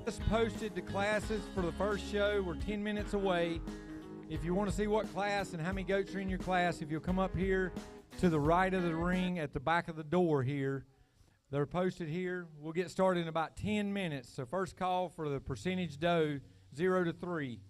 Just posted the classes for the first show. We're 10 minutes away. If you want to see what class and how many goats are in your class, if you'll come up here to the right of the ring at the back of the door here, they're posted here. We'll get started in about 10 minutes. So first call for the percentage doe, 0 to 3.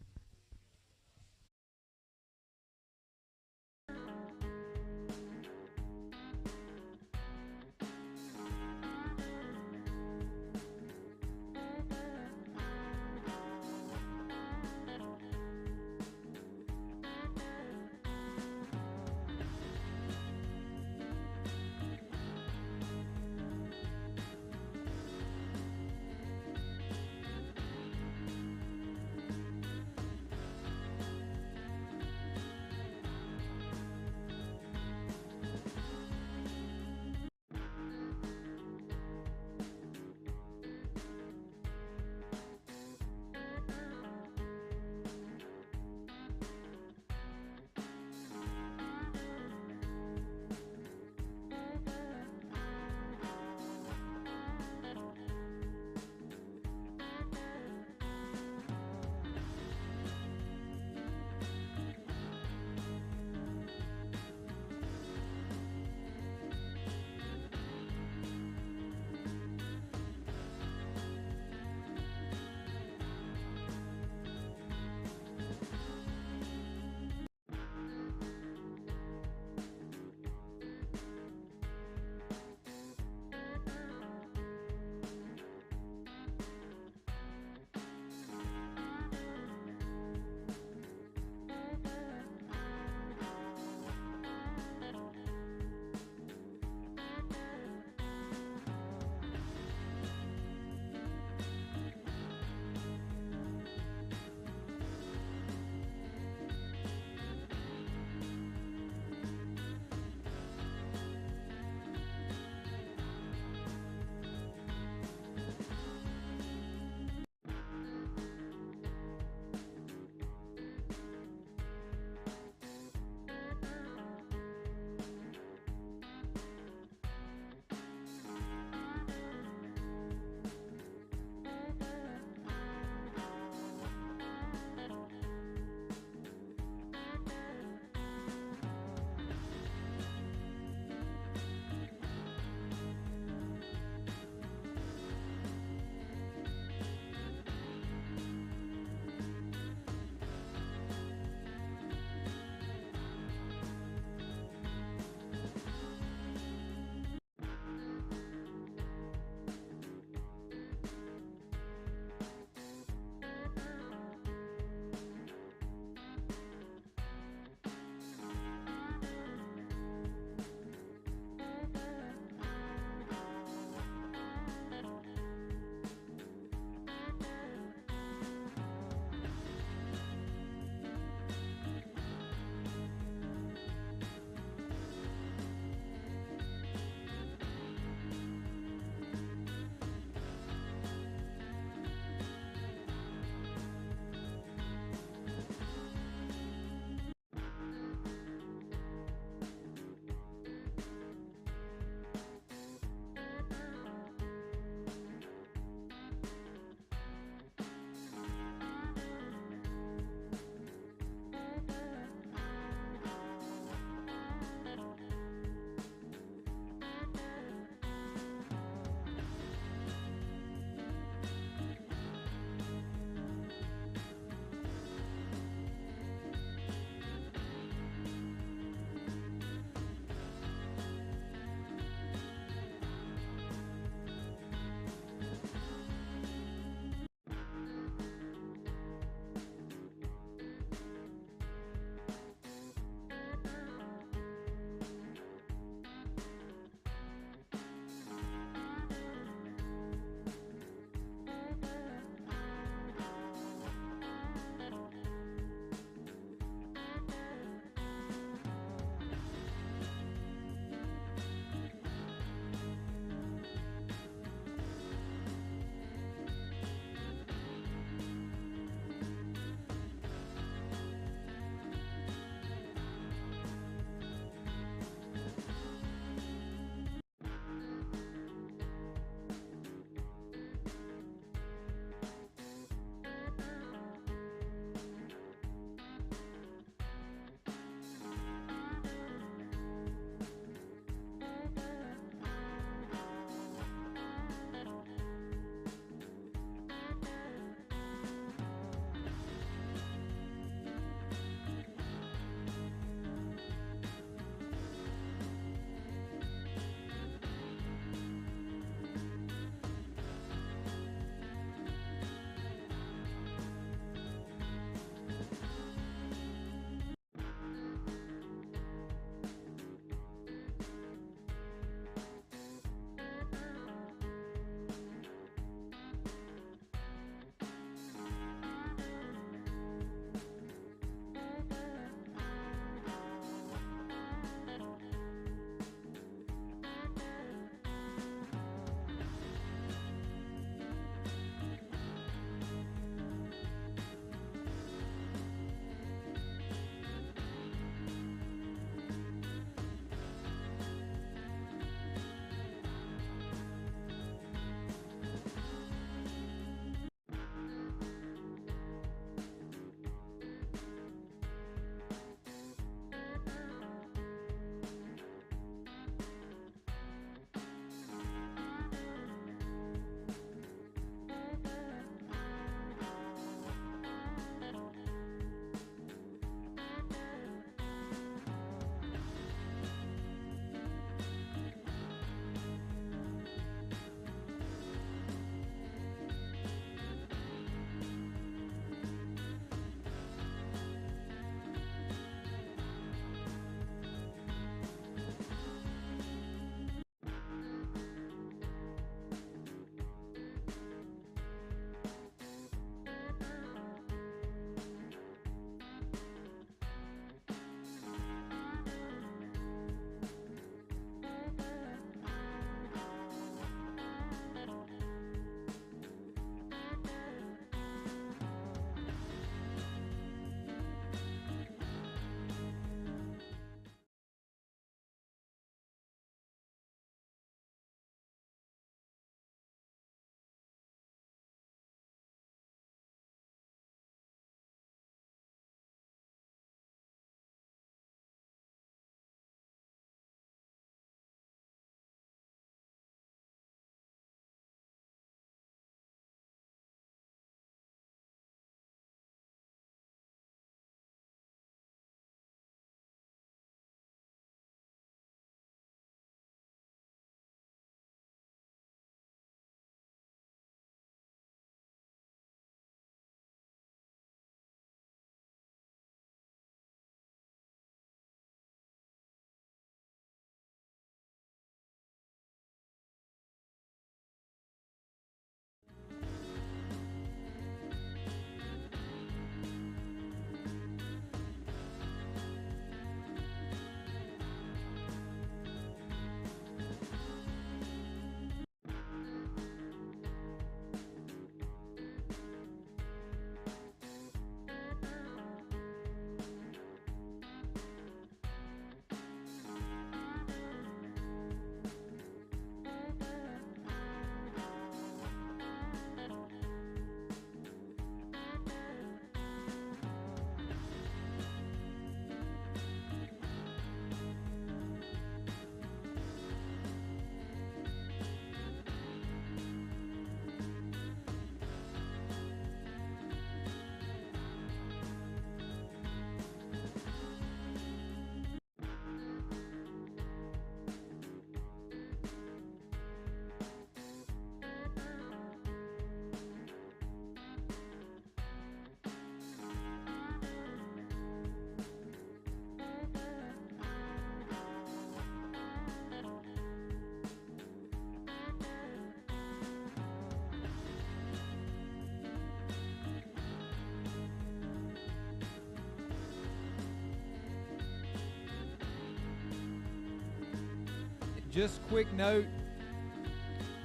just quick note,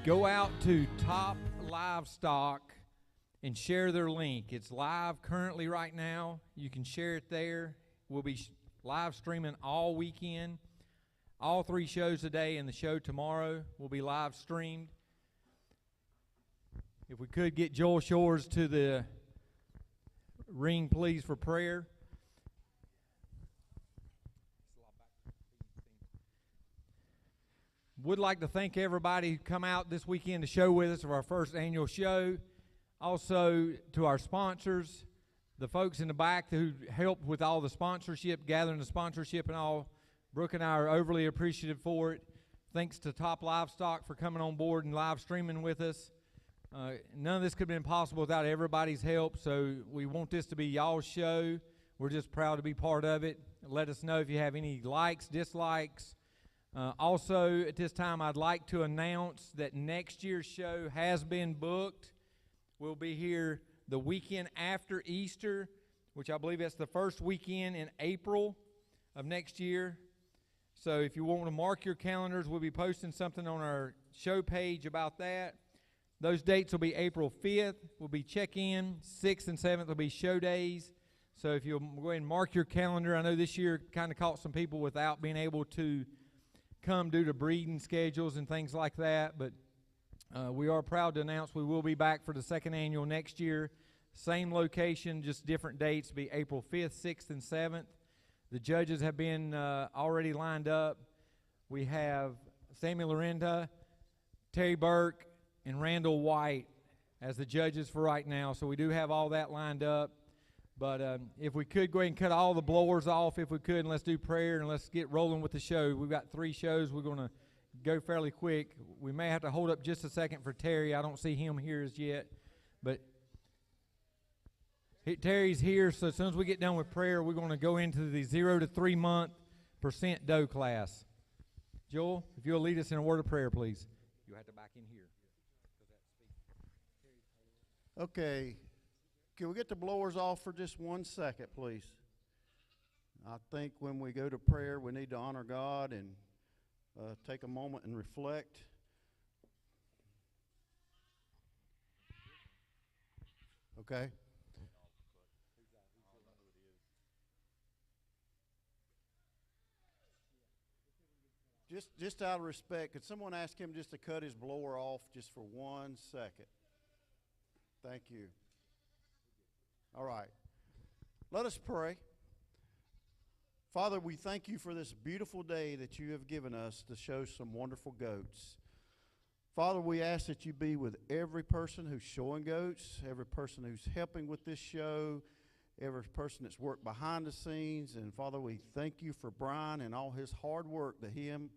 go out to Top Livestock and share their link. It's live currently right now. You can share it there. We'll be live streaming all weekend. All 3 shows today and the show tomorrow will be live streamed. If we could get Joel Shores to the ring, please, for prayer. Would like to thank everybody who come out this weekend to show with us for our first annual show. Also to our sponsors, the folks in the back who helped with all the sponsorship, gathering the sponsorship and all. Brooke and I are overly appreciative for it. Thanks to Top Livestock for coming on board and live streaming with us. None of this could have been possible without everybody's help, so we want this to be y'all's show. We're just proud to be part of it. Let us know if you have any likes, dislikes. Also, at this time, I'd like to announce that next year's show has been booked. We'll be here the weekend after Easter, which I believe that's the first weekend in April of next year. So if you want to mark your calendars, we'll be posting something on our show page about that. Those dates will be April 5th, will be check-in. 6th and 7th will be show days. So if you'll go ahead and mark your calendar. I know this year kind of caught some people without being able to come due to breeding schedules and things like that. But we are proud to announce we will be back for the 2nd annual next year. Same location, just different dates. It'll be April 5th, 6th, and 7th. The judges have been already lined up. We have Sammy Lorenda, Terry Burke, and Randall White as the judges for right now. So we do have all that lined up. But if we could go ahead and cut all the blowers off, if we could, and let's do prayer and let's get rolling with the show. We've got 3 shows. We're going to go fairly quick. We may have to hold up just a second for Terry. I don't see him here as yet. But Terry's here, so as soon as we get done with prayer, we're going to go into the 0 to 3 month % doe class. Joel, if you'll lead us in a word of prayer, please. You'll have to back in here. Okay. Can we get the blowers off for just 1 second, please? I think when we go to prayer, we need to honor God and take a moment and reflect. Okay. Just out of respect, could someone ask him just to cut his blower off just for 1 second? Thank you. All right. Let us pray. Father, we thank you for this beautiful day that you have given us to show some wonderful goats. Father, we ask that you be with every person who's showing goats, every person who's helping with this show, every person that's worked behind the scenes. And Father, we thank you for Brian and all his hard work that him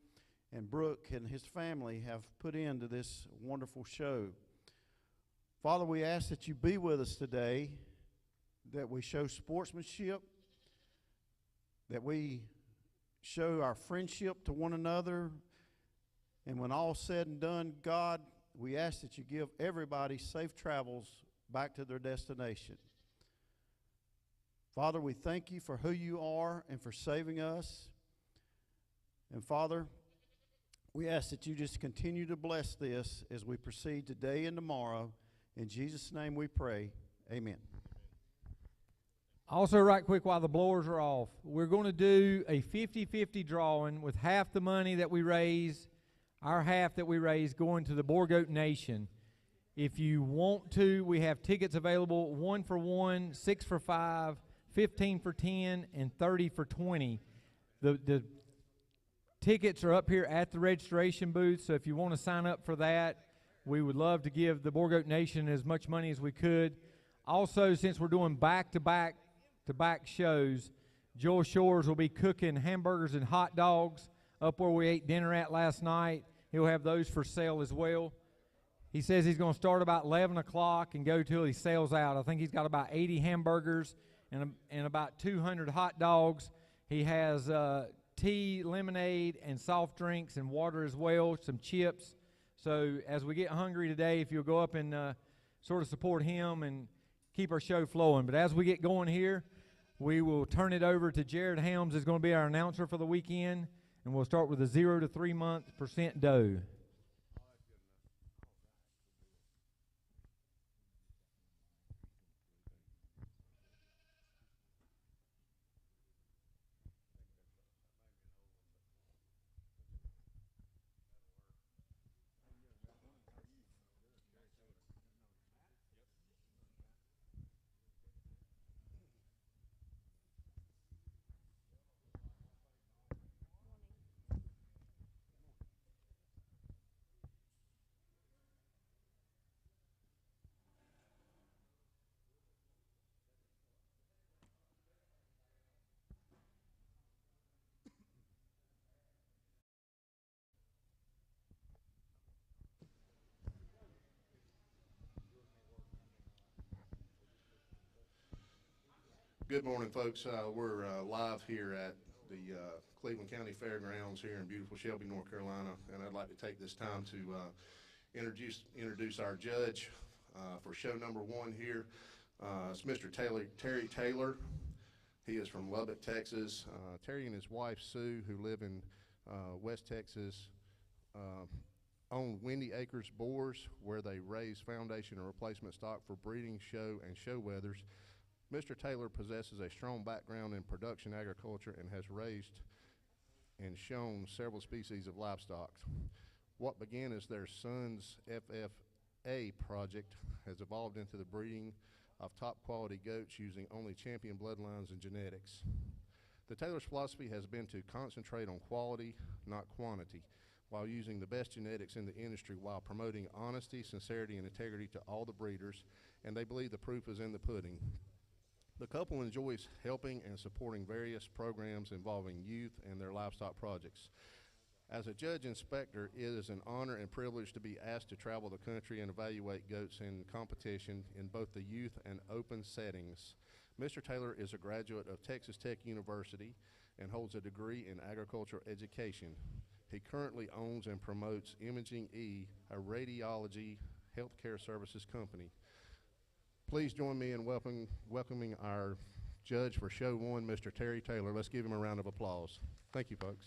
and Brooke and his family have put into this wonderful show. Father, we ask that you be with us today, that we show sportsmanship, that we show our friendship to one another. And when all's said and done, God, we ask that you give everybody safe travels back to their destination. Father, we thank you for who you are and for saving us. And Father, we ask that you just continue to bless this as we proceed today and tomorrow. In Jesus' name we pray. Amen. Also, right quick, while the blowers are off, we're going to do a 50-50 drawing with half the money that we raise, our half that we raise, going to the Boer Goat Nation. If you want to, we have tickets available, 1 for 1, 6 for 5, 15 for 10, and 30 for 20. The tickets are up here at the registration booth, so if you want to sign up for that, we would love to give the Boer Goat Nation as much money as we could. Also, since we're doing back-to-back shows, Joel Shores will be cooking hamburgers and hot dogs up where we ate dinner at last night. He'll have those for sale as well. He says he's going to start about 11 o'clock and go till he sells out. I think he's got about 80 hamburgers and about 200 hot dogs. He has tea, lemonade, and soft drinks and water as well, some chips. So as we get hungry today, if you'll go up and sort of support him and keep our show flowing. But as we get going here, we will turn it over to Jared Helms, who's going to be our announcer for the weekend. And we'll start with a 0 to 3 month percent doe. Good morning, folks. We're live here at the Cleveland County Fairgrounds here in beautiful Shelby, North Carolina, and I'd like to take this time to introduce our judge for show number 1 here. It's Mr. Terry Taylor. He is from Lubbock, Texas. Terry and his wife, Sue, who live in West Texas, own Windy Acres Boers, where they raise foundation and replacement stock for breeding, show, and show wethers. Mr. Taylor possesses a strong background in production agriculture and has raised and shown several species of livestock. What began as their son's FFA project has evolved into the breeding of top quality goats using only champion bloodlines and genetics. The Taylor's philosophy has been to concentrate on quality, not quantity, while using the best genetics in the industry while promoting honesty, sincerity, and integrity to all the breeders, and they believe the proof is in the pudding. The couple enjoys helping and supporting various programs involving youth and their livestock projects. As a judge inspector, it is an honor and privilege to be asked to travel the country and evaluate goats in competition in both the youth and open settings. Mr. Taylor is a graduate of Texas Tech University and holds a degree in agricultural education. He currently owns and promotes Imaging E, a radiology healthcare services company. Please join me in welcoming our judge for show 1, Mr. Terry Taylor. Let's give him a round of applause. Thank you, folks.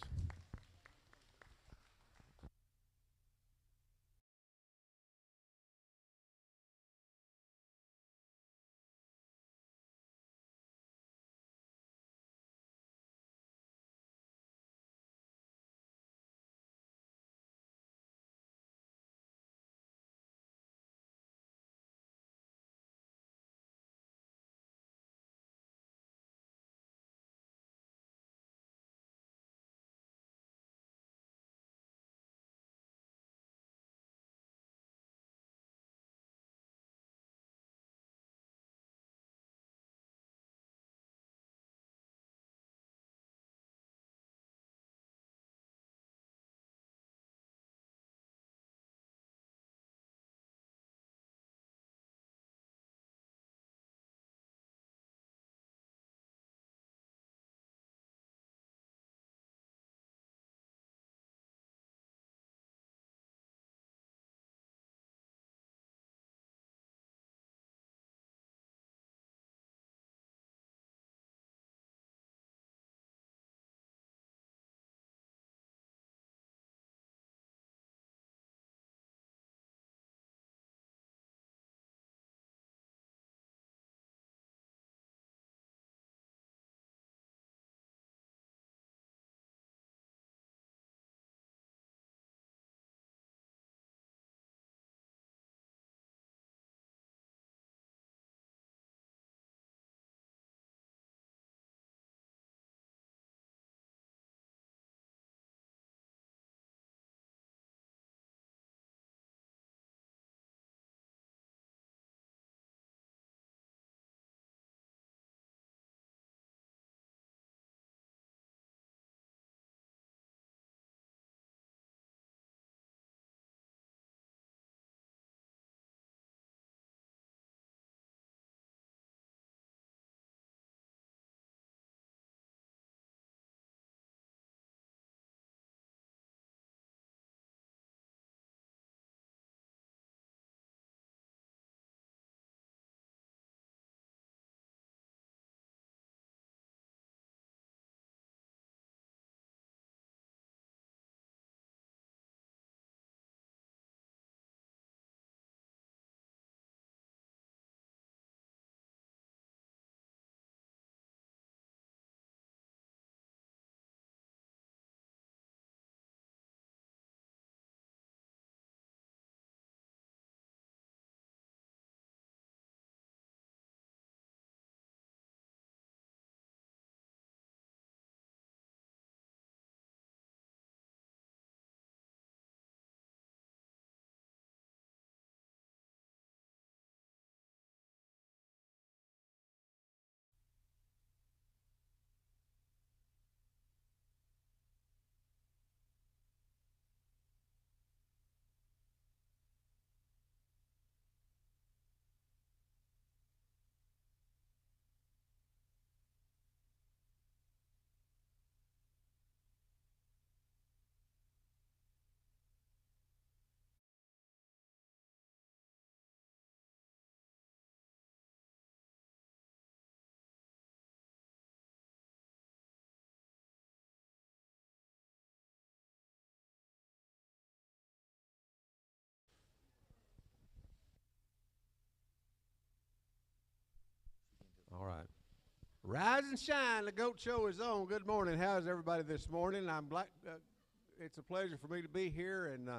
Rise and shine, the GOAT Show is on. Good morning. How's everybody this morning? It's a pleasure for me to be here, and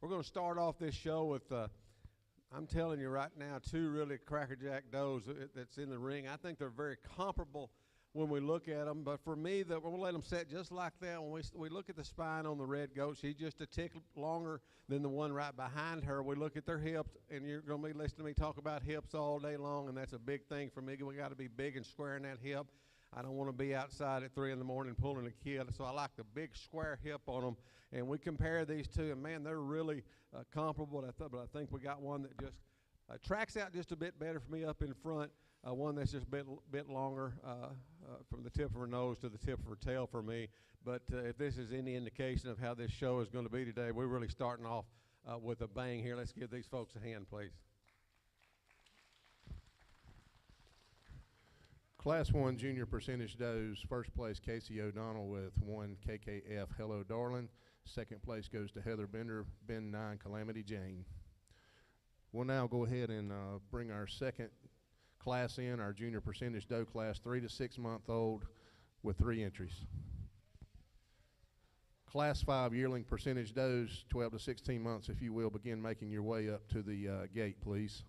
we're going to start off this show with, I'm telling you right now, two really crackerjack does that's in the ring. I think they're very comparable when we look at them, but for me, we're going to let them set just like that. When we look at the spine on the red goat, she's just a tick longer than the one right behind her. We look at their hips, and you're going to be listening to me talk about hips all day long, and that's a big thing for me. We got to be big and square in that hip. I don't want to be outside at 3 in the morning pulling a kid, so I like the big square hip on them. And we compare these two, and man, they're really comparable. But I think we got one that just tracks out just a bit better for me up in front. One that's just a bit longer from the tip of her nose to the tip of her tail for me. But if this is any indication of how this show is going to be today, we're really starting off with a bang here. Let's give these folks a hand, please. Class 1 junior percentage does. First place Casey O'Donnell with 1 KKF Hello Darling. Second place goes to Heather Bender, Ben 9 Calamity Jane. We'll now go ahead and bring our second class in, our junior percentage doe class, 3 to 6 month old with 3 entries. Class 5 yearling percentage does, 12 to 16 months, if you will, begin making your way up to the gate, please.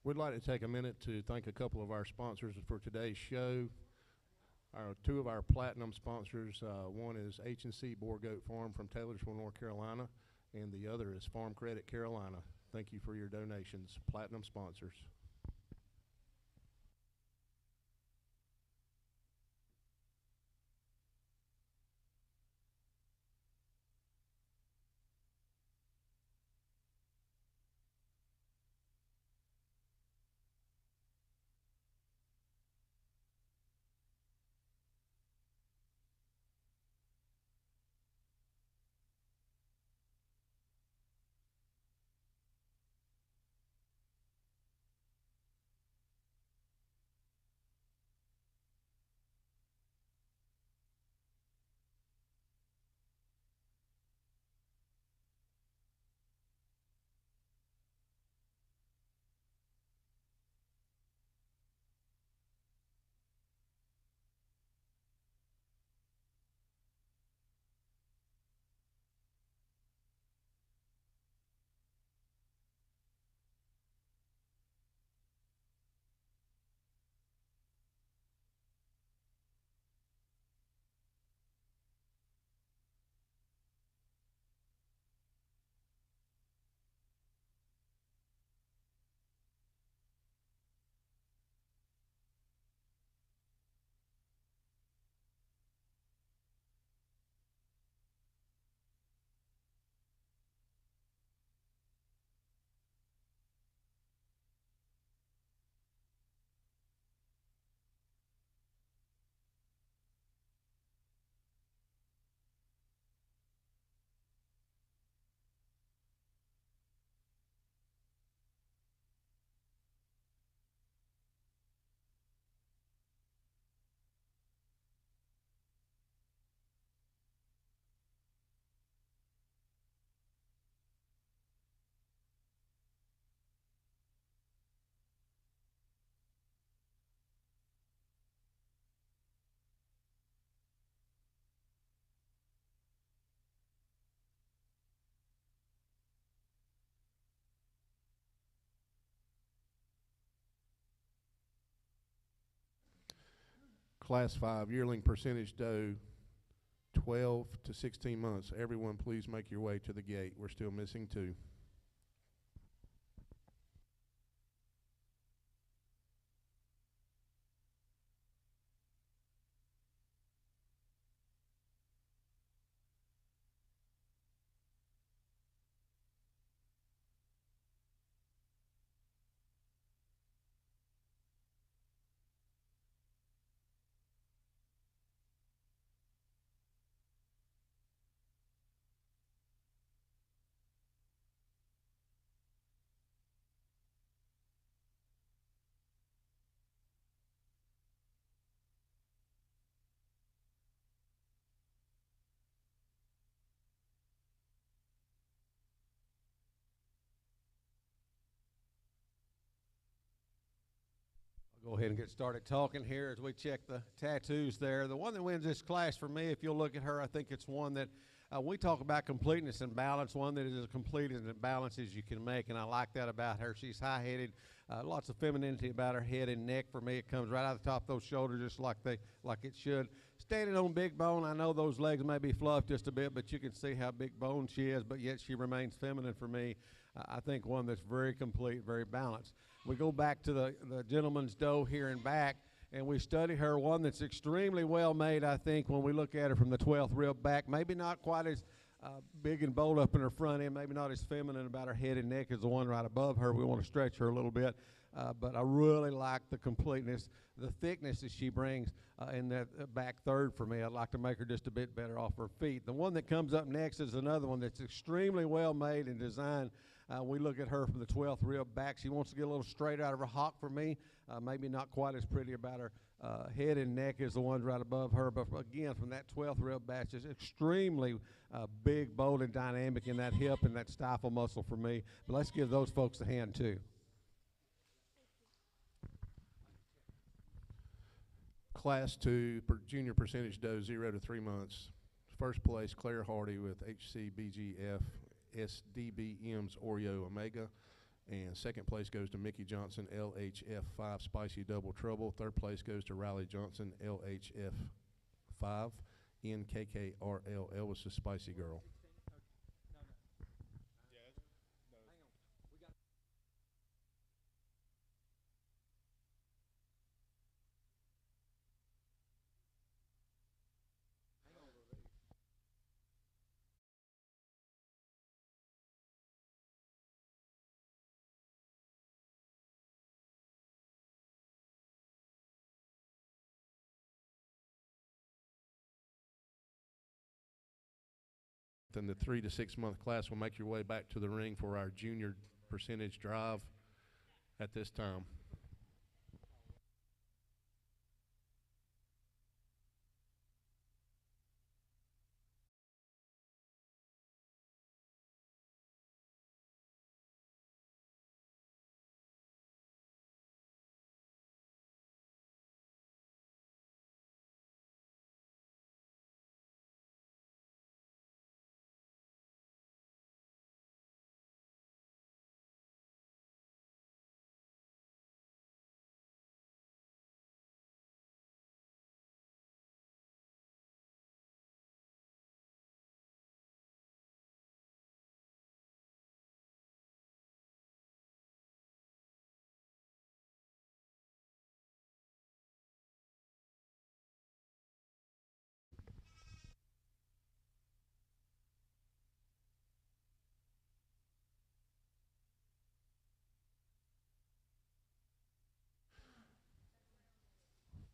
We'd like to take a minute to thank a couple of our sponsors for today's show. Two of our platinum sponsors, one is H&C Boer Goat Farm from Taylorsville, North Carolina, and the other is Farm Credit Carolina. Thank you for your donations, platinum sponsors. Class 5 yearling percentage doe, 12 to 16 months. Everyone please make your way to the gate. We're still missing 2. Go ahead and get started talking here as we check the tattoos there. The one that wins this class for me, if you'll look at her, I think it's one that we talk about completeness and balance, one that is as complete and balanced as you can make, and I like that about her. She's high-headed, lots of femininity about her head and neck. For me, it comes right out of the top of those shoulders just like it should. Standing on big bone, I know those legs may be fluffed just a bit, but you can see how big bone she is, but yet she remains feminine for me. I think one that's very complete, very balanced. We go back to the gentleman's doe here in back, and we study her, one that's extremely well made, I think, when we look at her from the 12th rib back. Maybe not quite as big and bold up in her front end, maybe not as feminine about her head and neck as the one right above her. We want to stretch her a little bit, but I really like the completeness, the thickness that she brings in that back third for me. I'd like to make her just a bit better off her feet. The one that comes up next is another one that's extremely well made and designed. We look at her from the 12th rib back. She wants to get a little straight out of her hock for me. Maybe not quite as pretty about her head and neck as the ones right above her. But again, from that 12th rib back, just extremely big, bold, and dynamic in that hip and that stifle muscle for me. But let's give those folks a hand, too. Class 2, junior percentage doe, 0 to 3 months. First place, Claire Hardy with HCBGF. SDBM's Oreo Omega, and second place goes to Mickey Johnson LHF5 Spicy Double Trouble. Third place goes to Riley Johnson LHF5 NKKRL Elvis the Spicy Girl. In the 3 to 6 month class, will make your way back to the ring for our junior percentage drive at this time.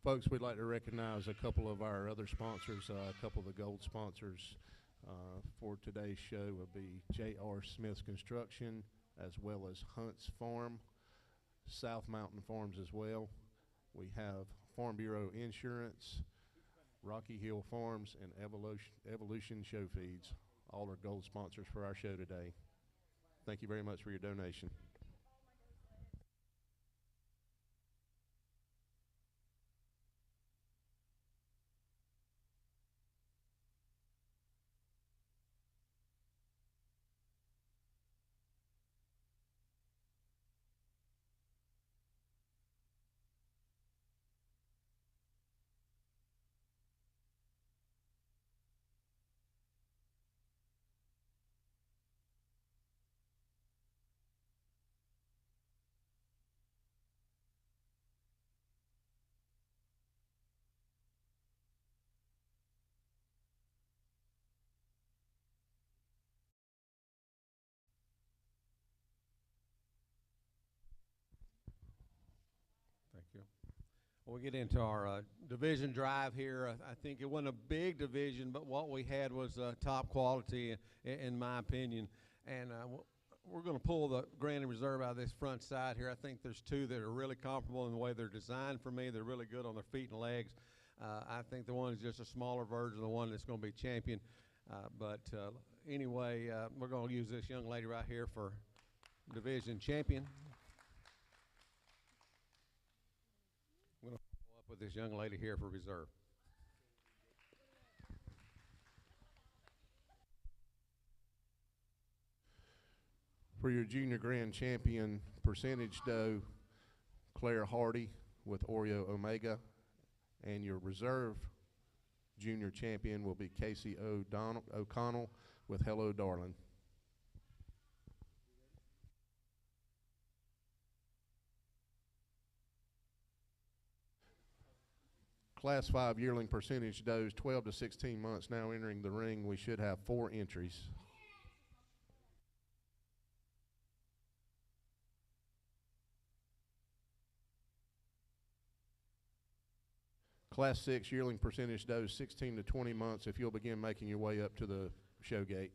Folks, we'd like to recognize a couple of our other sponsors, a couple of the gold sponsors for today's show would be J.R. Smith's Construction, as well as Hunt's Farm, South Mountain Farms as well. We have Farm Bureau Insurance, Rocky Hill Farms, and Evolution Show Feeds. All are gold sponsors for our show today. Thank you very much for your donation. Thank you. Well, we get into our division drive here. I think it wasn't a big division, but what we had was top quality, in my opinion. And we're going to pull the Grand and Reserve out of this front side here. I think there's two that are really comparable in the way they're designed for me. They're really good on their feet and legs. I think the one is just a smaller version of the one that's going to be champion. Anyway, we're going to use this young lady right here for division champion. with this young lady here for reserve. For your junior grand champion, percentage doe, Claire Hardy with Oreo Omega, and your reserve junior champion will be Casey O'Connell with Hello Darling. Class 5 yearling percentage does 12 to 16 months now entering the ring. We should have 4 entries. Class 6 yearling percentage does 16 to 20 months if you'll begin making your way up to the show gate.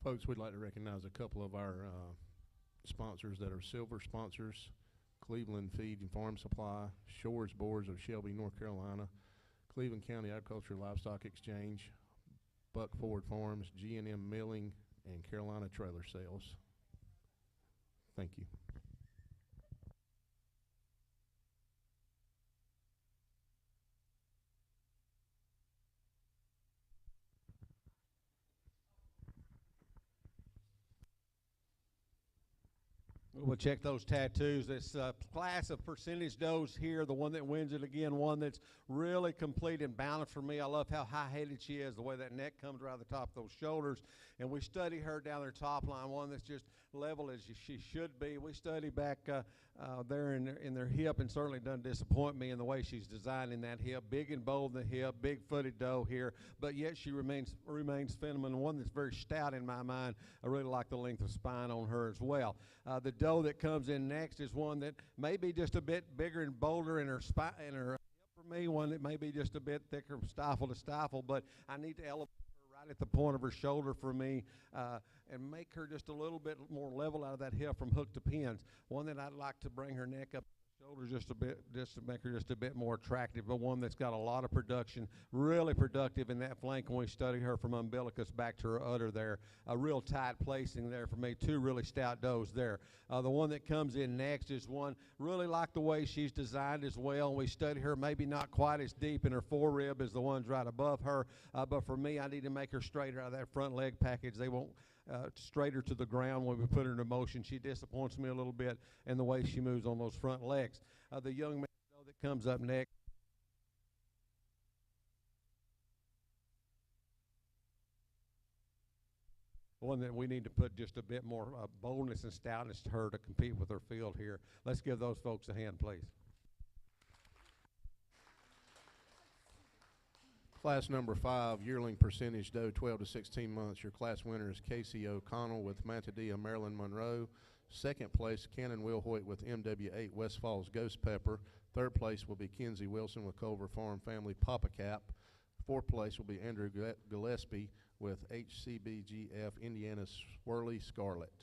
Folks, we'd like to recognize a couple of our sponsors that are silver sponsors: Cleveland Feed and Farm Supply, Shores Boards of Shelby, North Carolina, Cleveland County Agriculture Livestock Exchange, Buck Ford Farms, G&M Milling, and Carolina Trailer Sales. Thank you. We'll check those tattoos. This class of percentage does here, the one that wins it again, one that's really complete and balanced for me. I love how high-headed she is, the way that neck comes around the top of those shoulders. And we study her down their top line, one that's just level as she should be. We study back there in their hip, and certainly doesn't disappoint me in the way she's designing that hip. Big and bold in the hip, big-footed doe here, but yet she remains feminine, one that's very stout in my mind. I really like the length of spine on her as well. The doe that comes in next is one that may be just a bit bigger and bolder in her spine, in her hip for me, one that may be just a bit thicker from stifle to stifle, but I need to elevate her right at the point of her shoulder for me and make her just a little bit more level out of that hip from hook to pins. One that I'd like to bring her neck up shoulders just a bit, just to make her just a bit more attractive, but one that's got a lot of production, really productive in that flank when we study her from umbilicus back to her udder there. A real tight placing there for me, two really stout does there. The one that comes in next is one, really like the way she's designed as well, and we study her maybe not quite as deep in her forerib as the ones right above her, but for me, I need to make her straighter out of that front leg package. They won't straighter to the ground when we put her into motion. She disappoints me a little bit in the way she moves on those front legs. The young man that comes up next, one that we need to put just a bit more boldness and stoutness to her to compete with her field here. Let's give those folks a hand, please. Class number 5, yearling percentage doe, 12 to 16 months. Your class winner is Casey O'Connell with Mantadea, Maryland Monroe. Second place, Cannon Wilhoit with MW8 West Falls Ghost Pepper. Third place will be Kenzie Wilson with Culver Farm Family Papa Cap. Fourth place will be Andrew Gillespie with HCBGF Indiana Swirly Scarlet.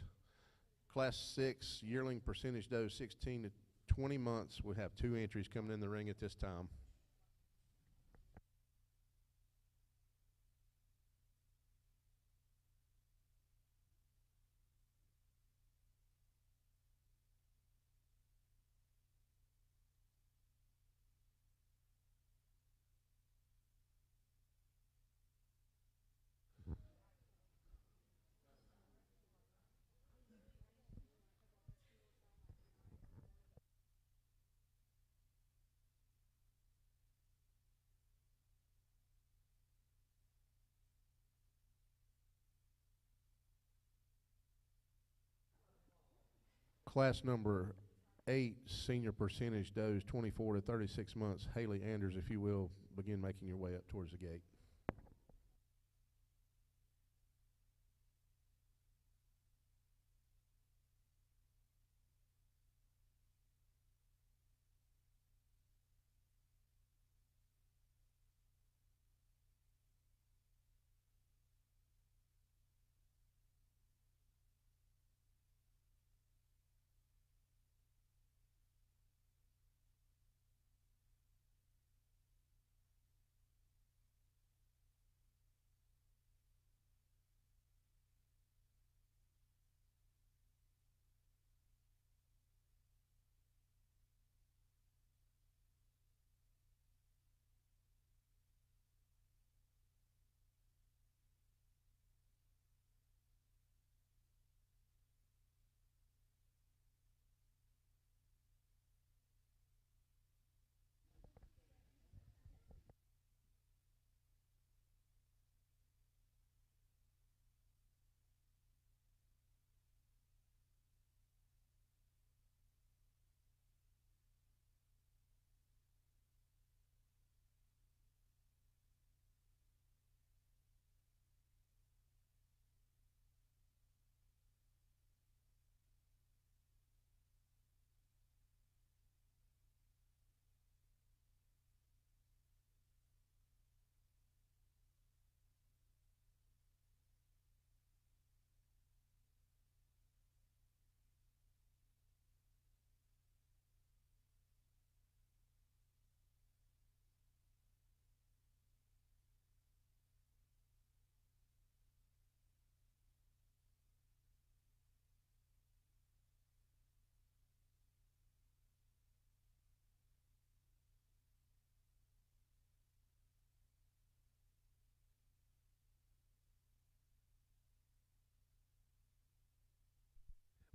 Class 6, yearling percentage doe, 16 to 20 months. We have 2 entries coming in the ring at this time. Class number 8, senior percentage does 24 to 36 months. Haley Anders, if you will, begin making your way up towards the gate.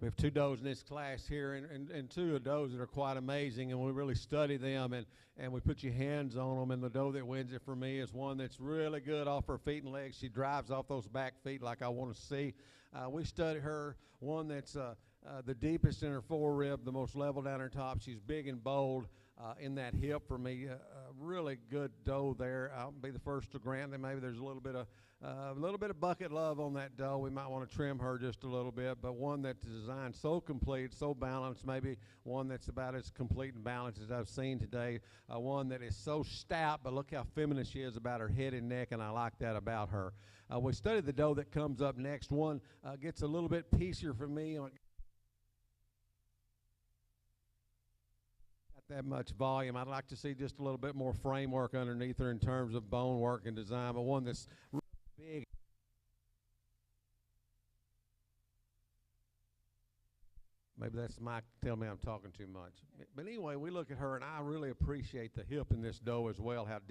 We have two does in this class here, and two of those that are quite amazing, and we really study them, and we put your hands on them. And the doe that wins it for me is one that's really good off her feet and legs. She drives off those back feet like I want to see. We study her, one that's the deepest in her forerib, the most level down her top. She's big and bold in that hip for me. Really good doe there. I'll be the first to grant that maybe there's a little bit of bucket love on that doe. We might want to trim her just a little bit, but one that's designed so complete, so balanced, maybe one that's about as complete and balanced as I've seen today. One that is so stout, but look how feminine she is about her head and neck, and I like that about her. We studied the doe that comes up next. One gets a little bit piecier for me. That much volume. I'd like to see just a little bit more framework underneath her in terms of bone work and design, but one that's really big. Maybe that's Mike telling me I'm talking too much. But anyway, we look at her, and I really appreciate the hip in this doe as well, how deep.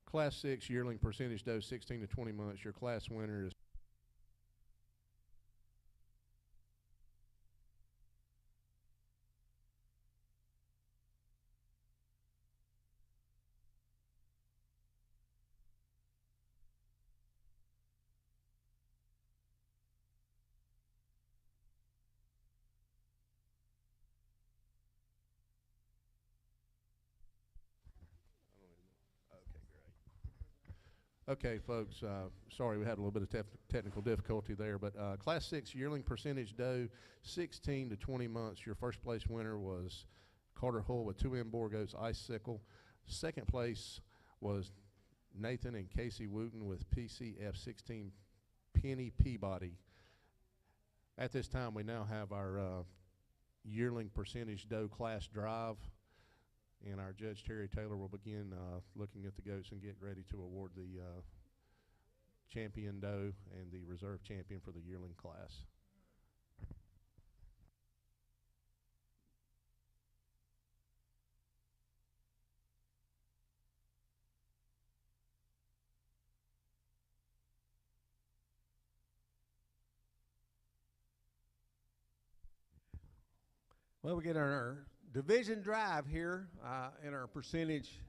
Class 6 yearling percentage doe, 16 to 20 months. Your class winner is okay, folks. Sorry, we had a little bit of technical difficulty there, but Class 6 yearling percentage doe, 16 to 20 months. Your first place winner was Carter Hull with 2M Boer goats Icicle. Second place was Nathan and Casey Wooten with PCF 16 Penny Peabody. At this time, we now have our yearling percentage doe class drive. And our Judge Terry Taylor will begin looking at the goats and get ready to award the champion doe and the reserve champion for the yearling class. Well, we get our division drive here in our percentage.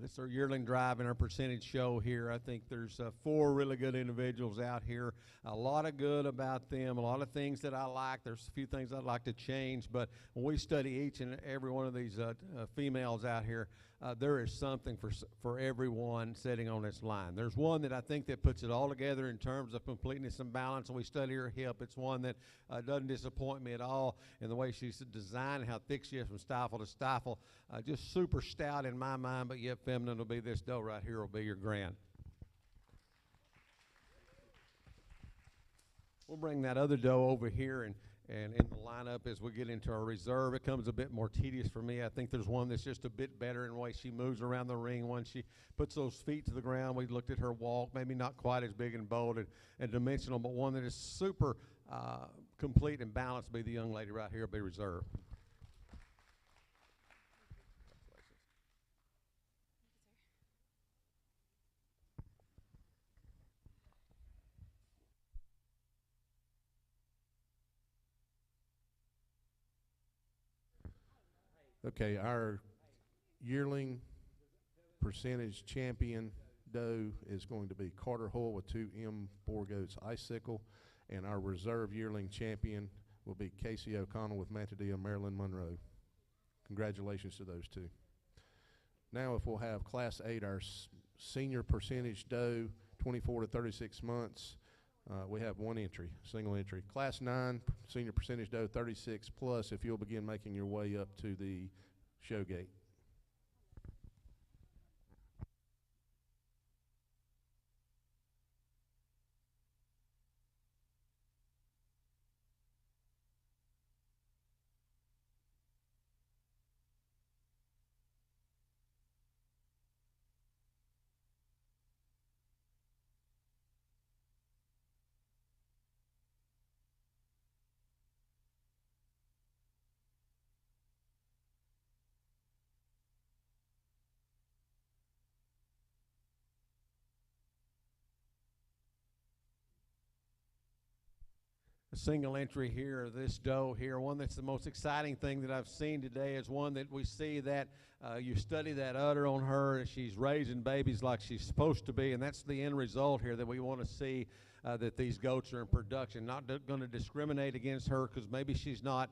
This is our yearling drive in our percentage show here. I think there's 4 really good individuals out here. A lot of good about them, a lot of things that I like. There's a few things I'd like to change, but when we study each and every one of these females out here, there is something for everyone sitting on this line. There's one that I think that puts it all together in terms of completeness and balance, and we study her hip. It's one that doesn't disappoint me at all in the way she's designed and how thick she is from stifle to stifle. Just super stout in my mind, but yet feminine will be this doe right here will be your grand. We'll bring that other doe over here and in the lineup as we get into our reserve. It comes a bit more tedious for me. I think there's one that's just a bit better in the way she moves around the ring. Once she puts those feet to the ground, we looked at her walk, maybe not quite as big and bold and dimensional, but one that is super complete and balanced. Be the young lady right here will be reserved. Okay, our yearling percentage champion doe is going to be Carter Hull with 2M Boer goats Icicle, and our reserve yearling champion will be Casey O'Connell with Mantadilla Marilyn Monroe. Congratulations to those two. Now, if we'll have Class 8, our senior percentage doe, 24 to 36 months. We have one entry, single entry. Class 9, senior percentage doe, 36 plus, if you'll begin making your way up to the show gate. a single entry here, this doe here. One that's the most exciting thing that I've seen today is one that we see that you study that udder on her, and she's raising babies like she's supposed to be, and that's the end result here that we want to see, that these goats are in production. Not going to discriminate against her because maybe she's not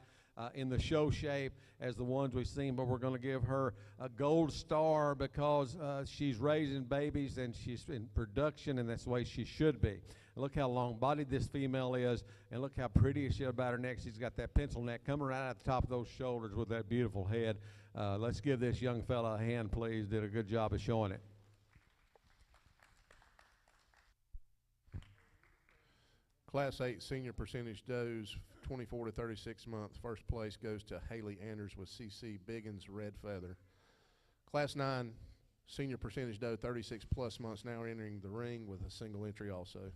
in the show shape as the ones we've seen, but we're going to give her a gold star because she's raising babies and she's in production, and that's the way she should be. Look how long-bodied this female is, and look how pretty she is about her neck. She's got that pencil neck coming right out the top of those shoulders with that beautiful head. Let's give this young fella a hand, please. Did a good job of showing it. Class 8 senior percentage does, 24 to 36 months. First place goes to Haley Anders with CC Biggins Red Feather. Class 9 senior percentage doe, 36 plus months, now entering the ring with a single entry also.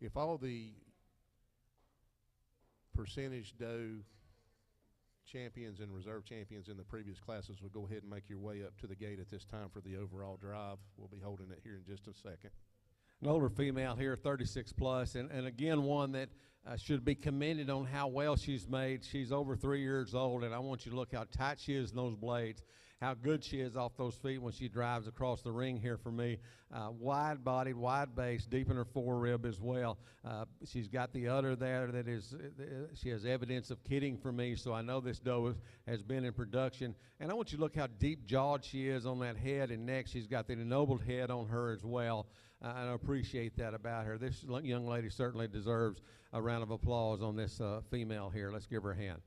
If all the percentage doe champions and reserve champions in the previous classes will go ahead and make your way up to the gate at this time for the overall drive. We'll be holding it here in just a second. An older female here, 36 plus, and again, one that should be commended on how well she's made. She's over 3 years old, and I want you to look how tight she is in those blades, how good she is off those feet when she drives across the ring here for me. Wide-bodied, wide-based, deep in her forerib as well. She's got the udder there that is, she has evidence of kidding for me, so I know this doe has been in production. And I want you to look how deep-jawed she is on that head and neck. She's got the ennobled head on her as well. I appreciate that about her. This young lady certainly deserves a round of applause on this female here. Let's give her a hand.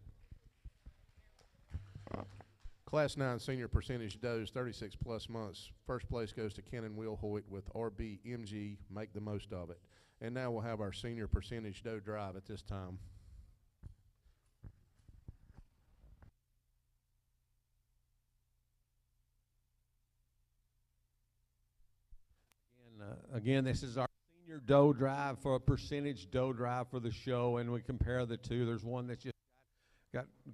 Class 9 senior percentage does, 36 plus months. First place goes to Kenan Wilhoit with RBMG, Make the Most of It. And now we'll have our senior percentage doe drive at this time. Again, this is our senior doe drive for a percentage doe drive for the show, and we compare the two. There's one that's just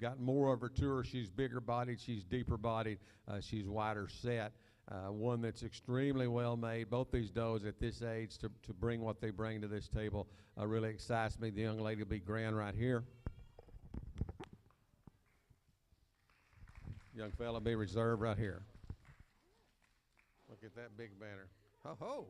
got more of her to her. She's bigger bodied, she's deeper bodied, she's wider set. One that's extremely well made. Both these does at this age to bring what they bring to this table really excites me. The young lady will be grand right here. Young fella be reserved right here. Look at that big banner. Ho ho!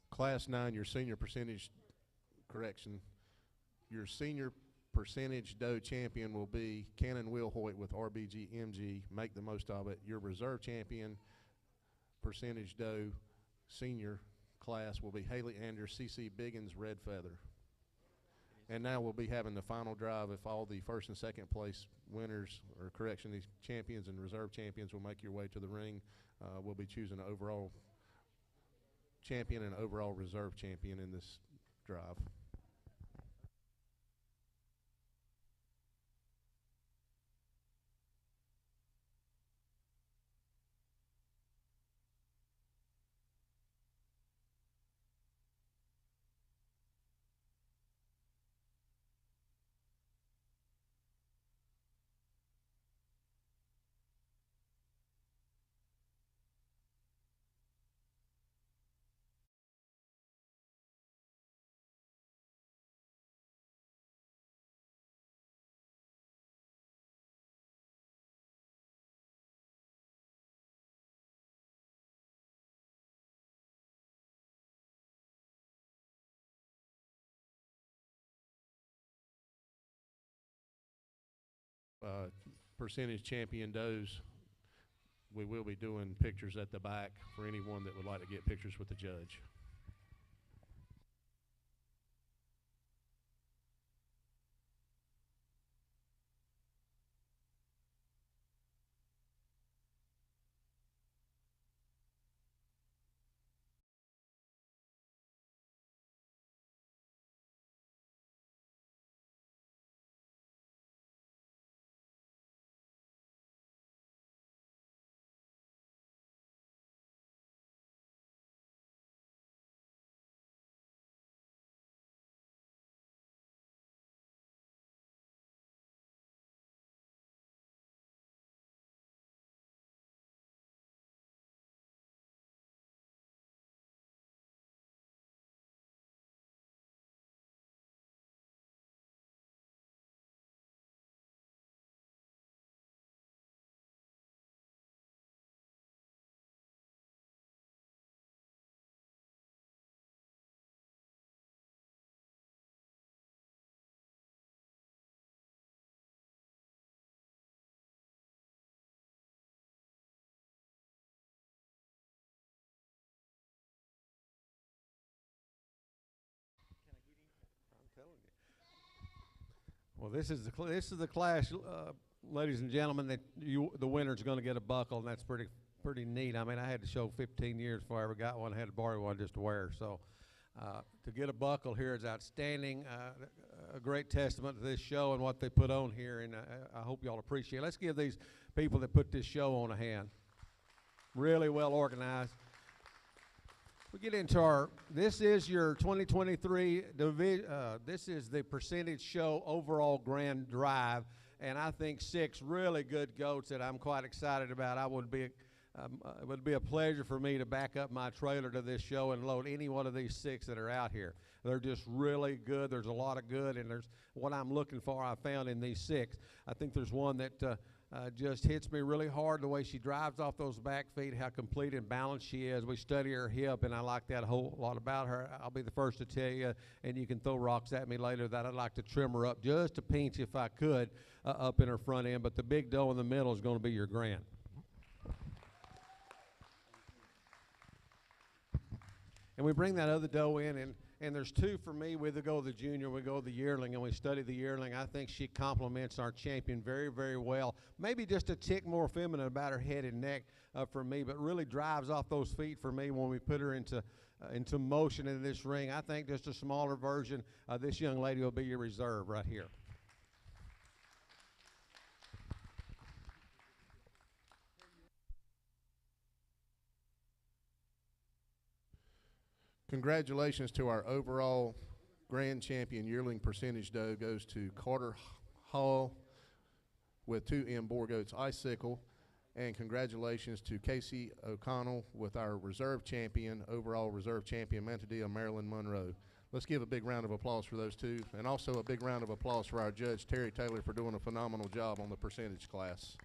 Class 9, your senior percentage, your senior percentage doe champion will be Kenan Wilhoit with RBGMG, Make the Most of It. Your reserve champion percentage doe senior class will be Haley Anders, CC Biggins Red Feather. And now we'll be having the final drive. If all the first and second place winners, or these champions and reserve champions will make your way to the ring, we'll be choosing an overall champion and overall reserve champion in this drive. Percentage champion does, we will be doing pictures at the back for anyone that would like to get pictures with the judge. Well, this is the class, ladies and gentlemen, that the winner's going to get a buckle, and that's pretty neat. I mean, I had to show 15 years before I ever got one. I had to borrow one just to wear. So to get a buckle here is outstanding. A great testament to this show and what they put on here, and I hope y'all appreciate it. Let's give these people that put this show on a hand. Really well organized. We get into this is your 2023 this is the percentage show overall grand drive, and I think 6 really good goats that I'm quite excited about. It would be a pleasure for me to back up my trailer to this show and load any one of these 6 that are out here. They're just really good. There's a lot of good, and there's what I'm looking for I found in these 6. I think there's one that just hits me really hard, the way she drives off those back feet, how complete and balanced she is. We study her hip, and I like that a whole lot about her. I'll be the first to tell you, and you can throw rocks at me later, that I'd like to trim her up just a pinch if I could up in her front end, but the big doe in the middle is going to be your grand. And we bring that other doe in, and there's 2 for me. We either go the junior, we go the yearling, and we study the yearling. I think she complements our champion very, very well. Maybe just a tick more feminine about her head and neck for me, but really drives off those feet for me when we put her into motion in this ring. I think just a smaller version. This young lady will be your reserve right here. Congratulations to our overall grand champion yearling percentage doe goes to Carter Hall with 2M Boer Goats Icicle, and congratulations to Casey O'Connell with our overall reserve champion Mantadilla Marilyn Monroe. Let's give a big round of applause for those 2, and also a big round of applause for our judge Terry Taylor for doing a phenomenal job on the percentage class.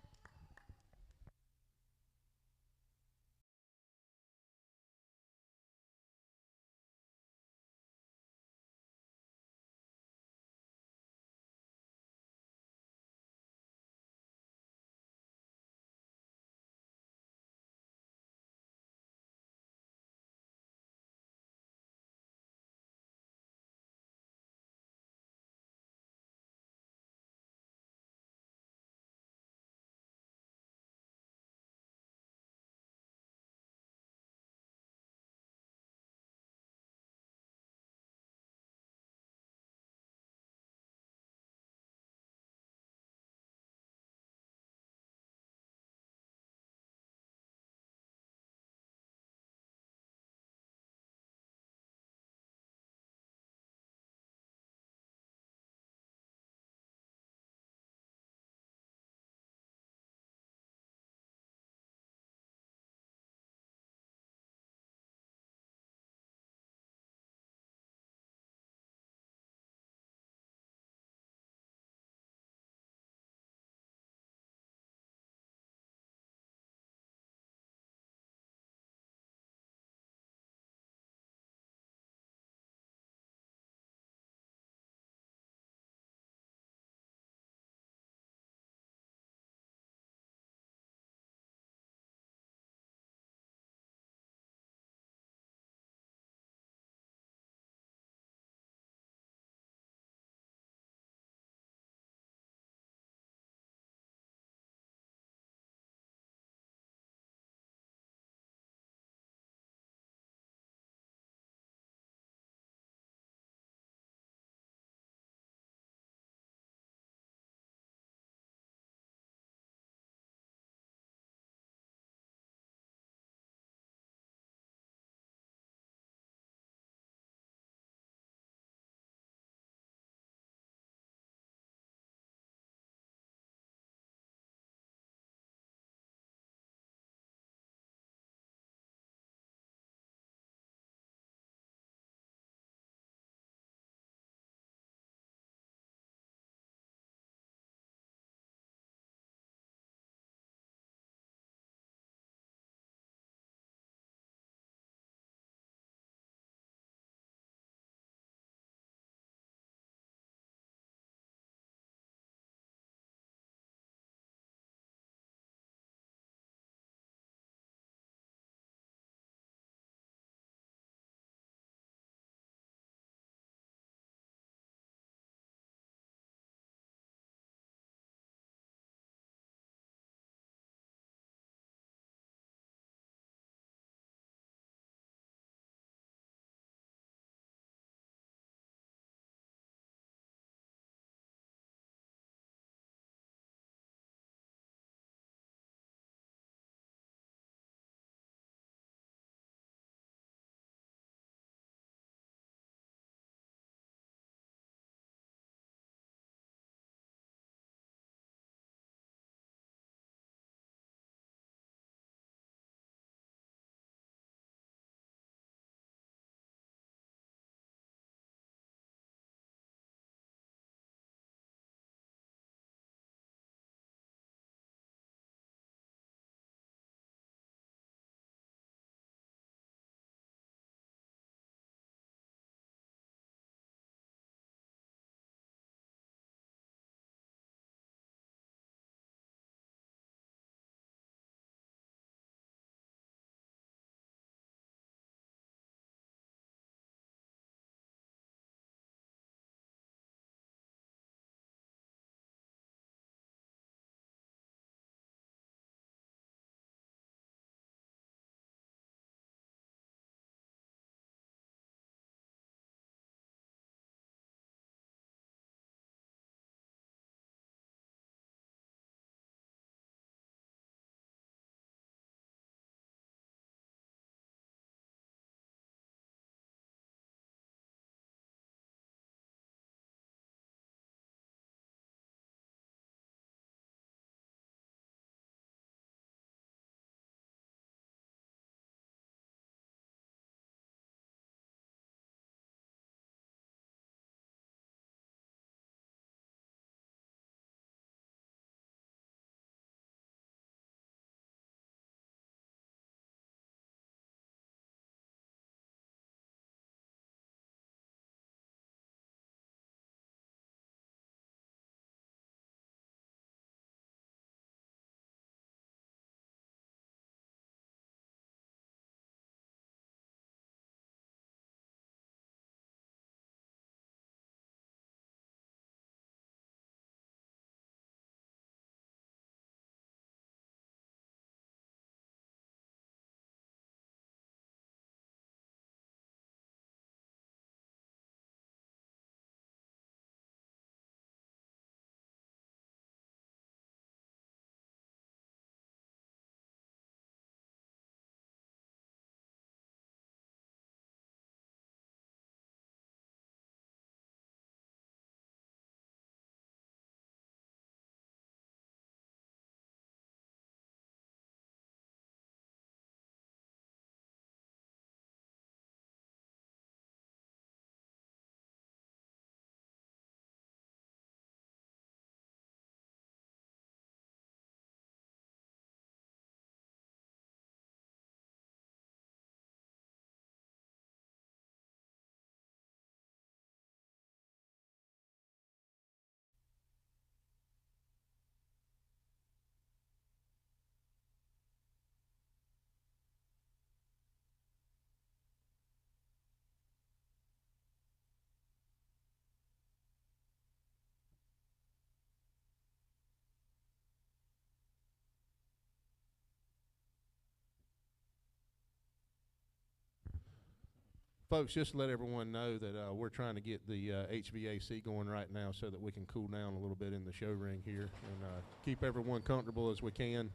Folks, just to let everyone know that we're trying to get the HVAC going right now so that we can cool down a little bit in the show ring here and keep everyone comfortable as we can.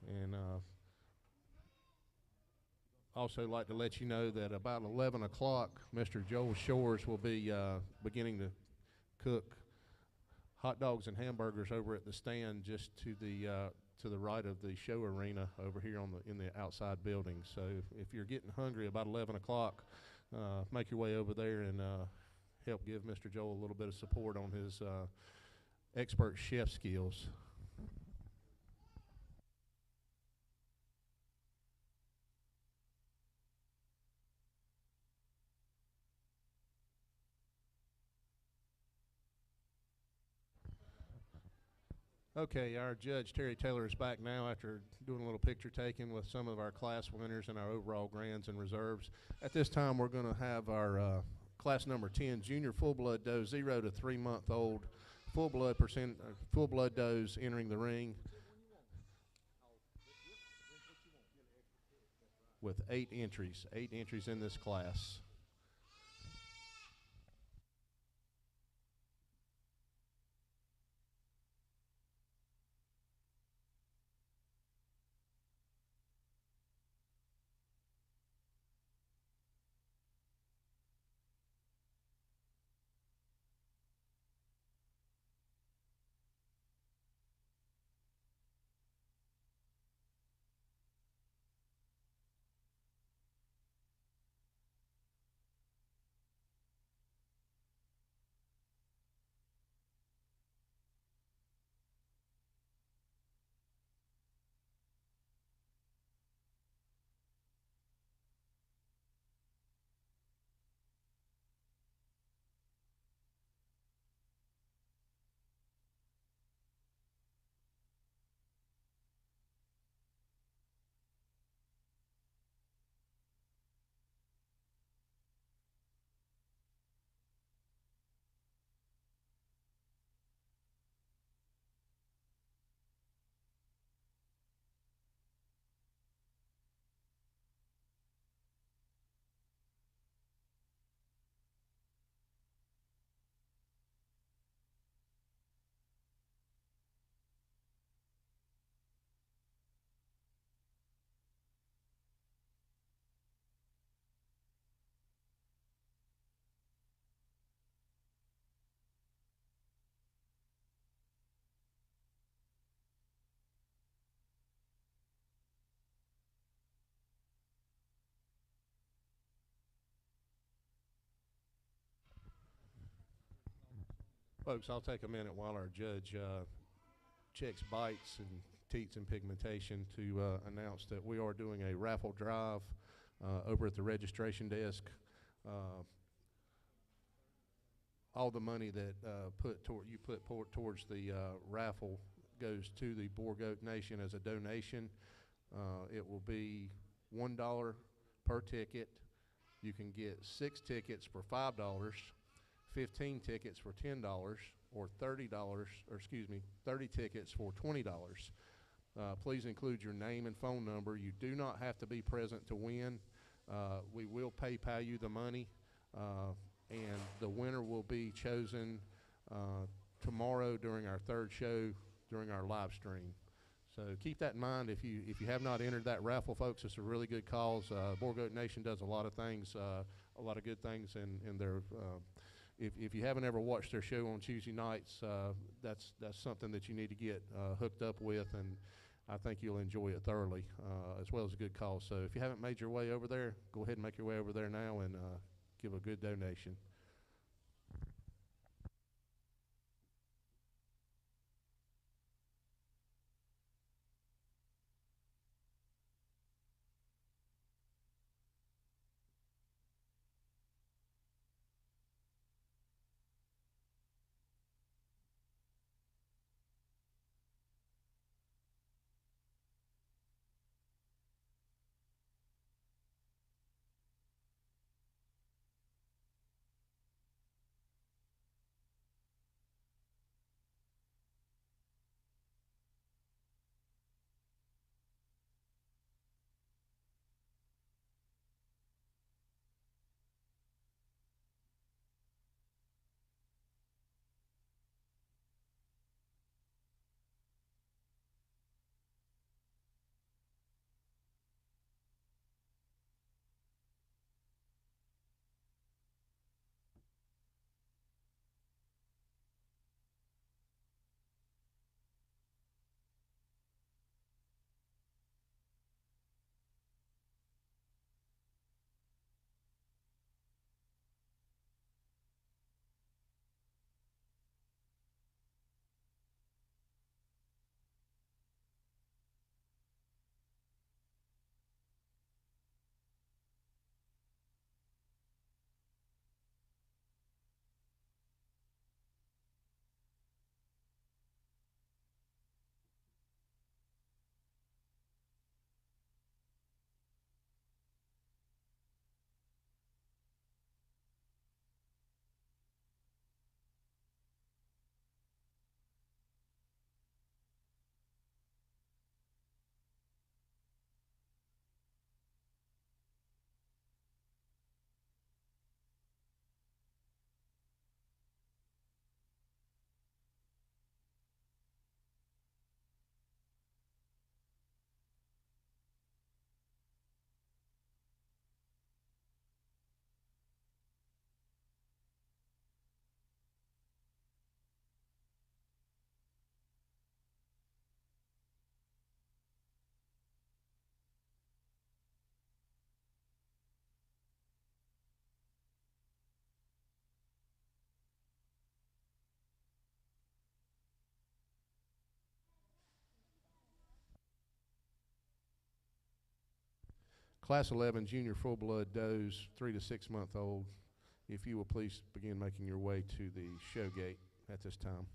And also like to let you know that about 11 o'clock, Mr. Joel Shores will be beginning to cook hot dogs and hamburgers over at the stand just to the right of the show arena over here in the outside building. So if you're getting hungry about 11 o'clock, make your way over there and help give Mr. Joel a little bit of support on his expert chef skills. Okay, our judge, Terry Taylor, is back now after doing a little picture taking with some of our class winners and our overall grands and reserves. At this time, we're going to have our class number 10 junior full-blood doe, 0 to 3 month old full-blood does entering the ring with 8 entries in this class. Folks, I'll take a minute while our judge checks bites and teats and pigmentation to announce that we are doing a raffle drive over at the registration desk. All the money that you put towards the raffle goes to the Boer Goat Nation as a donation. It will be $1 per ticket. You can get 6 tickets for $5, 15 tickets for $10, or 30 tickets for $20. Please include your name and phone number. You do not have to be present to win. We will PayPal you the money, and the winner will be chosen tomorrow during our third show during our live stream. So keep that in mind. If you have not entered that raffle, folks, it's a really good cause. Boer Goat Nation does a lot of things, a lot of good things, and they're if you haven't ever watched their show on Tuesday nights, that's something that you need to get hooked up with, and I think you'll enjoy it thoroughly, as well as a good cause. So if you haven't made your way over there, go ahead and make your way over there now and give a good donation. Class 11 junior full-blood does, 3 to 6 month old. If you will please begin making your way to the show gate at this time.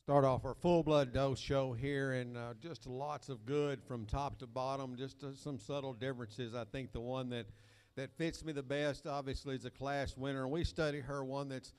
Start off our full-blood doe show here, and just lots of good from top to bottom, just some subtle differences. I think the one that fits me the best, obviously, is a class winner, and we study her, one that's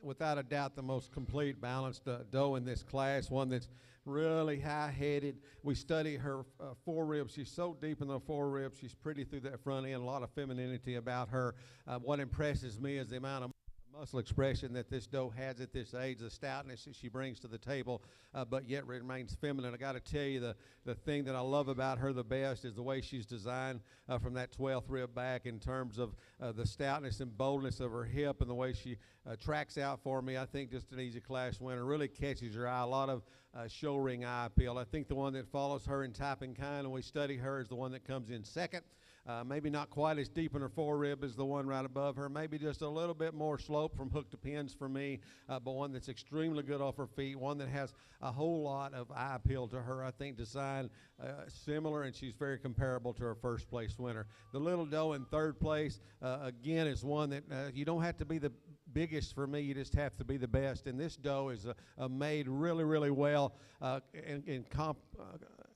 without a doubt the most complete, balanced doe in this class, one that's really high-headed. We study her foreribs. She's so deep in the foreribs. She's pretty through that front end, a lot of femininity about her. What impresses me is the amount of muscle expression that this doe has at this age, the stoutness that she brings to the table, but yet remains feminine. I got to tell you, the thing that I love about her the best is the way she's designed from that 12th rib back in terms of the stoutness and boldness of her hip and the way she tracks out for me. I think just an easy class winner. Really catches your eye. A lot of show ring eye appeal. I think the one that follows her in type and kind, and we study her, is the one that comes in second. Maybe not quite as deep in her forerib as the one right above her. Maybe just a little bit more slope from hook to pins for me, but one that's extremely good off her feet, one that has a whole lot of eye appeal to her. I think design similar, and she's very comparable to her first place winner. The little doe in third place, again, is one that you don't have to be the biggest for me, you just have to be the best. And this doe is made really, really well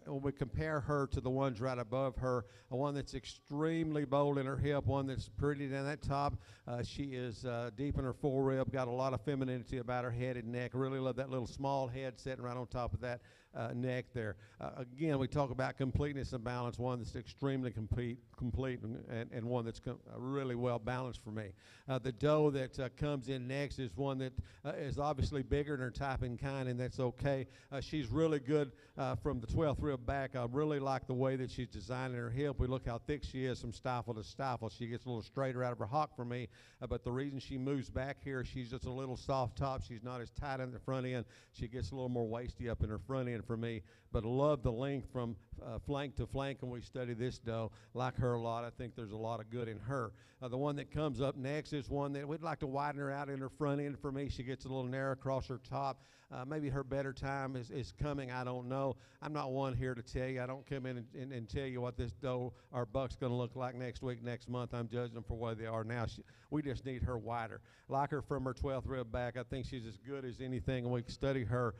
when we compare her to the ones right above her, one that's extremely bold in her hip, one that's pretty down that top. She is deep in her forerib, got a lot of femininity about her head and neck. Really love that little small head sitting right on top of that neck there. Again, we talk about completeness and balance, one that's extremely complete and one that's really well balanced for me. The doe that comes in next is one that is obviously bigger in her type and kind, and that's okay. She's really good from the 12th rib back. I really like the way that she's designing her hip. We look how thick she is from stifle to stifle. She gets a little straighter out of her hock for me, but the reason she moves back here, she's just a little soft top. She's not as tight in the front end. She gets a little more waisty up in her front end for me, but love the length from flank to flank, and we study this doe. Like her a lot. I think there's a lot of good in her. The one that comes up next is one that we'd like to widen her out in her front end for me. She gets a little narrow across her top. Maybe her better time is coming. I don't know. I'm not one here to tell you. I don't come in and tell you what this doe or buck's going to look like next week, next month. I'm judging them for where they are now. We just need her wider. Like her from her 12th rib back. I think she's as good as anything, and we can study her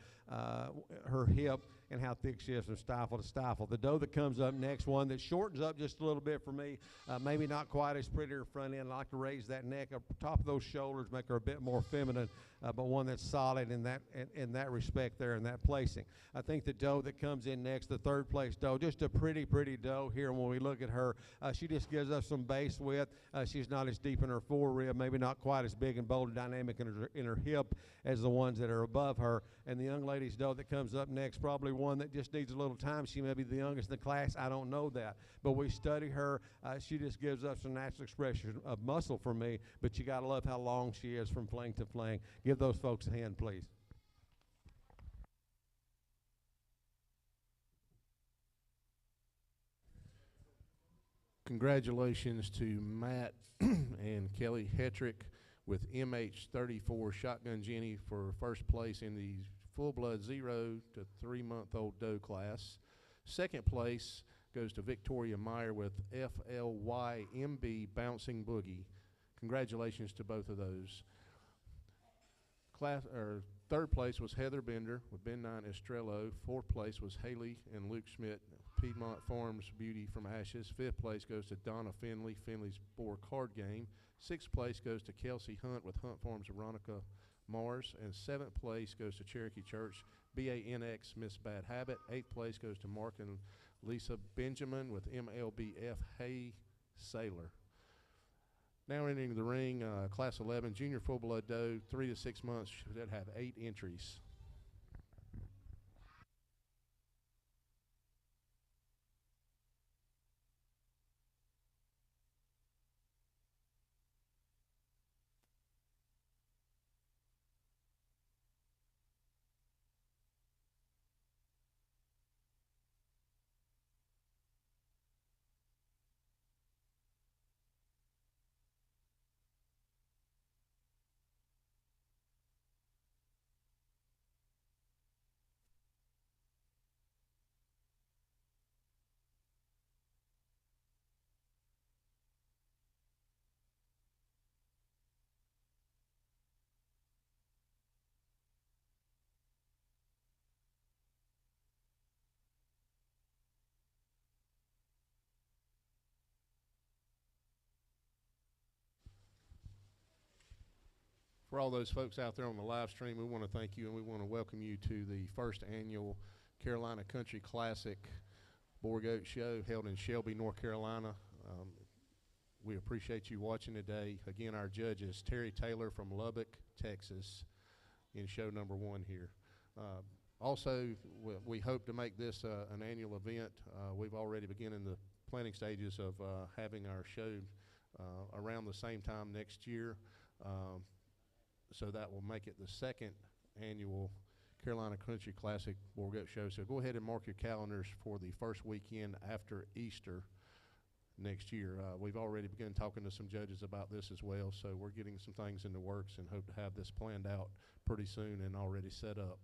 hip and how thick she is from stifle to stifle. The doe that comes up next, one that shortens up just a little bit for me, maybe not quite as pretty her front end. I like to raise that neck up top of those shoulders, make her a bit more feminine, but one that's solid in that respect there, in that placing. I think the doe that comes in next, the third place doe, just a pretty doe here. When we look at her, she just gives us some base width. She's not as deep in her forerib, maybe not quite as big and bold and dynamic in her hip as the ones that are above her. And the young lady's doe that comes up next, probably one that just needs a little time. She may be the youngest in the class. I don't know that. But we study her. She just gives us a natural expression of muscle for me, but you got to love how long she is from flank to flank. Give those folks a hand, please. Congratulations to Matt and Kelly Hetrick with MH34 Shotgun Jenny for first place in the full-blood 0 to 3-month-old doe class. Second place goes to Victoria Meyer with FLYMB Bouncing Boogie. Congratulations to both of those. Third place was Heather Bender with Ben 9 Estrello. Fourth place was Haley and Luke Schmidt, Piedmont Farms Beauty from Ashes. Fifth place goes to Donna Finley's Boer Card Game. Sixth place goes to Kelsey Hunt with Hunt Farms Veronica Mars, and 7th place goes to Cherokee Church, BANX, Miss Bad Habit. 8th place goes to Mark and Lisa Benjamin with MLBF, Hay Sailor. Now entering the ring, Class 11, Junior Full Blood Doe, 3 to 6 months, that have 8 entries. For all those folks out there on the live stream, we want to thank you and we want to welcome you to the first annual Carolina Country Classic Boer Goat Show held in Shelby, North Carolina. We appreciate you watching today. Again, our judge is Terry Taylor from Lubbock, Texas, in show number 1 here. Also, we hope to make this an annual event. We've already begun in the planning stages of having our show around the same time next year. So that will make it the 2nd annual Carolina Country Classic Boer Goat Show. So go ahead and mark your calendars for the first weekend after Easter next year. We've already begun talking to some judges about this as well, so we're getting some things in the works and hope to have this planned out pretty soon and already set up.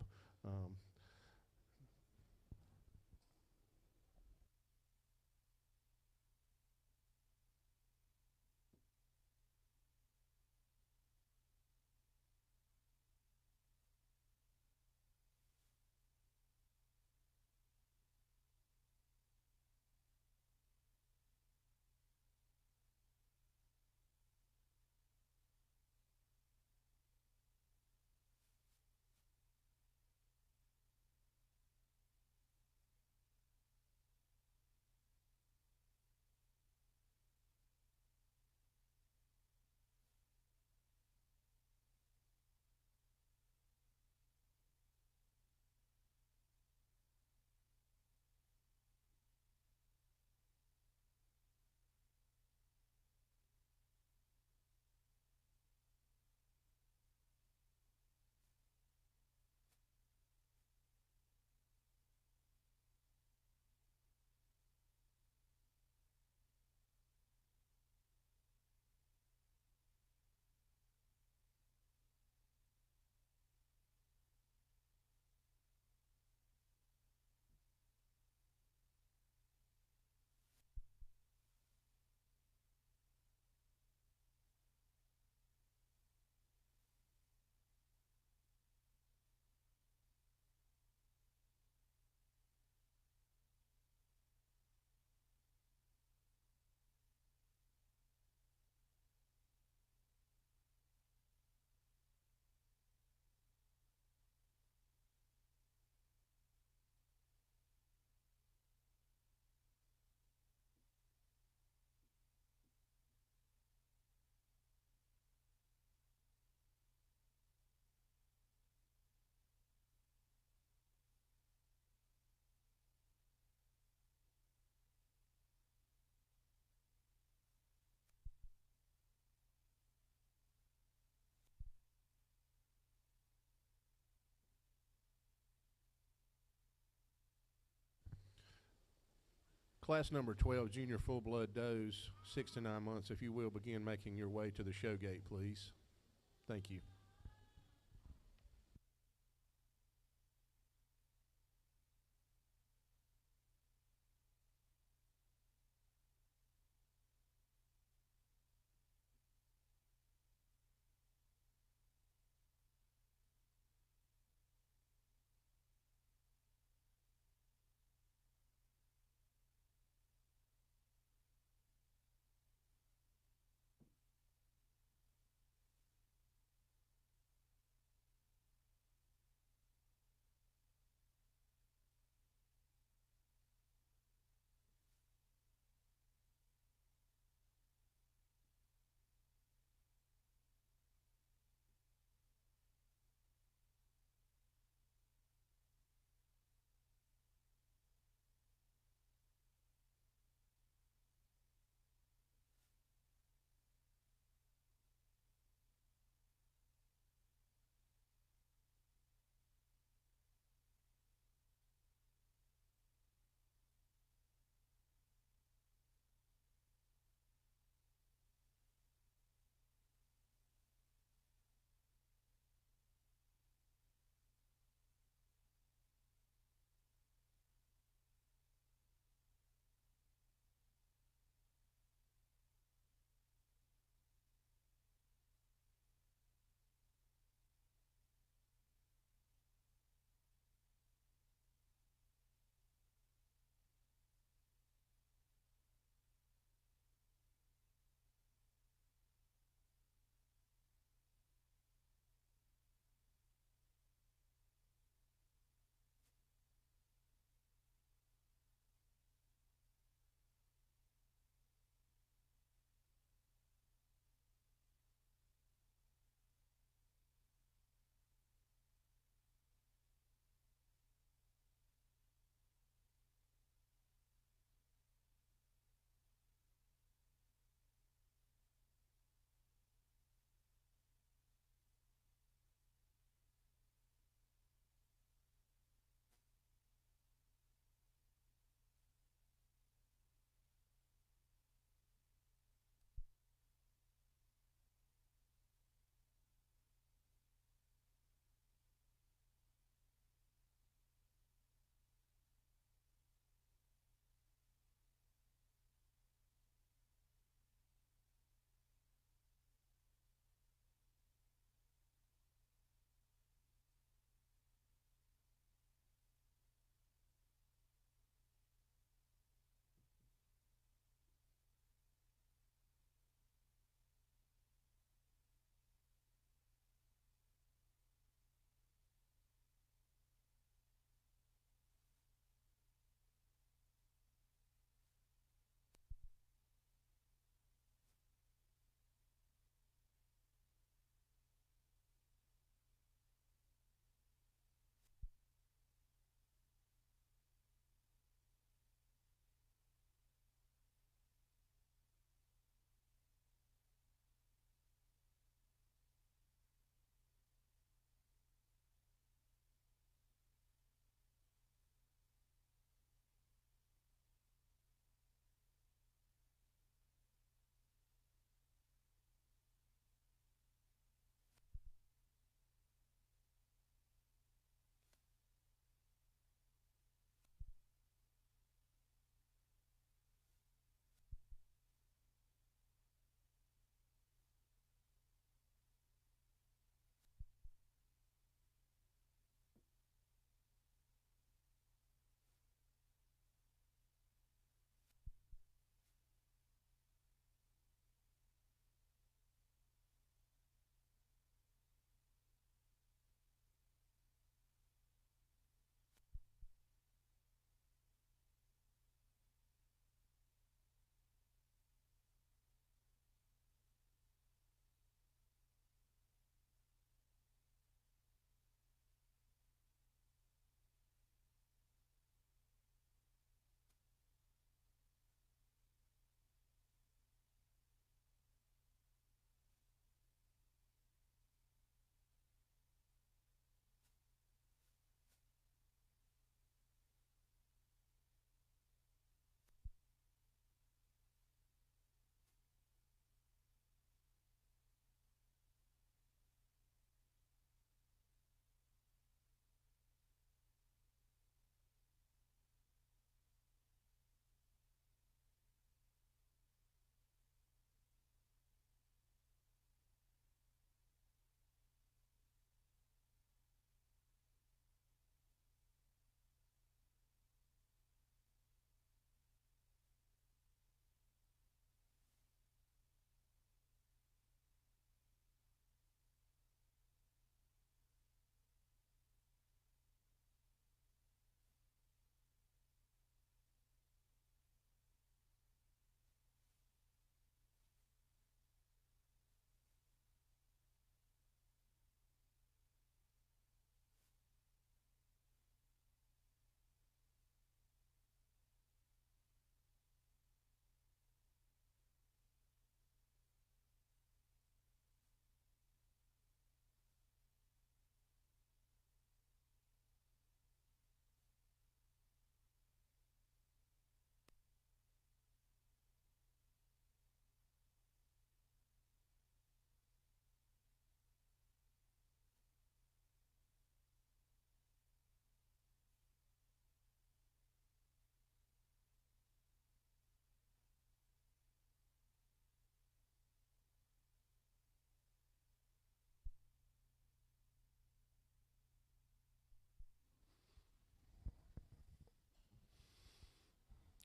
Class number 12, Junior Full Blood Does, 6 to 9 months. If you will, begin making your way to the show gate, please. Thank you.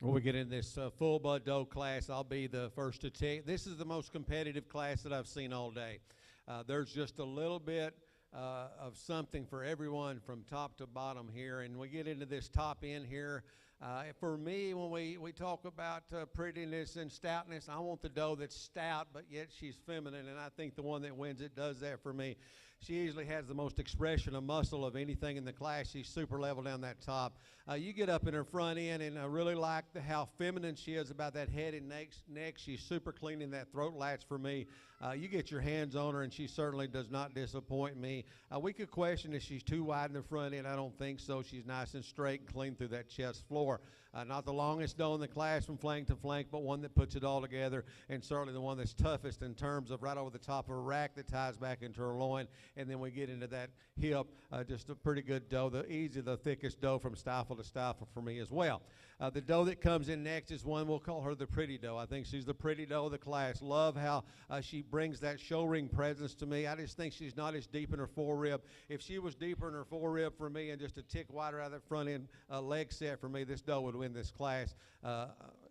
When we get in this full blood doe class, I'll be the first to tell you, this is the most competitive class that I've seen all day. There's just a little bit of something for everyone from top to bottom here. And we get into this top end here. For me, when we talk about prettiness and stoutness, I want the doe that's stout, but yet she's feminine. And I think the one that wins it does that for me. She easily has the most expression of muscle of anything in the class. She's super level down that top. You get up in her front end, and I really like how feminine she is about that head and neck. She's super clean in that throat latch for me. You get your hands on her, and she certainly does not disappoint me. We could question if she's too wide in the front end. I don't think so. She's nice and straight and clean through that chest floor. Not the longest doe in the class from flank to flank, but one that puts it all together, and certainly the one that's toughest in terms of right over the top of her rack that ties back into her loin. And then we get into that hip, just a pretty good doe, the thickest doe from stifle to stifle for me as well. The doe that comes in next is one, we'll call her the pretty doe. I think she's the pretty doe of the class. Love how she brings that show ring presence to me. I just think she's not as deep in her forerib. If she was deeper in her forerib for me and just a tick wider out of that front end leg set for me, this doe would win this class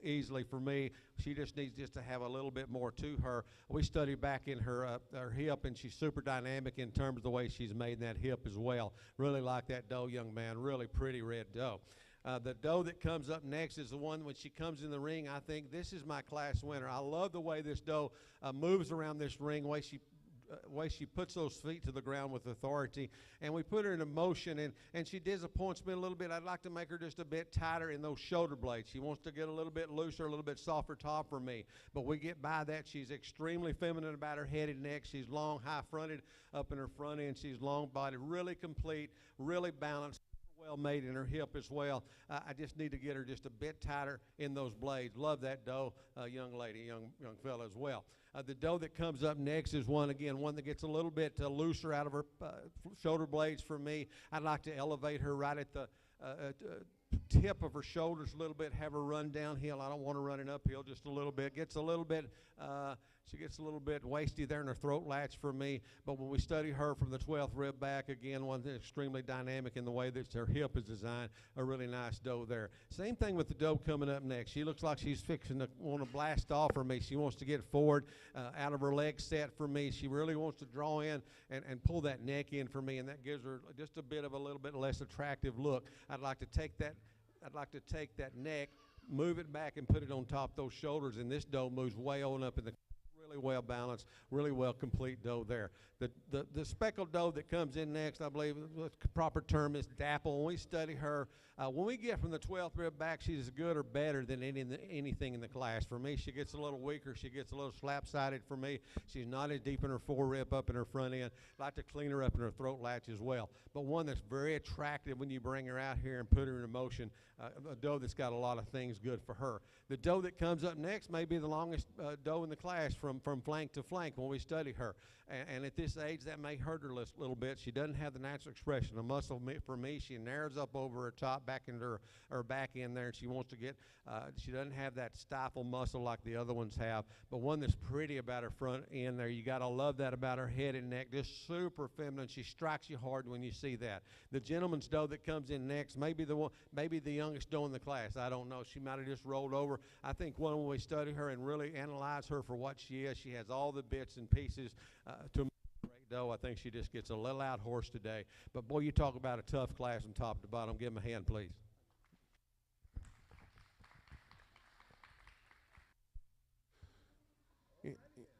easily for me. She just needs to have a little bit more to her. We study back in her hip, and she's super dynamic in terms of the way she's made in that hip as well. Really like that doe, young man. Really pretty red doe. The doe that comes up next is the one when she comes in the ring. I think this is my class winner. I love the way this doe moves around this ring, way she puts those feet to the ground with authority, and we put her in motion, and she disappoints me a little bit. I'd like to make her just a bit tighter in those shoulder blades. She wants to get a little bit looser, a little bit softer top for me, but we get by that. She's extremely feminine about her head and neck. She's long, high-fronted up in her front end. She's long-bodied, really complete, really balanced, well made in her hip as well. I just need to get her just a bit tighter in those blades. Love that doe, young lady, young fella as well. The doe that comes up next is one that gets a little bit looser out of her shoulder blades for me. I'd like to elevate her right at the tip of her shoulders a little bit, have her run downhill. I don't want her running uphill just a little bit. She gets a little bit wasty there in her throat latch for me, but when we study her from the 12th rib back, again, one that's extremely dynamic in the way that her hip is designed, a really nice doe there. Same thing with the doe coming up next. She looks like she's fixing to want to blast off for me. She wants to get forward out of her leg set for me. She really wants to draw in and pull that neck in for me, and that gives her just a little bit less attractive look. I'd like to take that neck, move it back, and put it on top of those shoulders, and this doe moves way on up in the really well balanced, really well complete doe there. The speckled doe that comes in next, I believe the proper term is dapple. When we study her, when we get from the 12th rib back, she's as good or better than anything in the class. For me, she gets a little weaker. She gets a little slap-sided for me. She's not as deep in her forerib up in her front end. I'd like to clean her up in her throat latch as well. But one that's very attractive when you bring her out here and put her in motion, a doe that's got a lot of things good for her. The doe that comes up next may be the longest doe in the class from flank to flank when we study her. And at this age, that may hurt her a little bit. She doesn't have the natural expression of muscle for me. She narrows up over her top, back into her back end there, and she wants to get, she doesn't have that stifle muscle like the other ones have, but one that's pretty about her front end there. You got to love that about her head and neck, just super feminine. She strikes you hard when you see that. The gentleman's doe that comes in next, maybe the youngest doe in the class. I don't know. She might have just rolled over. I think when we study her and really analyze her for what she is, she has all the bits and pieces to make a great doe. I think she just gets a little out horse today. But boy, you talk about a tough class from top to bottom. Give them a hand, please.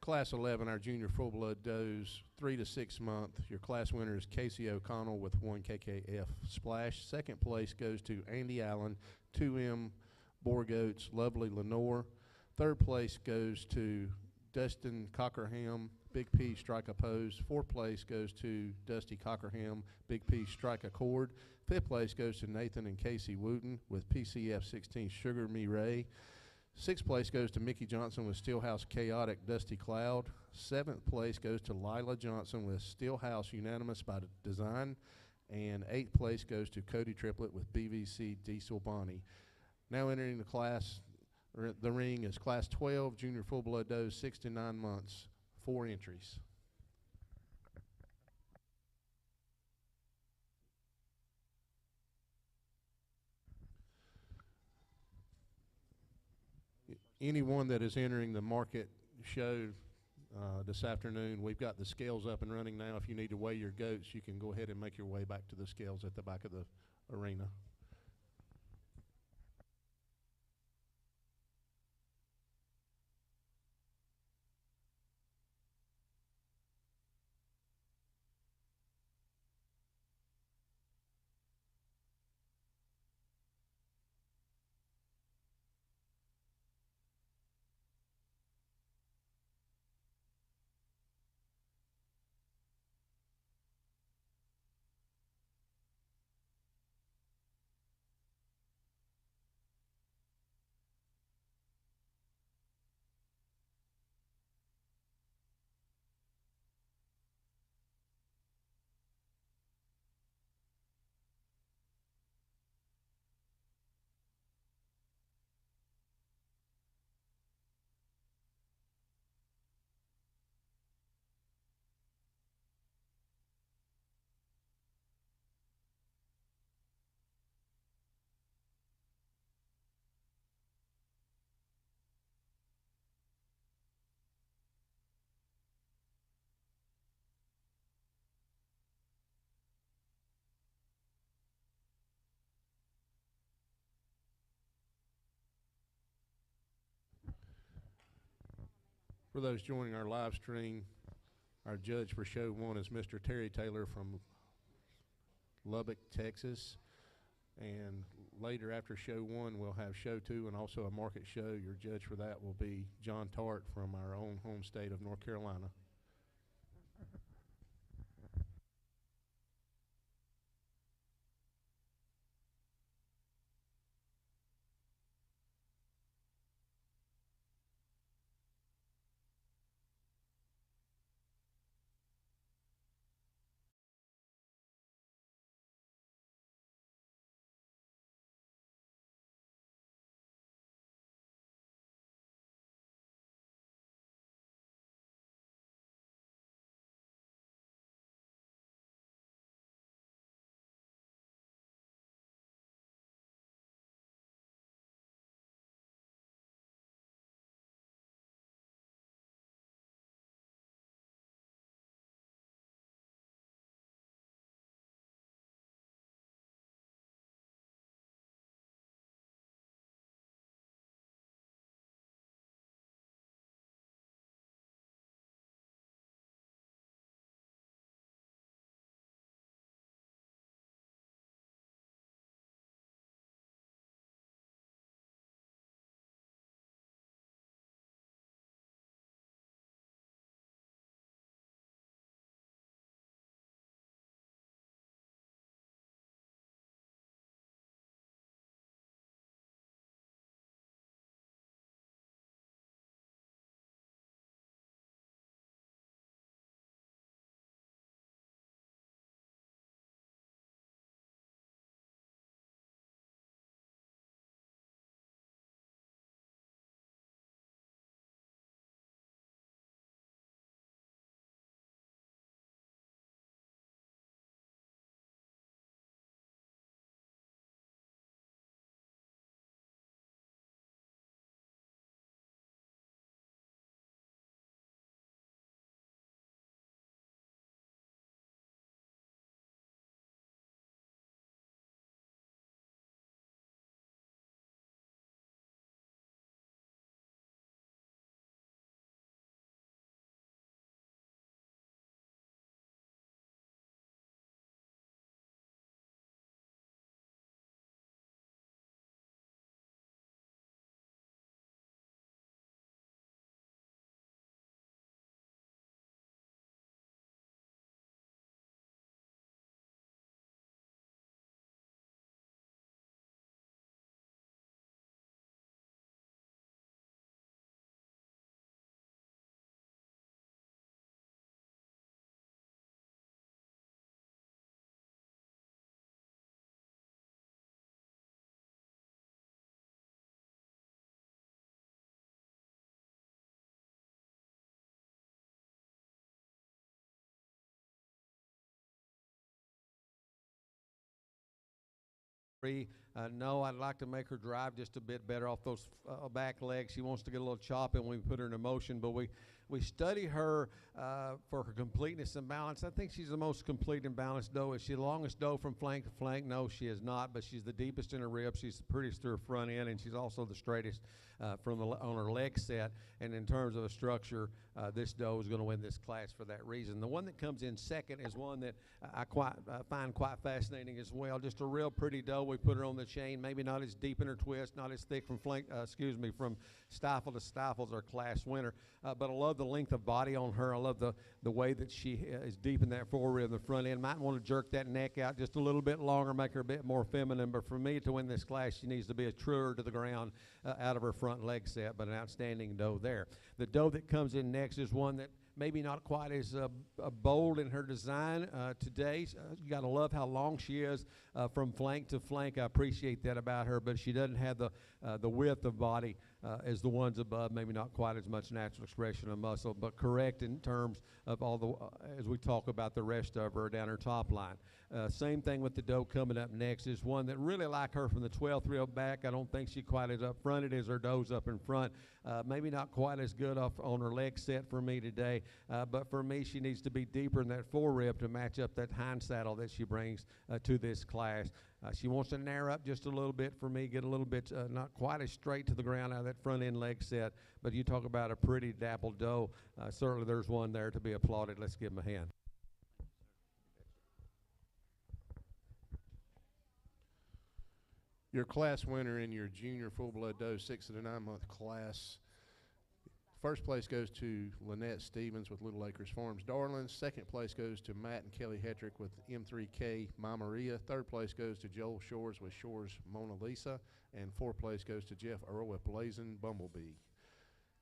Class 11, our junior full-blood does 3 to 6 month. Your class winner is Casey O'Connell with 1 KKF splash. Second place goes to Andy Allen, 2M Boer goats, lovely Lenore. Third place goes to Dustin Cockerham, Big P strike a pose. Fourth place goes to Dusty Cockerham, Big P strike a chord. Fifth place goes to Nathan and Casey Wooten with PCF 16 Sugar Me Ray. Sixth place goes to Mickey Johnson with Steelhouse Chaotic Dusty Cloud. Seventh place goes to Lila Johnson with Steelhouse Unanimous by Design. And eighth place goes to Cody Triplett with BVC Diesel Bonnie. Now entering the ring is Class 12, Junior Full Blood Does, 6 to 9 months, 4 entries. anyone that is entering the market show this afternoon, we've got the scales up and running now. If you need to weigh your goats, you can go ahead and make your way back to the scales at the back of the arena. For those joining our live stream, our judge for show 1 is Mr. Terry Taylor from Lubbock, Texas. And later after show 1, we'll have show 2 and also a market show. Your judge for that will be John Tart from our own home state of North Carolina. No, I'd like to make her drive just a bit better off those back legs. She wants to get a little choppy when we put her in motion, but we study her for her completeness and balance. I think she's the most complete and balanced doe. Is she the longest doe from flank to flank? No, she is not, but she's the deepest in her ribs. She's the prettiest to her front end, and she's also the straightest on her leg set. And in terms of a structure, this doe is going to win this class for that reason. The one that comes in second is one that I find quite fascinating as well. Just a real pretty doe. We put her on the chain, maybe not as deep in her twist, not as thick from from stifle to stifle as our class winner. But I love the length of body on her. I love the way that she is deep in that forward in the front end. Might want to jerk that neck out just a little bit longer, make her a bit more feminine. But for me to win this class, she needs to be a truer to the ground out of her front leg set, but an outstanding doe there. The doe that comes in next is one that maybe not quite as bold in her design today. You got to love how long she is from flank to flank. I appreciate that about her, but she doesn't have the width of body as the ones above. Maybe not quite as much natural expression of muscle, but correct in terms of all the as we talk about the rest of her down her top line. Same thing with the doe coming up next is one that really like her from the 12th reel back. I don't think she quite as up fronted as her does up in front. Maybe not quite as good off on her leg set for me today, but for me she needs to be deeper in that forerib to match up that hind saddle that she brings to this class. She wants to narrow up just a little bit for me, get a little bit not quite as straight to the ground out of that front end leg set, but you talk about a pretty dappled doe. Certainly there's one there to be applauded. Let's give him a hand. Your class winner in your junior full-blood doe 6 to 9 month class. First place goes to Lynette Stevens with Little Acres Farms Darlings. Second place goes to Matt and Kelly Hetrick with M3K My Maria. Third place goes to Joel Shores with Shores Mona Lisa. And fourth place goes to Jeff Earl with Blazing Bumblebee.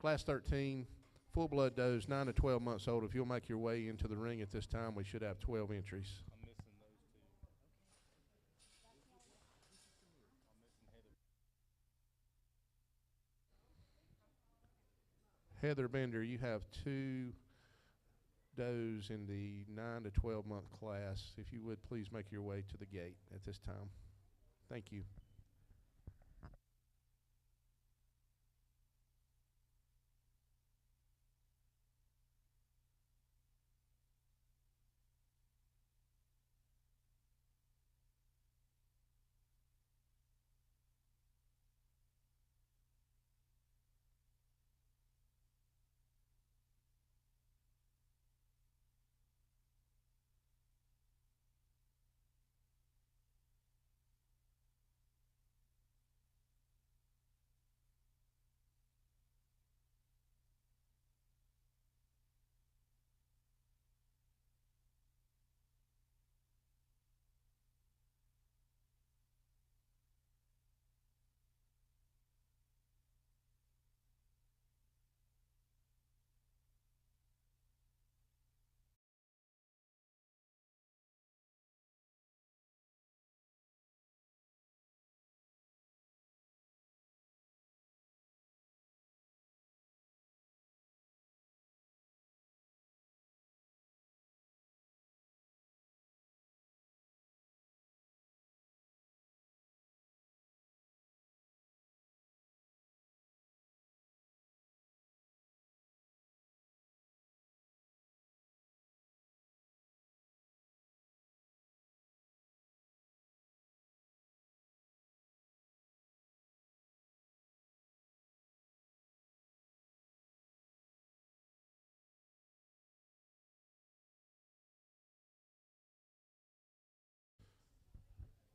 Class 13, full-blood does 9 to 12 months old. If you'll make your way into the ring at this time, we should have 12 entries. Heather Bender, you have 2 does in the 9 to 12 month class. If you would, please make your way to the gate at this time. Thank you.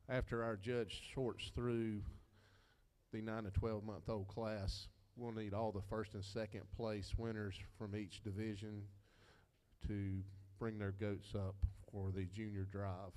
After our judge sorts through the 9 to 12 month old class, we'll need all the first and second place winners from each division to bring their goats up for the junior drive.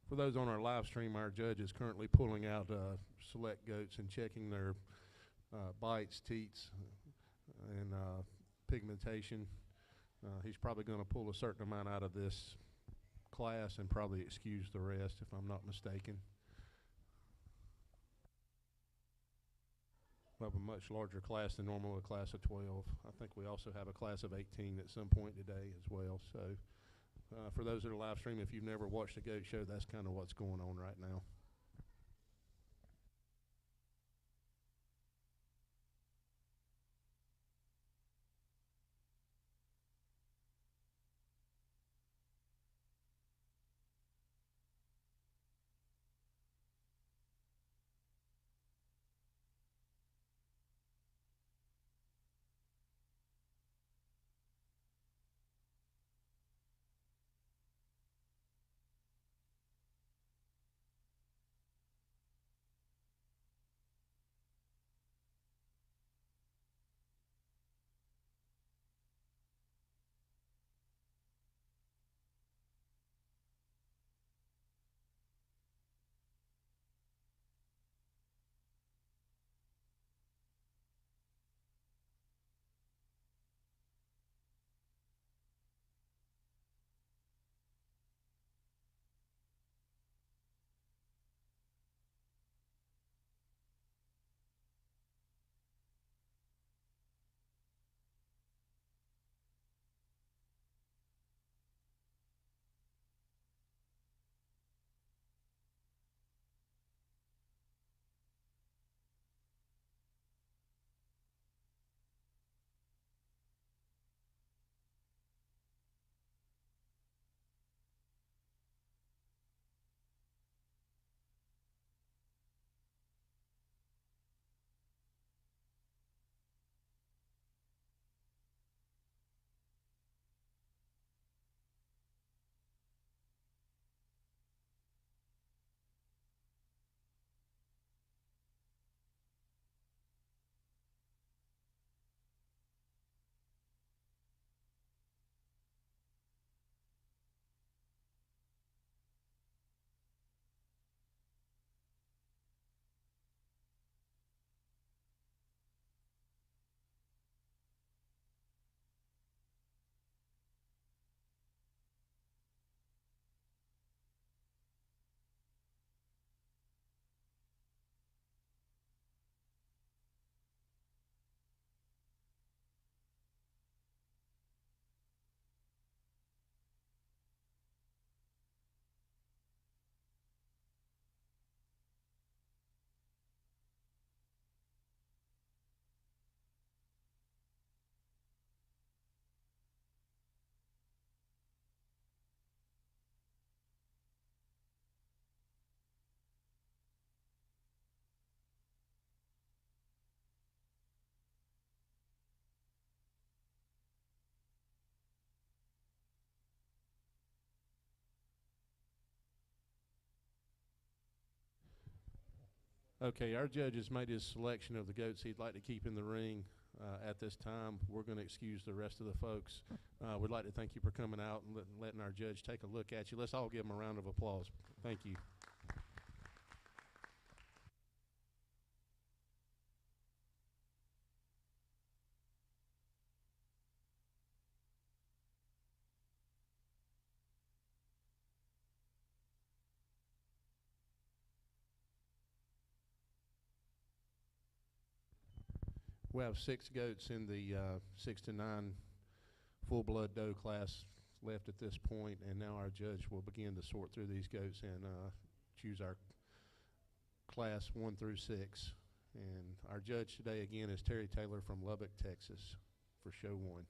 For those on our live stream, our judge is currently pulling out select goats and checking their bites, teats, and pigmentation. He's probably going to pull a certain amount out of this class and probably excuse the rest, if I'm not mistaken. We have a much larger class than normal, a class of 12. I think we also have a class of 18 at some point today as well. So for those that are live streaming, if you've never watched a goat show, that's kind of what's going on right now. Okay, our judge has made his selection of the goats he'd like to keep in the ring at this time. We're going to excuse the rest of the folks. We'd like to thank you for coming out and letting our judge take a look at you. Let's all give him a round of applause. Thank you. We have 6 goats in the 6 to 9 full-blood doe class left at this point, and now our judge will begin to sort through these goats and choose our class 1 through 6. And our judge today again is Terry Taylor from Lubbock, Texas, for show 1.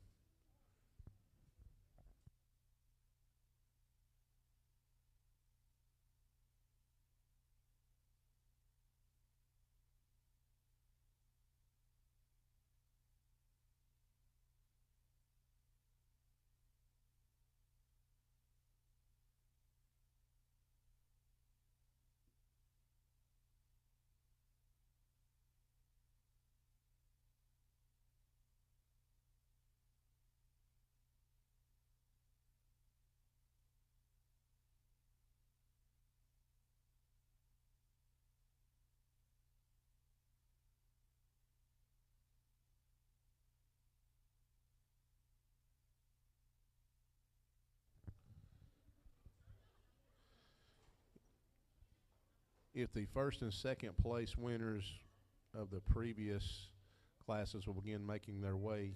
If the first and second place winners of the previous classes will begin making their way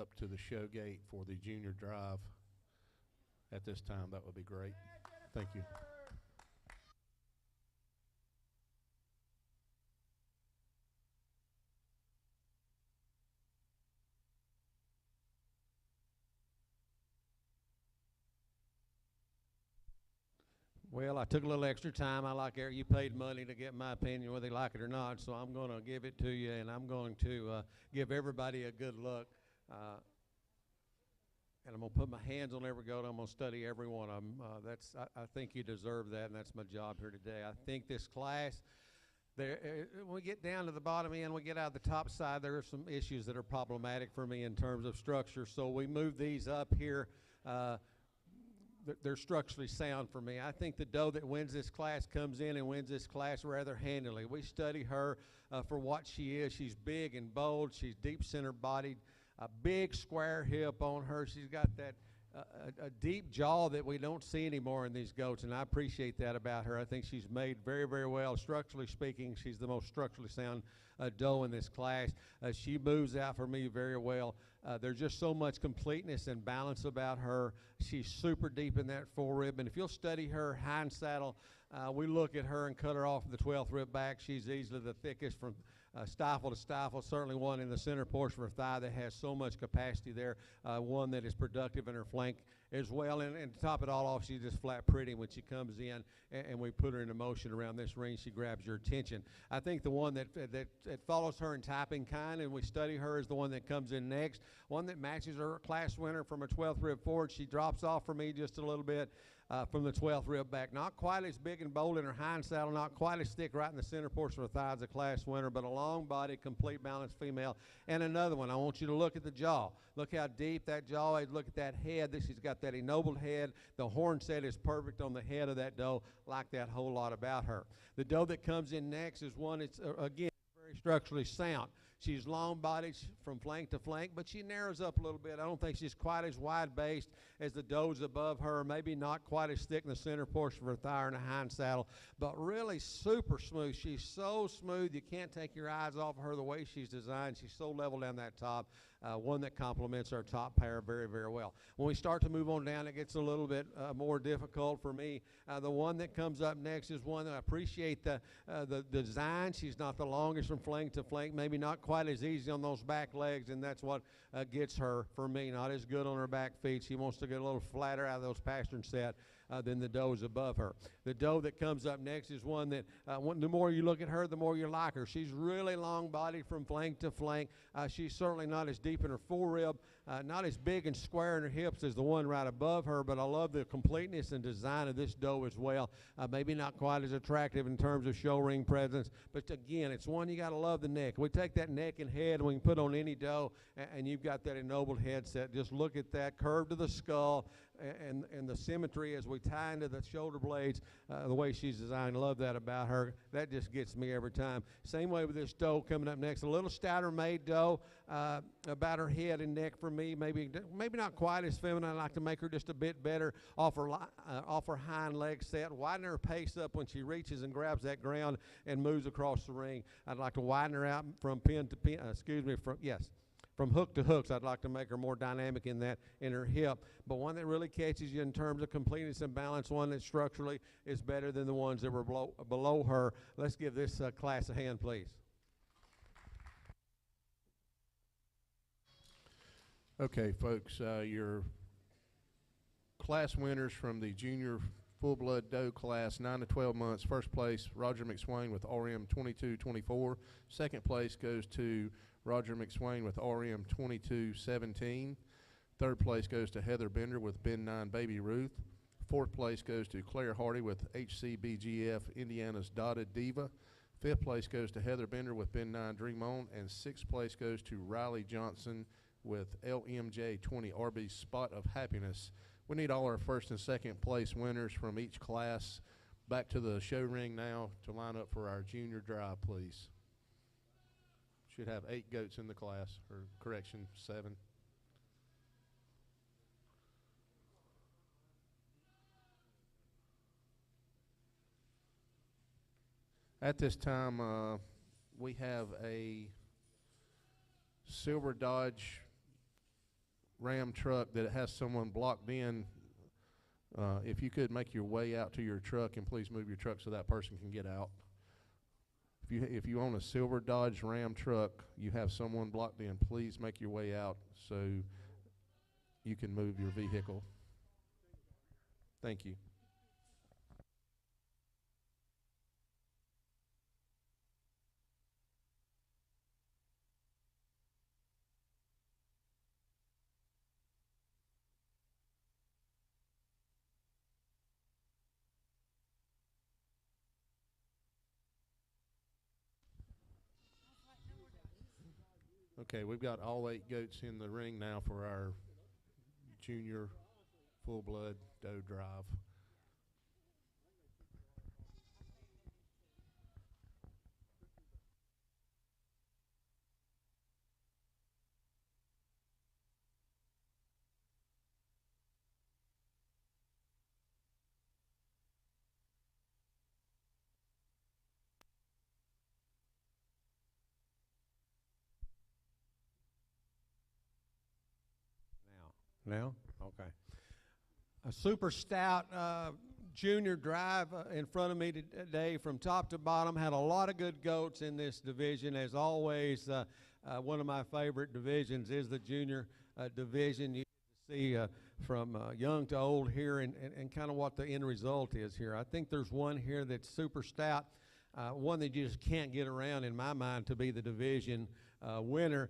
up to the show gate for the junior drive at this time, that would be great. Thank you. Well, I took a little extra time. I like Eric. You paid money to get my opinion, whether they like it or not. So I'm going to give it to you, and I'm going to give everybody a good look. And I'm going to put my hands on every goat. I'm going to study every one of them. I think you deserve that, and that's my job here today. I think this class, when we get down to the bottom end, we get out the top side, there are some issues that are problematic for me in terms of structure. So we move these up here. They're structurally sound for me. I think the doe that wins this class comes in and wins this class rather handily. We study her for what she is. She's big and bold. She's deep center bodied, a big square hip on her. She's got that a deep jaw that we don't see anymore in these goats, and I appreciate that about her. I think she's made very, very well. Structurally speaking, she's the most structurally sound doe in this class. She moves out for me very well. There's just so much completeness and balance about her. She's super deep in that forerib, and if you'll study her hind saddle, we look at her and cut her off the 12th rib back. She's easily the thickest from stifle to stifle, certainly one in the center portion of her thigh that has so much capacity there, one that is productive in her flank as well. And to top it all off, she's just flat pretty when she comes in and we put her into motion around this ring. She grabs your attention. I think the one that follows her in typing kind, and we study her, is the one that comes in next, one that matches her class winner from a 12th rib forward. She drops off for me just a little bit. From the 12th rib back. Not quite as big and bold in her hind saddle, not quite as thick right in the center portion of her thigh as a class winner, but a long body, complete balanced female. And another one, I want you to look at the jaw. Look how deep that jaw is. Look at that head. She's got that ennobled head. The horn set is perfect on the head of that doe. Like that whole lot about her. The doe that comes in next is one that's, again, very structurally sound. She's long-bodied from flank to flank, but she narrows up a little bit. I don't think she's quite as wide-based as the does above her, maybe not quite as thick in the center portion of her thigh or in the hind saddle, but really super smooth. She's so smooth you can't take your eyes off of her the way she's designed. She's so level down that top, one that complements our top pair very, very well. When we start to move on down, it gets a little bit more difficult for me. The one that comes up next is one that I appreciate the design. She's not the longest from flank to flank, maybe not quite as easy on those back legs, and that's what gets her for me. Not as good on her back feet. She wants to get a little flatter out of those pastern set than the does above her. The doe that comes up next is one that the more you look at her, the more you like her. She's really long-bodied from flank to flank. She's certainly not as deep in her forerib, not as big and square in her hips as the one right above her, but I love the completeness and design of this doe as well. Maybe not quite as attractive in terms of show ring presence, but again, it's one you got to love the neck. We take that neck and head and we can put on any doe, and you've got that ennobled head set. Just look at that curve to the skull and the symmetry as we tie into the shoulder blades, the way she's designed. Love that about her. That just gets me every time. Same way with this doe coming up next. A little stouter made doe about her head and neck for me. Maybe not quite as feminine. I'd like to make her just a bit better off her hind leg set. Widen her pace up when she reaches and grabs that ground and moves across the ring. I'd like to widen her out from pin to pin. From hook to hooks. I'd like to make her more dynamic in her hip, but one that really catches you in terms of completeness and balance, one that structurally is better than the ones that were below her. Let's give this class a hand, please. Okay, folks, your class winners from the junior full-blood doe class, 9 to 12 months. First place, Roger McSwain with RM 2224. Second place goes to Roger McSwain with RM 2217. Third place goes to Heather Bender with Ben 9 Baby Ruth. Fourth place goes to Claire Hardy with HCBGF Indiana's Dotted Diva. Fifth place goes to Heather Bender with Ben 9 Dream On. And sixth place goes to Riley Johnson with LMJ 20 Arby's Spot of Happiness. We need all our first and second place winners from each class back to the show ring now to line up for our junior drive, please. Should have 8 goats in the class, or correction, 7. At this time, we have a silver Dodge Ram truck that has someone blocked in. If you could make your way out to your truck and please move your truck so that person can get out. If you own a silver Dodge Ram truck, you have someone blocked in, please make your way out so you can move your vehicle. Thank you. Okay, we've got all 8 goats in the ring now for our junior full-blood doe drive. Now? Okay. A super stout junior drive in front of me today from top to bottom. Had a lot of good goats in this division. As always, one of my favorite divisions is the junior division. You see from young to old here and kind of what the end result is here. I think there's one here that's super stout, one that you just can't get around in my mind to be the division winner.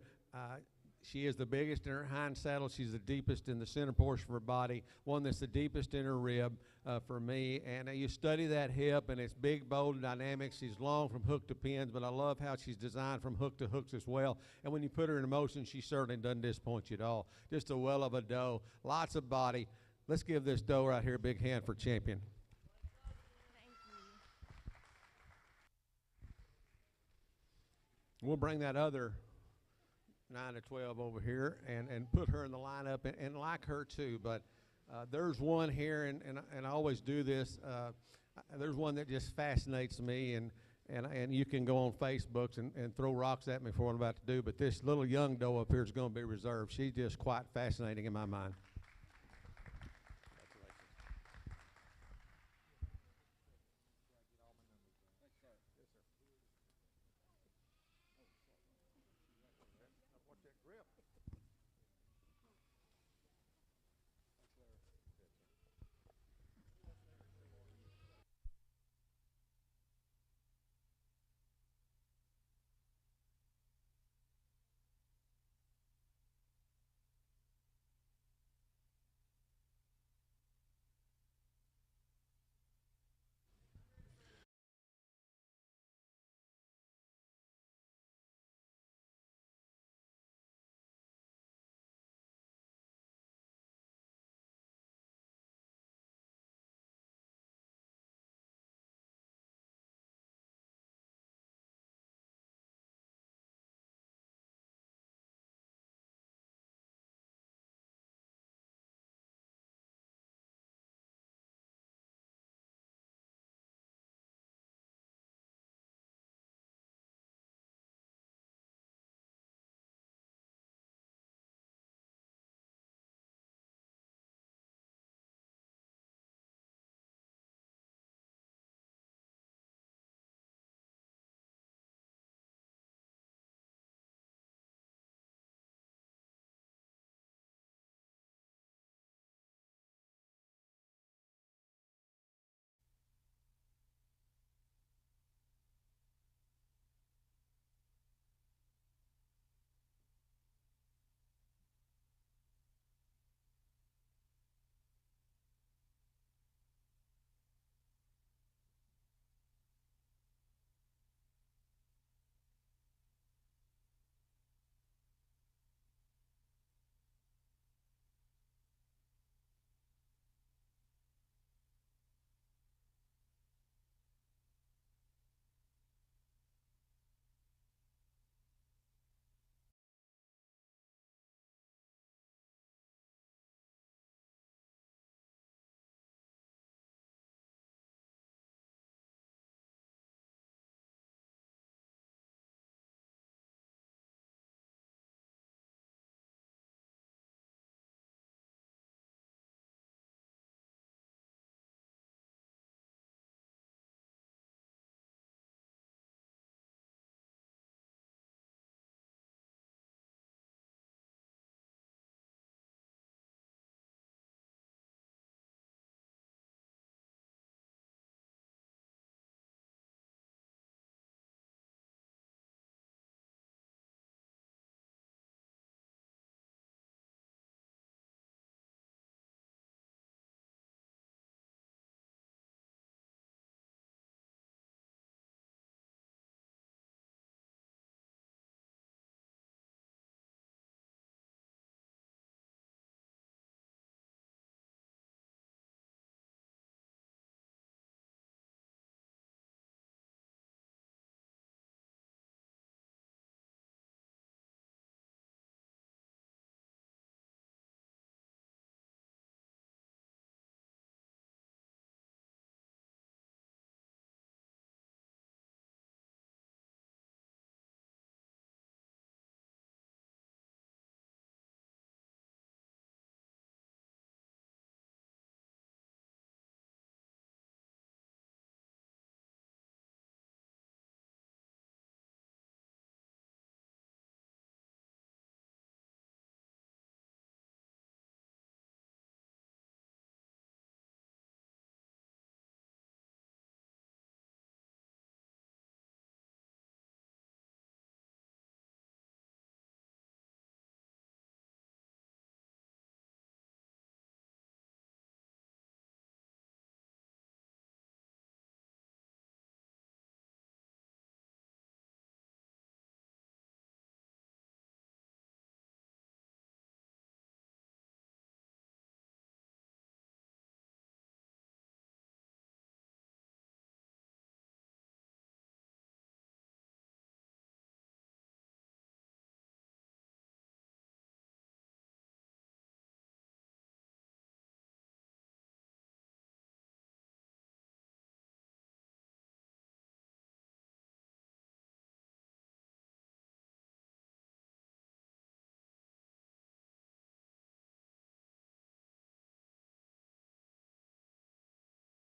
She is the biggest in her hind saddle. She's the deepest in the center portion of her body, one that's the deepest in her rib for me. And you study that hip, and it's big, bold, and dynamic. She's long from hook to pins, but I love how she's designed from hook to hooks as well. And when you put her in motion, she certainly doesn't disappoint you at all. Just a well of a doe, lots of body. Let's give this doe right here a big hand for champion. We'll bring that other 9 to 12 over here and put her in the lineup and like her too. But there's one here, and I always do this. There's one that just fascinates me, and you can go on Facebook and throw rocks at me for what I'm about to do. But this little young doe up here is going to be reserved. She's just quite fascinating in my mind.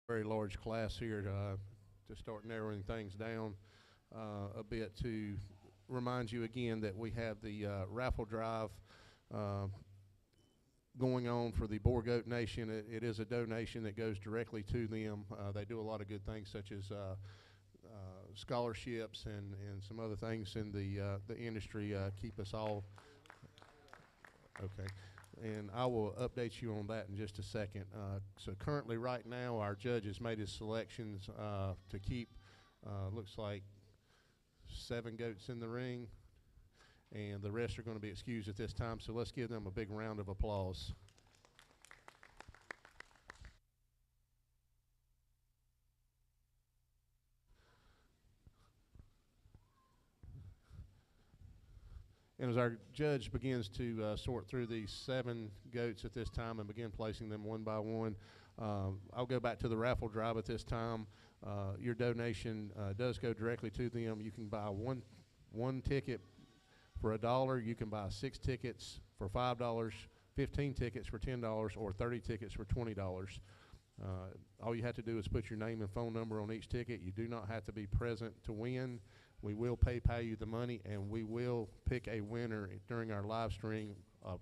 very large class here to start narrowing things down a bit, to remind you again that we have the raffle drive going on for the Boer Goat Nation. It is a donation that goes directly to them. They do a lot of good things, such as scholarships and some other things in the industry, keep us all okay. And I will update you on that in just a second. So currently, right now, our judge has made his selections to keep, looks like 7 goats in the ring, and the rest are going to be excused at this time. So let's give them a big round of applause. And as our judge begins to sort through these 7 goats at this time and begin placing them one by one, I'll go back to the raffle drive at this time. Your donation does go directly to them. You can buy one ticket for $1. You can buy 6 tickets for $5, 15 tickets for $10, or 30 tickets for $20. All you have to do is put your name and phone number on each ticket. You do not have to be present to win. We will PayPal you the money, and we will pick a winner during our live stream of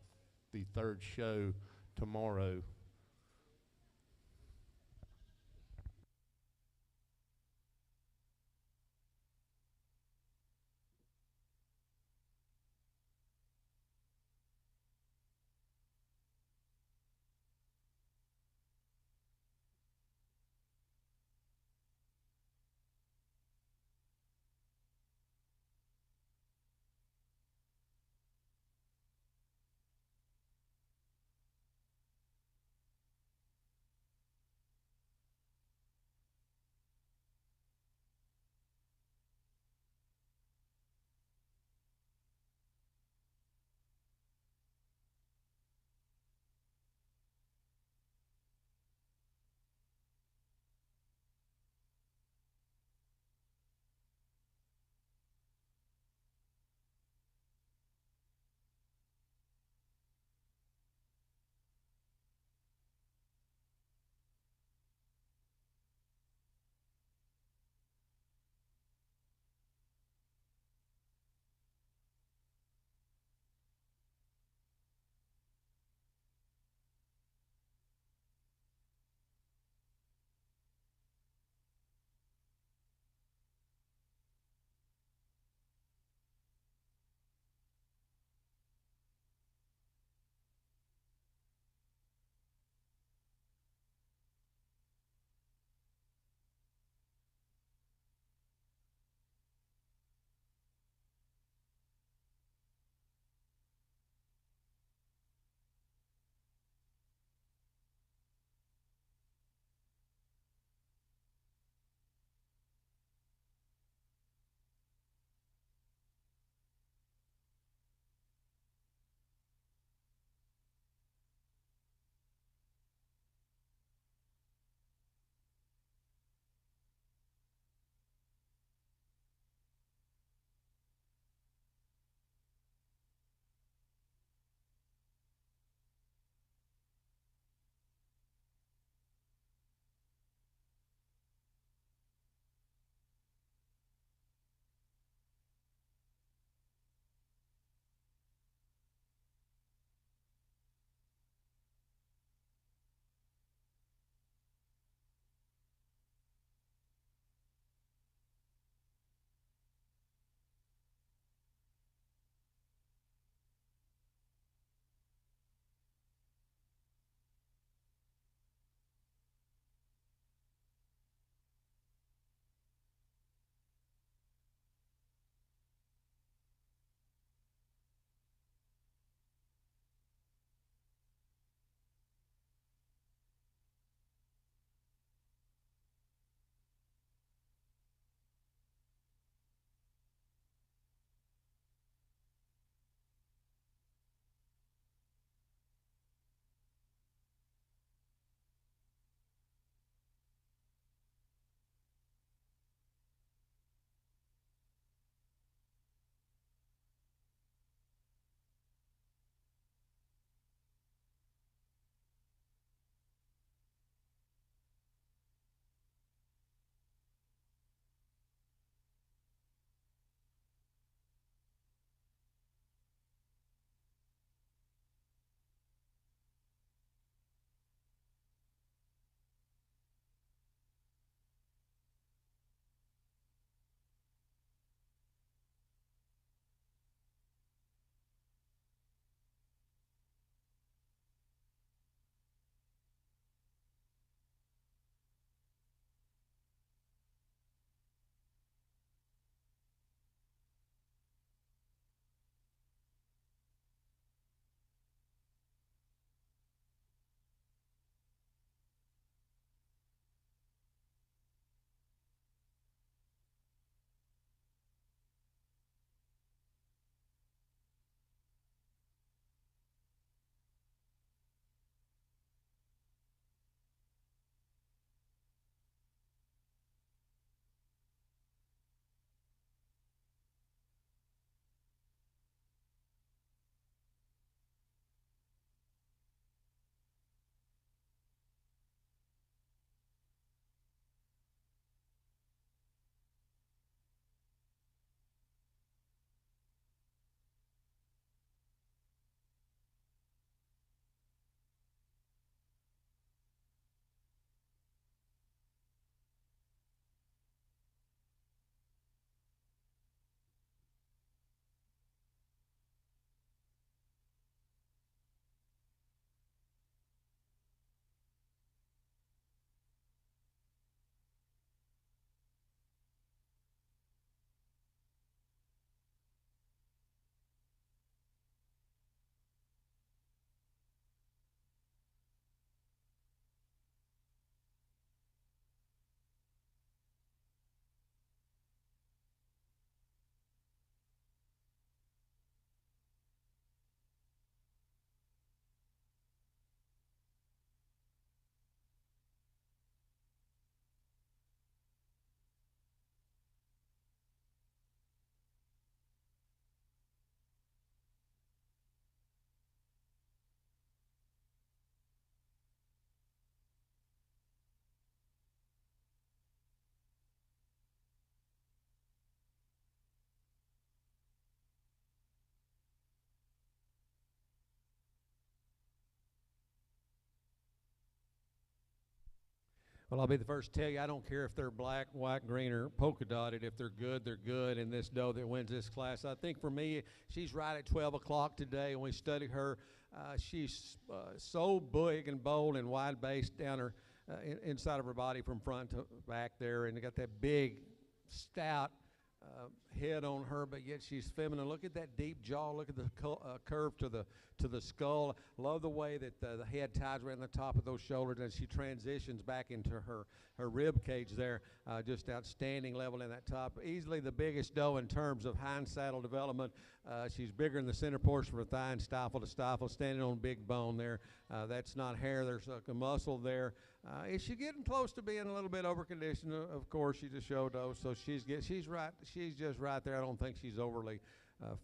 the 3rd show tomorrow. Well, I'll be the first to tell you, I don't care if they're black, white, green, or polka dotted. If they're good, they're good. And this doe that wins this class, I think for me, she's right at 12 o'clock today. And we studied her. She's so big and bold and wide based down her inside of her body from front to back there, and got that big, stout head on her, but yet she's feminine. Look at that deep jaw. Look at the curve to the skull. Love the way that the head ties around the top of those shoulders as she transitions back into her rib cage there. Just outstanding level in that top. Easily the biggest doe in terms of hind saddle development. She's bigger in the center portion of her thigh and stifle to stifle, standing on big bone there. That's not hair. There's a muscle there. Is she getting close to being a little bit overconditioned? Of course, she's a show doe, so she's right. She's just right there. I don't think she's overly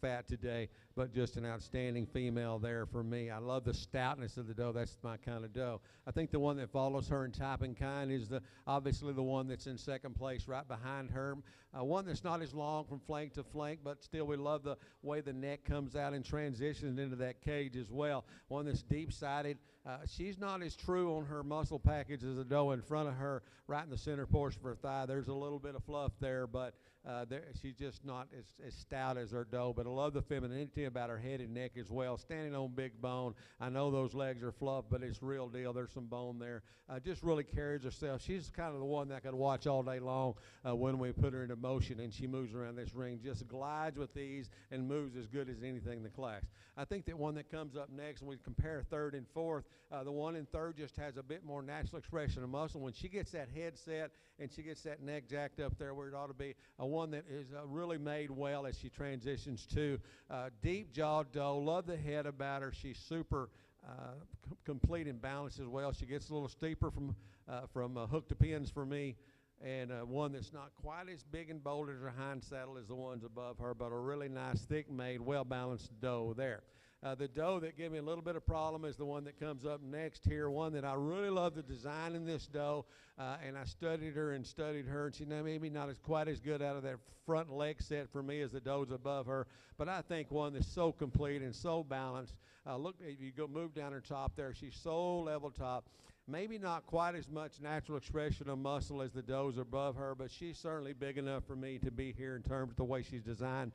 fat today, but just an outstanding female there for me. I love the stoutness of the doe. That's my kind of doe. I think the one that follows her in type and kind is obviously the one that's in second place right behind her. One that's not as long from flank to flank, but still we love the way the neck comes out and transitions into that cage as well. One that's deep-sided. She's not as true on her muscle package as the doe in front of her, right in the center portion of her thigh. There's a little bit of fluff there, but she's just not as stout as her doe. But I love the femininity about her head and neck as well. Standing on big bone. I know those legs are fluff, but it's real deal. There's some bone there. Just really carries herself. She's kind of the one that I could watch all day long when we put her into motion, and she moves around this ring, just glides with ease and moves as good as anything in the class. I think that one that comes up next, when we compare third and fourth, the one in third just has a bit more natural expression of muscle. When she gets that head set and she gets that neck jacked up there where it ought to be, one that is really made well as she transitions to deep jaw doe. Love the head about her. She's super complete and balanced as well. She gets a little steeper from hook to pins for me. And one that's not quite as big and bold as her hind saddle as the ones above her, but a really nice, thick-made, well-balanced doe there. The doe that gave me a little bit of problem is the one that comes up next here, one that I really love the design in this doe, and I studied her, and she maybe not quite as good out of that front leg set for me as the does above her, but I think one that's so complete and so balanced. Look, if you move down her top there, she's so level top. Maybe not quite as much natural expression of muscle as the does above her, but she's certainly big enough for me to be here in terms of the way she's designed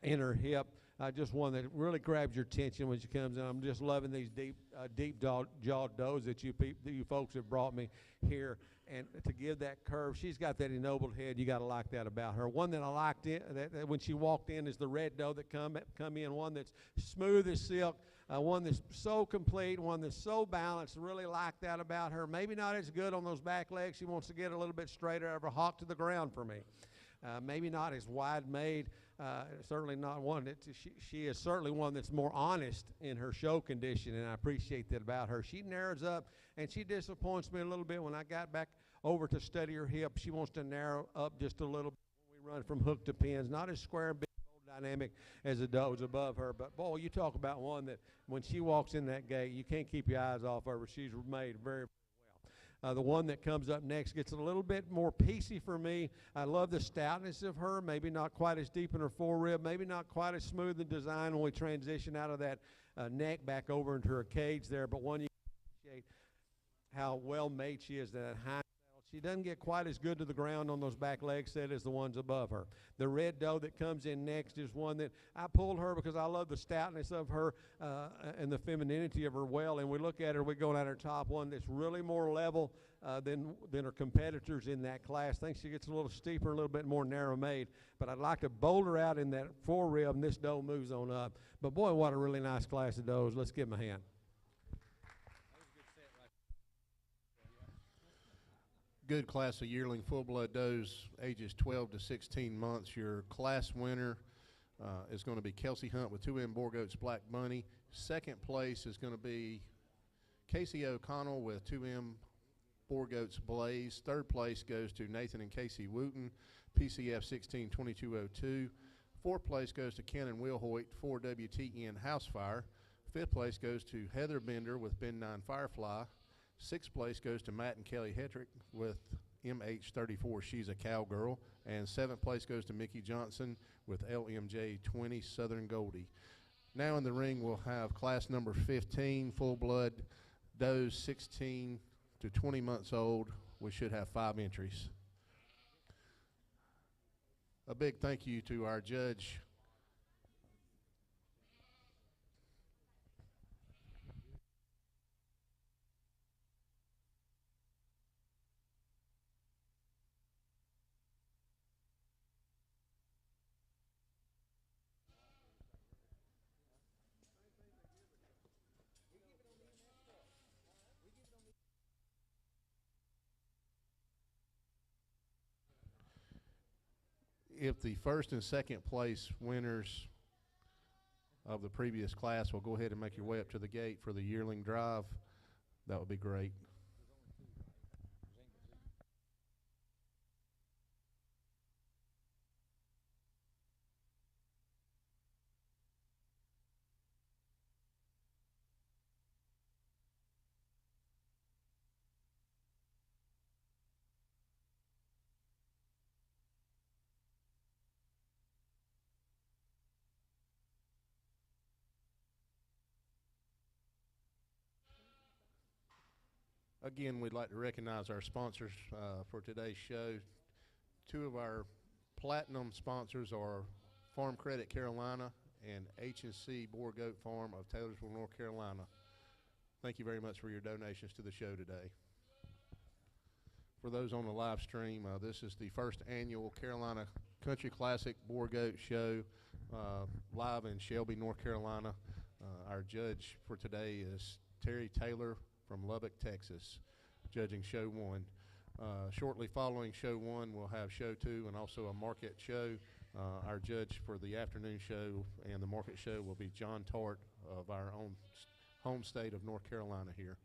in her hip. Just one that really grabs your attention when she comes in. I'm just loving these deep jawed does that you folks have brought me here. And to give that curve, she's got that ennobled head. You got to like that about her. One that I liked that when she walked in is the red doe that come in. One that's smooth as silk. One that's so complete, one that's so balanced. Really like that about her. Maybe not as good on those back legs. She wants to get a little bit straighter out of her hock to the ground for me. Maybe not as wide made. Certainly not one that she is certainly one that's more honest in her show condition, and I appreciate that about her. She narrows up, and she disappoints me a little bit when I got back over to study her hip. She wants to narrow up just a little bit when we run from hook to pins. Not as square and big dynamic as the does above her, but boy, you talk about one that when she walks in that gate, you can't keep your eyes off of her. She's made very, very well. The one that comes up next gets a little bit more piecey for me. I love the stoutness of her, maybe not quite as deep in her forerib, maybe not quite as smooth in design when we transition out of that neck back over into her cage there, but one you can appreciate how well made she is, that hind. She doesn't get quite as good to the ground on those back legs set as the ones above her. The red doe that comes in next is one that I pulled her because I love the stoutness of her and the femininity of her well. And we look at her, we go down her top, one that's really more level than her competitors in that class. I think she gets a little steeper, a little bit more narrow made. But I'd like to bold her out in that forerib, and this doe moves on up. But boy, what a really nice class of does. Let's give them a hand. Good class of yearling full-blood does, ages 12 to 16 months. Your class winner is going to be Kelsey Hunt with 2M Boer Goats Black Bunny. Second place is going to be Casey O'Connell with 2M Boer Goats Blaze. Third place goes to Nathan and Casey Wooten, PCF 162202. Fourth place goes to Ken and Will Hoyt, 4WTN Housefire. Fifth place goes to Heather Bender with Ben 9 Firefly. Sixth place goes to Matt and Kelly Hetrick with MH34, She's a Cowgirl. And seventh place goes to Mickey Johnson with LMJ 20, Southern Goldie. Now in the ring we'll have class number 15, full-blood does 16 to 20 months old We should have 5 entries. A big thank you to our judge, if the first and second place winners of the previous class will go ahead and make your way up to the gate for the yearling drive, that would be great. Again, we'd like to recognize our sponsors for today's show. 2 of our platinum sponsors are Farm Credit Carolina and H&C Boer Goat Farm of Taylorsville, North Carolina. Thank you very much for your donations to the show today. For those on the live stream, this is the first annual Carolina Country Classic Boer Goat Show live in Shelby, North Carolina. Our judge for today is Terry Taylor from Lubbock, Texas, judging show 1. Shortly following show 1, we'll have show 2 and also a market show. Our judge for the afternoon show and the market show will be John Tart of our own home state of North Carolina here.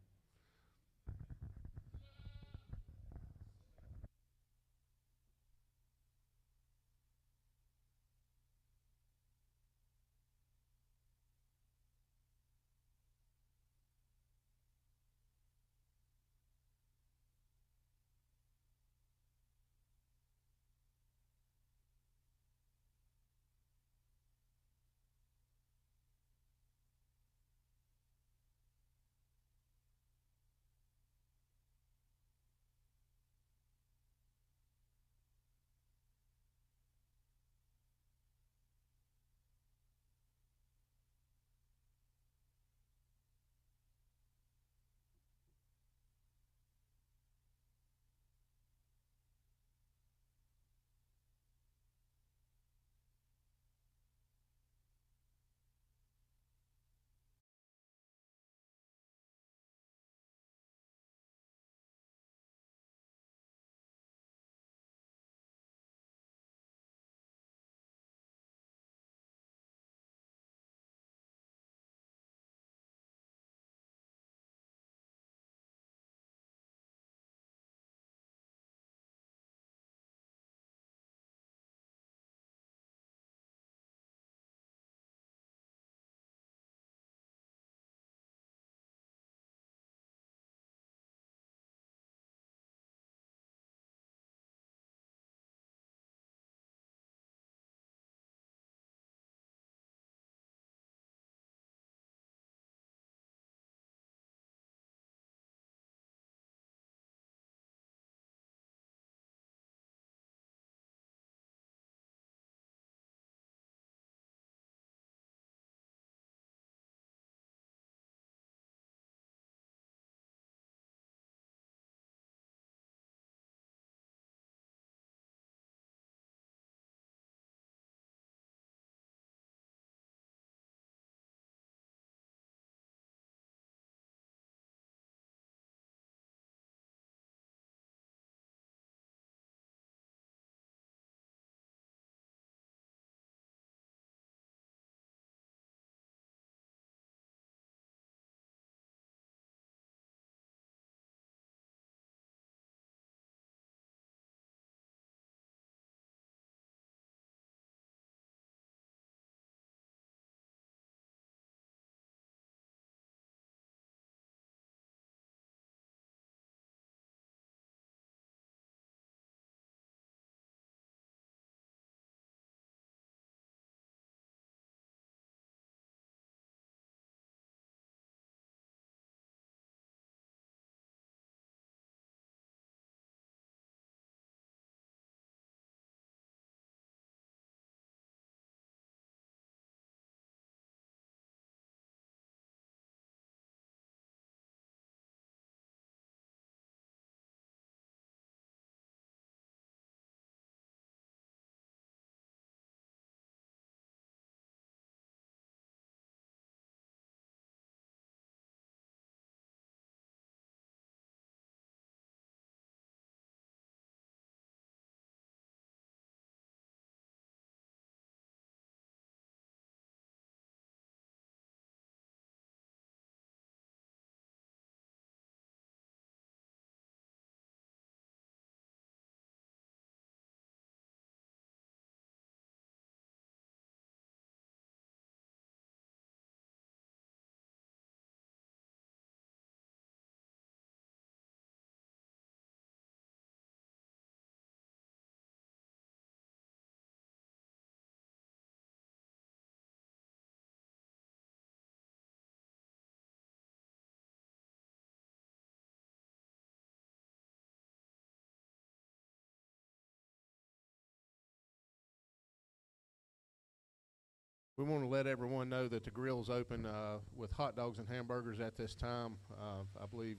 We want to let everyone know that the grill's open with hot dogs and hamburgers at this time. I believe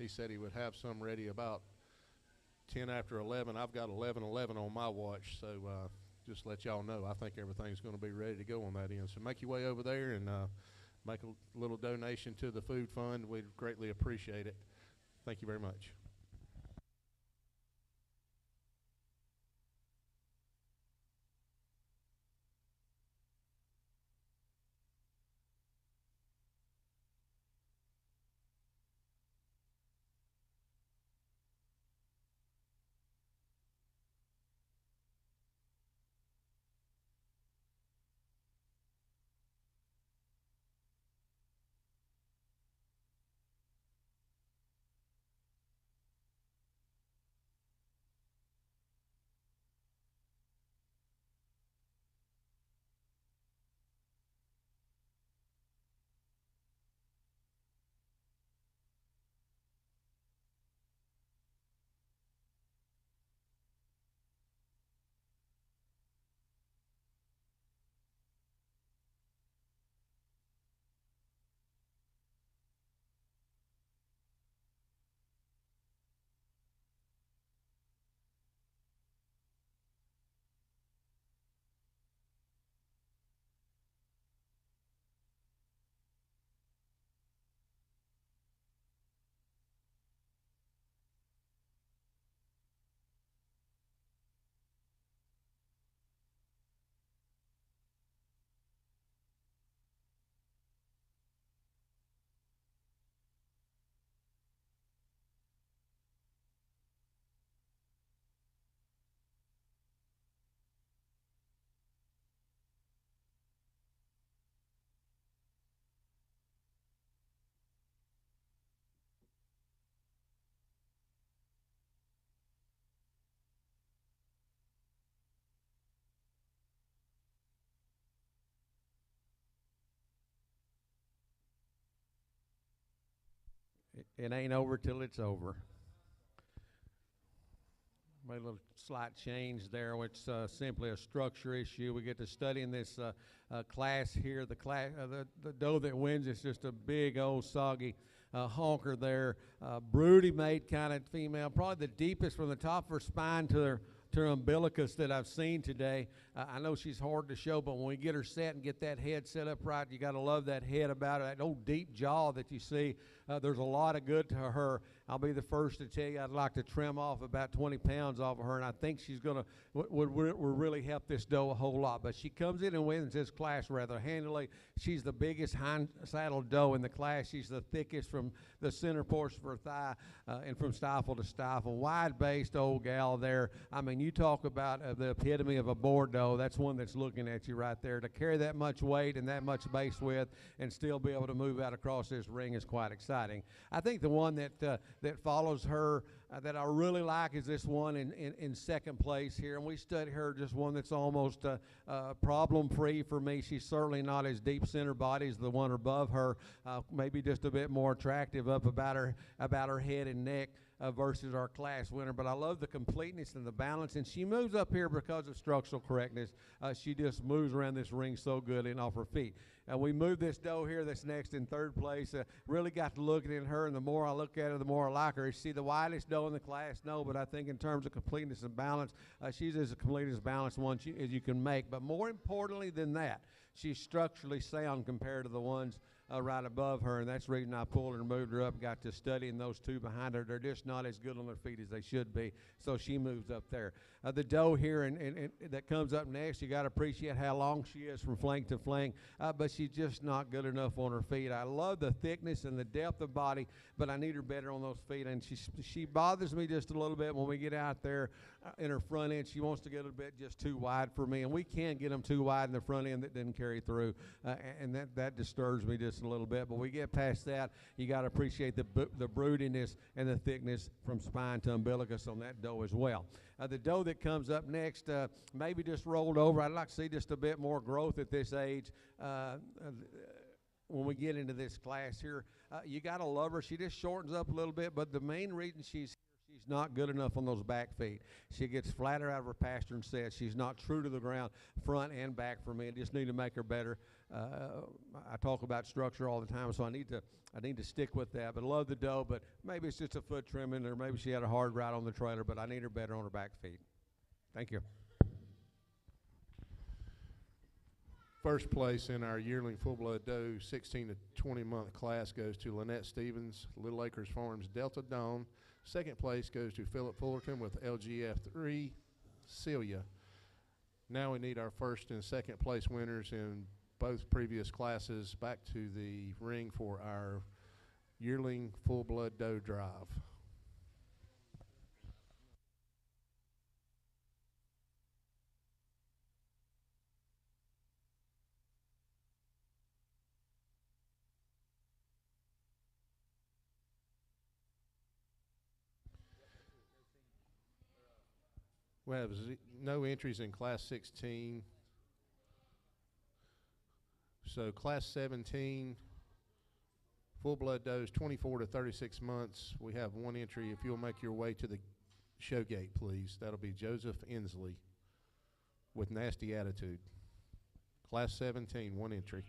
he said he would have some ready about 10 after 11. I've got 11:11 on my watch, so just let y'all know. I think everything's going to be ready to go on that end. So make your way over there and make a little donation to the food fund. We'd greatly appreciate it. Thank you very much. It ain't over till it's over. Made a little slight change there, which simply a structure issue. We get to study in this class here. The doe that wins is just a big old soggy honker there. Broody made kind of female, probably the deepest from the top of her spine to her umbilicus that I've seen today. I know she's hard to show, but when we get her set and get that head set up right, you got to love that head about her, that old deep jaw that you see. There's a lot of good to her. I'll be the first to tell you I'd like to trim off about 20 pounds off of her, and I think she's going to would really help this doe a whole lot. But she comes in and wins this class rather handily. She's the biggest hind saddle doe in the class. She's the thickest from the center portion of her thigh and from stifle to stifle. Wide-based old gal there. I mean, you talk about the epitome of a Boer doe. That's one that's looking at you right there. To carry that much weight and that much base width and still be able to move out across this ring is quite exciting. I think the one that follows her that I really like is this one in second place here, and we studied her, just one that's almost problem-free for me. She's certainly not as deep center body as the one above her, maybe just a bit more attractive up about her head and neck. Versus our class winner, but I love the completeness and the balance, and she moves up here because of structural correctness. She just moves around this ring so good and off her feet. We moved this doe here that's next in third place. Really got to looking at her, and the more I look at her, the more I like her. Is she the widest doe in the class? No, but I think in terms of completeness and balance, she's as complete as balanced one as you can make. But more importantly than that, she's structurally sound compared to the ones right above her, and that's the reason I pulled her and moved her up, got to studying those two behind her. They're just not as good on their feet as they should be, so she moves up there. The doe here and that comes up next, you got to appreciate how long she is from flank to flank, but she's just not good enough on her feet. I love the thickness and the depth of body, but I need her better on those feet, and she bothers me just a little bit when we get out there in her front end. She wants to get a bit just too wide for me, and we can get them too wide in the front end that didn't carry through, and that disturbs me just a little bit. But we get past that, you got to appreciate the broodiness and the thickness from spine to umbilicus on that doe as well. The doe that comes up next, maybe just rolled over. I'd like to see just a bit more growth at this age. When we get into this class here, you got to love her. She just shortens up a little bit, but the main reason she's here, She's not good enough on those back feet. She gets flatter out of her pasture and sets. She's not true to the ground, front and back for me. I just need to make her better. I talk about structure all the time, so I need to stick with that. But I love the doe, but maybe it's just a foot trimming, or maybe she had a hard ride on the trailer, but I need her better on her back feet. Thank you. First place in our yearling full-blood doe 16 to 20-month class goes to Lynette Stevens, Little Acres Farms Delta Dawn. Second place goes to Philip Fullerton with LGF3, Celia. Now we need our first and second place winners in both previous classes back to the ring for our yearling full-blood doe drive. We have no entries in Class 16. So Class 17, full-blood does 24 to 36 months. We have one entry. If you'll make your way to the show gate, please. That'll be Joseph Inslee with Nasty Attitude. Class 17, one entry.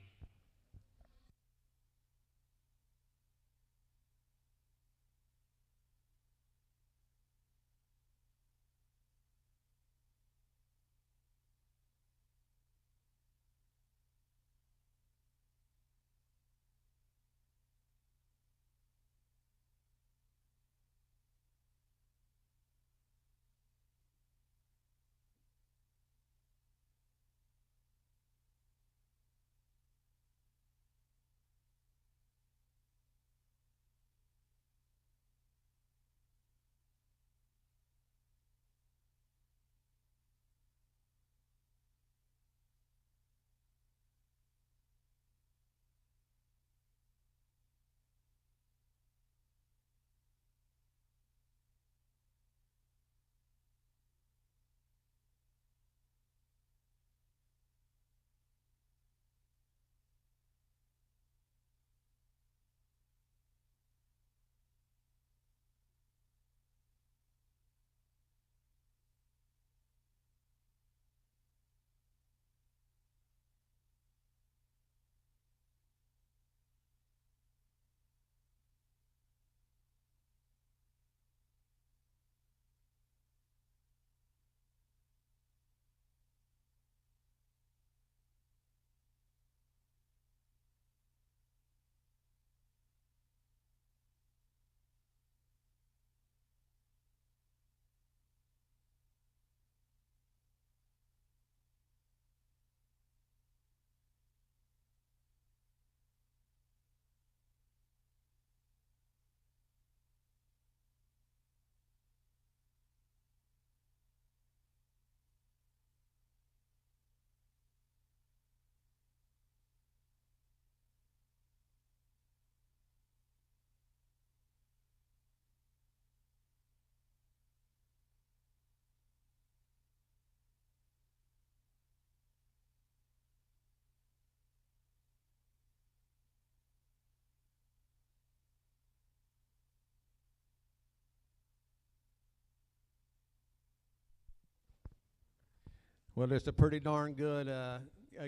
Well, it's a pretty darn good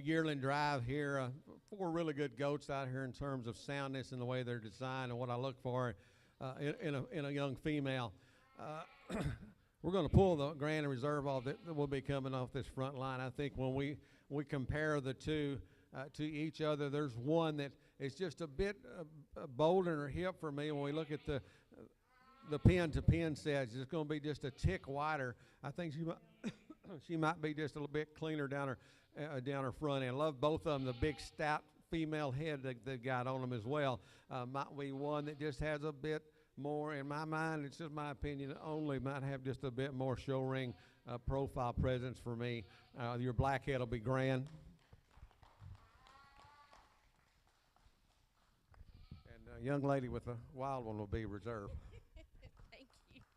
yearling drive here. 4 really good goats out here in terms of soundness and the way they're designed and what I look for in a young female. We're going to pull the Grand and Reserve off that will be coming off this front line. I think when we compare the two to each other, there's one that is just a bit bolder in her hip for me. When we look at the pin to pin sets, it's going to be just a tick wider. I think she might be just a little bit cleaner down her front end. Love both of them. The big stout female head that they got on them as well. Might be one that just has a bit more, in my mind, it's just my opinion only, might have just a bit more show ring profile presence for me. Your black head will be Grand. And a young lady with a wild one will be Reserve. Thank you.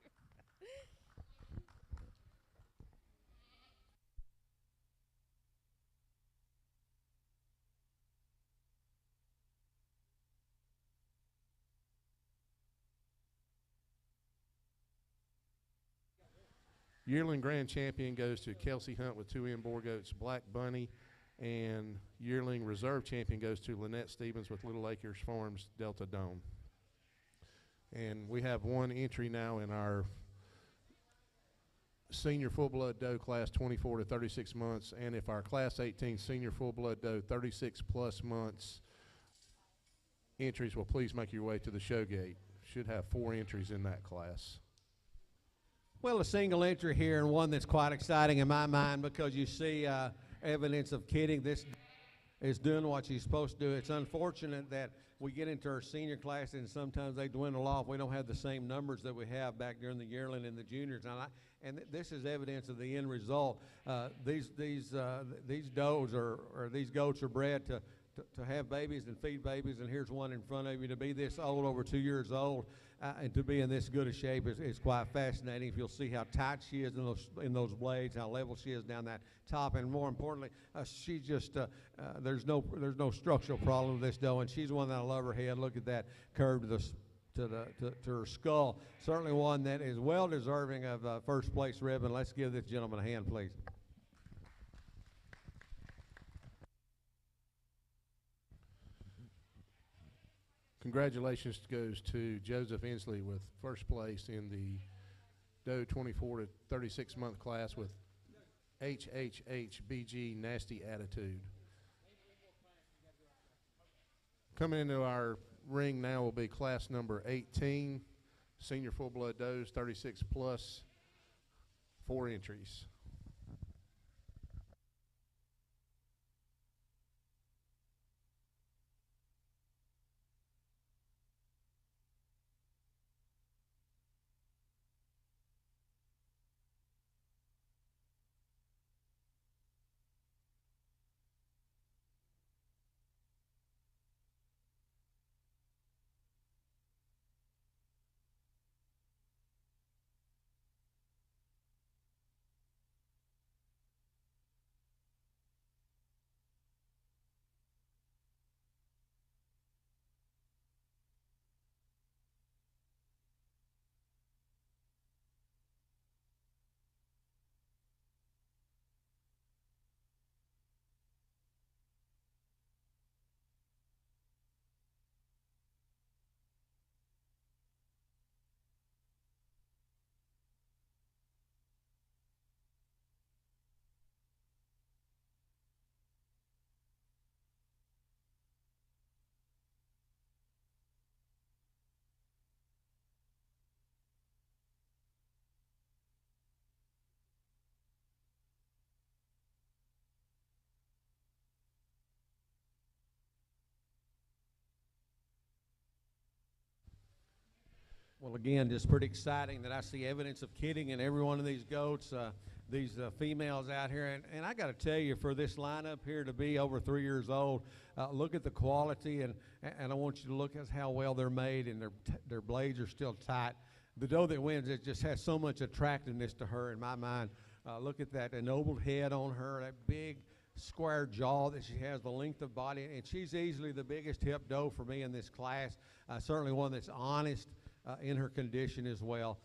Yearling grand champion goes to Kelsey Hunt with 2 in Boer goats, Black Bunny. And yearling reserve champion goes to Lynette Stevens with Little Acres Farms, Delta Dome. And we have 1 entry now in our senior full-blood doe class 24 to 36 months. And if our class 18 senior full-blood doe 36-plus months entries will please make your way to the show gate. Should have 4 entries in that class. Well, a single entry here, and one that's quite exciting in my mind because you see evidence of kidding. This is doing what she's supposed to do. It's unfortunate that we get into our senior class and sometimes they dwindle off. We don't have the same numbers that we have back during the yearling and the juniors. And this is evidence of the end result. These does or these goats are bred to have babies and feed babies, and here's one in front of you. To be this old, over 2 years old, and to be in this good a shape is quite fascinating. If you'll see how tight she is in those blades, how level she is down that top, and more importantly, she just there's no structural problem with this doe, and she's one that I love her head. Look at that curve to her skull. Certainly one that is well deserving of first place ribbon. Let's give this gentleman a hand, please. Congratulations goes to Joseph Inslee with first place in the doe 24 to 36 month class with HHHBG Nasty Attitude. Coming into our ring now will be class number 18, senior full-blood does 36 plus, 4 entries. Well, again, just pretty exciting that I see evidence of kidding in every one of these goats, these females out here. And I got to tell you, for this lineup here to be over 3 years old, look at the quality, and I want you to look at how well they're made, and their blades are still tight. The doe that wins, it just has so much attractiveness to her in my mind. Look at that ennobled head on her, that big square jaw that she has, the length of body, and she's easily the biggest hip doe for me in this class. Certainly one that's honest in her condition as well.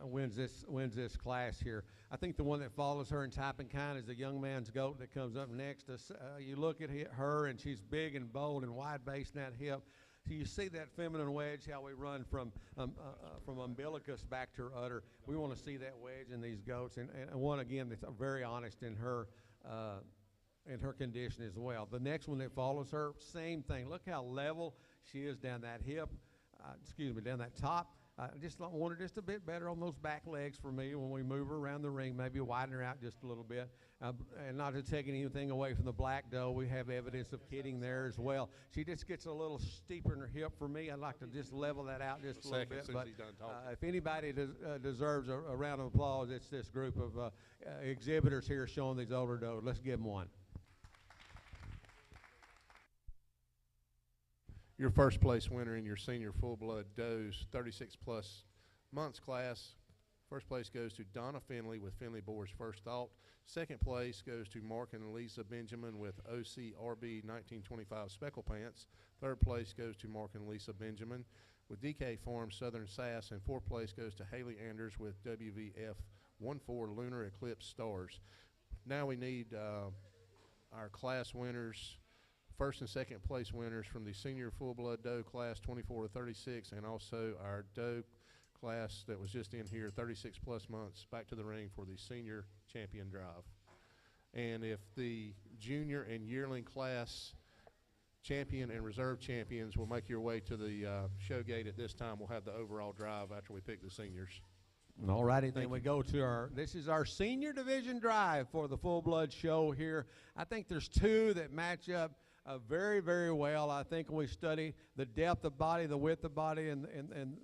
Wins this class here. I think the one that follows her in type and kind is the young man's goat that comes up next. You look at her, and she's big and bold and wide base in that hip. So you see that feminine wedge, how we run from umbilicus back to her udder. We want to see that wedge in these goats, and one again that's very honest in her condition as well. The next one that follows her, same thing. Look how level she is down that hip. Down that top. Just want her just a bit better on those back legs for me when we move her around the ring, maybe widen her out just a little bit. And not to take anything away from the black doe, we have evidence of kidding there as well. She just gets a little steeper in her hip for me. I'd like to just level that out just a little bit. But if anybody deserves a round of applause, it's this group of exhibitors here showing these older does. Let's give them one. Your first place winner in your senior full-blood does 36 plus months class. First place goes to Donna Finley with Finley Boer's First Thought. Second place goes to Mark and Lisa Benjamin with OCRB 1925 Speckle Pants. Third place goes to Mark and Lisa Benjamin with DK Farms Southern Sass. And fourth place goes to Haley Anders with WVF 1-4 lunar eclipse stars. Now we need our class winners, first and second place winners from the senior full-blood doe class 24 to 36, and also our doe class that was just in here 36 plus months back to the ring for the senior champion drive. And if the junior and yearling class champion and reserve champions will make your way to the show gate at this time, we'll have the overall drive after we pick the seniors. All righty, then we go to this is our senior division drive for the full blood show here. I think there's two that match up very, very well. I think when we study the depth of body, the width of body, and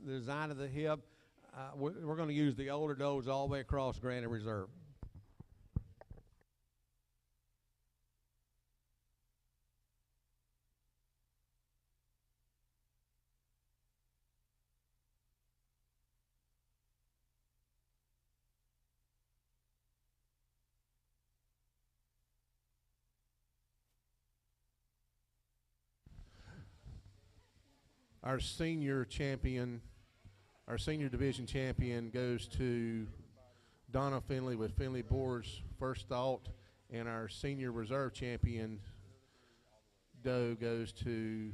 the design of the hip, we're going to use the older does all the way across Granite Reserve. Our senior champion, our senior division champion goes to Donna Finley with Finley Boer's First Thought, and our senior reserve champion doe goes to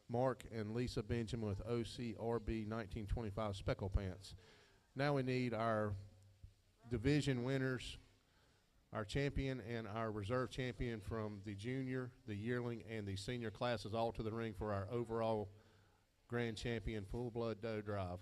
Mark and Lisa Benjamin with OCRB 1925 Speckle Pants. Now we need our division winners, our champion and our reserve champion from the junior, the yearling, and the senior classes all to the ring for our overall grand champion full-blood doe drive.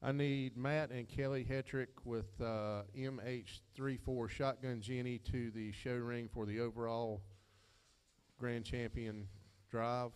I need Matt and Kelly Hetrick with MH34 Shotgun Jenny to the show ring for the overall grand champion drive.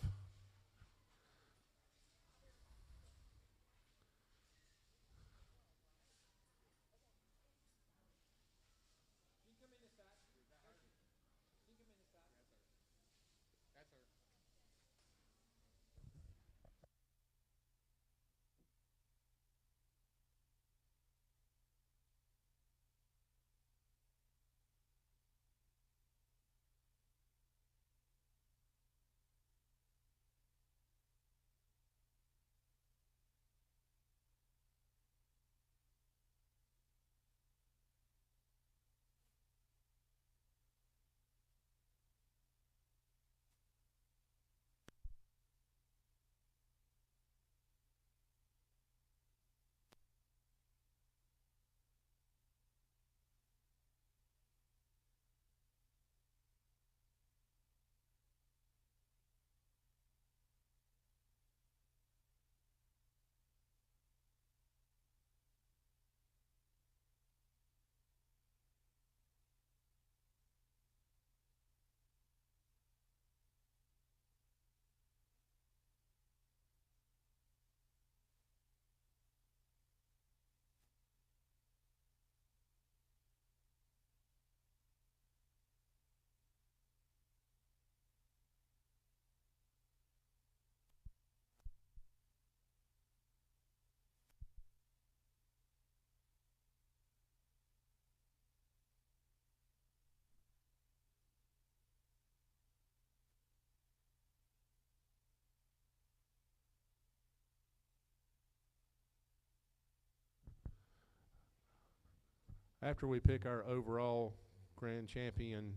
After we pick our overall grand champion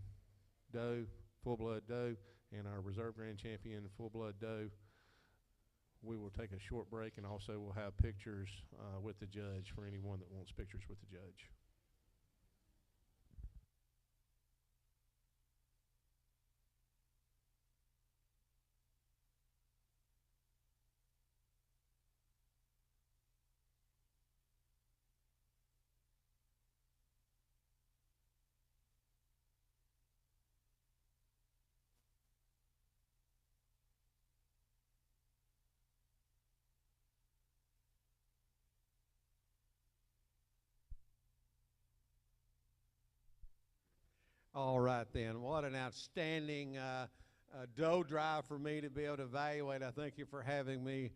doe, full-blood doe, and our reserve grand champion full-blood doe, we will take a short break, and also we'll have pictures with the judge for anyone that wants pictures with the judge. All right then. What an outstanding doe drive for me to be able to evaluate. I thank you for having me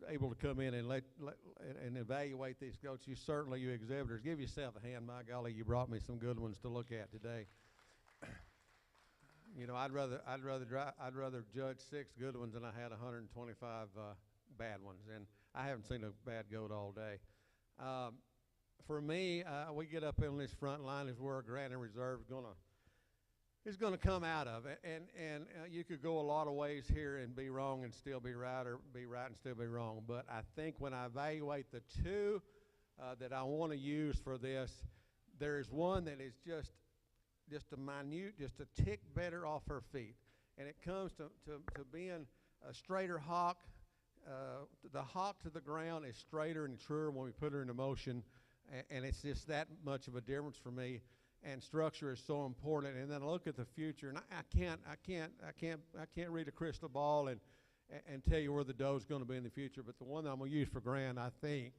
able to come in and and evaluate these goats. You exhibitors, give yourself a hand. My golly, you brought me some good ones to look at today. You know, I'd rather judge 6 good ones than I had 125 bad ones, and I haven't seen a bad goat all day. For me, we get up in this front line is where a Grand and Reserve is gonna come out of, and you could go a lot of ways here and be wrong and still be right, or be right and still be wrong. But I think when I evaluate the 2 that I want to use for this, there is one that is just a tick better off her feet, and it comes to being a straighter hawk. The hawk to the ground is straighter and truer when we put her into motion, and it's just that much of a difference for me. And structure is so important. And then I look at the future, and I can't read a crystal ball and tell you where the doe's going to be in the future. But the one that I'm going to use for Grand, I think,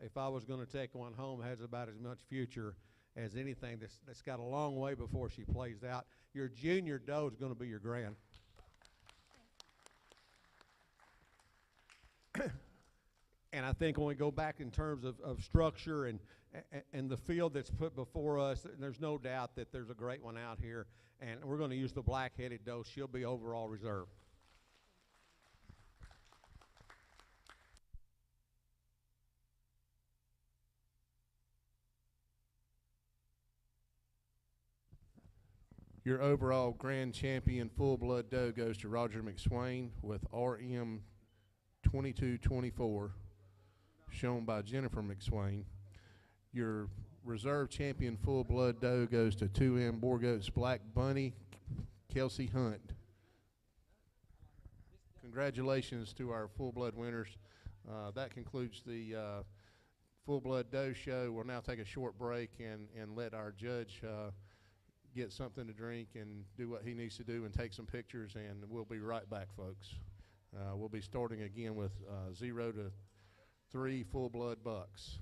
if I was going to take one home, has about as much future as anything that's got a long way before she plays out. Your junior doe is going to be your Grand. And I think when we go back in terms of structure and the field that's put before us, there's no doubt that there's a great one out here. And we're going to use the black-headed doe. She'll be overall reserve. Your overall grand champion full-blood doe goes to Roger McSwain with RM 2224, shown by Jennifer McSwain. Your reserve champion full-blood doe goes to 2M Boer Goats Black Bunny, Kelsey Hunt. Congratulations to our full-blood winners. That concludes the full-blood doe show. We'll now take a short break and let our judge get something to drink and do what he needs to do and take some pictures, and we'll be right back, folks. We'll be starting again with 0 to 3 full-blood bucks.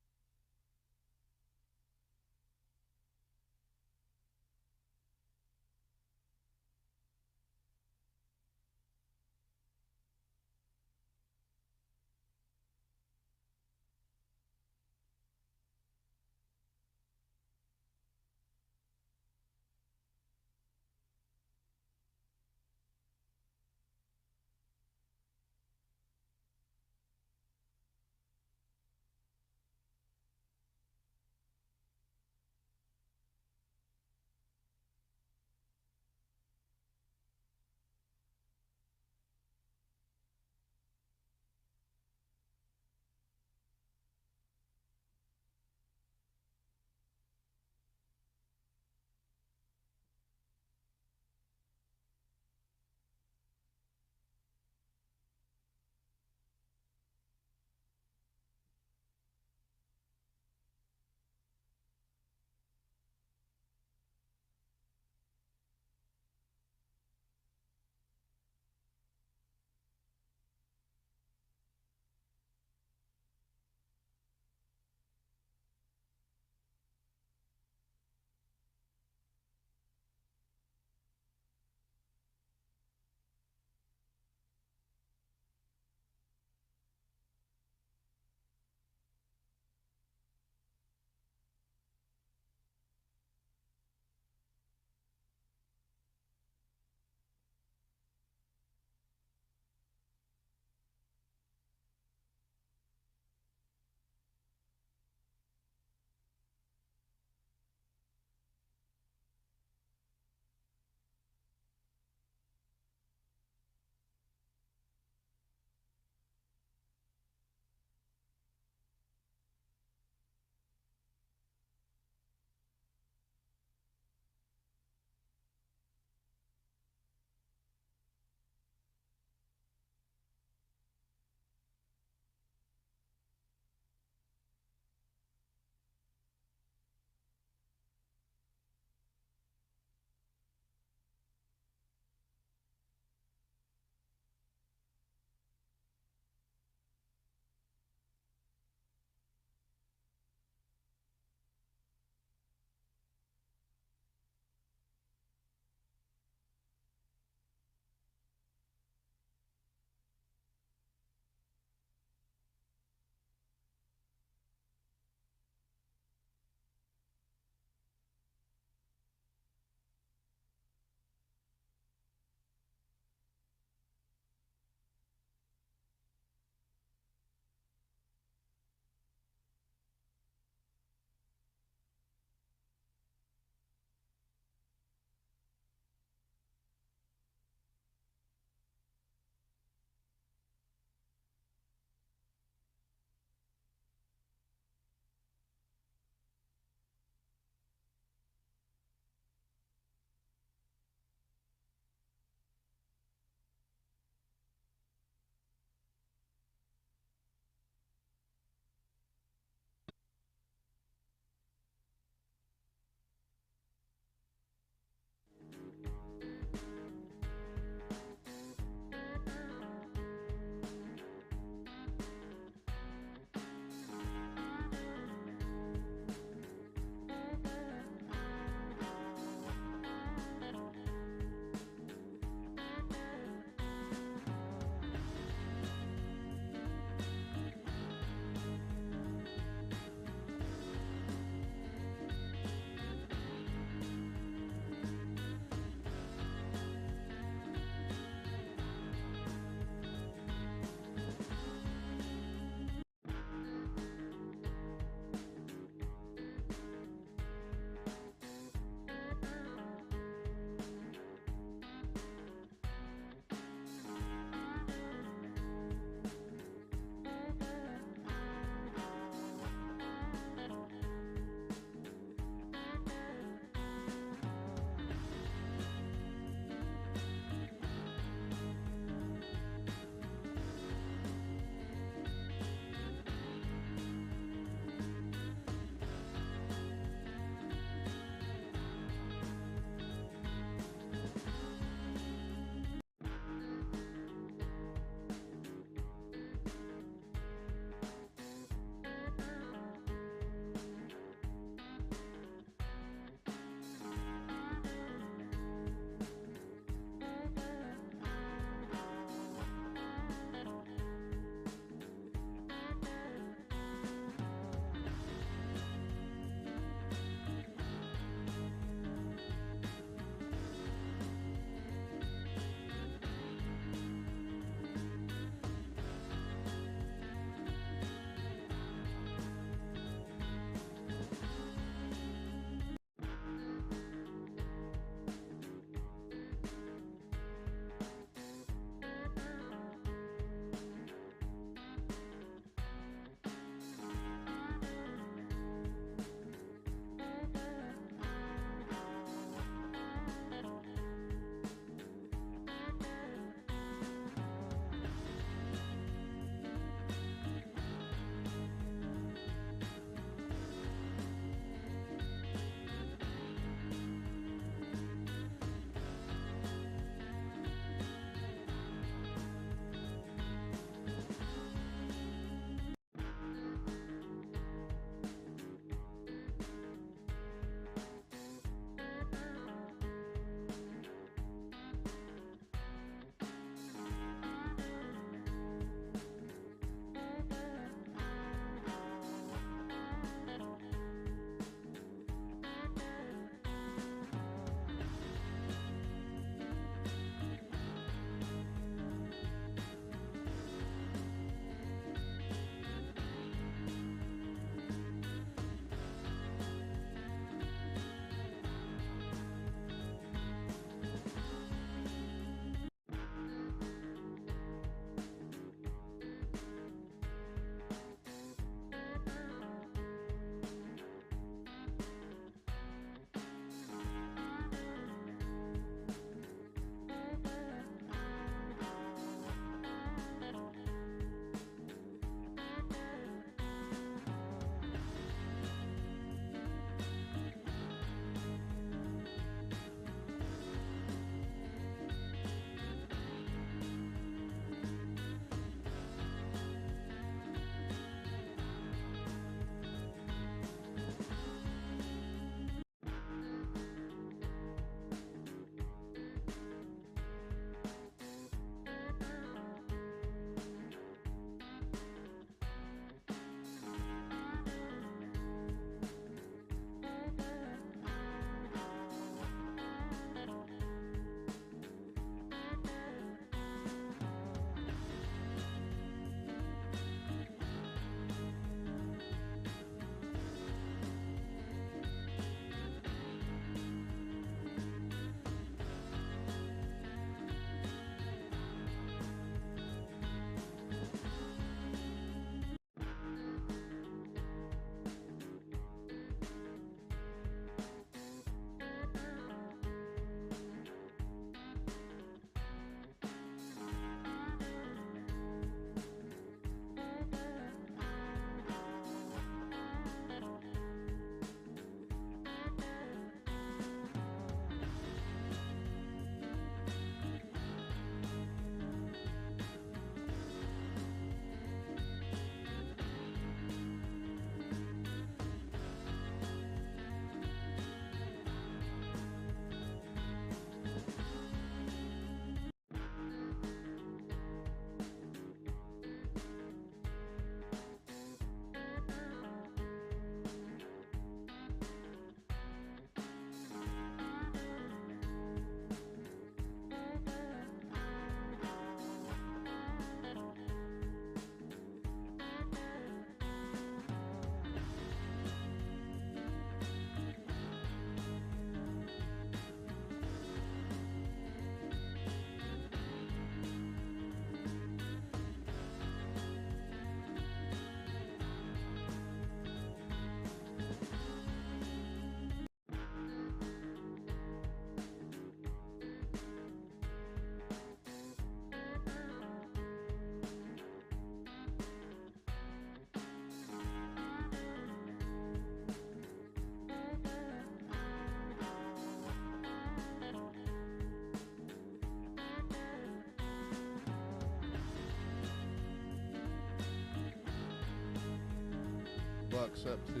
bucks up to the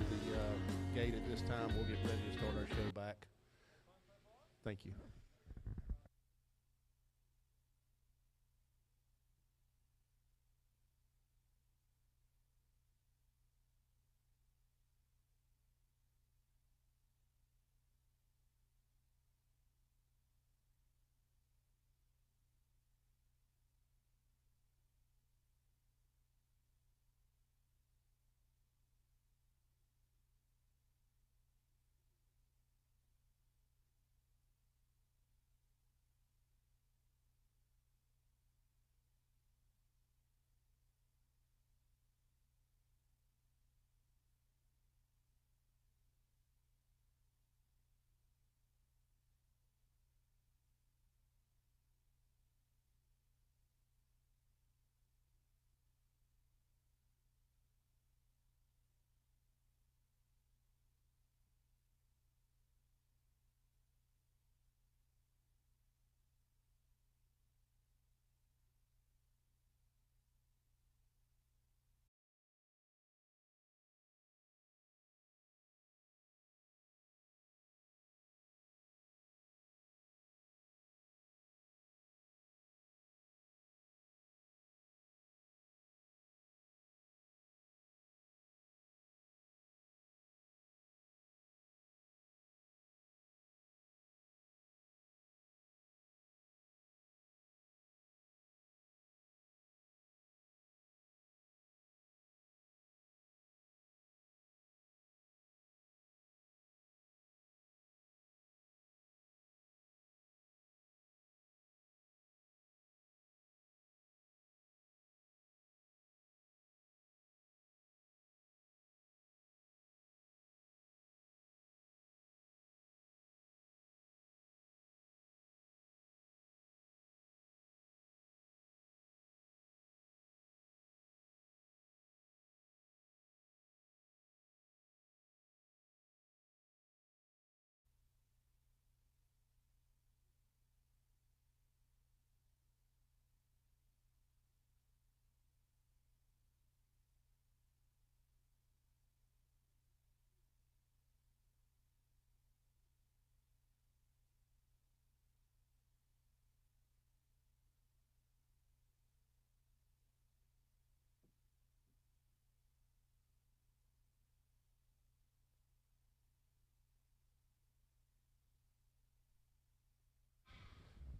gate at this time. We'll get ready to start our show back. Thank you.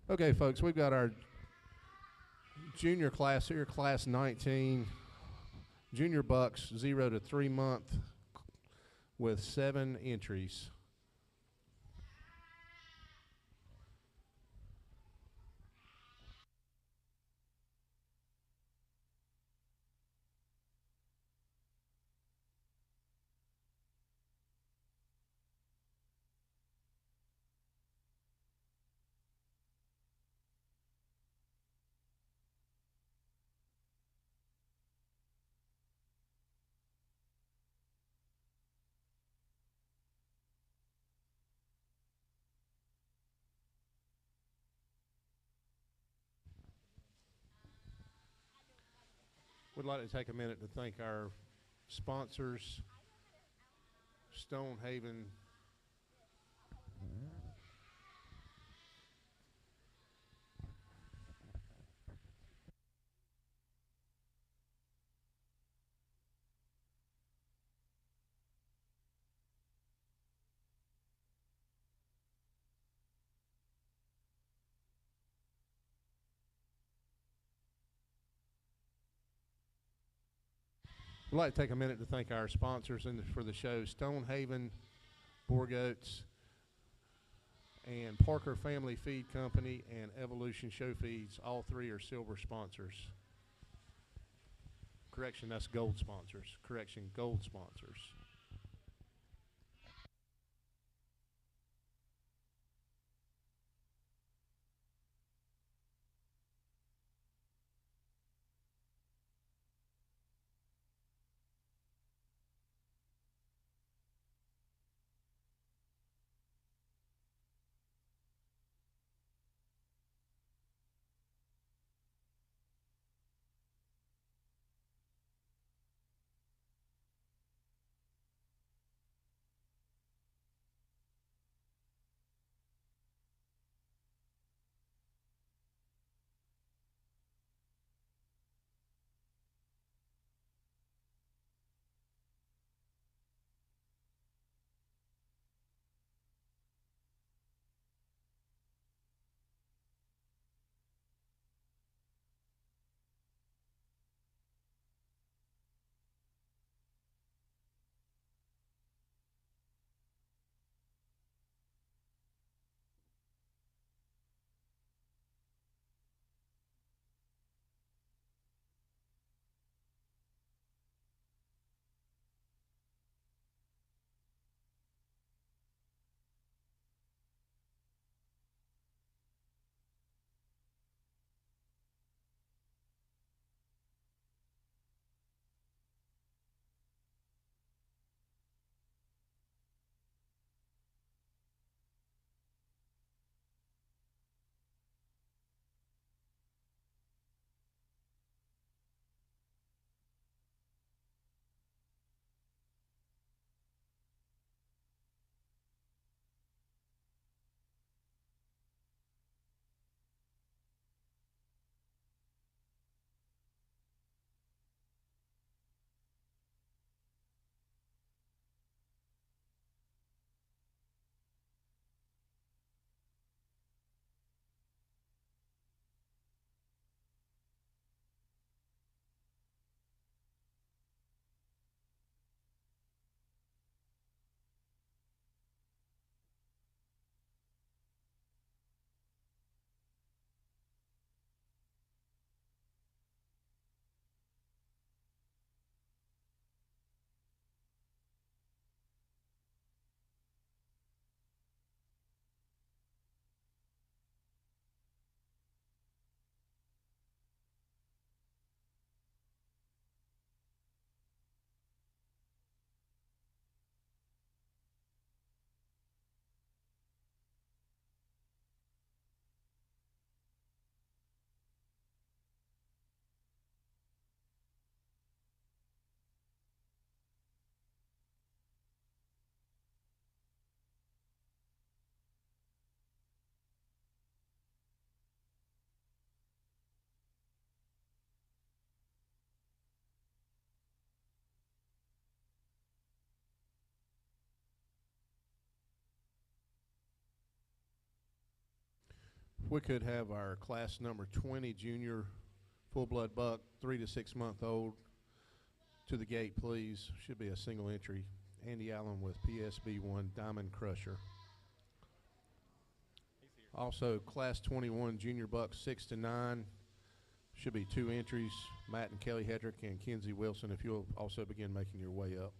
Okay, folks, we've got our junior class here, class 19, junior bucks, 0 to 3 month, with 7 entries. We'd like to take a minute to thank our sponsors, Stonehaven. We'd like to take a minute to thank our sponsors for the show, Stonehaven, Boer Goats, and Parker Family Feed Company, and Evolution Show Feeds. All 3 are silver sponsors. Correction, that's gold sponsors. Correction, gold sponsors. If we could have our class number 20 junior full-blood buck, 3 to 6 month old, to the gate, please. Should be a single entry. Andy Allen with PSB1 Diamond Crusher. Also, class 21 junior bucks 6 to 9. Should be 2 entries. Matt and Kelly Hedrick and Kenzie Wilson, if you'll also begin making your way up.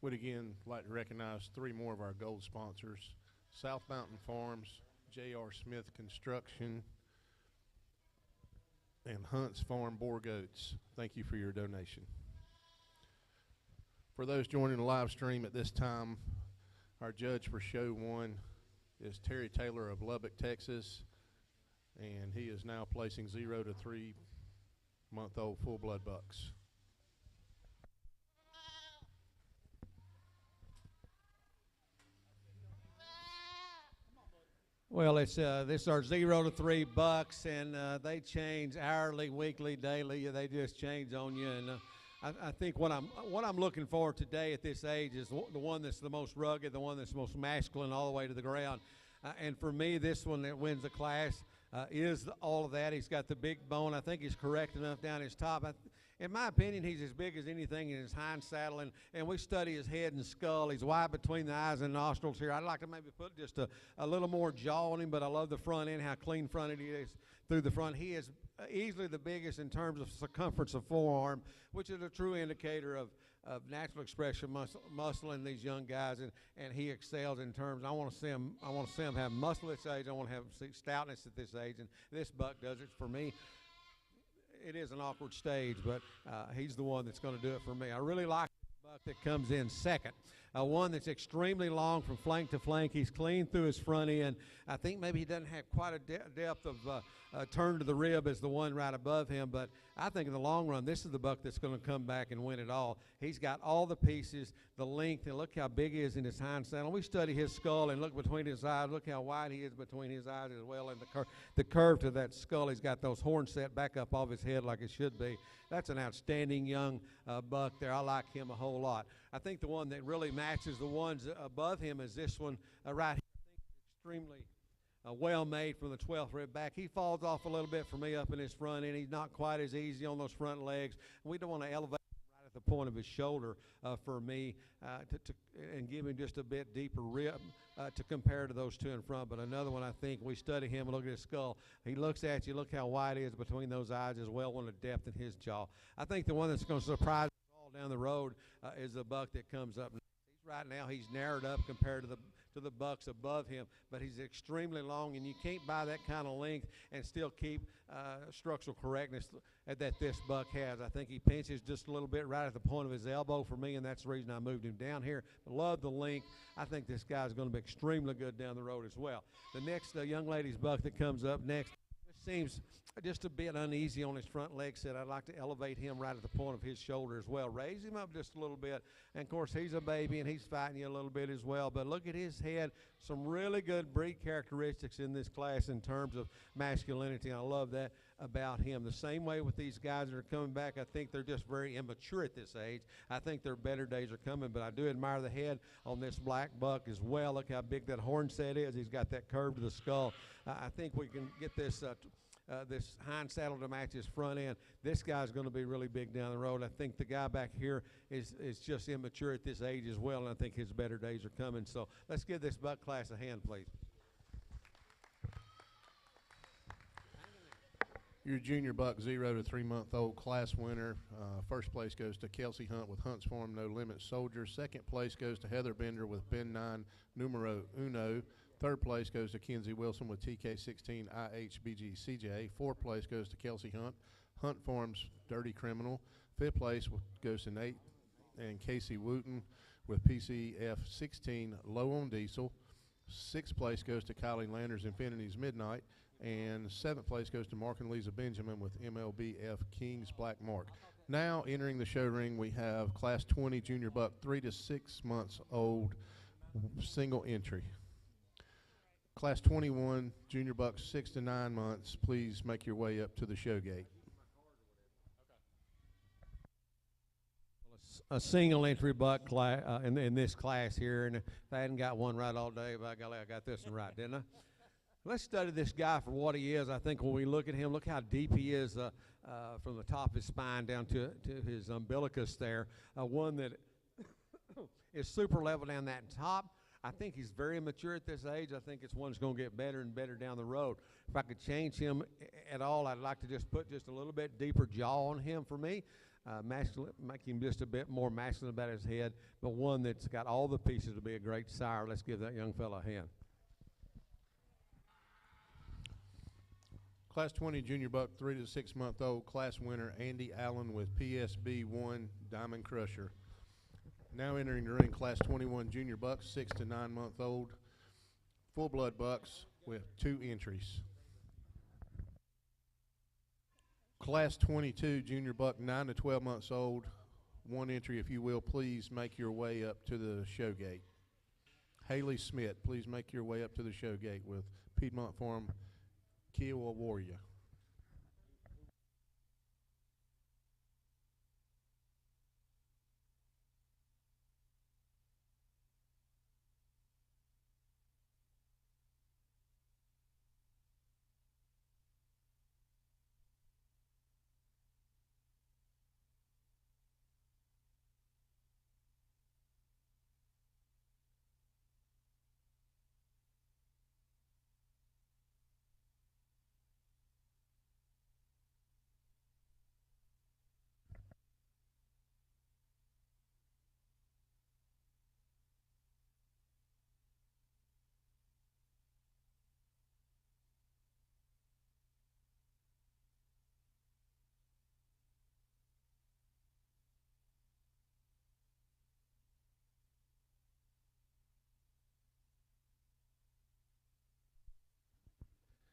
Would again like to recognize 3 more of our gold sponsors: South Mountain Farms, J.R. Smith Construction, and Hunt's Farm Boer Goats. Thank you for your donation. For those joining the live stream at this time, our judge for show 1 is Terry Taylor of Lubbock, Texas, and he is now placing 0 to 3 month old full blood bucks. Well, it's this are 0 to 3 bucks, and they change hourly, weekly, daily. They just change on you. And I think what I'm looking for today at this age is the one that's the most rugged, the one that's most masculine, all the way to the ground. And for me, this one that wins the class is all of that. He's got the big bone. I think he's correct enough down his top. In my opinion, he's as big as anything in his hind saddle, and we study his head and skull. He's wide between the eyes and nostrils here. I'd like to maybe put just a little more jaw on him, but I love the front end, how clean-fronted he is through the front. He is easily the biggest in terms of circumference of forearm, which is a true indicator of natural expression muscle in these young guys, and he excels in terms. I want to see him have muscle at this age. I want to see stoutness at this age, and this buck does it for me. It is an awkward stage, but he's the one that's going to do it for me. I really like the buck that comes in second. One that's extremely long from flank to flank. He's clean through his front end. I think maybe he doesn't have quite a depth of turn to the rib as the one right above him, but I think in the long run, this is the buck that's going to come back and win it all. He's got all the pieces, the length, and look how big he is in his hind saddle. We study his skull and look between his eyes. Look how wide he is between his eyes as well, and the curve to that skull. He's got those horns set back up off his head like it should be. That's an outstanding young buck there. I like him a whole lot. I think the one that really matches the ones above him is this one right here. I think extremely well made from the 12th rib back. He falls off a little bit for me up in his front end. He's not quite as easy on those front legs. We don't want to elevate him right at the point of his shoulder for me and give him just a bit deeper rib to compare to those two in front. But another one, I think, we study him and look at his skull. He looks at you. Look how wide he is between those eyes as well, on the depth in his jaw. I think the one that's going to surprise us all down the road is the buck that comes up next. Right now, he's narrowed up compared to the bucks above him, but he's extremely long, and you can't buy that kind of length and still keep structural correctness that this buck has. I think he pinches just a little bit right at the point of his elbow for me, and that's the reason I moved him down here. But love the length. I think this guy's going to be extremely good down the road as well. The next young lady's buck that comes up next seems just a bit uneasy on his front leg set. I'd like to elevate him right at the point of his shoulder as well. Raise him up just a little bit. And, of course, he's a baby, and he's fighting you a little bit as well. But look at his head. Some really good breed characteristics in this class in terms of masculinity. I love that about him. The same way with these guys that are coming back. I think they're just very immature at this age. I think their better days are coming, but I do admire the head on this black buck as well. Look how big that horn set is. He's got that curve to the skull. I think we can get this this hind saddle to match his front end. This guy's going to be really big down the road. I think the guy back here is just immature at this age as well, and I think his better days are coming. So let's give this buck class a hand, please. Your junior buck 0 to 3 month old class winner. First place goes to Kelsey Hunt with Hunt's Farm No Limit Soldier. Second place goes to Heather Bender with Ben 9 Numero Uno. Third place goes to Kenzie Wilson with TK16 IHBG CJ. Fourth place goes to Kelsey Hunt, Hunt Farms Dirty Criminal. Fifth place goes to Nate and Casey Wooten with PCF16 Low on Diesel. Sixth place goes to Kylie Landers Infinity's Midnight. And seventh place goes to Mark and Lisa Benjamin with MLBF King's Black Mark. Now entering the show ring, we have Class 20 Junior Buck 3 to 6 months old, single entry. Class 21 Junior Buck 6 to 9 months, please make your way up to the show gate. A single entry buck in this class here, and if I hadn't got one right all day, by golly, I got this one right, didn't I? Let's study this guy for what he is. I think when we look at him, look how deep he is from the top of his spine down to his umbilicus there. One that is super level down that top. I think he's very mature at this age. I think it's one that's going to get better and better down the road. If I could change him at all, I'd like to just put just a little bit deeper jaw on him for me. Masculine, make him just a bit more masculine about his head, but one that's got all the pieces to be a great sire. Let's give that young fella a hand. Class 20 Junior Buck 3 to 6 month old, class winner Andy Allen with PSB 1 Diamond Crusher. Now entering the ring, Class 21 Junior Bucks 6 to 9 month old, full blood bucks with 2 entries. Class 22 Junior Buck 9 to 12 months old, 1 entry if you will. Please make your way up to the show gate. Haley Smith, please make your way up to the show gate with Piedmont Farm Kiowa Warrior.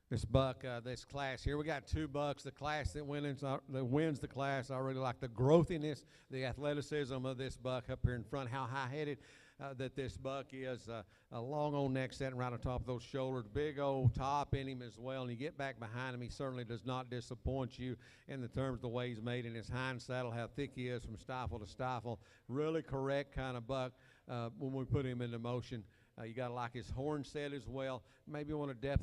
This buck, this class here, we got 2 bucks. The class that wins the class, I really like the growthiness, the athleticism of this buck up here in front, how high-headed that this buck is. A long old neck setting right on top of those shoulders, big old top in him as well. And you get back behind him, he certainly does not disappoint you in the terms of the way he's made in his hind saddle, how thick he is from stifle to stifle. Really correct kind of buck when we put him into motion. You got to like his horn set as well. Maybe want to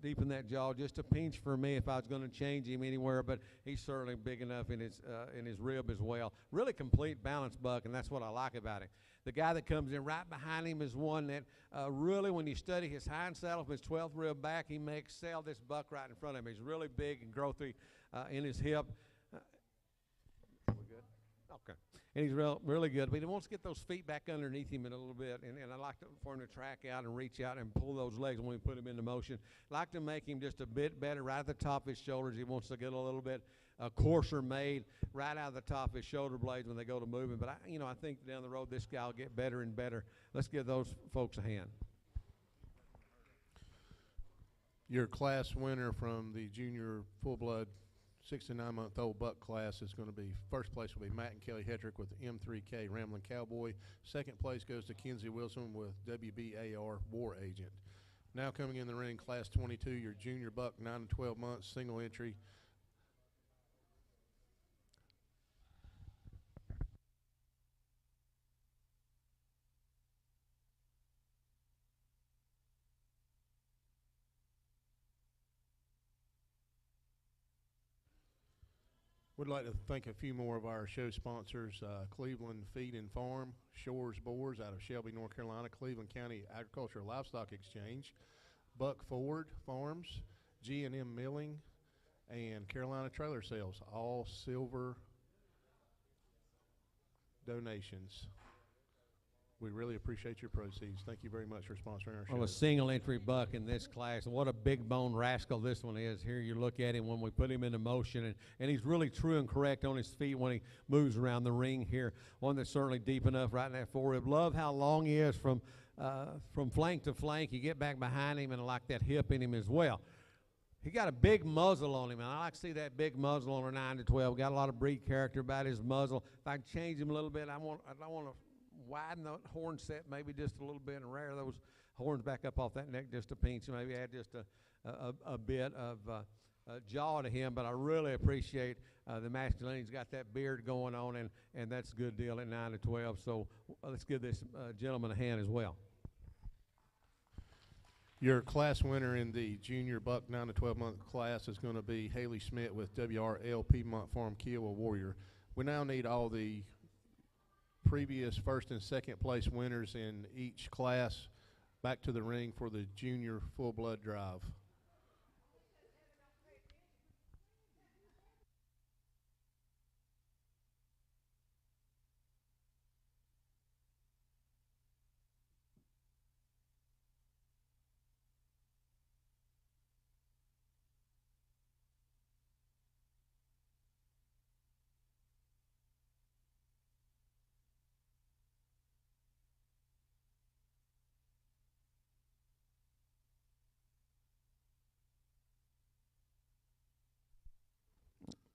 deepen that jaw just a pinch for me if I was going to change him anywhere, but he's certainly big enough in his rib as well. Really complete balanced buck, and that's what I like about him. The guy that comes in right behind him is one that really, when you study his hind saddle from his 12th rib back, he may excel this buck right in front of him. He's really big and growthy in his hip. We good? Okay. and he's really good. But he wants to get those feet back underneath him in a little bit, and I like for him to track out and reach out and pull those legs when we put him into motion. I like to make him just a bit better right at the top of his shoulders. He wants to get a little bit coarser made right out of the top of his shoulder blades when they go to moving. But I think down the road this guy will get better and better. Let's give those folks a hand. Your class winner from the junior full-blood 6 to 9 month old buck class is going to be, first place will be Matt and Kelly Hedrick with the M3K Rambling Cowboy. Second place goes to Kenzie Wilson with WBAR War Agent. Now coming in the ring, class 22, your junior buck, 9 to 12 months, single entry. We'd like to thank a few more of our show sponsors, Cleveland Feed and Farm, Shores Boers out of Shelby, North Carolina, Cleveland County Agricultural Livestock Exchange, Buck Ford Farms, G&M Milling, and Carolina Trailer Sales, all silver donations. We really appreciate your proceeds. Thank you very much for sponsoring our show. Well, a single entry buck in this class. What a big bone rascal this one is. Here you look at him when we put him into motion, and he's really true and correct on his feet when he moves around the ring here. One that's certainly deep enough right in that forerib. Love how long he is from flank to flank. You get back behind him, and I like that hip in him as well. He got a big muzzle on him, and I like to see that big muzzle on a 9 to 12. Got a lot of breed character about his muzzle. If I change him a little bit, I want to widen the horn set maybe just a little bit and rear those horns back up off that neck just a pinch, maybe add just a bit of jaw to him. But I really appreciate the masculinity. He's got that beard going on, and that's a good deal at 9 to 12. So let's give this gentleman a hand as well. Your class winner in the junior buck 9 to 12 month class is going to be Haley Schmidt with WRL Piedmont Farm Kiowa Warrior. We now need all the previous first and second place winners in each class back to the ring for the junior full blood drive.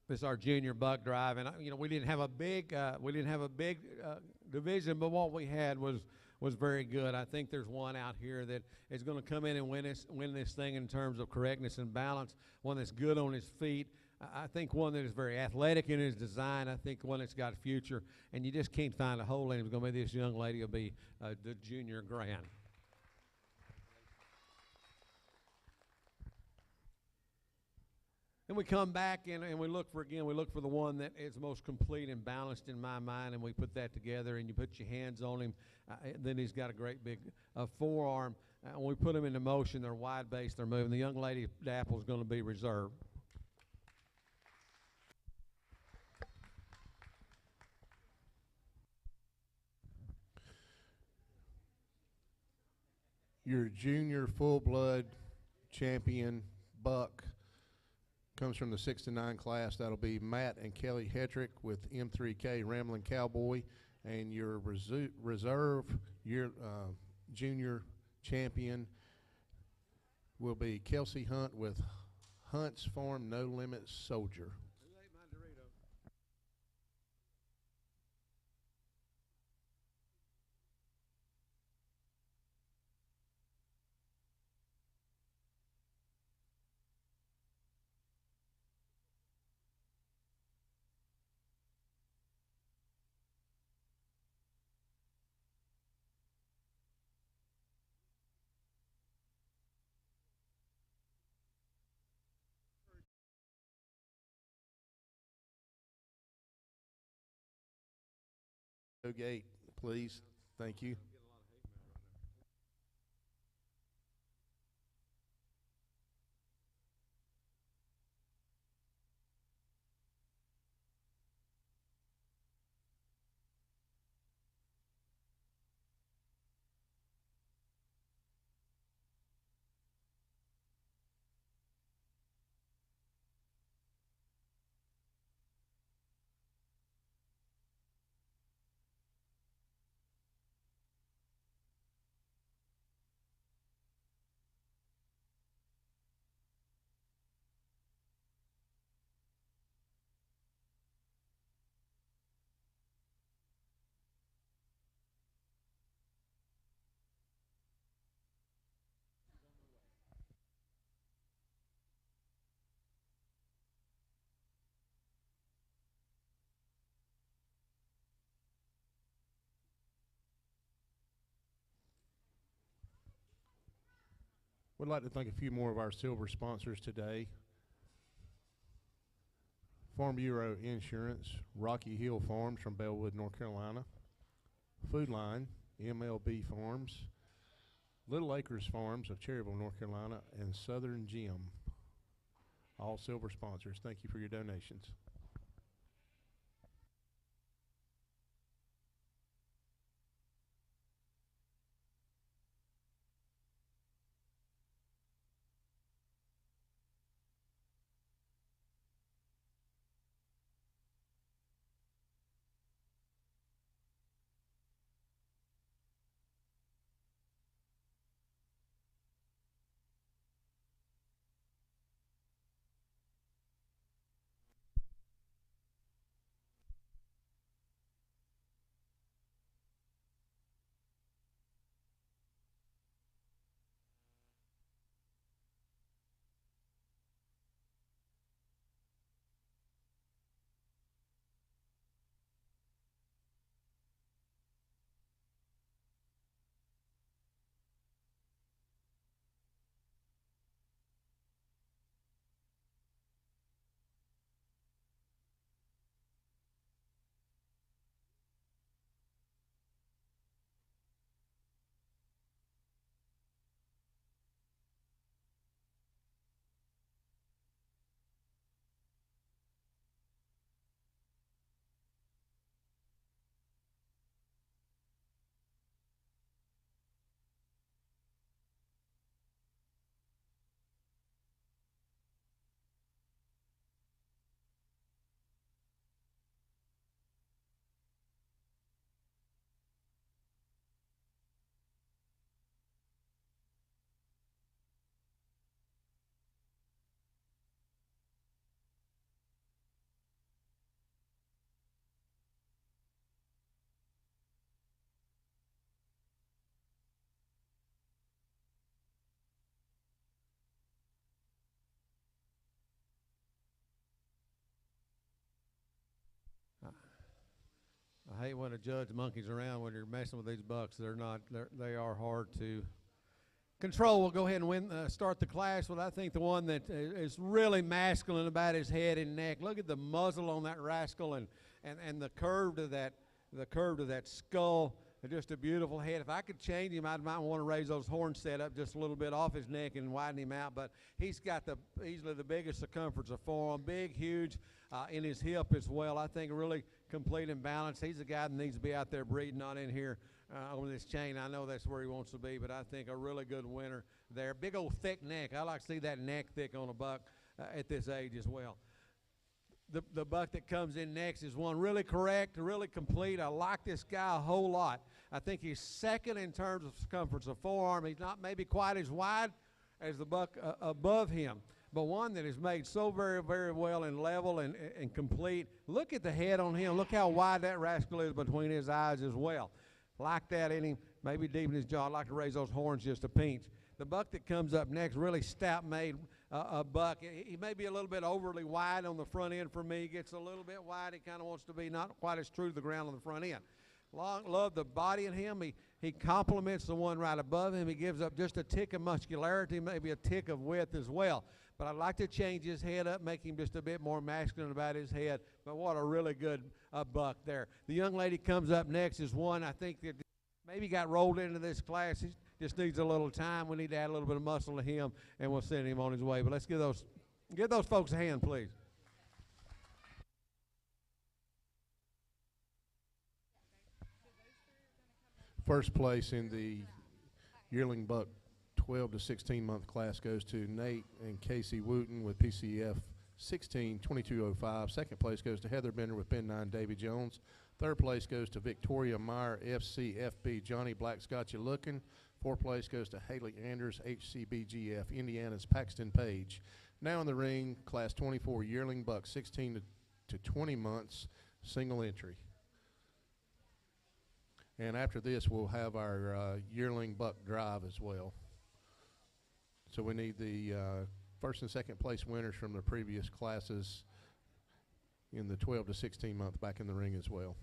This is our junior buck drive, and we didn't have a big division, but what we had was very good. I think there's one out here that is going to come in and win this thing in terms of correctness and balance. One that's good on his feet. I think one that is very athletic in his design. I think one that's got a future, and you just can't find a hole in him. It's going to be this young lady will be the junior grand. Then we come back and we look for the one that is most complete and balanced in my mind, and we put that together, and you put your hands on him. Then he's got a great big forearm. When we put him into motion, they're wide base, they're moving. The young lady Dapple is going to be reserved. Your junior full-blood champion buck comes from the 6 to 9 class. That'll be Matt and Kelly Hedrick with M3K Rambling Cowboy, and your reserve, your junior champion will be Kelsey Hunt with Hunt's Farm No Limit Soldier. Gate, please. Thank you. We'd like to thank a few more of our silver sponsors today. Farm Bureau Insurance, Rocky Hill Farms from Bellwood, North Carolina, Food Line, MLB Farms, Little Acres Farms of Cherryville, North Carolina, and Southern Gym. All silver sponsors. Thank you for your donations. I hate when a judge monkeys around when you're messing with these bucks. They are hard to control. We'll go ahead and start the class with, I think, the one that is really masculine about his head and neck. Look at the muzzle on that rascal and the curve to that skull. Just a beautiful head. If I could change him, I might want to raise those horns set up just a little bit off his neck and widen him out. But he's got easily the biggest circumference of forearm, big, huge in his hip as well. I think really complete and balanced. He's a guy that needs to be out there breeding, not in here on this chain. I know that's where he wants to be, but I think a really good winner there. Big old thick neck. I like to see that neck thick on a buck at this age as well. The buck that comes in next is one really correct, really complete. I like this guy a whole lot. I think he's second in terms of circumference of forearm. He's not maybe quite as wide as the buck above him, but one that is made so very, very well and level and complete. Look at the head on him. Look how wide that rascal is between his eyes as well. Like that in him, maybe deep in his jaw. I'd like to raise those horns just a pinch. The buck that comes up next, really stout-made buck. He may be a little bit overly wide on the front end for me. He gets a little bit wide. He kind of wants to be not quite as true to the ground on the front end. Love the body in him. He complements the one right above him. He gives up just a tick of muscularity, maybe a tick of width as well. But I'd like to change his head up, make him just a bit more masculine about his head. But what a really good buck there. The young lady comes up next is one I think that maybe got rolled into this class. He just needs a little time. We need to add a little bit of muscle to him, and we'll send him on his way. But let's give those folks a hand, please. First place in the yearling buck 12 to 16 month class goes to Nate and Casey Wooten with PCF 16-2205. Second place goes to Heather Bender with Pen 9 Davy Jones. Third place goes to Victoria Meyer FCFB Johnny Black's Got You Looking. Fourth place goes to Haley Anders HCBGF Indiana's Paxton Page. Now in the ring, class 24 yearling buck 16 to 20 months, single entry. And after this, we'll have our yearling buck drive as well. So we need the first and second place winners from the previous classes in the 12 to 16 month back in the ring as well.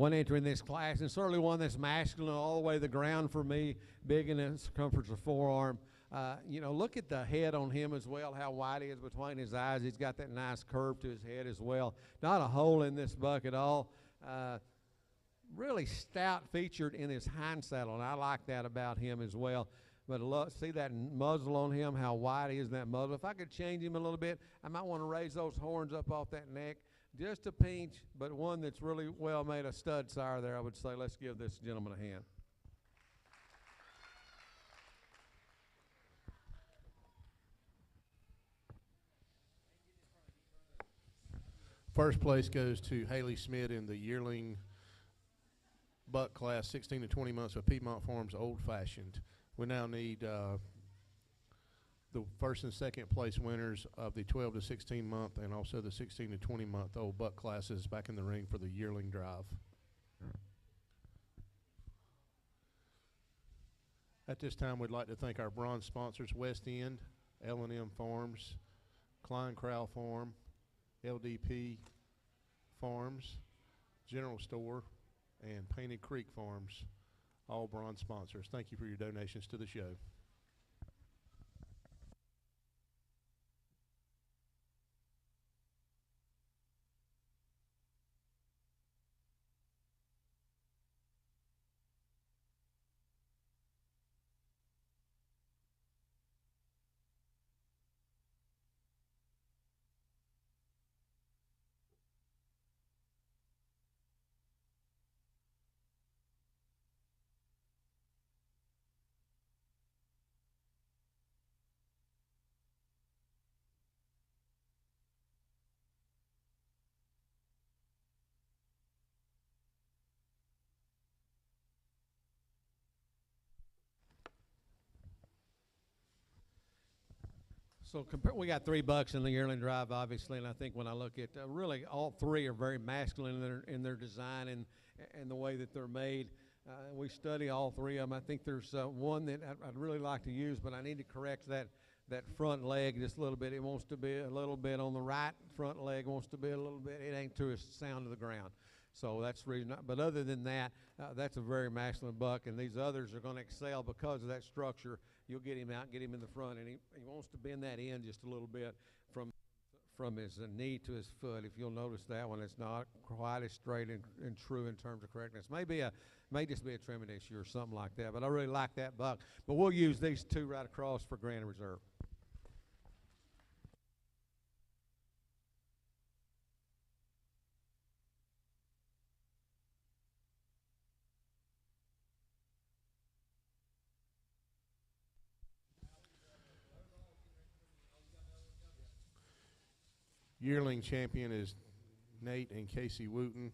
one entry in this class, and certainly one that's masculine all the way to the ground for me, big in the circumference of forearm. Look at the head on him as well, how wide he is between his eyes. He's got that nice curve to his head as well. Not a hole in this buck at all. Really stout featured in his hind saddle, and I like that about him as well. But see that muzzle on him, how wide he is in that muzzle. If I could change him a little bit, I might want to raise those horns up off that neck. Just a pinch, but one that's really well made, a stud sire there, I would say. Let's give this gentleman a hand. First place goes to Haley Smith in the yearling buck class, 16 to 20 months with Piedmont Farms Old Fashioned. We now need the first and second place winners of the 12 to 16 month and also the 16 to 20 month old buck classes back in the ring for the yearling drive. At this time, we'd like to thank our bronze sponsors, West End, L&M Farms, Klein Crowell Farm, LDP Farms, General Store, and Painted Creek Farms, all bronze sponsors. Thank you for your donations to the show. So we got 3 bucks in the yearling drive, obviously, and I think when I look at really all 3 are very masculine in their design and the way that they're made. We study all 3 of them. I think there's one that I'd really like to use, but I need to correct that front leg just a little bit. It wants to be a little bit on the right front leg, wants to be a little bit. It ain't to a sound of the ground. So that's the reason. But other than that, that's a very masculine buck, and these others are going to excel because of that structure. You'll get him out, get him in the front, and he wants to bend that end just a little bit from his knee to his foot. If you'll notice that one, it's not quite as straight and true in terms of correctness. May just be a trimming issue or something like that, but I really like that buck. But we'll use these 2 right across for Grand Reserve. Yearling champion is Nate and Casey Wooten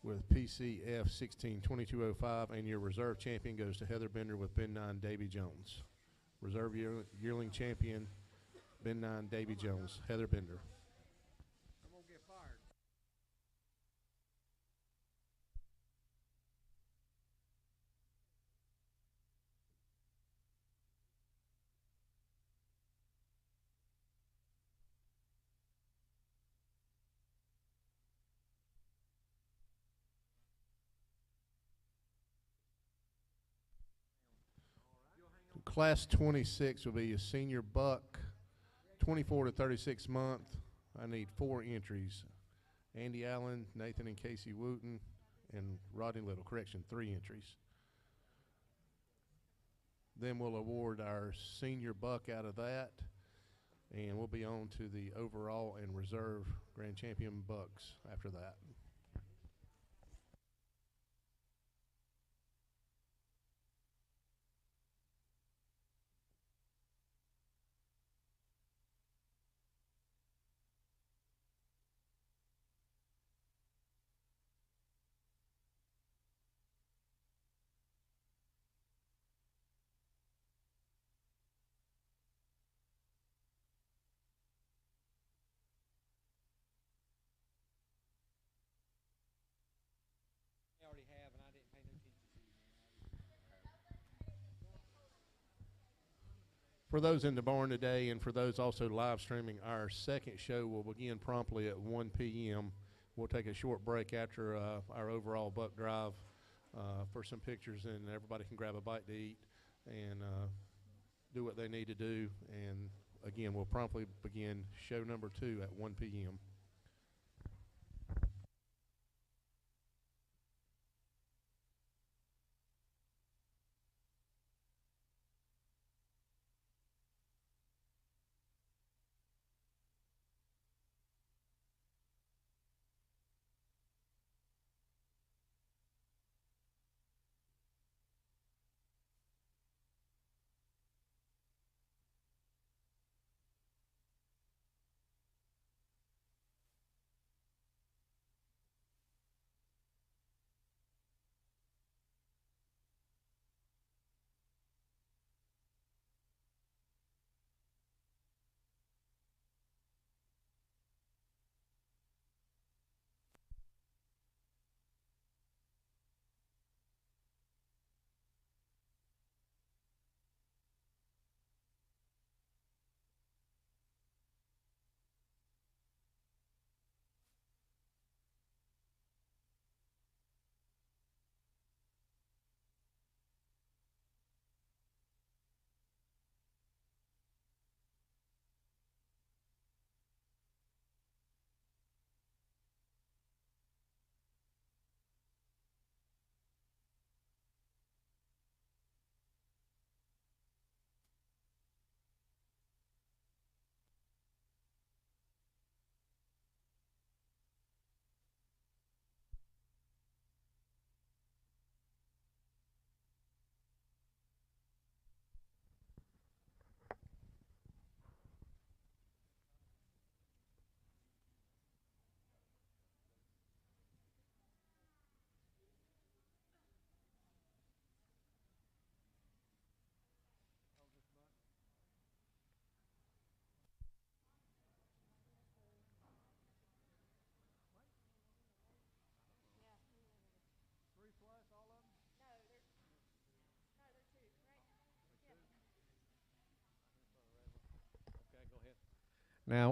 with PCF 162205, and your reserve champion goes to Heather Bender with Ben 9 Davy Jones. Reserve yearling champion Ben 9 Davy Jones, Heather Bender. I'm gonna get fired. Class 26 will be a senior buck, 24 to 36 month. I need 4 entries. Andy Allen, Nathan and Casey Wooten, and Rodney Little. Correction, 3 entries. Then we'll award our senior buck out of that, and we'll be on to the overall and reserve grand champion bucks after that. For those in the barn today and for those also live streaming, our second show will begin promptly at 1 p.m. we'll take a short break after our overall buck drive for some pictures, and everybody can grab a bite to eat and do what they need to do. And again, we'll promptly begin show number 2 at 1 p.m.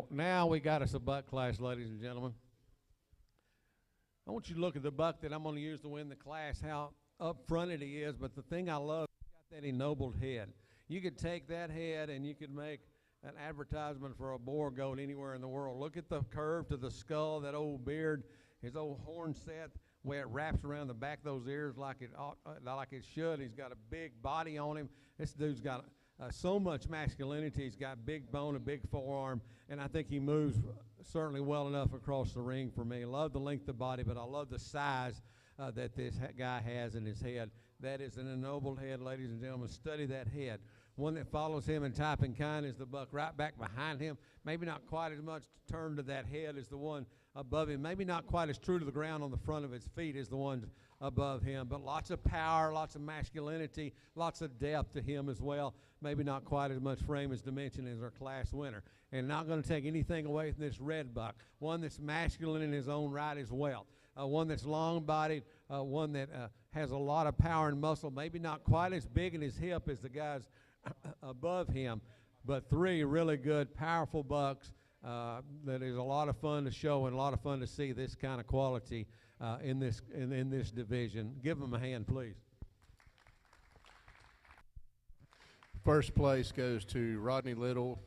Now we got us a buck class, ladies and gentlemen. I want you to look at the buck that I'm going to use to win the class, how up fronted he is, but the thing I love, he's got that ennobled head. You could take that head and you could make an advertisement for a Boer goat anywhere in the world. Look at the curve to the skull, that old beard, his old horn set, where it wraps around the back of those ears like it should. He's got a big body on him. This dude's got so much masculinity. He's got big bone, a big forearm, and I think he moves certainly well enough across the ring for me. I love the length of body, but I love the size that this guy has in his head. That is an ennobled head, ladies and gentlemen. Study that head. One that follows him in type and kind is the buck right back behind him. Maybe not quite as much turned to that head as the one above him. Maybe not quite as true to the ground on the front of his feet as the ones above him, but lots of power, lots of masculinity, lots of depth to him as well. Maybe not quite as much frame as dimension as our class winner. And not going to take anything away from this red buck, one that's masculine in his own right as well. One that's long-bodied, one that has a lot of power and muscle, maybe not quite as big in his hip as the guys above him, but 3 really good, powerful bucks that is a lot of fun to show and a lot of fun to see this kind of quality in this division. Give them a hand, please. First place goes to Rodney Little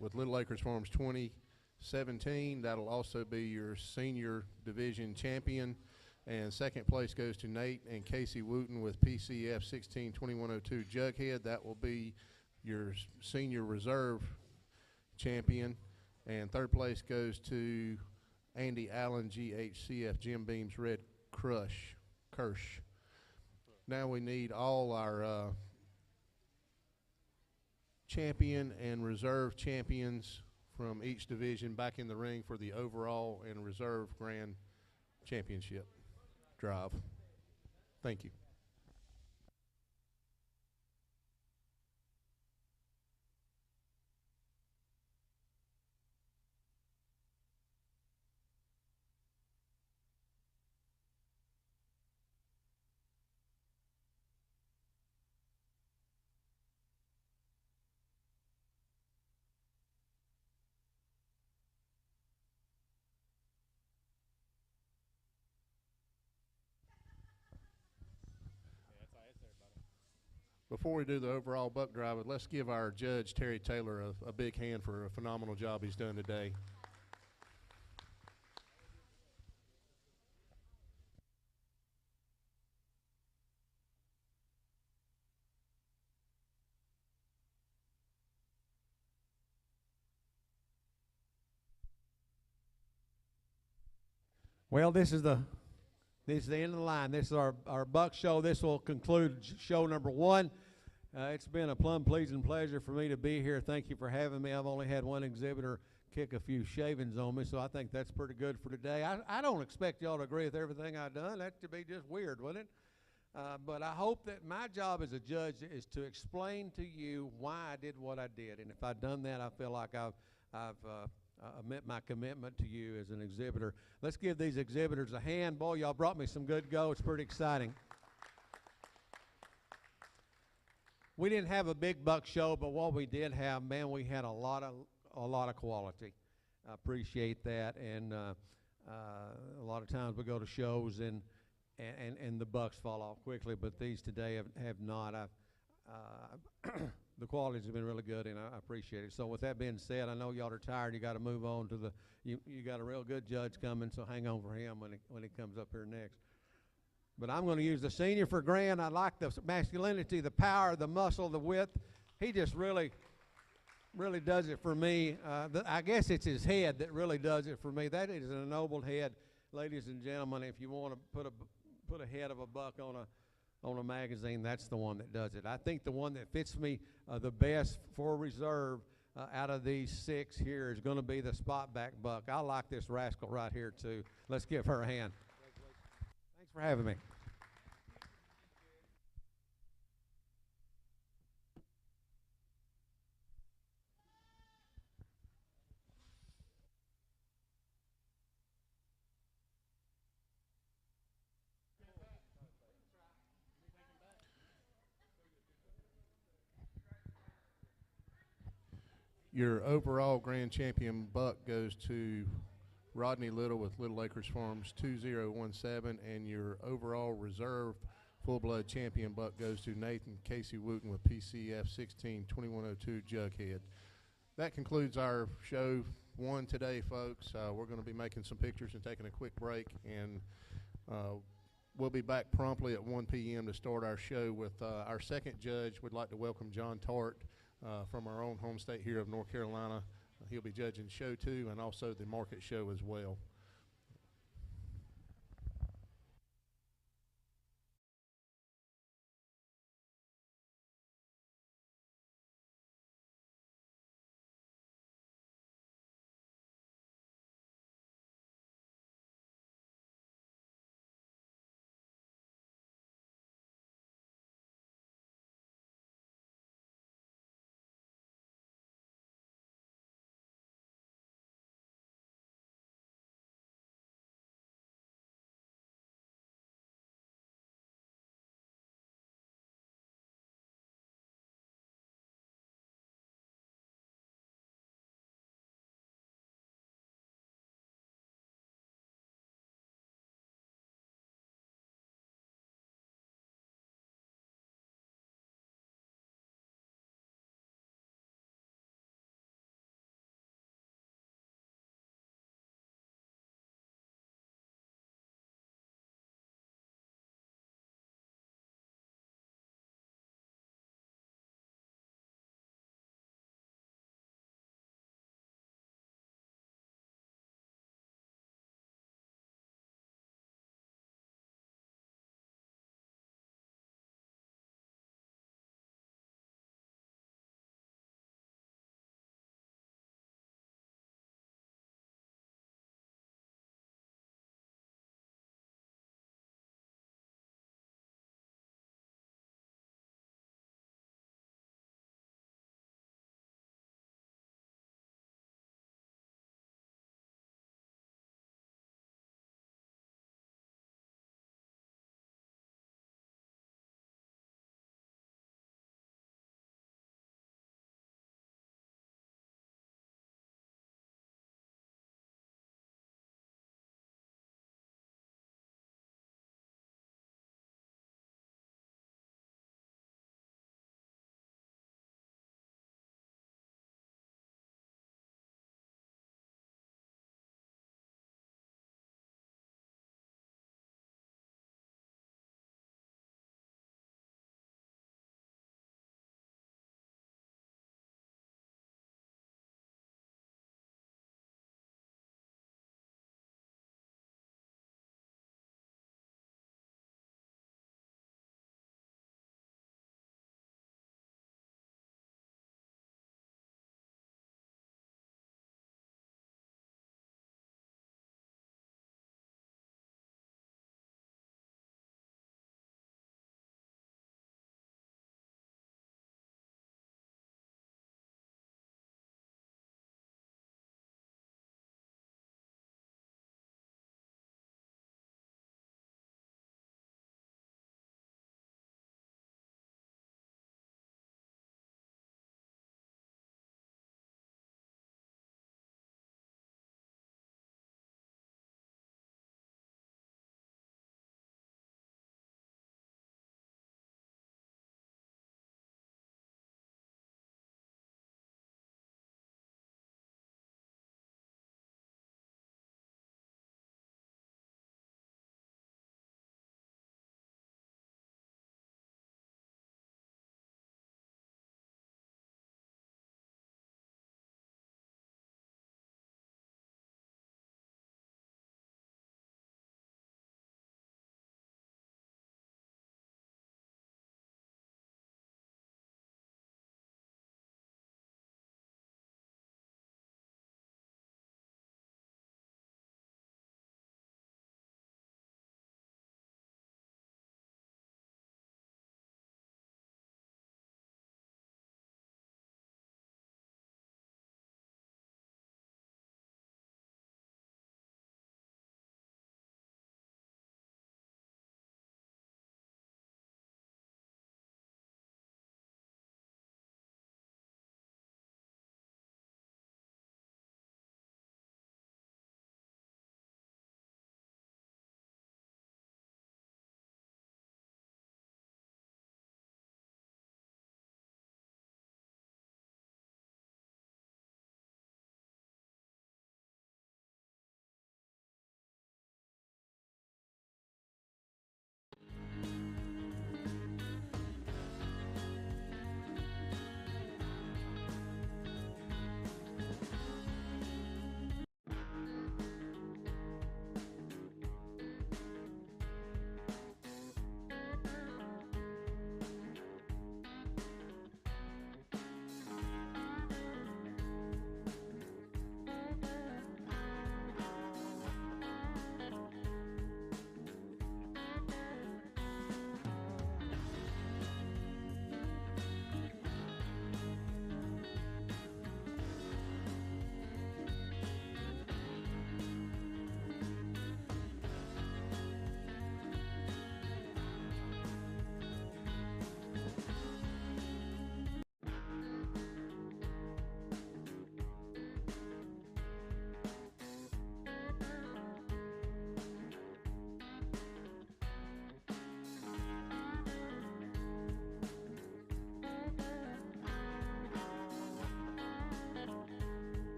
with Little Acres Farms 2017. That'll also be your senior division champion. And second place goes to Nate and Casey Wooten with PCF 162102 Jughead. That will be your senior reserve champion. And third place goes to Andy Allen, GHCF Jim Beam's Red Kirsch. Now we need all our champion and reserve champions from each division back in the ring for the overall and reserve grand championship drive. Thank you. Before we do the overall buck drive, let's give our judge, Terry Taylor, a big hand for a phenomenal job he's done today. Well, this is the end of the line. This is our buck show. This will conclude show number 1. It's been a plumb pleasing pleasure for me to be here. Thank you for having me. I've only had one exhibitor kick a few shavings on me, so I think that's pretty good for today. I don't expect y'all to agree with everything I've done. That would be just weird, wouldn't it? But I hope that my job as a judge is to explain to you why I did what I did. And if I've done that, I feel like I've met my commitment to you as an exhibitor. Let's give these exhibitors a hand. Boy, y'all brought me some good go. It's pretty exciting. We didn't have a big buck show, but what we did have, man, we had a lot of quality. I appreciate that. And a lot of times we go to shows and the bucks fall off quickly, but these today have not. The quality's been really good, and I appreciate it. So with that being said, I know y'all are tired. You got to move on to you got a real good judge coming, so hang on for him when he comes up here next. But I'm going to use the senior for Grant. I like the masculinity, the power, the muscle, the width. He just really does it for me. I guess it's his head that really does it for me. That is an ennobled head, ladies and gentlemen. If you want to put a head of a buck on a magazine, that's the one that does it. I think the one that fits me the best for reserve out of these 6 here is going to be the spot back buck. I like this rascal right here too. Let's give her a hand. Thanks for having me. Your overall grand champion buck goes to Rodney Little with Little Acres Farms 2017, and your overall reserve full-blood champion buck goes to Nathan Casey Wooten with PCF 162102 Jughead. That concludes our show 1 today, folks. We're going to be making some pictures and taking a quick break, and we'll be back promptly at 1 p.m. to start our show with our second judge. We'd like to welcome John Tart from our own home state here of North Carolina. He'll be judging show 2 and also the market show as well.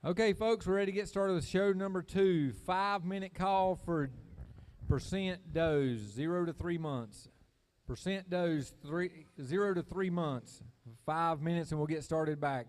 Okay, folks, we're ready to get started with show number 2. 5-minute call for percent does, 0 to 3 months. Percent does, 0 to 3 months. 5 minutes and we'll get started back.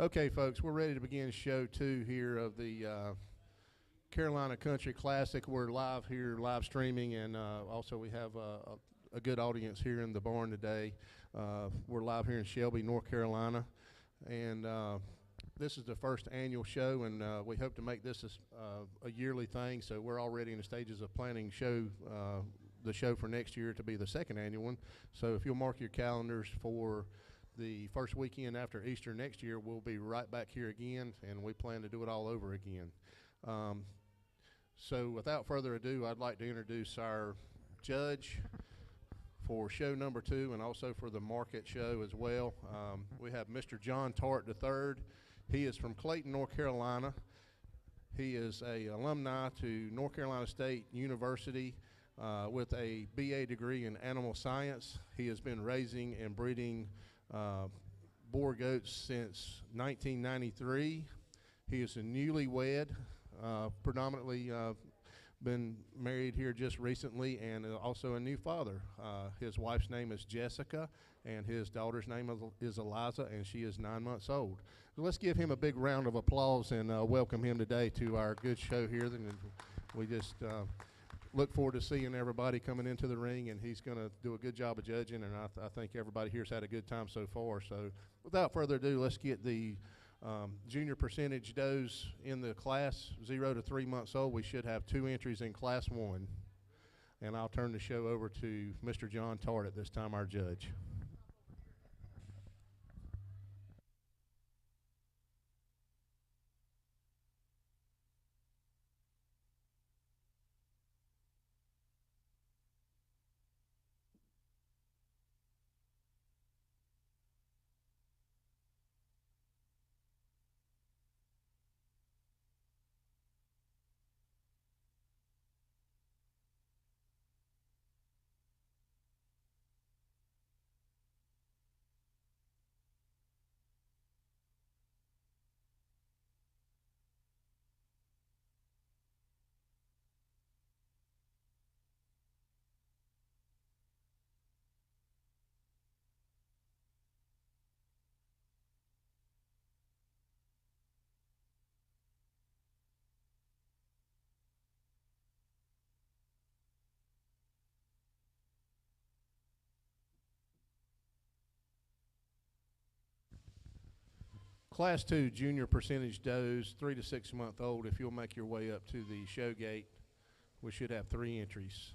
Okay, folks, we're ready to begin show 2 here of the Carolina Country Classic. We're live here, live streaming, and also we have a good audience here in the barn today. We're live here in Shelby, North Carolina, and this is the first annual show, and we hope to make this a yearly thing. So we're already in the stages of planning the show for next year to be the second annual one. So if you'll mark your calendars for the first weekend after Easter next year, we'll be right back here again, and we plan to do it all over again. So without further ado, I'd like to introduce our judge for show number 2 and also for the market show as well. We have Mr. John Tart III. He is from Clayton, North Carolina. He is an alumni to North Carolina State University with a BA degree in animal science. He has been raising and breeding Boer goats since 1993. He is a newlywed, predominantly been married here just recently, and also a new father. His wife's name is Jessica, and his daughter's name is Eliza, and she is 9 months old. So let's give him a big round of applause and welcome him today to our good show here. And we just look forward to seeing everybody coming into the ring, and he's going to do a good job of judging, and I think everybody here's had a good time so far. So without further ado, let's get the junior percentage does in the class 0 to 3 months old. We should have 2 entries in class 1. And I'll turn the show over to Mr. John Tart at this time, our judge. Class 2 junior percentage does 3 to 6 month old. If you'll make your way up to the show gate, we should have 3 entries.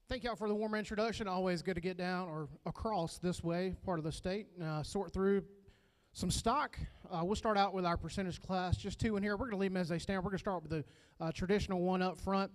Thank y'all for the warm introduction. Always good to get down or across this way, part of the state, and sort through some stock. We'll start out with our percentage class, just 2 in here. We're going to leave them as they stand. We're going to start with the traditional one up front.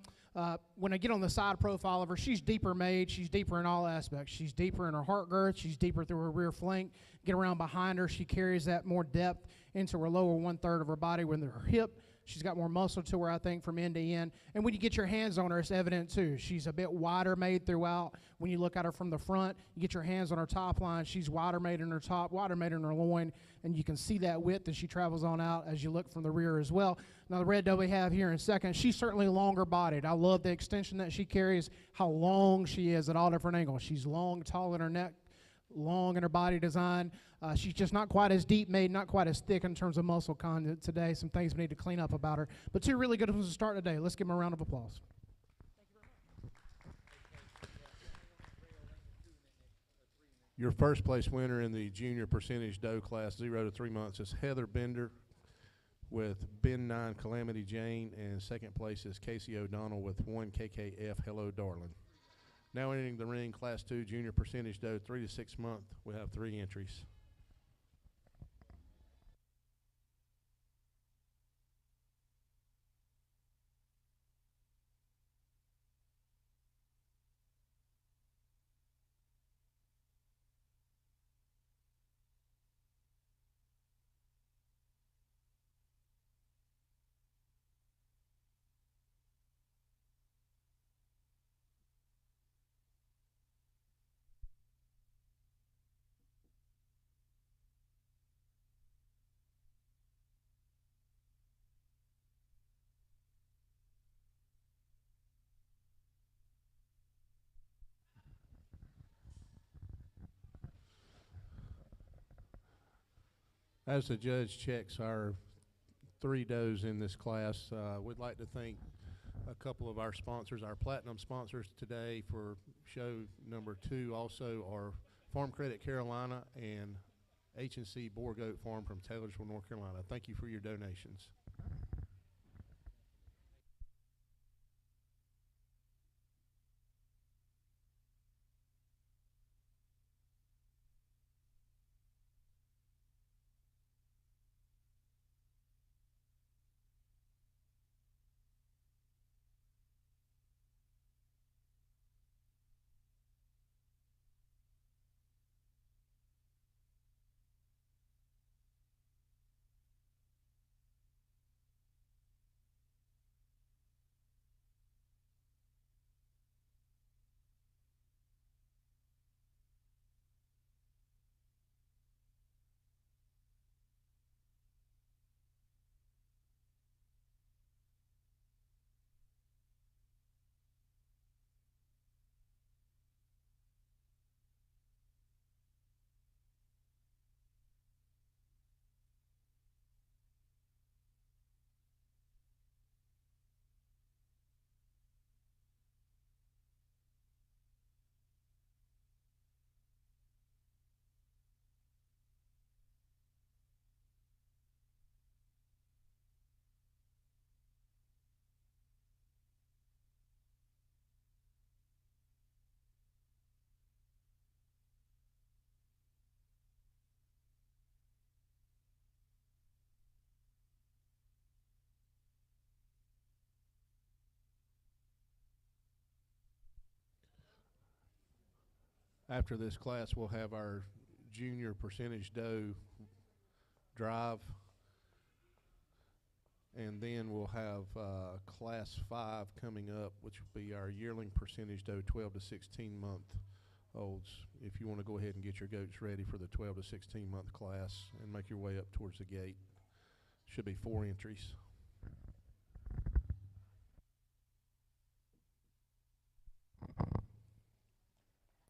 When I get on the side profile of her, she's deeper made. She's deeper in all aspects. She's deeper in her heart girth. She's deeper through her rear flank. Get around behind her. She carries that more depth into her lower 1/3 of her body with her hip. She's got more muscle to her, I think, from end to end. And when you get your hands on her, it's evident too. She's a bit wider made throughout. When you look at her from the front, you get your hands on her top line. She's wider made in her top, wider made in her loin, and you can see that width as she travels on out as you look from the rear as well. Now, the red doe we have here in second, she's certainly longer bodied. I love the extension that she carries, how long she is at all different angles. She's long, tall in her neck, long in her body design. She's just not quite as deep made, not quite as thick in terms of muscle content today. Some things we need to clean up about her. But two really good ones to start today. Let's give them a round of applause. Your first place winner in the junior percentage doe class, 0 to 3 months, is Heather Bender with Ben 9 Calamity Jane, and second place is Casey O'Donnell with 1 KKF Hello Darling. Now entering the ring, class 2 junior percentage doe, 3 to 6 month. We have 3 entries. As the judge checks our 3 does in this class, we'd like to thank a couple of our sponsors, our platinum sponsors today for show number 2 also are Farm Credit Carolina and H&C Boer Goat Farm from Taylorsville, North Carolina. Thank you for your donations. After this class, we'll have our junior percentage doe drive, and then we'll have class 5 coming up, which will be our yearling percentage doe, 12 to 16 month olds. If you want to go ahead and get your goats ready for the 12 to 16 month class and make your way up towards the gate, should be 4 entries.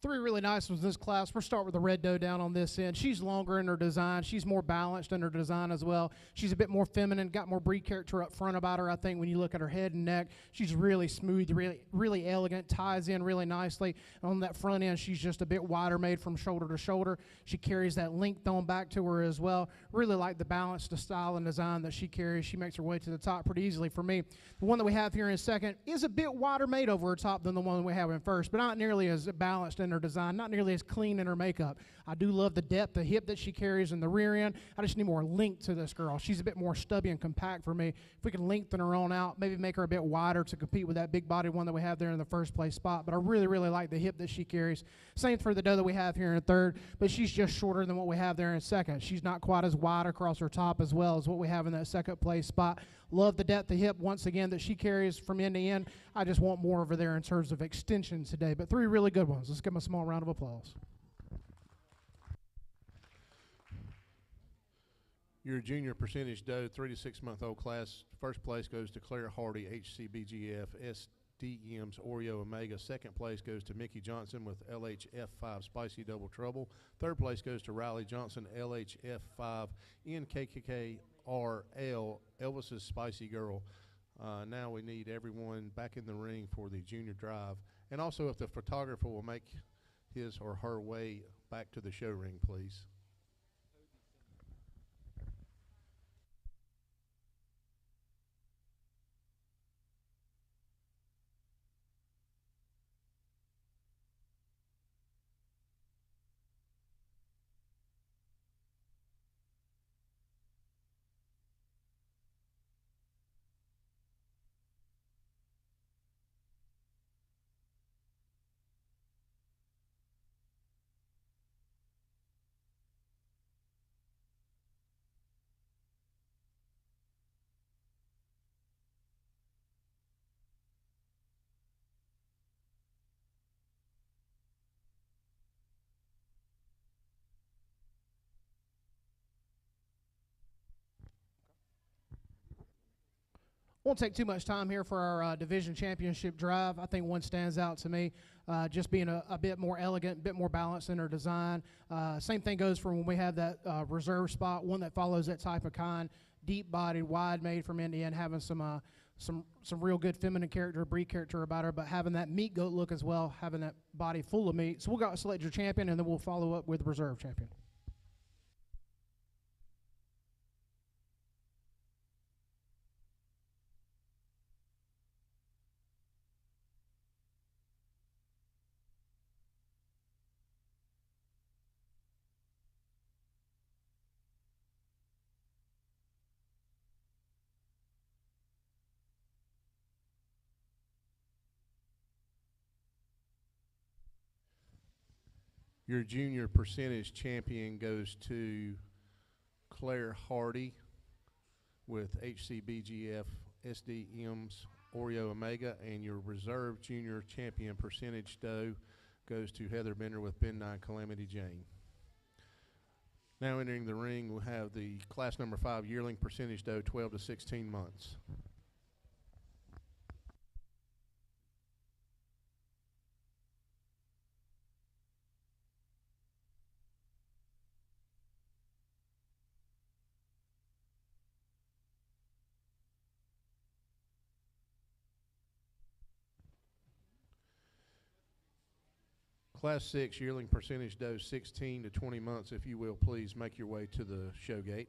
3 really nice ones in this class. We'll start with the red doe down on this end. She's longer in her design. She's more balanced in her design as well. She's a bit more feminine, got more breed character up front about her. I think when you look at her head and neck, she's really smooth, really elegant, ties in really nicely. And on that front end, she's just a bit wider made from shoulder to shoulder. She carries that length on back to her as well. Really like the balance, the style and design that she carries. She makes her way to the top pretty easily for me. The one that we have here in second is a bit wider made over her top than the one we have in first, but not nearly as balanced in her design, not nearly as clean in her makeup. I do love the depth, the hip that she carries in the rear end. I just need more length to this girl. She's a bit more stubby and compact for me. If we can lengthen her on out, maybe make her a bit wider to compete with that big body one that we have there in the first place spot. But I really, really like the hip that she carries. Same for the doe that we have here in third, but she's just shorter than what we have there in second. She's not quite as wide across her top as well as what we have in that second place spot. Love the depth of hip once again that she carries from end to end. I just want more over there in terms of extension today. But 3 really good ones. Let's give them a small round of applause. Your junior percentage doe 3 to 6 month old class, first place goes to Claire Hardy, HCBGF, SDM's Oreo Omega. Second place goes to Mickey Johnson with LHF5 Spicy Double Trouble. Third place goes to Riley Johnson, LHF5 NKKKRL, Elvis's Spicy Girl. Now we need everyone back in the ring for the junior drive. And also if the photographer will make his or her way back to the show ring, please. Won't take too much time here for our division championship drive. I think one stands out to me, just being a bit more elegant, a bit more balanced in her design. Same thing goes for when we have that reserve spot, one that follows that type of kind, deep-bodied, wide-made from end to end, having some real good feminine character, breed character about her, but having that meat goat look as well, having that body full of meat. So we'll go select your champion, and then we'll follow up with reserve champion. Your junior percentage champion goes to Claire Hardy with HCBGF SDM's Oreo Omega, and your reserve junior champion percentage doe goes to Heather Bender with Ben 9 Calamity Jane. Now entering the ring, we'll have the class number 5 yearling percentage doe 12 to 16 months. Class 6 yearling percentage doe 16 to 20 months. If you will, please make your way to the show gate.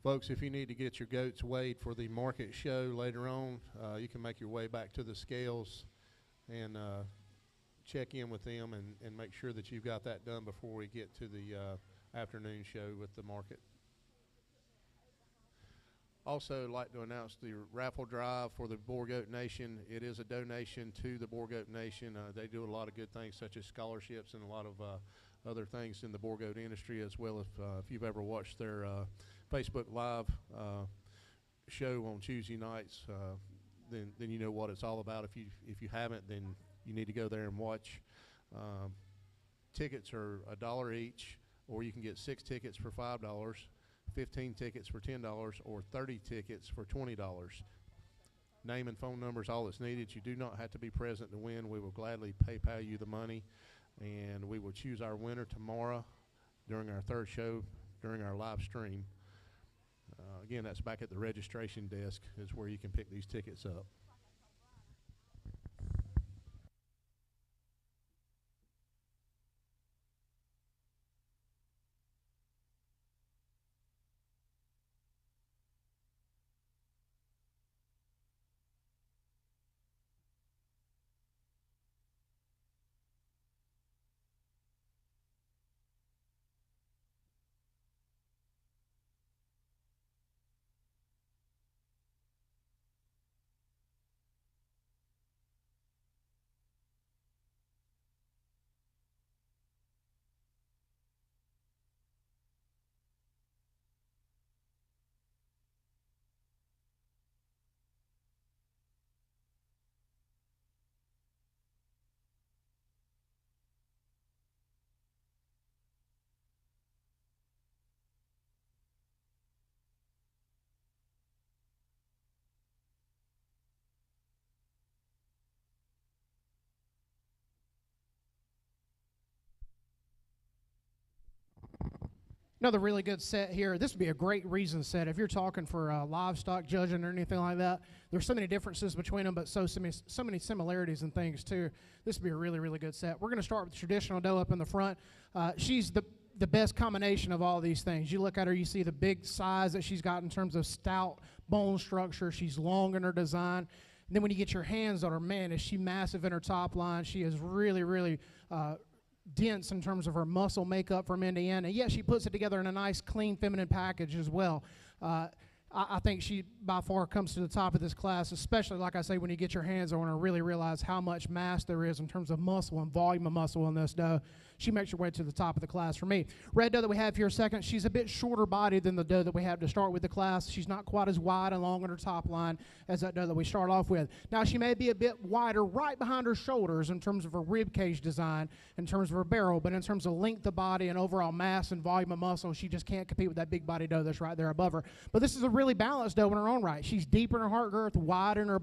Folks, if you need to get your goats weighed for the market show later on, you can make your way back to the scales and check in with them and make sure that you've got that done before we get to the afternoon show with the market. Also, I'd like to announce the raffle drive for the Boer Goat Nation. It is a donation to the Boer Goat Nation. They do a lot of good things, such as scholarships and a lot of other things in the Boer Goat industry, as well as if you've ever watched their Facebook Live show on Tuesday nights, then you know what it's all about. If you haven't, then you need to go there and watch. Tickets are $1 each, or you can get 6 tickets for $5, 15 tickets for $10, or 30 tickets for $20. Name and phone number is all that's needed. You do not have to be present to win. We will gladly PayPal you the money, and we will choose our winner tomorrow during our third show, during our live stream. Again, that's back at the registration desk is where you can pick these tickets up. Another really good set here. This would be a great reason set if you're talking for livestock judging or anything like that. There's so many differences between them, but so many similarities and things too. This would be a really, really good set. We're going to start with the traditional doe up in the front. She's the best combination of all these things. You look at her, you see the big size that she's got in terms of stout bone structure. She's long in her design. And then when you get your hands on her, man, is she massive in her top line. She is really, really dense in terms of her muscle makeup from end to end, and yet she puts it together in a nice, clean, feminine package as well. I think she by far comes to the top of this class, especially, like I say, when you get your hands on her, really realize how much mass there is in terms of muscle and volume of muscle in this doe. She makes her way to the top of the class for me. Red doe that we have here second, she's a bit shorter bodied than the doe that we have to start with the class. She's not quite as wide and long on her top line as that doe that we start off with. Now, she may be a bit wider right behind her shoulders in terms of her rib cage design, in terms of her barrel, but in terms of length of body and overall mass and volume of muscle, she just can't compete with that big body doe that's right there above her. But this is a really balanced doe in her own right. She's deep in her heart girth, wide in her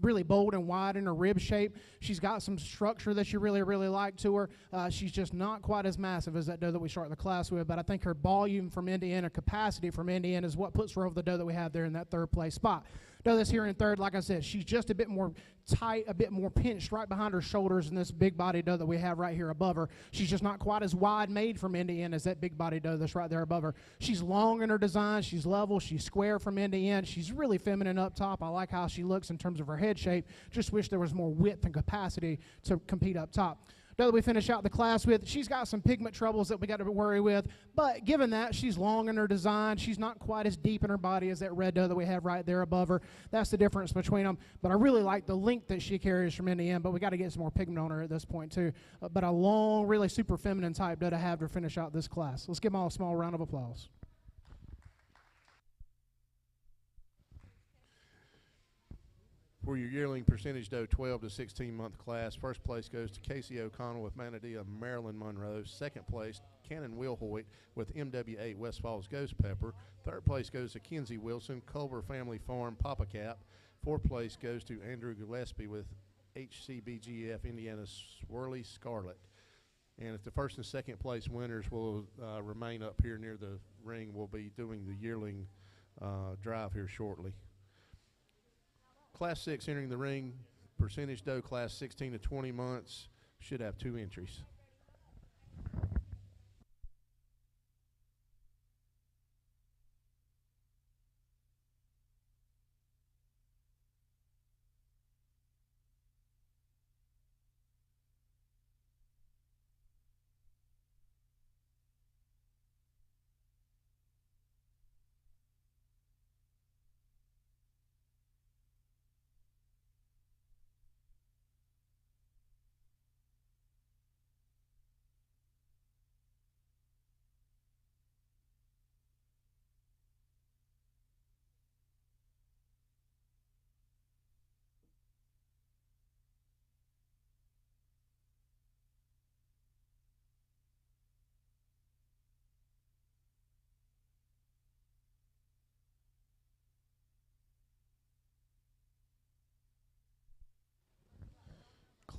really bold and wide in her rib shape. She's got some structure that you really, really like to her. She's just not quite as massive as that doe that we start the class with, but I think her volume from end to end, her capacity from end to end is what puts her over the doe that we have there in that third place spot. Doe that's here in third, like I said, she's just a bit more tight, a bit more pinched right behind her shoulders than this big body doe that we have right here above her. She's just not quite as wide made from end to end as that big body doe that's right there above her. She's long in her design, she's level, she's square from end to end, she's really feminine up top. I like how she looks in terms of her head shape. Just wish there was more width and capacity to compete up top. Doe that we finish out the class with, she's got some pigment troubles that we got to worry with, but given that, she's long in her design, she's not quite as deep in her body as that red doe that we have right there above her. That's the difference between them, but I really like the length that she carries from end to end, but we got to get some more pigment on her at this point too. But a long, really super feminine type doe to have to finish out this class. Let's give them all a small round of applause. For your yearling percentage doe 12 to 16 month class, first place goes to Casey O'Connell with Manatee Marilyn Monroe. Second place, Cannon Wilhoit with MW8 West Falls Ghost Pepper. Third place goes to Kenzie Wilson, Culver Family Farm Papa Cap. Fourth place goes to Andrew Gillespie with HCBGF Indiana Swirly Scarlet. And if the first and second place winners will remain up here near the ring, we'll be doing the yearling drive here shortly. Class 6 entering the ring, percentage doe class 16 to 20 months, should have 2 entries.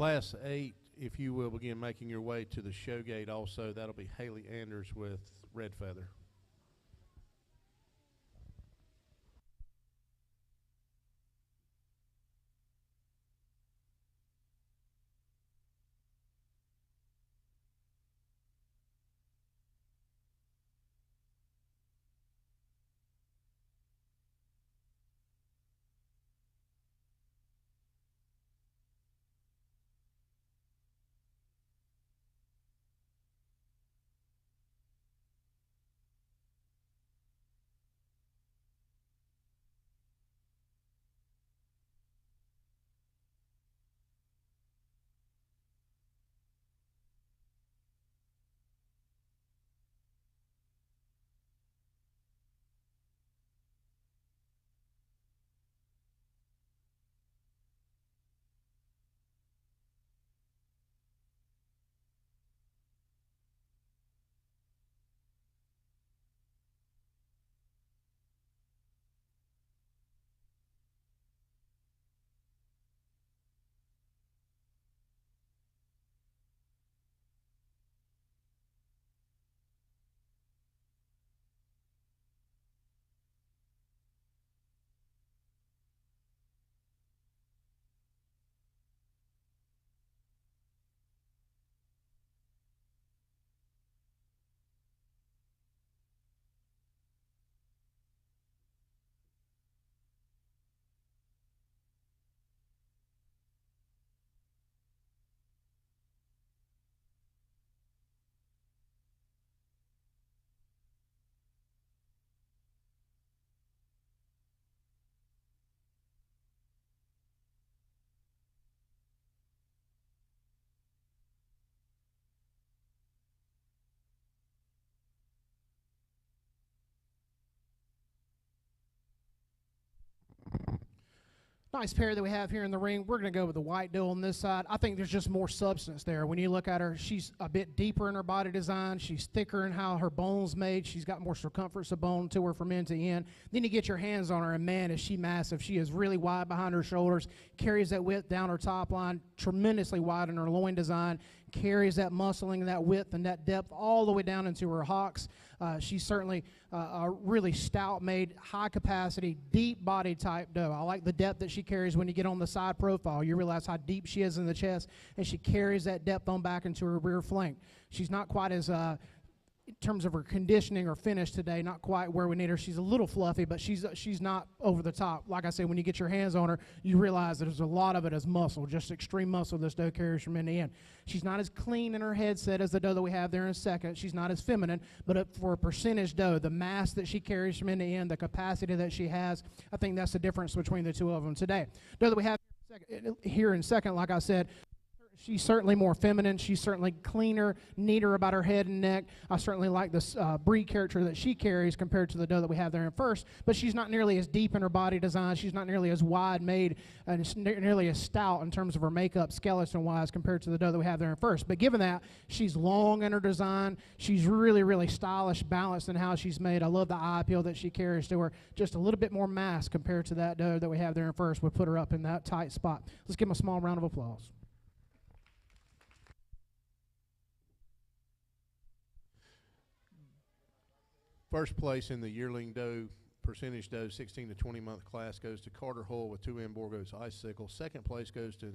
Class 8, if you will begin making your way to the show gate also, that'll be Haley Anders with Red Feather. Nice pair that we have here in the ring. We're going to go with the white doe on this side. I think there's just more substance there. When you look at her, she's a bit deeper in her body design. She's thicker in how her bone's made. She's got more circumference of bone to her from end to end. Then you get your hands on her, and man, is she massive. She is really wide behind her shoulders, carries that width down her top line, tremendously wide in her loin design, carries that muscling and that width and that depth all the way down into her hocks. She's certainly a really stout-made, high-capacity, deep-body type doe. I like the depth that she carries when you get on the side profile. You realize how deep she is in the chest, and she carries that depth on back into her rear flank. She's not quite as in terms of her conditioning or finish today, not quite where we need her. She's a little fluffy, but she's not over the top. Like I said, when you get your hands on her, you realize that there's a lot of it as muscle, just extreme muscle this doe carries from end to end. She's not as clean in her head set as the doe that we have there in a second. She's not as feminine, but for a percentage doe, the mass that she carries from end to end, the capacity that she has, I think that's the difference between the two of them today. Doe that we have here in second, like I said, she's certainly more feminine. She's certainly cleaner, neater about her head and neck. I certainly like this breed character that she carries compared to the doe that we have there in first, but she's not nearly as deep in her body design. She's not nearly as wide made and nearly as stout in terms of her makeup skeleton-wise compared to the doe that we have there in first. But given that, she's long in her design. She's really, really stylish, balanced in how she's made. I love the eye appeal that she carries to her. Just a little bit more mass compared to that doe that we have there in first would put her up in that tight spot. Let's give them a small round of applause. First place in the yearling doe, percentage doe, 16 to 20 month class goes to Carter Hull with 2M Borgos Icicle. Second place goes to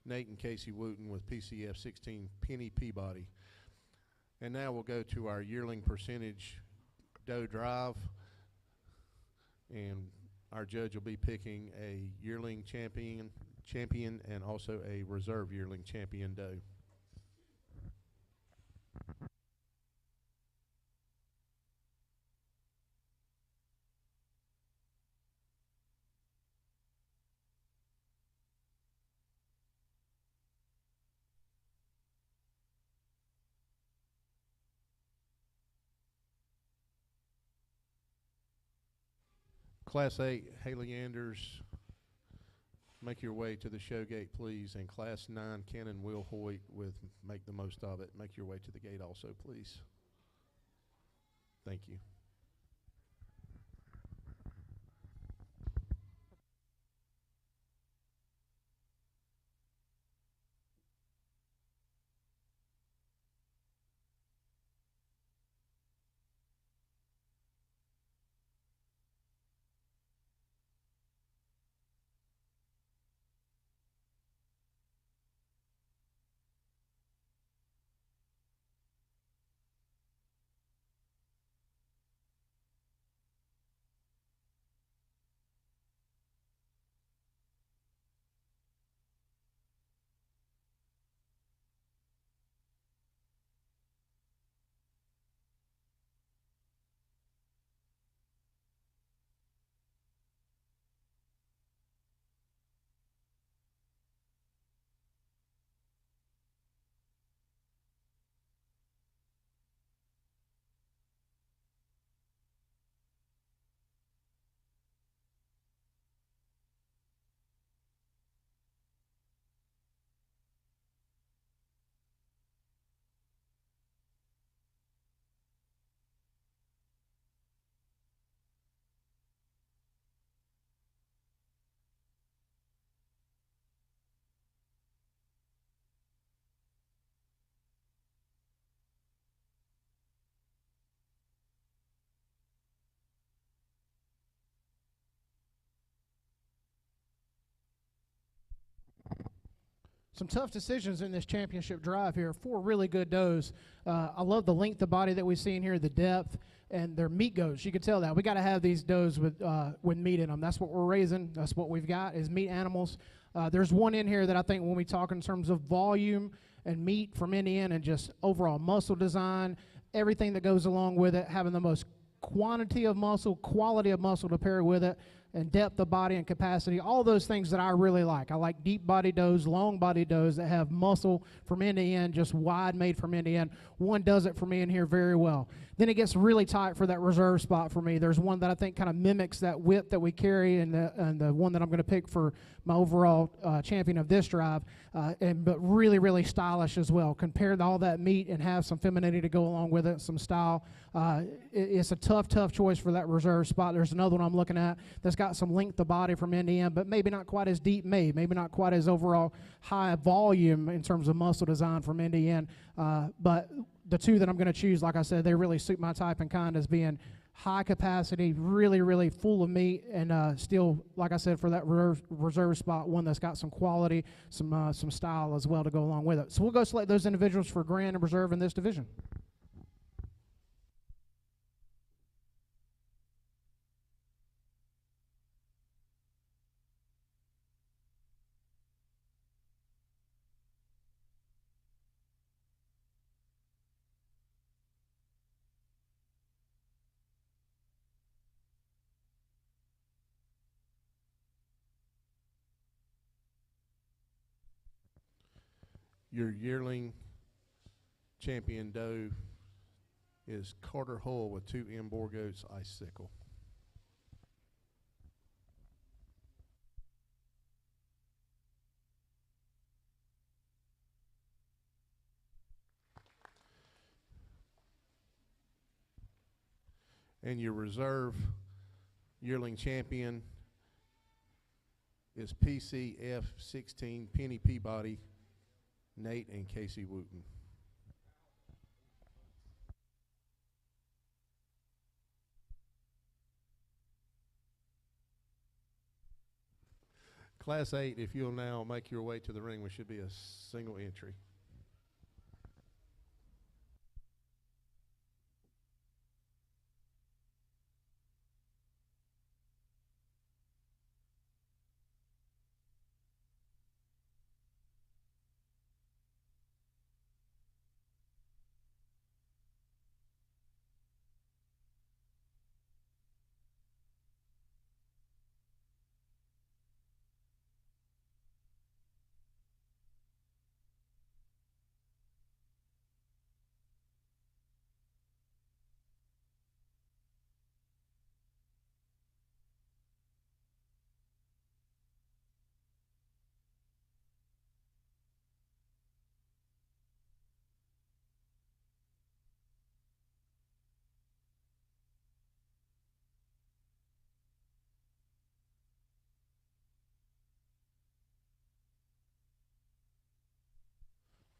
Nate and Casey Wooten with PCF 16 Penny Peabody. And now we'll go to our yearling percentage doe drive. And our judge will be picking a yearling champion and also a reserve yearling champion doe. Class 8, Haley Anders, make your way to the show gate, please. And Class 9, Ken and Will Hoyt with Make the Most of It. Make your way to the gate also, please. Thank you. Some tough decisions in this championship drive here. 4 really good does. I love the length of body that we've seen here, the depth, and their meat goes. You can tell that. We got to have these does with meat in them. That's what we're raising. That's what we've got is meat animals. There's one in here that I think when we talk in terms of volume and meat from Indiana and just overall muscle design, everything that goes along with it, having the most quantity of muscle, quality of muscle to pair with it, and depth of body and capacity, all those things that I really like. I like deep body does, long body does that have muscle from end to end, just wide made from end to end. One does it for me in here very well. Then it gets really tight for that reserve spot for me. There's one that I think kind of mimics that whip that we carry, and the one that I'm going to pick for my overall champion of this drive, but really, really stylish as well. Compare all that meat and have some femininity to go along with it, some style. It's a tough choice for that reserve spot. There's another one I'm looking at that's got some length of body from end to end, but maybe not quite as deep made, maybe not quite as overall high volume in terms of muscle design from end to end. But the two that I'm going to choose, like I said, they really suit my type and kind as being high capacity, really, really full of meat, and still, like I said, for that reserve spot, one that's got some quality, some style as well to go along with it. So we'll go select those individuals for Grand and Reserve in this division. Your yearling champion doe is Carter Hull with 2 M. Boer goats, Icicle. And your reserve yearling champion is PCF 16 Penny Peabody, Nate and Casey Wooten. Class 8, if you'll now make your way to the ring, which should be a single entry.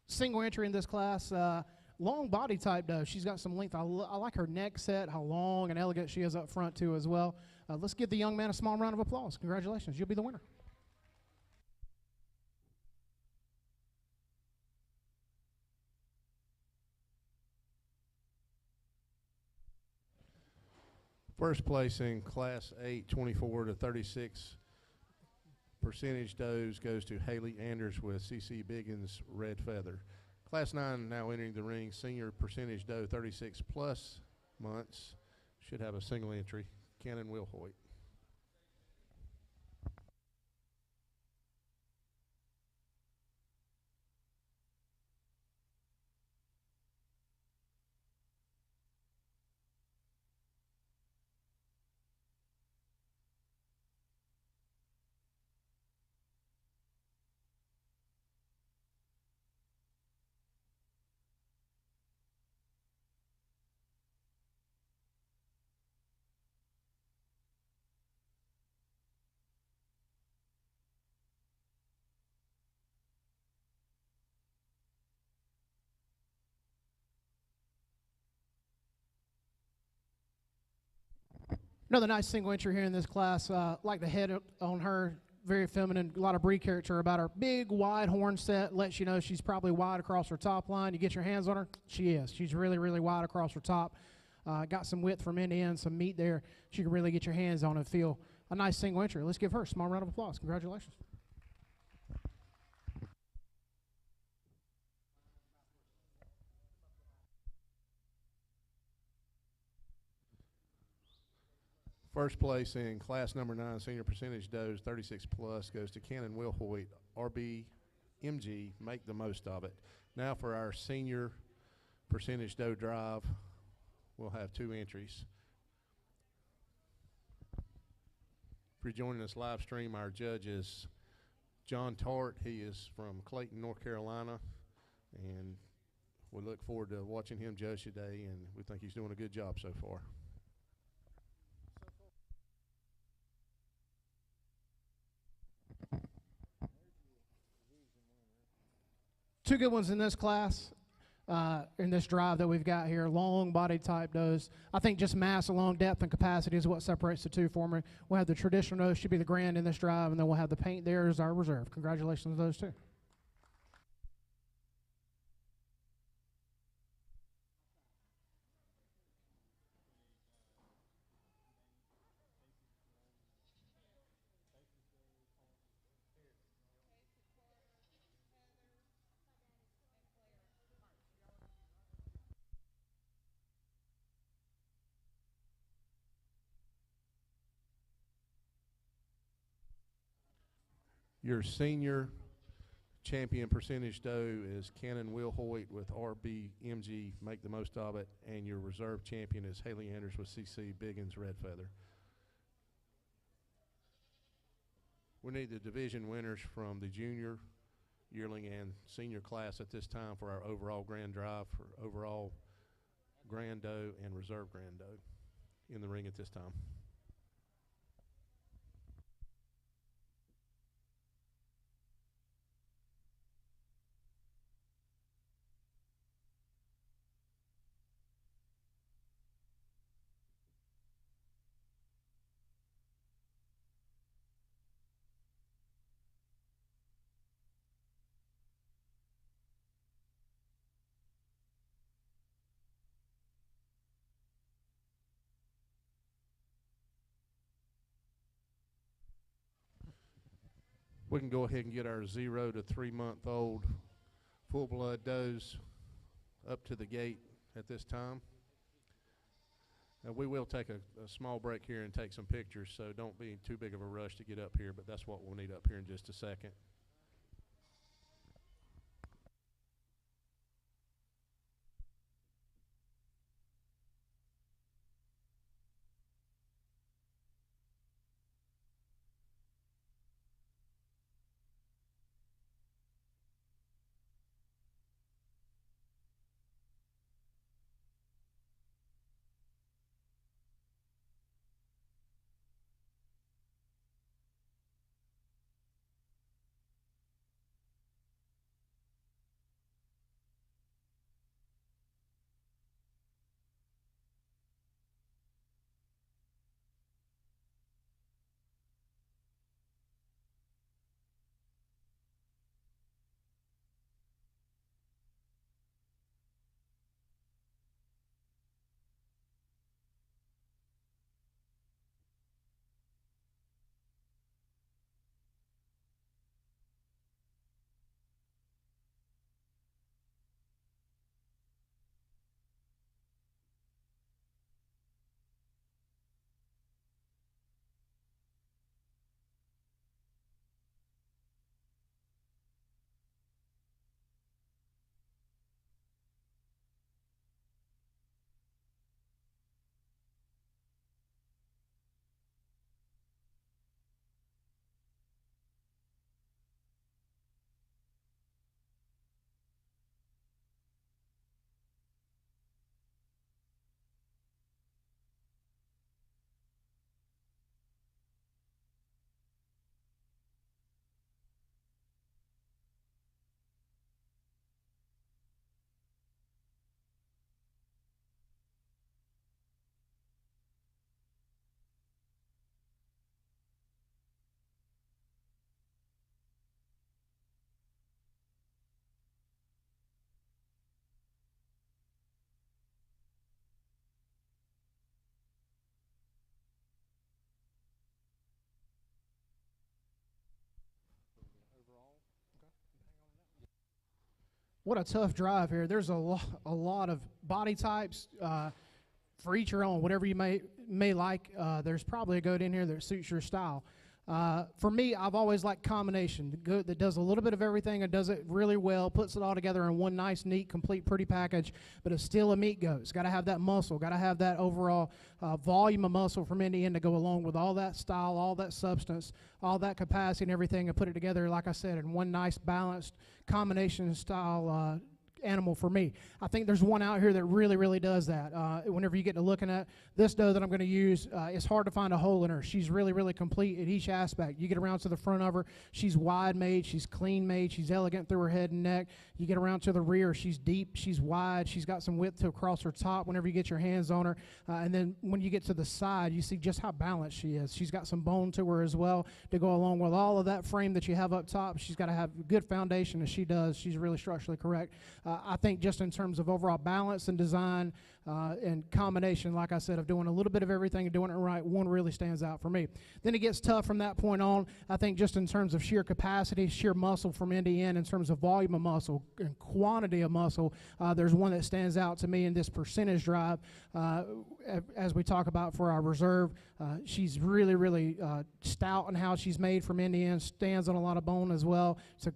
Single entry in this class, long body type doe. She's got some length. I like her neck set, how long and elegant she is up front too as well. Let's give the young man a small round of applause. Congratulations, you'll be the winner. First place in Class 8, 24 to 36 percentage does goes to Haley Anders with CC Biggins Red Feather. Class 9 now entering the ring, senior percentage doe 36 plus months. Should have a single entry, Cannon Wilhoit. Another nice single entry here in this class. Like the head on her, very feminine, a lot of breed character about her. Big, wide horn set, lets you know she's probably wide across her top line. You get your hands on her, she is. She's really, really wide across her top. Got some width from end to end, some meat there. She can really get your hands on and feel a nice single entry. Let's give her a small round of applause. Congratulations. First place in class number 9, senior percentage does 36 plus, goes to Cannon Will Hoyt, RBMG, make the most of it. Now for our senior percentage doe drive, we'll have 2 entries. If you're joining us live stream, our judge is John Tart. He is from Clayton, North Carolina, and we look forward to watching him judge today, and we think he's doing a good job so far. Two good ones in this class, in this drive that we've got here. Long body type does. I think just mass along depth and capacity is what separates the two for me. We'll have the traditional nose should be the grand in this drive, and then we'll have the paint there as our reserve. Congratulations to those two. Your senior champion percentage doe is Cannon Will Hoyt with RBMG, make the most of it, and your reserve champion is Haley Anders with CC Biggins Red Feather. We need the division winners from the junior, yearling, and senior class at this time for our overall grand drive for overall grand doe and reserve grand doe in the ring at this time. We can go ahead and get our 0 to 3 month old full blood does up to the gate at this time. Now we will take a small break here and take some pictures, so don't be too big of a rush to get up here, but that's what we'll need up here in just a second. what a tough drive here. There's a lot of body types. For each your own, whatever you may like. There's probably a goat in here that suits your style. For me, I've always liked combination. The goat that does a little bit of everything and does it really well, puts it all together in one nice, neat, complete, pretty package, but it's still a meat goat. It's got to have that muscle, got to have that overall volume of muscle from end to end to go along with all that style, all that substance, all that capacity and everything, and put it together, like I said, in one nice, balanced combination style animal for me. I think there's one out here that really does that. Whenever you get to looking at this doe that I'm going to use, it's hard to find a hole in her. She's really complete in each aspect. You get around to the front of her, she's wide made, she's clean made, she's elegant through her head and neck. You get around to the rear, she's deep, she's wide, she's got some width to across her top whenever you get your hands on her. And then when you get to the side, you see just how balanced she is. She's got some bone to her as well to go along with all of that frame that you have up top. She's got to have a good foundation, as she does. She's really structurally correct. I think just in terms of overall balance and design and combination, like I said, of doing a little bit of everything and doing it right, one really stands out for me. Then it gets tough from that point on. I think just in terms of sheer capacity, sheer muscle from end to end, in terms of volume of muscle and quantity of muscle, there's one that stands out to me in this percentage drive. As we talk about for our reserve, she's really stout in how she's made from end to end, stands on a lot of bone as well. So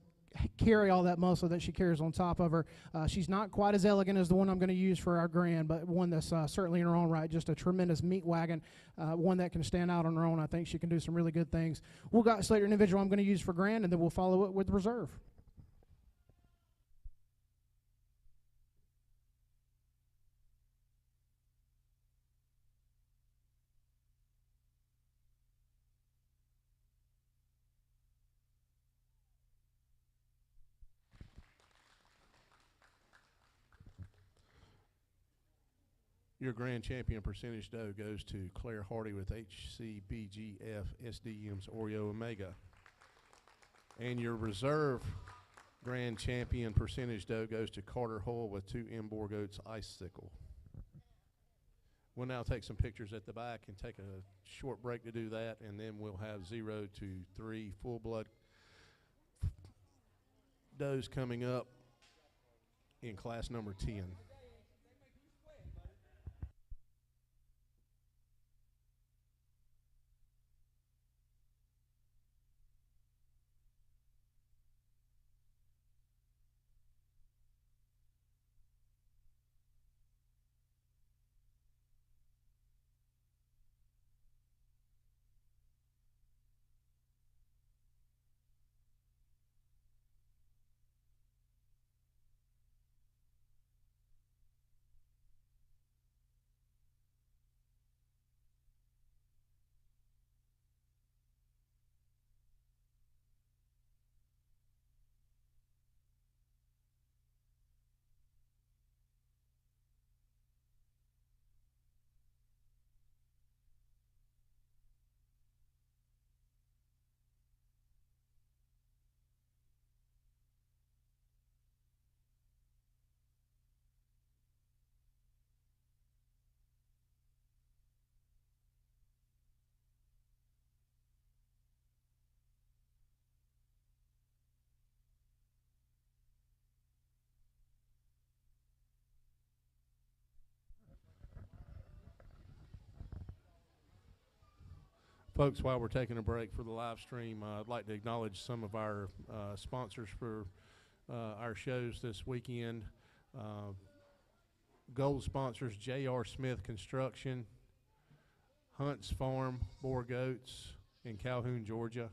carry all that muscle that she carries on top of her. She's not quite as elegant as the one I'm going to use for our grand, but one that's certainly in her own right, just a tremendous meat wagon, one that can stand out on her own. I think she can do some really good things. We'll got Slater individual I'm going to use for grand, and then we'll follow it with reserve. Your grand champion percentage doe goes to Claire Hardy with HCBGF SDM's Oreo Omega. And your reserve grand champion percentage doe goes to Carter Hull with 2 M. Boer goats Icicle. We'll now take some pictures at the back and take a short break to do that, and then we'll have 0 to 3 full-blood does coming up in class number 10. Folks, while we're taking a break for the live stream, I'd like to acknowledge some of our sponsors for our shows this weekend. Gold sponsors, J.R. Smith Construction, Hunt's Farm, Boer Goats in Calhoun, Georgia,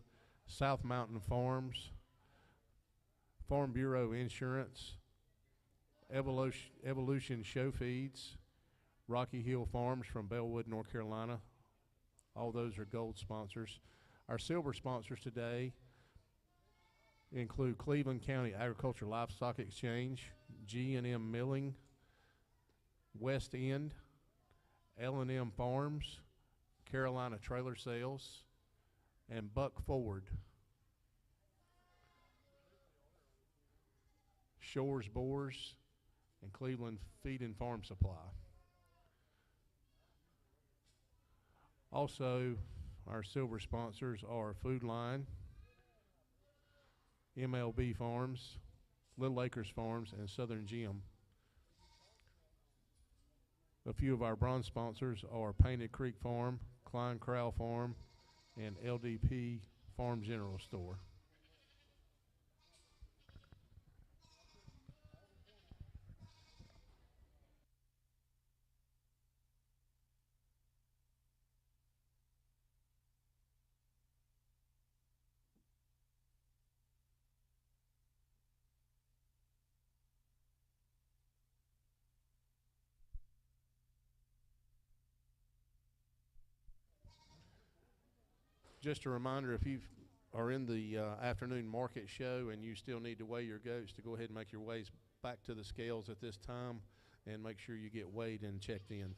South Mountain Farms, Farm Bureau Insurance, Evolution Show Feeds, Rocky Hill Farms from Bellwood, North Carolina. All those are gold sponsors. Our silver sponsors today include Cleveland County Agriculture Livestock Exchange, G&M Milling, West End, L&M Farms, Carolina Trailer Sales, and Buck Ford. Shores Boers, and Cleveland Feed and Farm Supply. Also, our silver sponsors are Food Line, MLB Farms, Little Acres Farms, and Southern Gym. A few of our bronze sponsors are Painted Creek Farm, Klein Corral Farm, and LDP Farm General Store. Just a reminder, if you are in the afternoon market show and you still need to weigh your goats, to go ahead and make your ways back to the scales at this time and make sure you get weighed and checked in.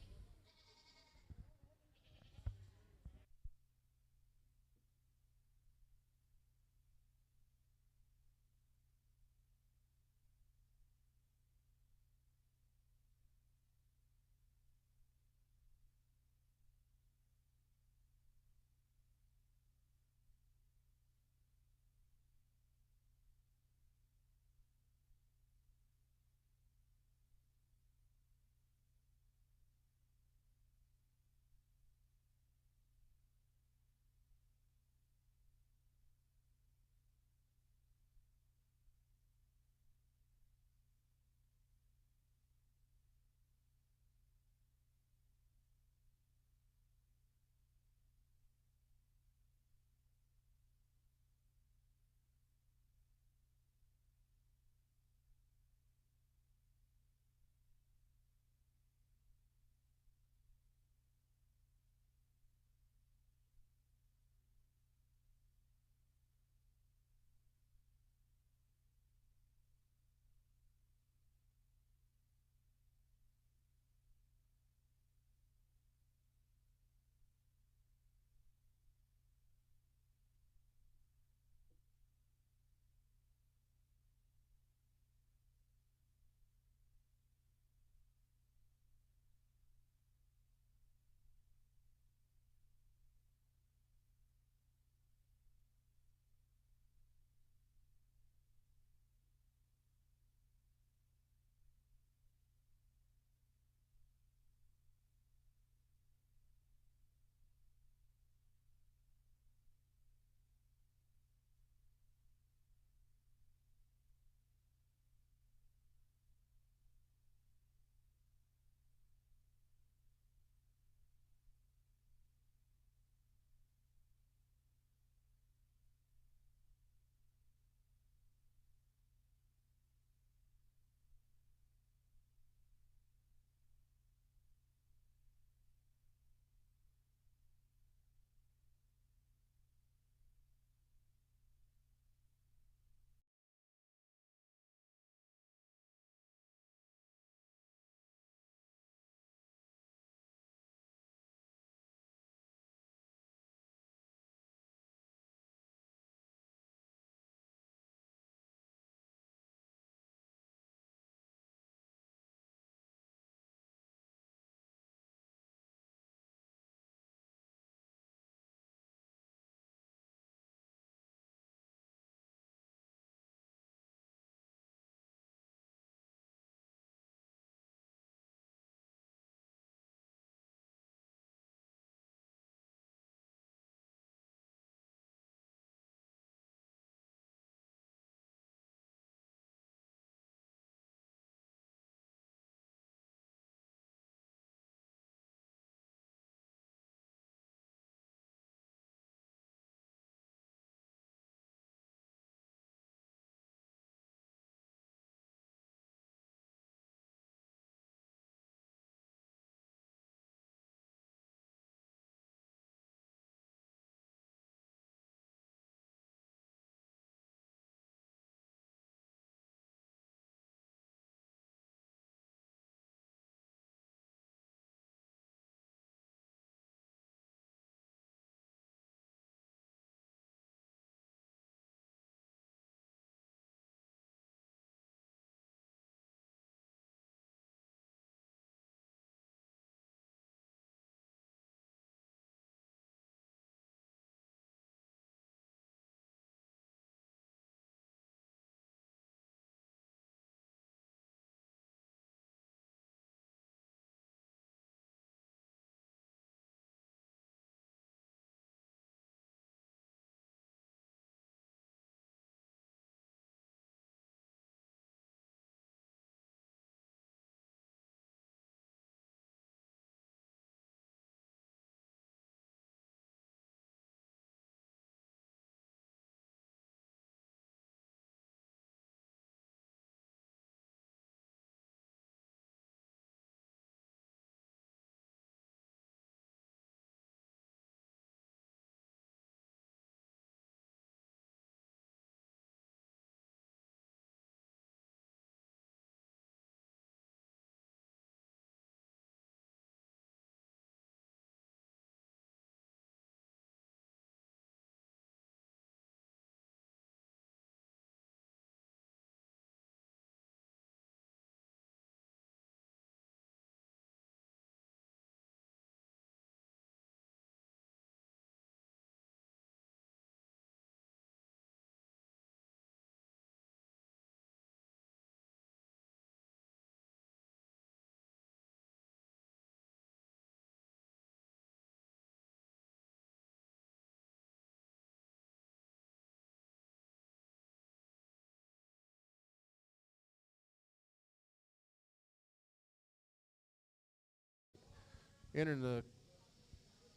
Entering the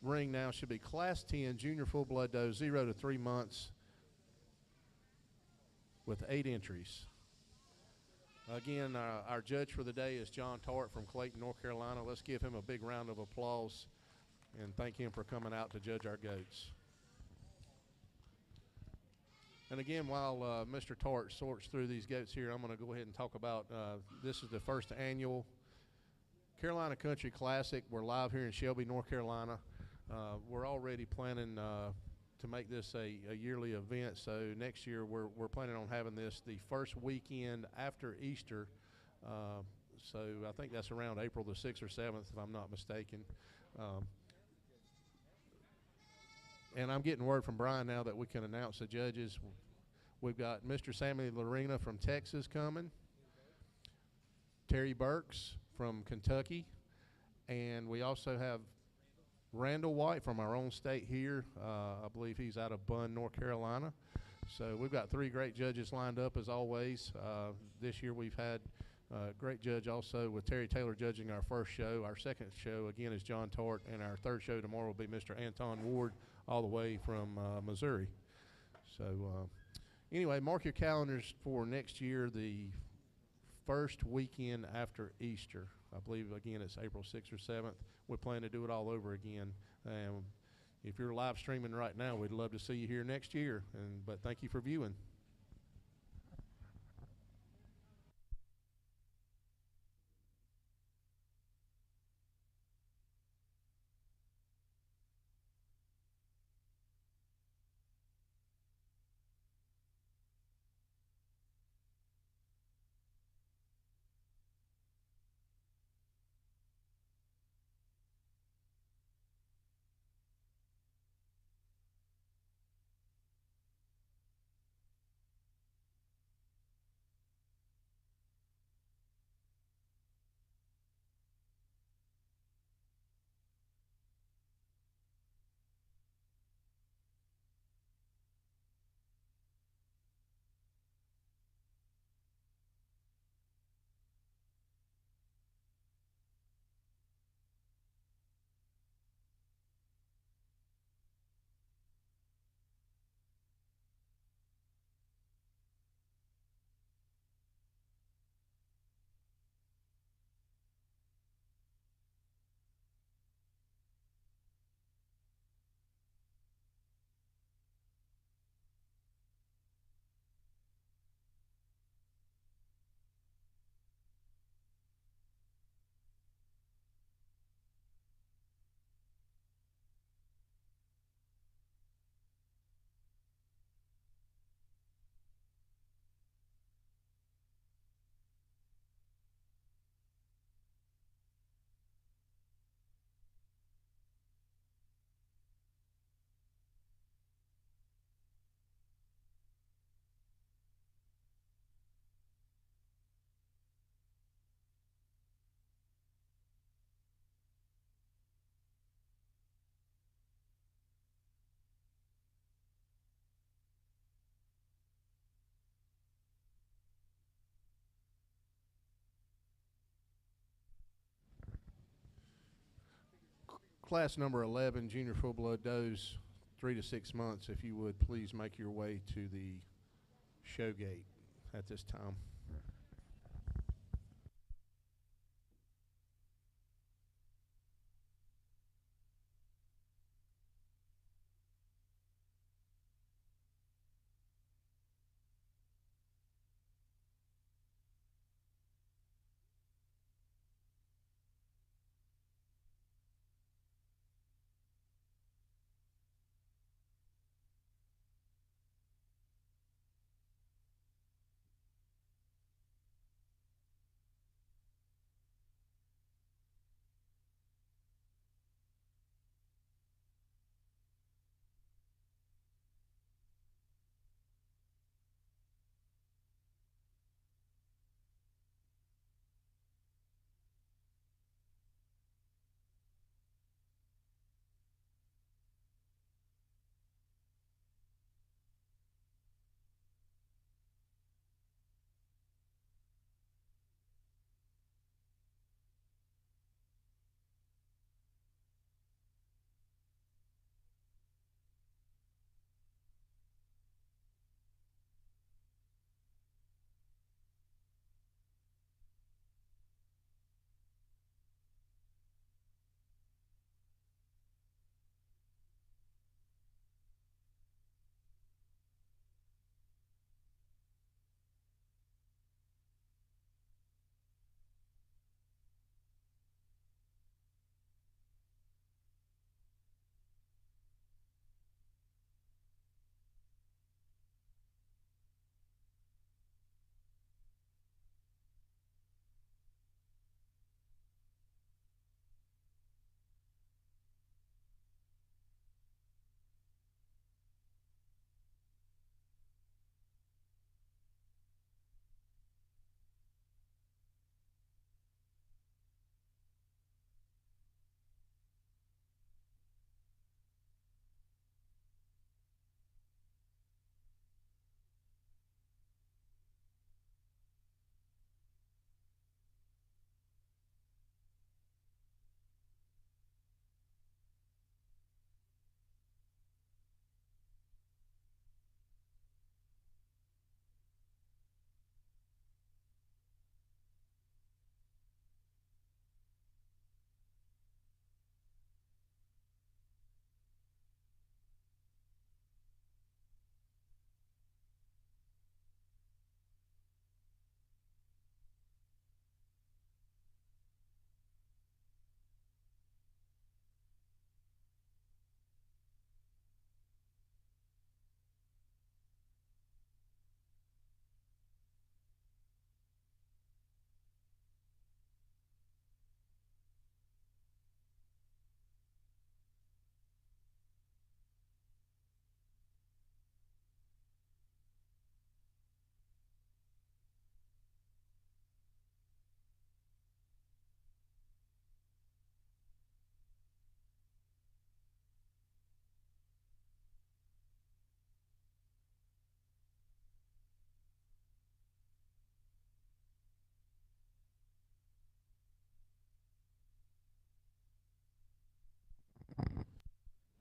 ring now should be Class 10 Junior Full Blood Doe, 0 to 3 months, with 8 entries. Again, our judge for the day is John Tart from Clayton, North Carolina. Let's give him a big round of applause and thank him for coming out to judge our goats. And again, while Mr. Tart sorts through these goats here, I'm going to go ahead and talk about this is the first annual Carolina Country Classic. We're live here in Shelby, North Carolina. We're already planning to make this a yearly event. So next year we're planning on having this the first weekend after Easter. So I think that's around April the 6th or 7th, if I'm not mistaken. And I'm getting word from Brian now that we can announce the judges. We've got Mr. Sammy Lorena from Texas coming, Terry Burks from Kentucky, and we also have Randall White from our own state here. I believe he's out of Bunn, North Carolina. So we've got 3 great judges lined up as always. This year we've had a great judge also with Terry Taylor judging our first show. Our second show again is John Tart, and our third show tomorrow will be Mr. Anton Ward all the way from Missouri. So anyway, mark your calendars for next year, the first weekend after Easter. I believe, again, it's April 6th or 7th. We plan to do it all over again. If you're live streaming right now, we'd love to see you here next year. But thank you for viewing. Class number 11, Junior Full Blood Does, 3 to 6 months. If you would, please make your way to the show gate at this time.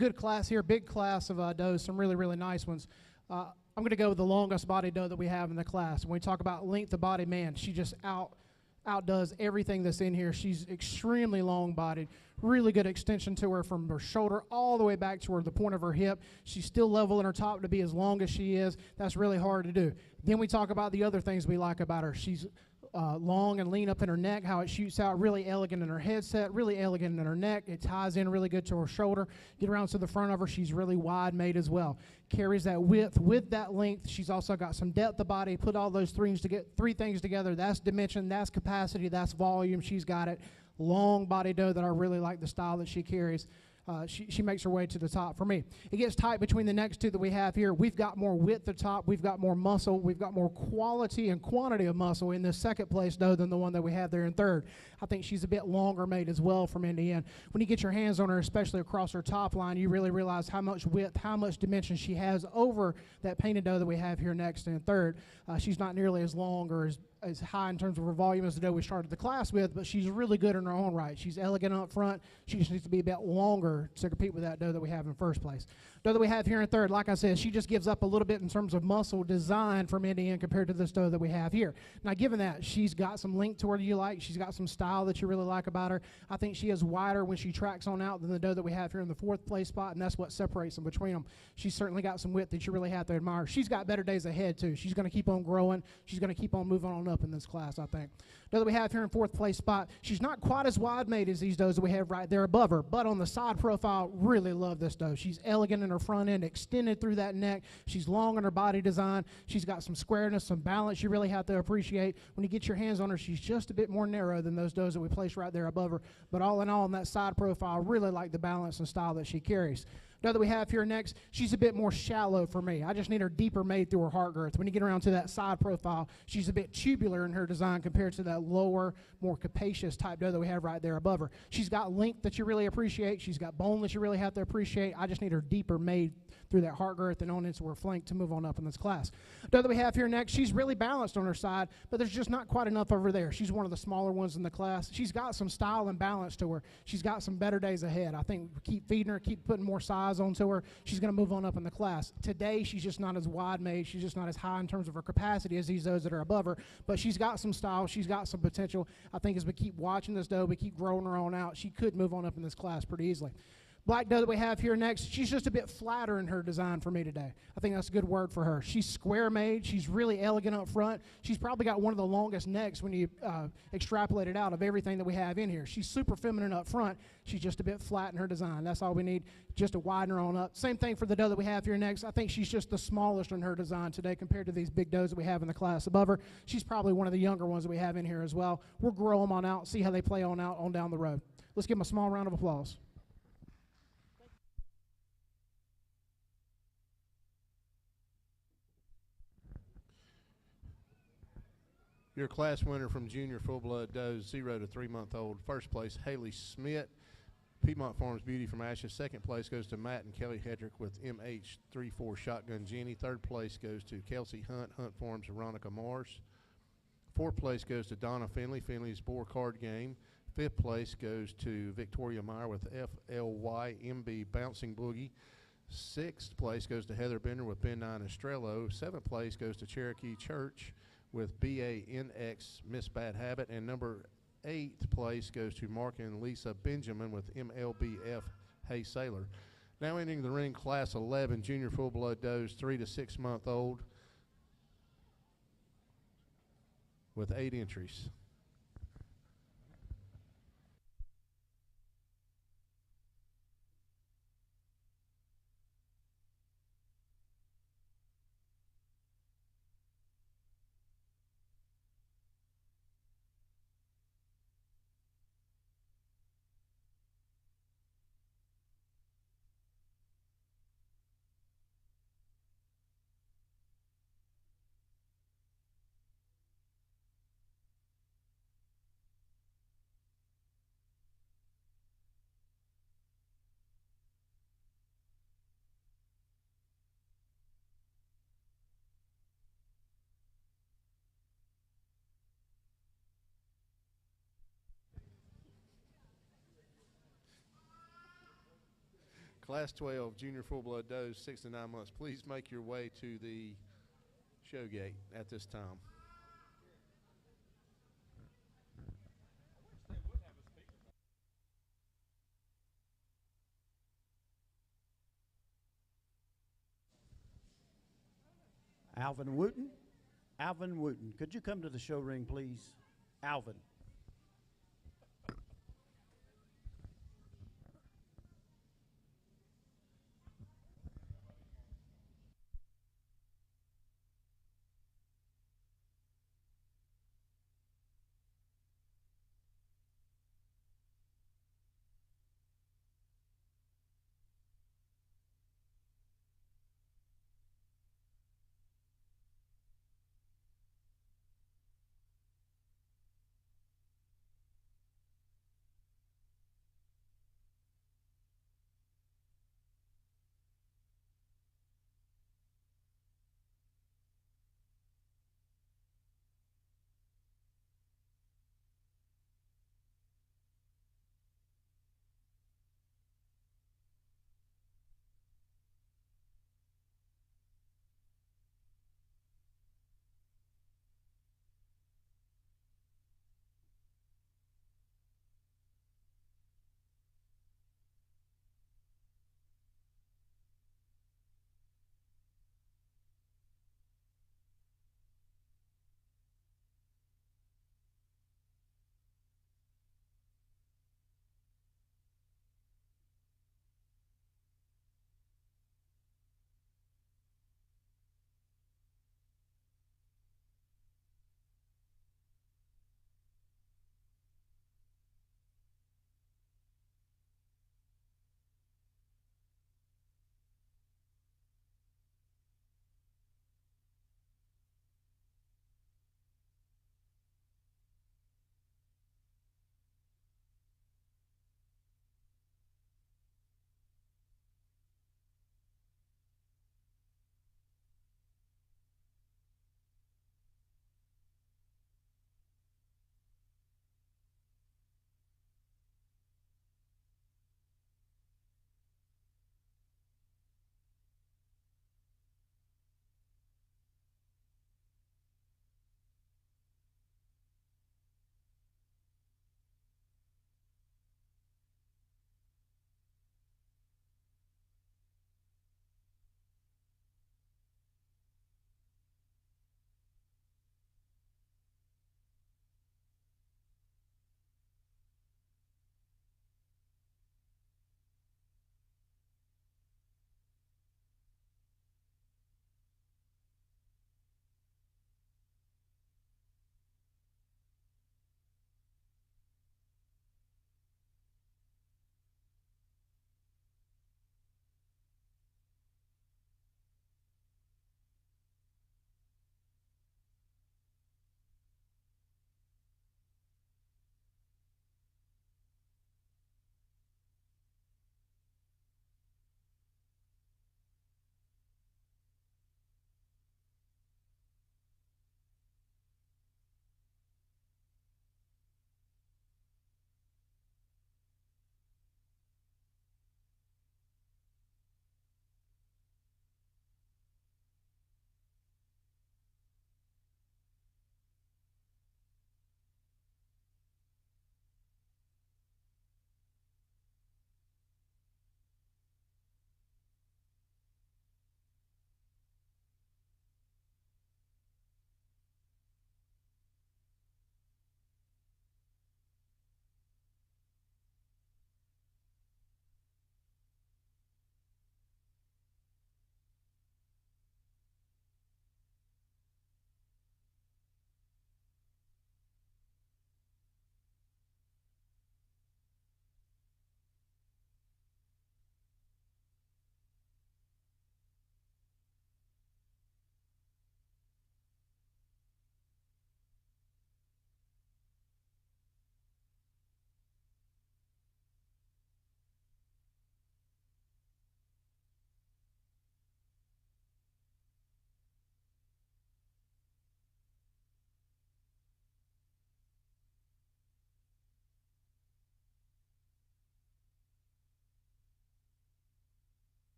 good class here, big class of does, some really, really nice ones. I'm going to go with the longest body doe that we have in the class. When we talk about length of body, man, she just outdoes everything that's in here. She's extremely long-bodied, really good extension to her from her shoulder all the way back to the point of her hip. She's still level in her top to be as long as she is. That's really hard to do. Then we talk about the other things we like about her. She's long and lean up in her neck, how it shoots out, really elegant in her headset, really elegant in her neck. It ties in really good to her shoulder. Get around to the front of her, she's really wide made as well. Carries that width with that length. She's also got some depth of body. Put all those three things together. That's dimension, that's capacity, that's volume. She's got it. Long body doe that I really like the style that she carries. She makes her way to the top for me. It gets tight between the next two that we have here. We've got more width at the top. We've got more muscle. We've got more quality and quantity of muscle in this second place doe than the one that we have there in third. I think she's a bit longer made as well from end to end. When you get your hands on her, especially across her top line, you really realize how much width, how much dimension she has over that painted doe that we have here next and third. She's not nearly as long or as high in terms of her volume as the doe we started the class with, but she's really good in her own right. She's elegant up front. She just needs to be a bit longer to compete with that doe that we have in first place. Doe that we have here in third, like I said, she just gives up a little bit in terms of muscle design from end to end compared to this doe that we have here. Now, given that, she's got some length to her that you like. She's got some style that you really like about her. I think she is wider when she tracks on out than the doe that we have here in the fourth place spot, and that's what separates them between them. She's certainly got some width that you really have to admire. She's got better days ahead, too. She's going to keep on growing. She's going to keep on moving on up in this class, I think. Doe that we have here in fourth place spot, she's not quite as wide made as these does that we have right there above her, but on the side profile, really love this doe. She's elegant in her front end, extended through that neck. She's long in her body design. She's got some squareness, some balance you really have to appreciate. When you get your hands on her, she's just a bit more narrow than those does that we placed right there above her. But all in all, on that side profile, really like the balance and style that she carries. Doe that we have here next, she's a bit more shallow for me. I just need her deeper made through her heart girth. When you get around to that side profile, she's a bit tubular in her design compared to that lower, more capacious type doe that we have right there above her. She's got length that you really appreciate. She's got bone that you really have to appreciate. I just need her deeper made through that heart girth and on into her flank to move on up in this class. Doe that we have here next, she's really balanced on her side, but there's just not quite enough over there. She's one of the smaller ones in the class. She's got some style and balance to her. She's got some better days ahead. I think we keep feeding her, keep putting more size onto her. She's going to move on up in the class. Today, she's just not as wide made. She's just not as high in terms of her capacity as these does that are above her, but she's got some style. She's got some potential. I think as we keep watching this doe, we keep growing her on out, she could move on up in this class pretty easily. Black doe that we have here next, she's just a bit flatter in her design for me today. I think that's a good word for her. She's square made. She's really elegant up front. She's probably got one of the longest necks when you extrapolate it out of everything that we have in here. She's super feminine up front. She's just a bit flat in her design. That's all we need, just to widen her on up. Same thing for the doe that we have here next. I think she's just the smallest in her design today compared to these big does that we have in the class above her. She's probably one of the younger ones that we have in here as well. We'll grow them on out, see how they play on out on down the road. Let's give them a small round of applause. Your class winner from junior full-blood does 0 to 3 month old. First place, Haley Smith, Piedmont Farms Beauty from Ashes. Second place goes to Matt and Kelly Hedrick with MH34 Shotgun Jenny. Third place goes to Kelsey Hunt, Hunt Farms Veronica Mars. Fourth place goes to Donna Finley, Finley's Boer Card Game. Fifth place goes to Victoria Meyer with FLYMB Bouncing Boogie. Sixth place goes to Heather Bender with Ben 9 Estrello. Seventh place goes to Cherokee Church with BANX Miss Bad Habit, and number 8th place goes to Mark and Lisa Benjamin with MLBF Hey Sailor. Now entering the ring, class 11 junior full-blood does 3 to 6 month old with 8 entries. Class 12 Junior Full Blood Does 6 to 9 months, please make your way to the show gate at this time. Alvin Wooten. Alvin Wooten. Could you come to the show ring, please? Alvin.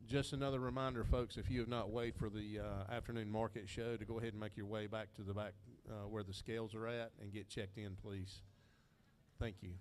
Just another reminder, folks, if you have not weighed for the afternoon market show, to go ahead and make your way back to the back where the scales are at and get checked in, please. Thank you.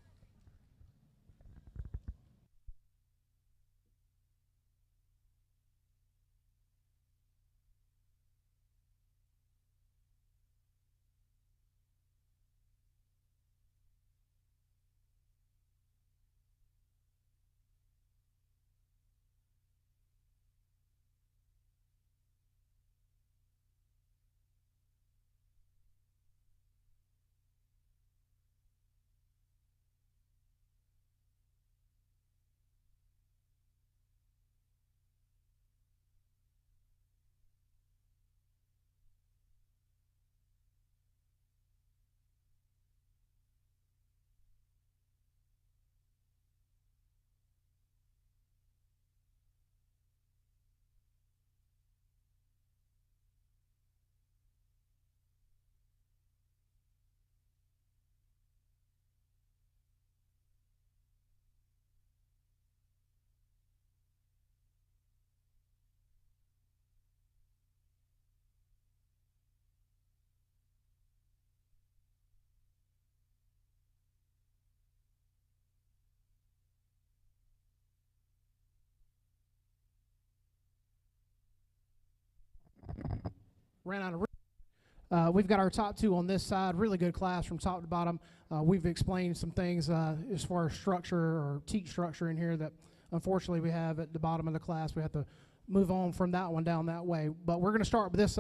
Ran out of. We've got our top two on this side. Really good class from top to bottom. We've explained some things as far as structure or teach structure in here that unfortunately we have at the bottom of the class. We have to move on from that one down that way. But we're going to start with this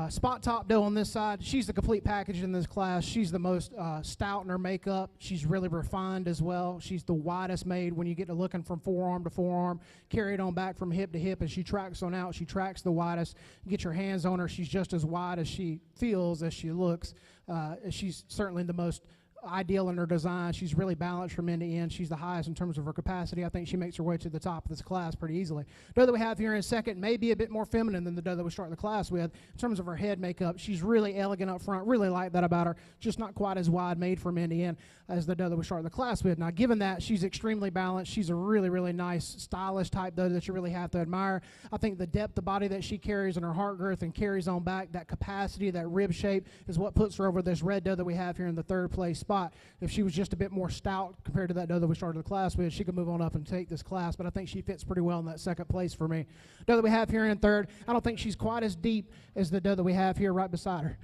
spot top doe on this side. She's the complete package in this class. She's the most stout in her makeup. She's really refined as well. She's the widest made when you get to looking from forearm to forearm, carried on back from hip to hip. As she tracks on out, she tracks the widest. You get your hands on her, she's just as wide as she feels, as she looks. She's certainly the most ideal in her design. She's really balanced from end to end. She's the highest in terms of her capacity. I think she makes her way to the top of this class pretty easily. The doe that we have here in second may be a bit more feminine than the doe that we start the class with in terms of her head makeup. She's really elegant up front, really like that about her, just not quite as wide made from end to end as the doe that we start the class with. Now, given that, she's extremely balanced. She's a really, really nice, stylish type doe that you really have to admire. I think the depth of body that she carries and her heart girth and carries on back, that capacity, that rib shape is what puts her over this red doe that we have here in the third place spot. If she was just a bit more stout compared to that doe that we started the class with, she could move on up and take this class, but I think she fits pretty well in that second place for me. Doe that we have here in third, I don't think she's quite as deep as the doe that we have here right beside her.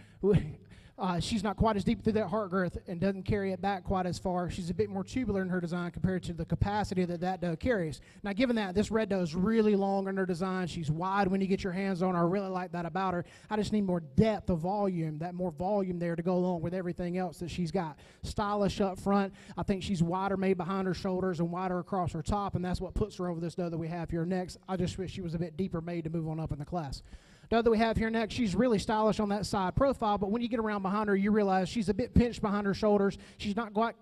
She's not quite as deep through that heart girth and doesn't carry it back quite as far. She's a bit more tubular in her design compared to the capacity that that doe carries. Now, given that, this red doe is really long in her design. She's wide when you get your hands on her. I really like that about her. I just need more depth of volume, that more volume there to go along with everything else that she's got. Stylish up front. I think she's wider made behind her shoulders and wider across her top, and that's what puts her over this doe that we have here next. I just wish she was a bit deeper made to move on up in the class. The other we have here next, she's really stylish on that side profile, but when you get around behind her, you realize she's a bit pinched behind her shoulders. She's not quite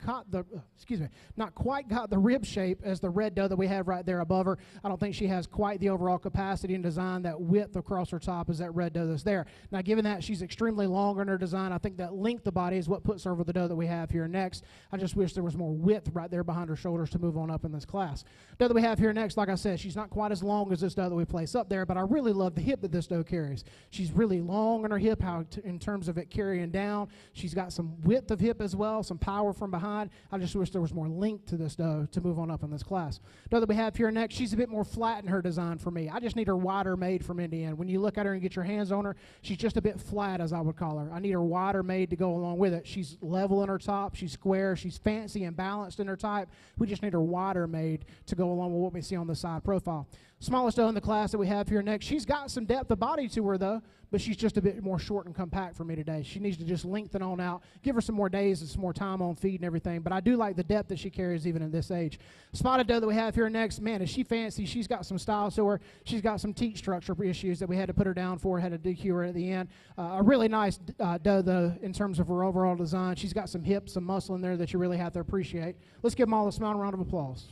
got the rib shape as the red doe that we have right there above her. I don't think she has quite the overall capacity and design, that width across her top as that red doe that's there. Now, given that she's extremely long in her design, I think that length of body is what puts her over the doe that we have here next. I just wish there was more width right there behind her shoulders to move on up in this class. Doe that we have here next, like I said, she's not quite as long as this doe that we place up there, but I really love the hip that this doe carries. She's really long in her hip, in terms of it carrying down. She's got some width of hip as well, some power from behind. I just wish there was more length to this doe to move on up in this class. Doe that we have here next, she's a bit more flat in her design for me. I just need her wider made from end to end. When you look at her and get your hands on her, she's just a bit flat, as I would call her. I need her wider made to go along with it. She's level in her top, she's square, she's fancy and balanced in her type. We just need her wider made to go along with what we see on the side profile. Smallest doe in the class that we have here next, she's got some depth of body to her though, but she's just a bit more short and compact for me today. She needs to just lengthen on out, give her some more days and some more time on feed and everything, but I do like the depth that she carries even in this age. Spotted doe that we have here next, man, is she fancy. She's got some style to her. She's got some teat structure issues that we had to put her down for, had to DQ her at the end. A really nice doe though in terms of her overall design. She's got some hips, some muscle in there that you really have to appreciate. Let's give them all a small round of applause.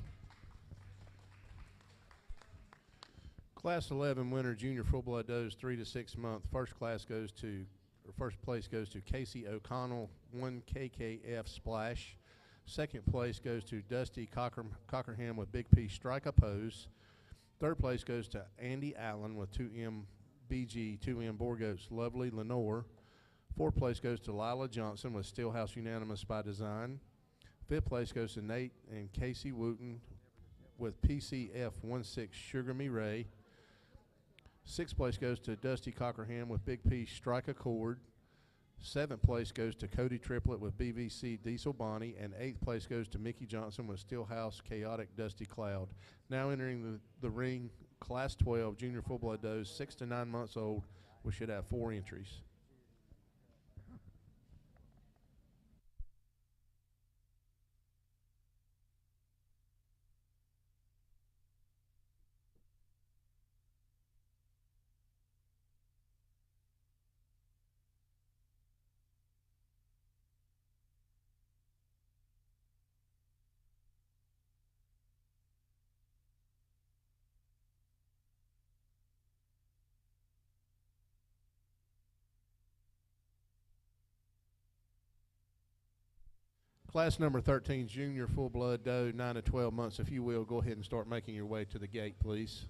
Class 11 winner, junior full-blood does 3 to 6 month. First place goes to Casey O'Connell, 1 KKF Splash. Second place goes to Dusty Cockerham with Big P Strike a Pose. Third place goes to Andy Allen with 2M BG, 2M Boer Goats, Lovely Lenore. Fourth place goes to Lila Johnson with Steelhouse Unanimous by Design. Fifth place goes to Nate and Casey Wooten with PCF 16 Sugar Me Ray. Sixth place goes to Dusty Cockerham with Big P Strike a Chord. Seventh place goes to Cody Triplett with BVC Diesel Bonnie. And eighth place goes to Mickey Johnson with Steelhouse Chaotic Dusty Cloud. Now entering the ring, Class 12 Junior Full Blood Does, 6 to 9 months old. We should have 4 entries. Class number 13, Junior Full Blood Doe, 9 to 12 months. If you will, go ahead and start making your way to the gate, please.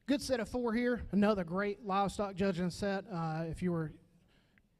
Good set of 4 here. Another great livestock judging set. If you were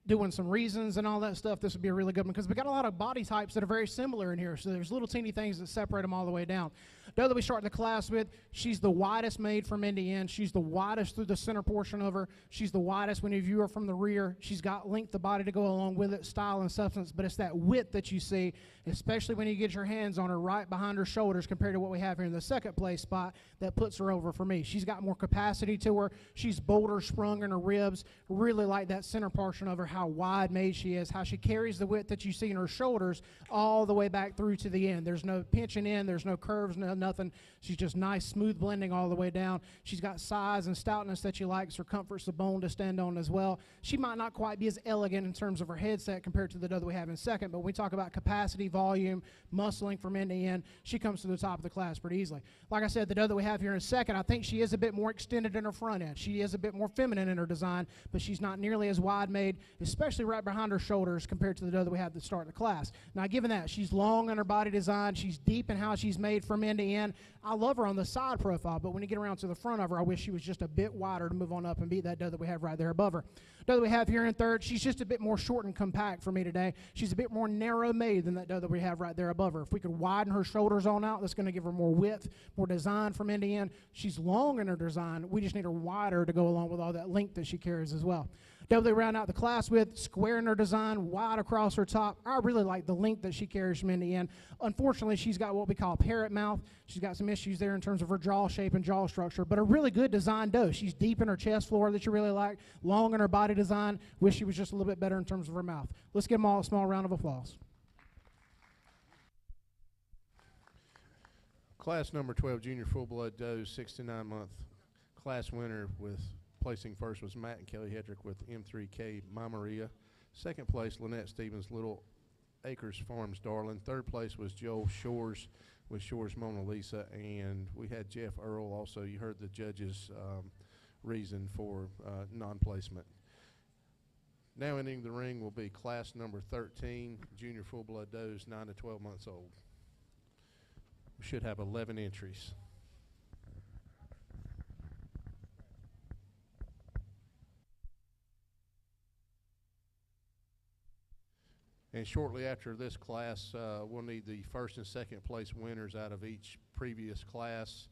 doing some reasons and all that stuff, this would be a really good one because we got a lot of body types that are very similar in here. So there's little teeny things that separate them all the way down. Doe that we start the class with, she's the widest made from end to end. She's the widest through the center portion of her. She's the widest when you view her from the rear. She's got length of body to go along with it, style and substance, but it's that width that you see, especially when you get your hands on her right behind her shoulders compared to what we have here in the second place spot that puts her over for me. She's got more capacity to her. She's bolder sprung in her ribs. Really like that center portion of her, how wide made she is, how she carries the width that you see in her shoulders all the way back through to the end. There's no pinching in, there's no curves, no nothing. She's just nice, smooth blending all the way down. She's got size and stoutness that you like, circumference of bone to stand on as well. She might not quite be as elegant in terms of her headset compared to the doe that we have in second, but when we talk about capacity, volume, muscling from end to end, she comes to the top of the class pretty easily. Like I said, the doe that we have here in second, I think she is a bit more extended in her front end. She is a bit more feminine in her design, but she's not nearly as wide made, especially right behind her shoulders compared to the doe that we have at the start of the class. Now, given that, she's long in her body design, she's deep in how she's made from end to end. I love her on the side profile, but when you get around to the front of her, I wish she was just a bit wider to move on up and beat that doe that we have right there above her. Doe that we have here in third, she's just a bit more short and compact for me today. She's a bit more narrow made than that doe that we have right there above her. If we could widen her shoulders on out, that's going to give her more width, more design from end to end. She's long in her design. We just need her wider to go along with all that length that she carries as well. Doe that we round out the class with, square in her design, wide across her top. I really like the length that she carries from end to end. Unfortunately, she's got what we call parrot mouth. She's got some issues there in terms of her jaw shape and jaw structure, but a really good design doe. She's deep in her chest floor that you really like, long in her body design. Wish she was just a little bit better in terms of her mouth. Let's give them all a small round of applause. Class number 12, Junior Full Blood Does, 6 to 9 month class winner with placing first was Matt and Kelly Hedrick with M3K My Maria. Second place, Lynette Stevens, Little Acres Farms Darling. Third place was Joel Shores with Shores Mona Lisa. And we had Jeff Earl also. You heard the judge's reason for non-placement. Now entering the ring will be class number 13, Junior Full Blood Does, 9 to 12 months old. We should have 11 entries. And shortly after this class, we'll need the first and second place winners out of each previous class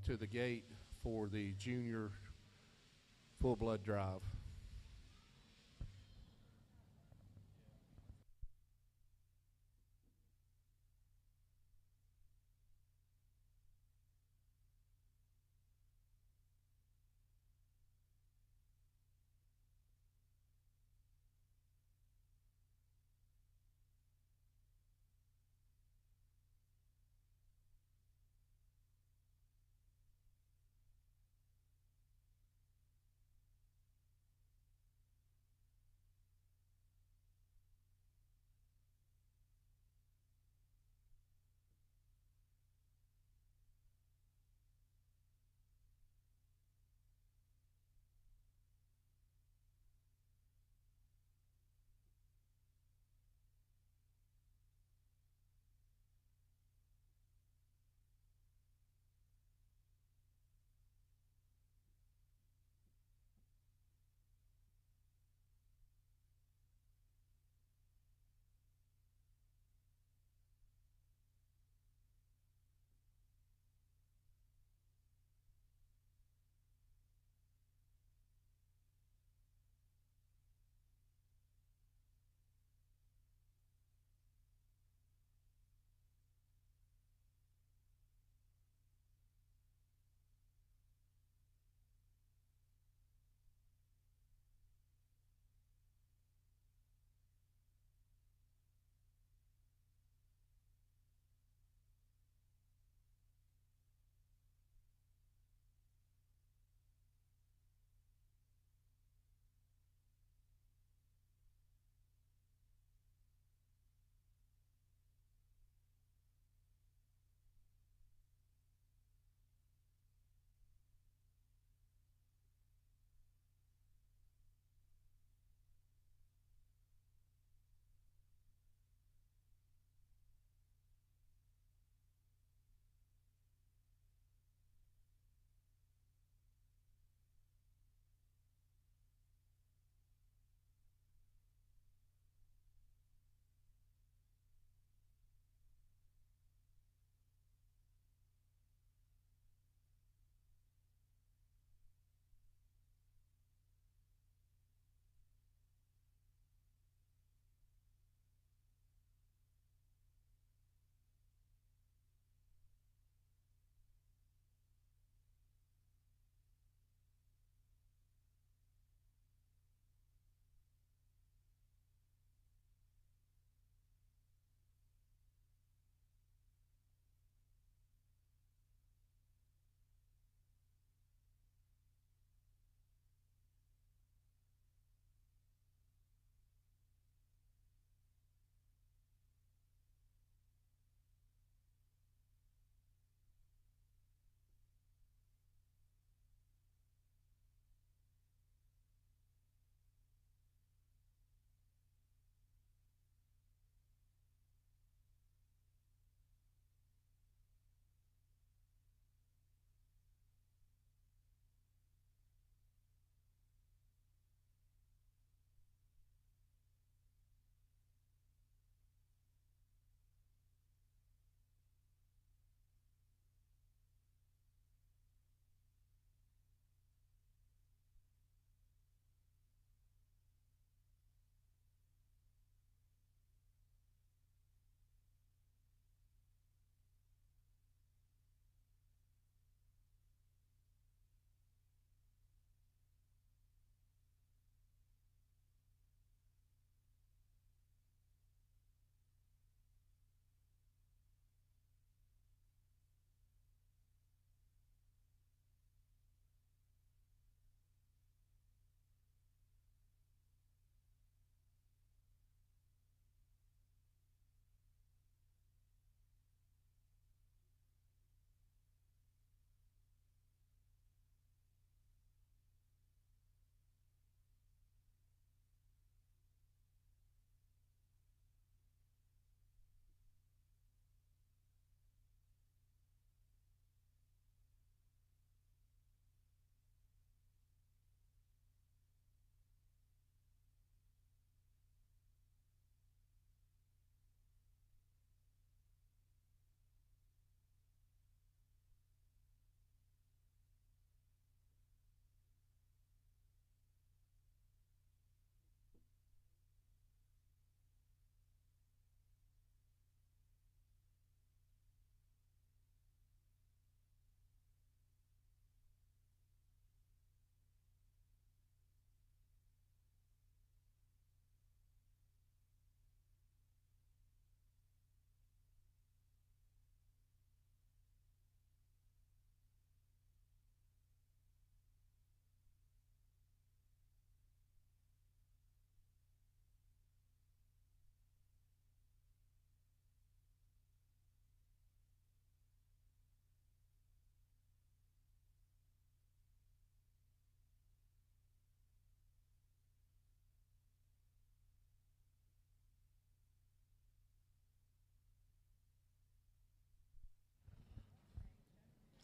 to the gate for the Junior Full Blood Drive.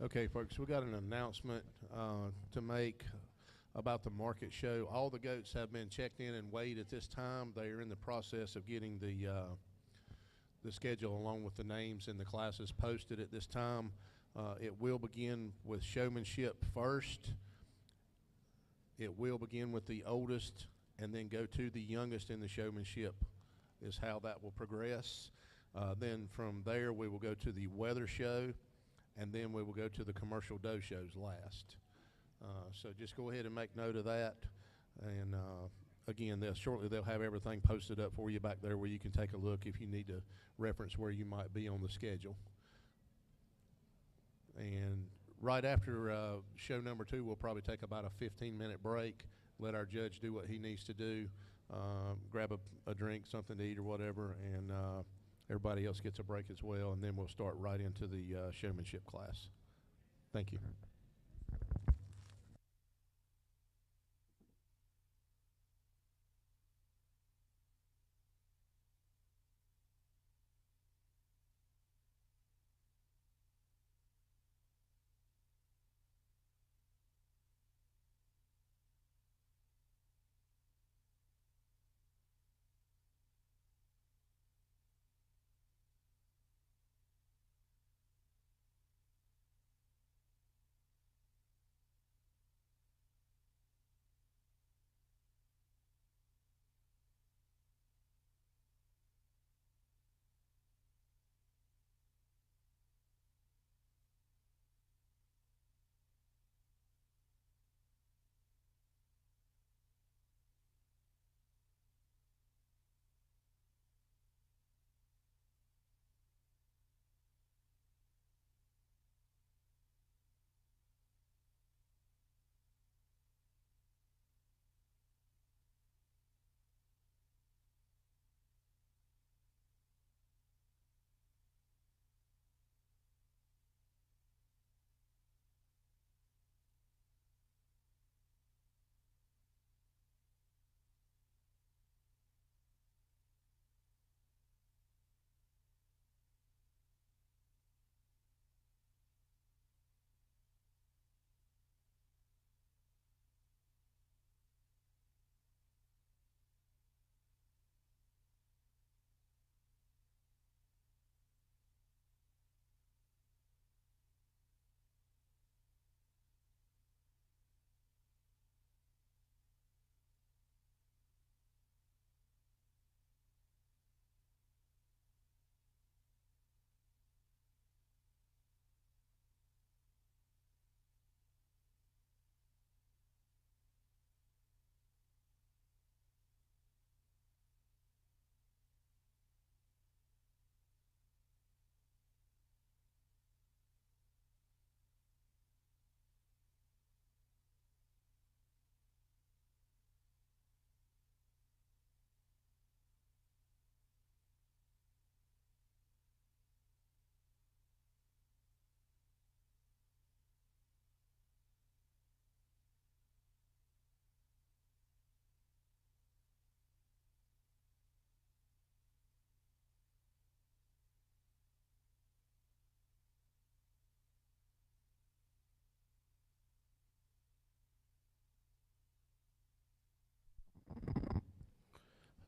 Okay, folks, we got an announcement to make about the market show. All the goats have been checked in and weighed at this time. They are in the process of getting the schedule along with the names and the classes posted at this time. It will begin with showmanship first. It will begin with the oldest and then go to the youngest in the showmanship is how that will progress. Then from there we will go to the weather show, and then we will go to the commercial doe shows last. So just go ahead and make note of that. And again, shortly they'll have everything posted up for you back there where you can take a look if you need to reference where you might be on the schedule. And right after show number 2, we'll probably take about a 15-minute break, let our judge do what he needs to do, grab a drink, something to eat or whatever, and everybody else gets a break as well, and then we'll start right into the showmanship class. Thank you.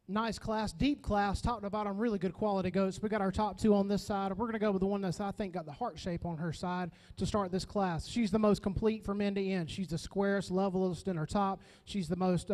Nice class, deep class, top to bottom, really good quality goats. We got our top 2 on this side. We're going to go with the one that's, I think, got the heart shape on her side to start this class. She's the most complete from end to end. She's the squarest, levelest in her top. She's the most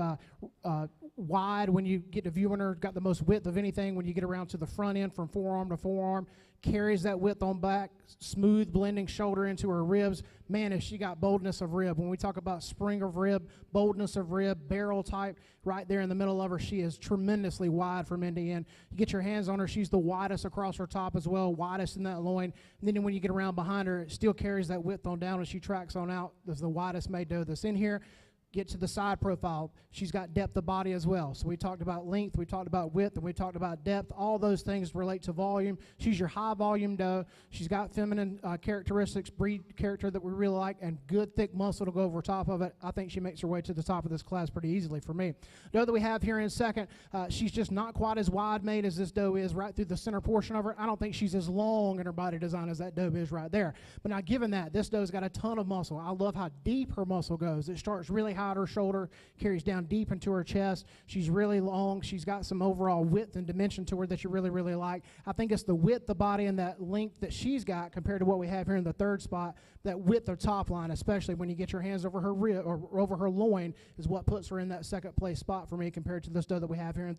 wide when you get to viewing her, got the most width of anything when you get around to the front end from forearm to forearm. Carries that width on back, smooth blending shoulder into her ribs. Man, has she got boldness of rib. When we talk about spring of rib, boldness of rib, barrel type, right there in the middle of her, she is tremendously wide from end to end. You get your hands on her, she's the widest across her top as well, widest in that loin. And then when you get around behind her, it still carries that width on down as she tracks on out. There's the widest made doe that's in here. Get to the side profile. She's got depth of body as well. So we talked about length, we talked about width, and we talked about depth. All those things relate to volume. She's your high volume doe. She's got feminine characteristics, breed character that we really like, and good thick muscle to go over top of it. I think she makes her way to the top of this class pretty easily for me. Doe that we have here in second, she's just not quite as wide made as this doe is right through the center portion of her. I don't think she's as long in her body design as that doe is right there. But now given that, this doe's got a ton of muscle. I love how deep her muscle goes. It starts really high at her shoulder, carries down deep into her chest. She's really long. She's got some overall width and dimension to her that you really, really like. I think it's the width, the body, and that length that she's got compared to what we have here in the third spot. That width of top line, especially when you get your hands over her rear or over her loin, is what puts her in that second place spot for me compared to this doe that we have here in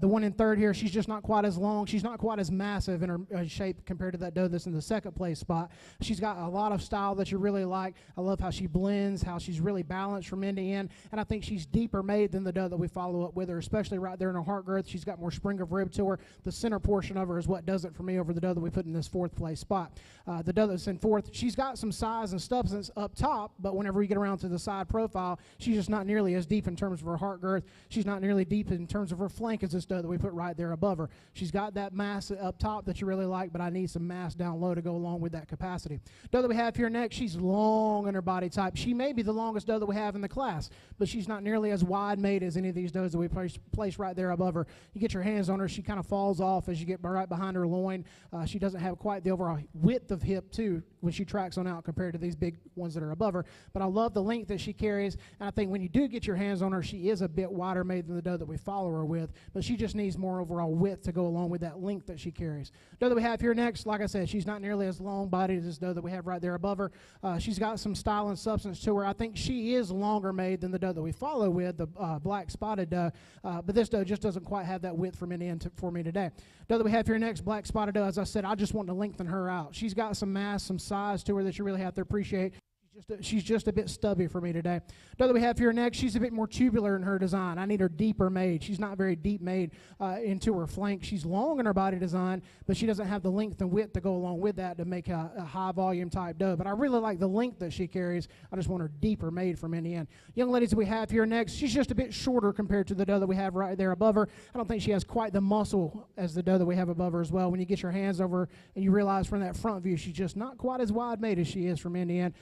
the one in third here, she's just not quite as long. She's not quite as massive in her shape compared to that doe that's in the second place spot. She's got a lot of style that you really like. I love how she blends, how she's really balanced from end to end, and I think she's deeper made than the doe that we follow up with her, especially right there in her heart girth. She's got more spring of rib to her. The center portion of her is what does it for me over the doe that we put in this fourth place spot. The doe that's in fourth, she's got some size and substance up top, but whenever you get around to the side profile, she's just not nearly as deep in terms of her heart girth. She's not nearly deep in terms of her flank as this doe that we put right there above her. She's got that mass up top that you really like, but I need some mass down low to go along with that capacity. Doe that we have here next, she's long in her body type. She may be the longest doe that we have in the class, but she's not nearly as wide made as any of these does that we place right there above her. You get your hands on her, she kind of falls off as you get right behind her loin. She doesn't have quite the overall width of hip too when she tracks on out compared to these big ones that are above her, but I love the length that she carries, and I think when you do get your hands on her, she is a bit wider made than the doe that we follow her with, but she just needs more overall width to go along with that length that she carries. Doe that we have here next, like I said, she's not nearly as long bodied as this doe that we have right there above her. She's got some style and substance to her. I think she is longer made than the doe that we follow with, the black spotted doe, but this doe just doesn't quite have that width from end to end for me today. Doe that we have here next, black spotted doe, as I said, I just want to lengthen her out. She's got some mass, some size to her that you really have to appreciate. She's just a bit stubby for me today. Doe that we have here next, she's a bit more tubular in her design. I need her deeper made. She's not very deep made into her flank. She's long in her body design, but she doesn't have the length and width to go along with that to make a high volume type doe. But I really like the length that she carries. I just want her deeper made from end to end. Young ladies that we have here next, she's just a bit shorter compared to the doe that we have right there above her. I don't think she has quite the muscle as the doe that we have above her as well. When you get your hands over her and you realize from that front view, she's just not quite as wide made as she is from end to end.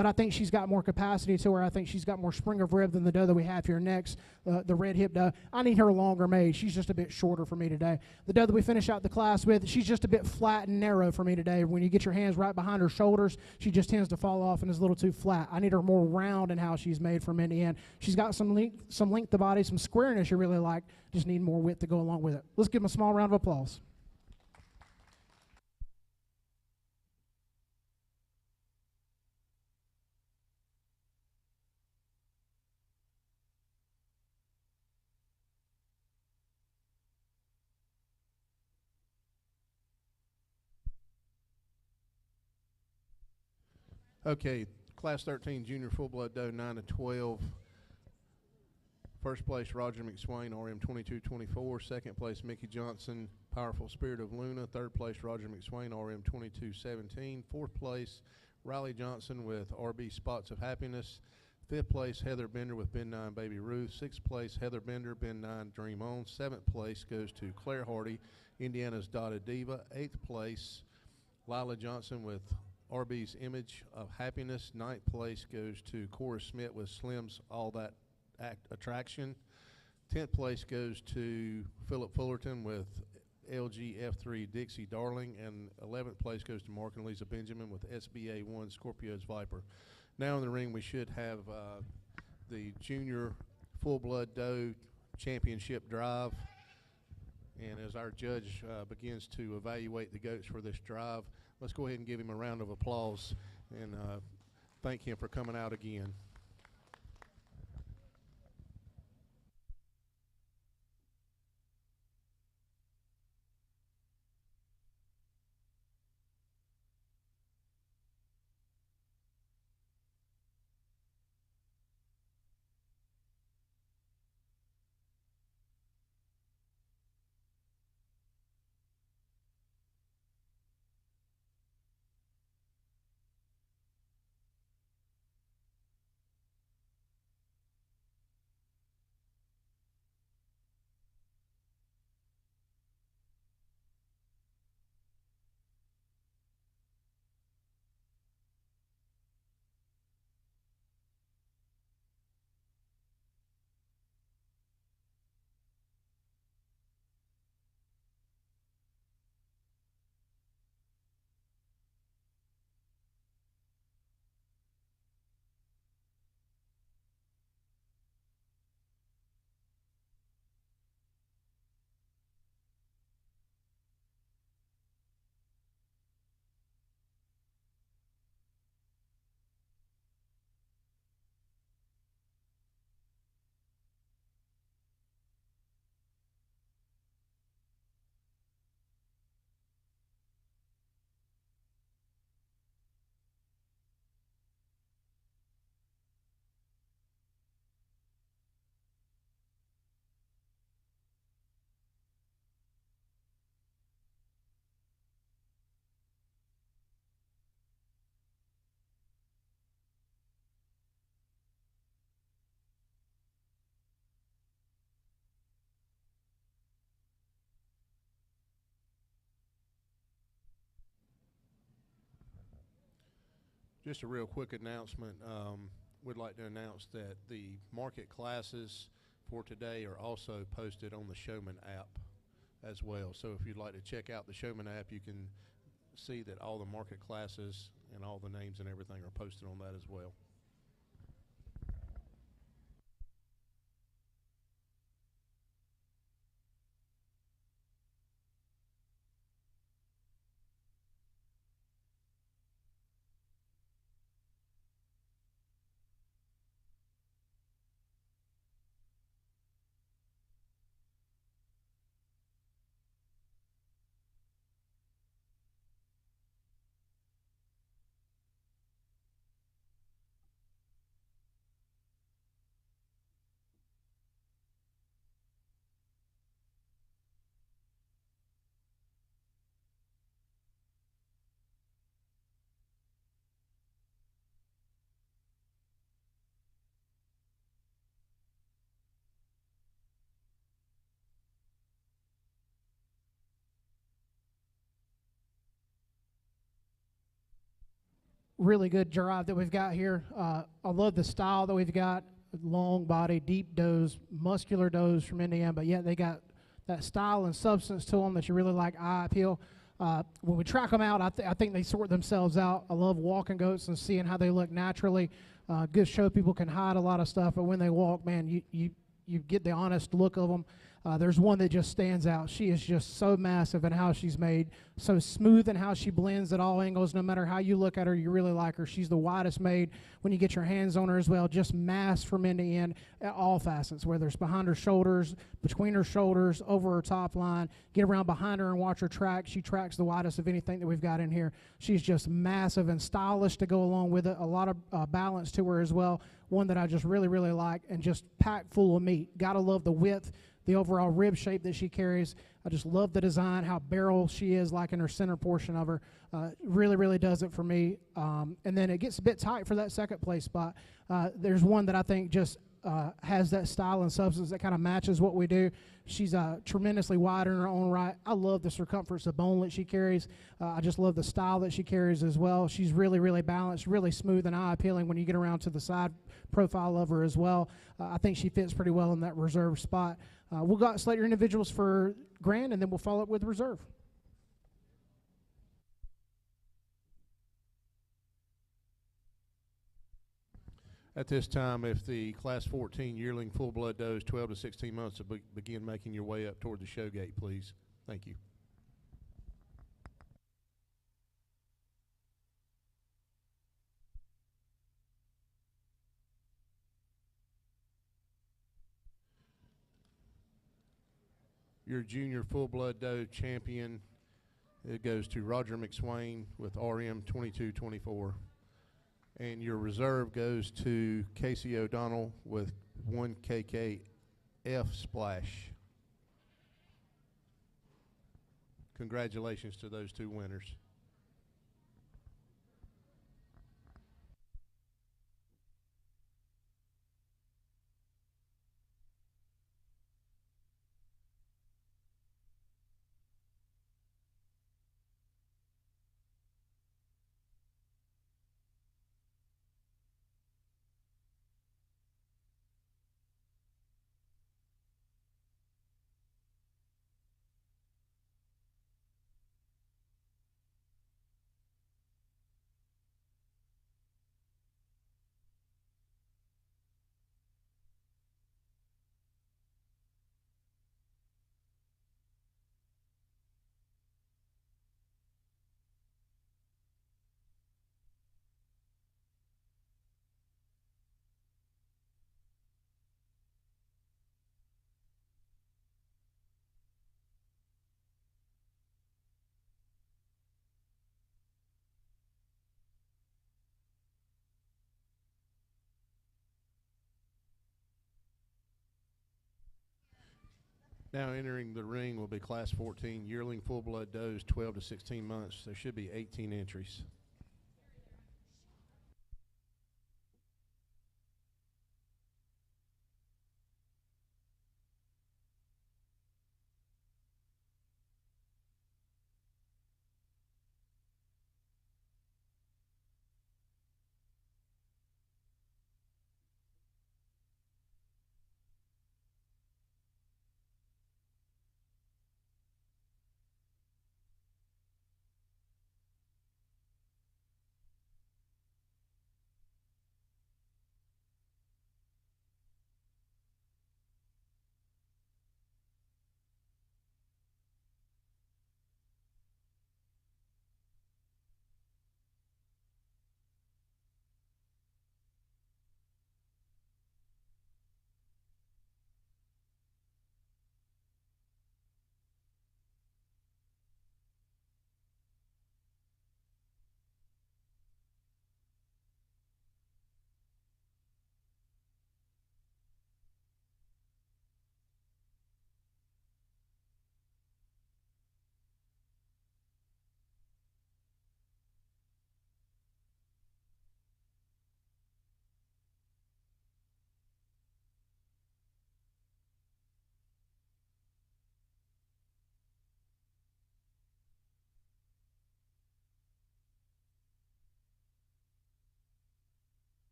But I think she's got more capacity to her. I think she's got more spring of rib than the doe that we have here next, the red hip doe. I need her longer made. She's just a bit shorter for me today. The doe that we finish out the class with, she's just a bit flat and narrow for me today. When you get your hands right behind her shoulders, she just tends to fall off and is a little too flat. I need her more round in how she's made from end to end. She's got some length of body, some squareness you really like. Just need more width to go along with it. Let's give them a small round of applause. Okay, Class 13 Junior Full-Blood Doe 9 to 12. First place, Roger McSwain, RM 2224. Second place, Mickey Johnson, Powerful Spirit of Luna. Third place, Roger McSwain, RM 2217. Fourth place, Riley Johnson with RB Spots of Happiness. Fifth place, Heather Bender with Ben 9 Baby Ruth. Sixth place, Heather Bender, Ben 9 Dream On. Seventh place goes to Claire Hardy, Indiana's Dotted Diva. Eighth place, Lila Johnson with RB's Image of Happiness. Ninth place goes to Cora Smith with Slim's All That Attraction. 10th place goes to Philip Fullerton with LG F3 Dixie Darling. And 11th place goes to Mark and Lisa Benjamin with SBA 1 Scorpio's Viper. Now in the ring we should have the Junior Full-Blood Doe Championship Drive. And as our judge begins to evaluate the goats for this drive, let's go ahead and give him a round of applause and thank him for coming out again. Just a real quick announcement. We'd like to announce that the market classes for today are also posted on the Showman app as well. So if you'd like to check out the Showman app, you can see that all the market classes and all the names and everything are posted on that as well. Really good drive that we've got here. I love the style that we've got. Long body, deep does, muscular does from Indiana, but yet they got that style and substance to them that you really like, eye appeal. When we track them out, I think they sort themselves out. I love walking goats and seeing how they look naturally. Good show people can hide a lot of stuff, but when they walk, man, you get the honest look of them. There's one that just stands out. She is just so massive in how she's made, so smooth in how she blends at all angles. No matter how you look at her, you really like her. She's the widest made when you get your hands on her as well, just mass from end to end at all facets, whether it's behind her shoulders, between her shoulders, over her top line. Get around behind her and watch her track. She tracks the widest of anything that we've got in here. She's just massive and stylish to go along with it. A lot of balance to her as well. One that I just really, really like, and just packed full of meat. Gotta love the width, the overall rib shape that she carries. I just love the design, how barrel she is, like in her center portion of her. Really, really does it for me. And then it gets a bit tight for that second place spot. There's one that I think just has that style and substance that kind of matches what we do. She's tremendously wide in her own right. I love the circumference of bone that she carries. I just love the style that she carries as well. She's really, really balanced, really smooth and eye appealing when you get around to the side profile of her as well. I think she fits pretty well in that reserve spot. We'll go out and select your individuals for grand, and then we'll follow up with reserve. At this time, if the Class 14 yearling full-blood does 12 to 16 months to begin making your way up toward the show gate, please. Thank you. Your junior full-blood doe champion, it goes to Roger McSwain with RM 2224. And your reserve goes to Casey O'Donnell with 1KK F Splash. Congratulations to those two winners. Now entering the ring will be Class 14 yearling full-blood does 12 to 16 months. There should be 18 entries.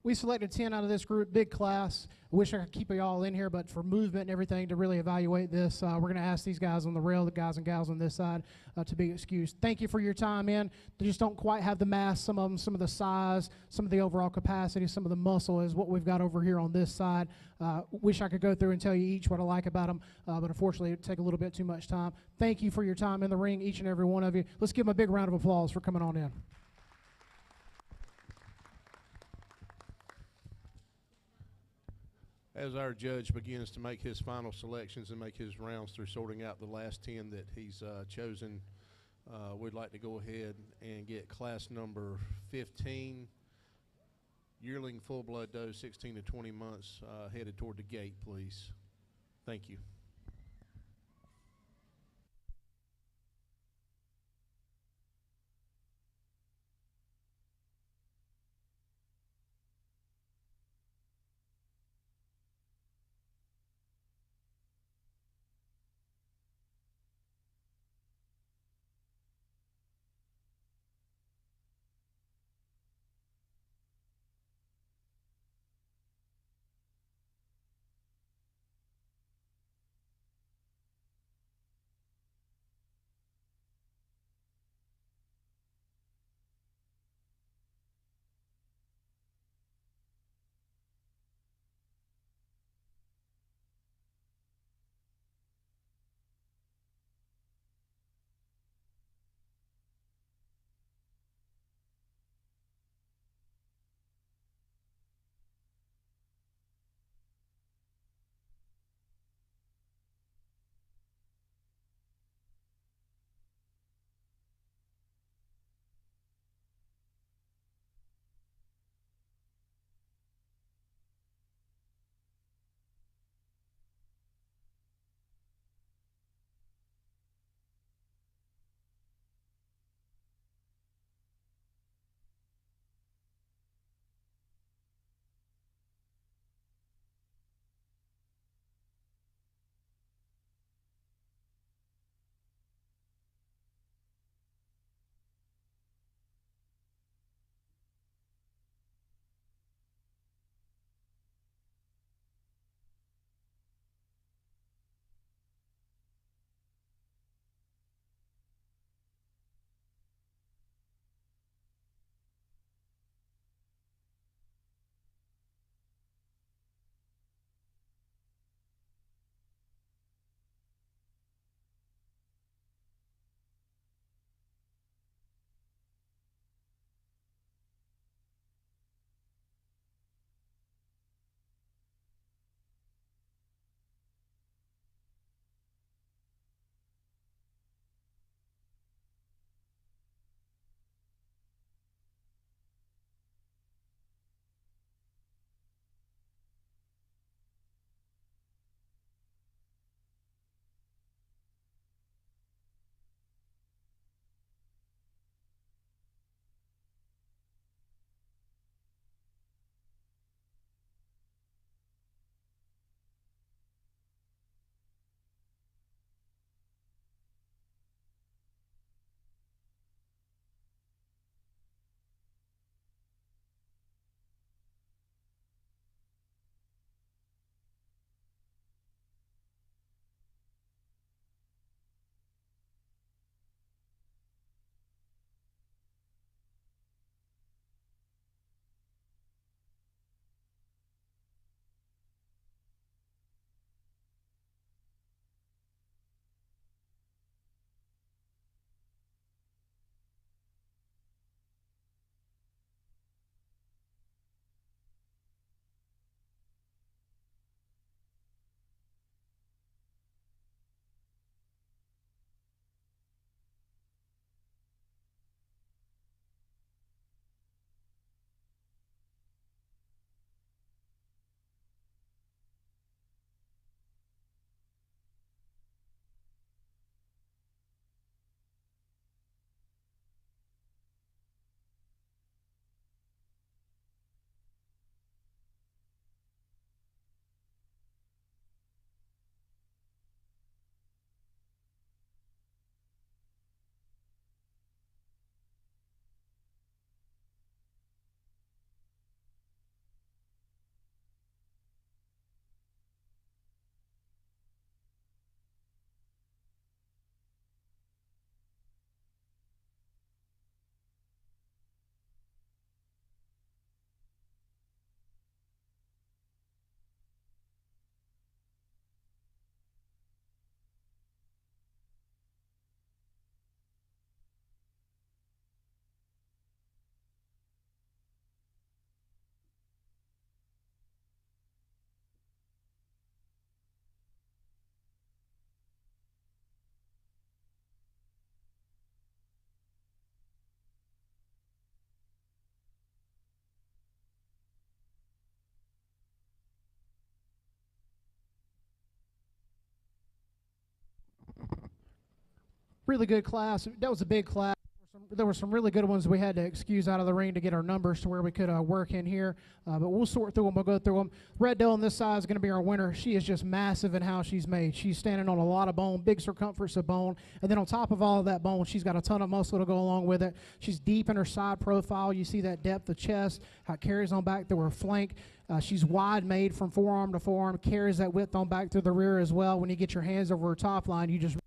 We selected 10 out of this group, big class. I wish I could keep you all in here, but for movement and everything to really evaluate this, we're going to ask these guys on the rail, the guys and gals on this side, to be excused. Thank you for your time in. They just don't quite have the mass, some of them, some of the size, some of the overall capacity, some of the muscle is what we've got over here on this side. Wish I could go through and tell you each what I like about them, but unfortunately it would take a little bit too much time. Thank you for your time in the ring, each and every one of you. Let's give them a big round of applause for coming on in. As our judge begins to make his final selections and make his rounds through sorting out the last 10 that he's chosen, we'd like to go ahead and get class number 15, yearling full blood doe, 16 to 20 months, headed toward the gate, please. Thank you. really good class. That was a big class. There were some really good ones we had to excuse out of the ring to get our numbers to where we could work in here. But we'll sort through them. We'll go through them. Red Doe on this side is going to be our winner. She is just massive in how she's made. She's standing on a lot of bone, big circumference of bone. And then on top of all of that bone, she's got a ton of muscle to go along with it. She's deep in her side profile. You see that depth of chest, how it carries on back to her flank. She's wide made from forearm to forearm, carries that width on back through the rear as well. When you get your hands over her top line, you just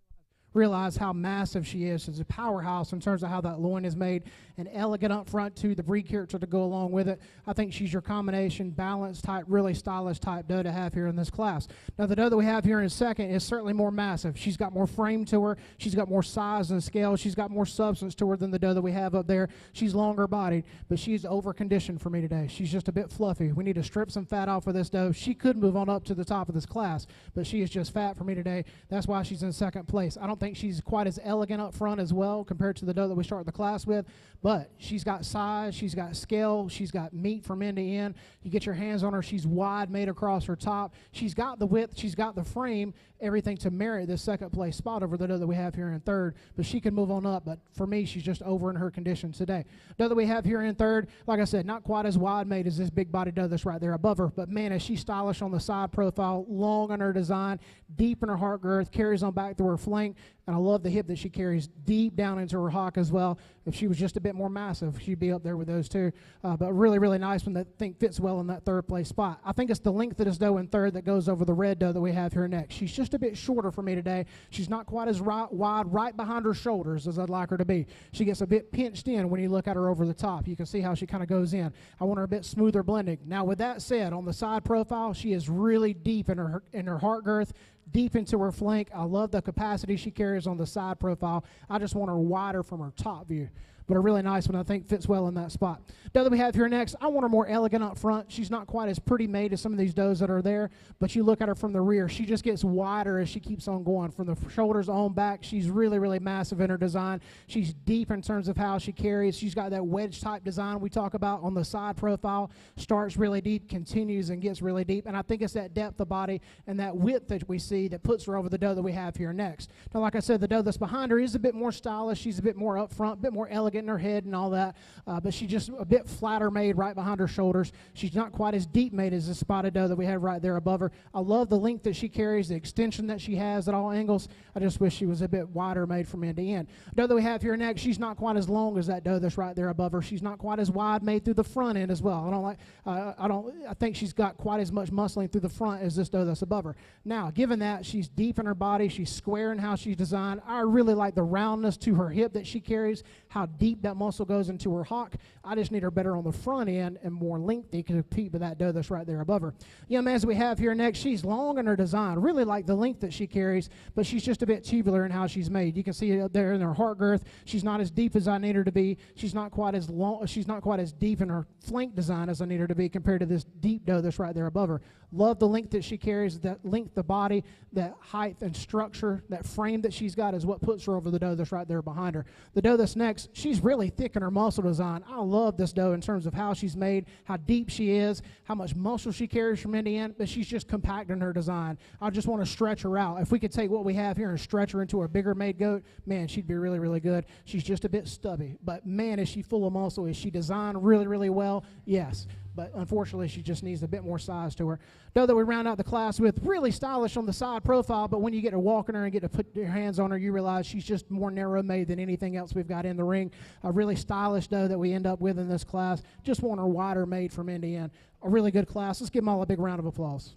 realize how massive she is. She's a powerhouse in terms of how that loin is made, and elegant up front too, the breed character to go along with it. I think she's your combination, balanced type, really stylish type doe to have here in this class. Now the doe that we have here in second is certainly more massive. She's got more frame to her. She's got more size and scale. She's got more substance to her than the doe that we have up there. She's longer bodied, but she's over conditioned for me today. She's just a bit fluffy. We need to strip some fat off of this doe. She could move on up to the top of this class, but she is just fat for me today. That's why she's in second place. I don't think she's quite as elegant up front as well compared to the doe that we start the class with, but she's got size, she's got scale, she's got meat from end to end. You get your hands on her, she's wide made across her top. She's got the width, she's got the frame, everything to merit this second place spot over the doe that we have here in third, but she can move on up. But for me, she's just over in her condition today. Doe that we have here in third, like I said, not quite as wide made as this big body doe that's right there above her, but man, is she stylish on the side profile, long on her design, deep in her heart girth, carries on back through her flank, and I love the hip that she carries deep down into her hock as well. If she was just a bit more massive, she'd be up there with those two. But really, really nice one that I think fits well in that third place spot. I think it's the length of this doe in third that goes over the red doe that we have here next. She's just a bit shorter for me today. She's not quite as wide right behind her shoulders as I'd like her to be. She gets a bit pinched in when you look at her over the top. You can see how she kind of goes in. I want her a bit smoother blending. Now, with that said, on the side profile, she is really deep in her heart girth, deep into her flank. I love the capacity she carries on the side profile. I just want her wider from her top view. But a really nice one, I think, fits well in that spot. Doe that we have here next, I want her more elegant up front. She's not quite as pretty made as some of these does that are there, but you look at her from the rear, she just gets wider as she keeps on going. From the shoulders on back, she's really, really massive in her design. She's deep in terms of how she carries. She's got that wedge-type design we talk about on the side profile. Starts really deep, continues, and gets really deep. And I think it's that depth of body and that width that we see that puts her over the doe that we have here next. Now, like I said, the doe that's behind her is a bit more stylish. She's a bit more up front, a bit more elegant in her head and all that, but she's just a bit flatter made right behind her shoulders. She's not quite as deep made as the spotted doe that we have right there above her. I love the length that she carries, the extension that she has at all angles. I just wish she was a bit wider made from end to end. Doe that we have here next, she's not quite as long as that doe that's right there above her. She's not quite as wide made through the front end as well. I think she's got quite as much muscling through the front as this doe that's above her. Now, given that, she's deep in her body, she's square in how she's designed. I really like the roundness to her hip that she carries, how deep that muscle goes into her hock. I just need her better on the front end and more lengthy to compete with that doe that's right there above her. Young man, as we have here next, she's long in her design. Really like the length that she carries, but she's just a bit tubular in how she's made. You can see it up there in her heart girth. She's not as deep as I need her to be. She's not quite as long. She's not quite as deep in her flank design as I need her to be compared to this deep doe that's right there above her. Love the length that she carries, that length of body, that height and structure, that frame that she's got is what puts her over the doe that's right there behind her. The doe that's next, she's really thick in her muscle design. I love this doe in terms of how she's made, how deep she is, how much muscle she carries from end to end, but she's just compact in her design. I just want to stretch her out. If we could take what we have here and stretch her into a bigger made goat, man, she'd be really, really good. She's just a bit stubby, but man, is she full of muscle. Is she designed really, really well? Yes. But unfortunately, she just needs a bit more size to her. Doe that we round out the class with, really stylish on the side profile, but when you get to walking her and get to put your hands on her, you realize she's just more narrow-made than anything else we've got in the ring. A really stylish doe that we end up with in this class. Just want her wider made from end to end. A really good class. Let's give them all a big round of applause.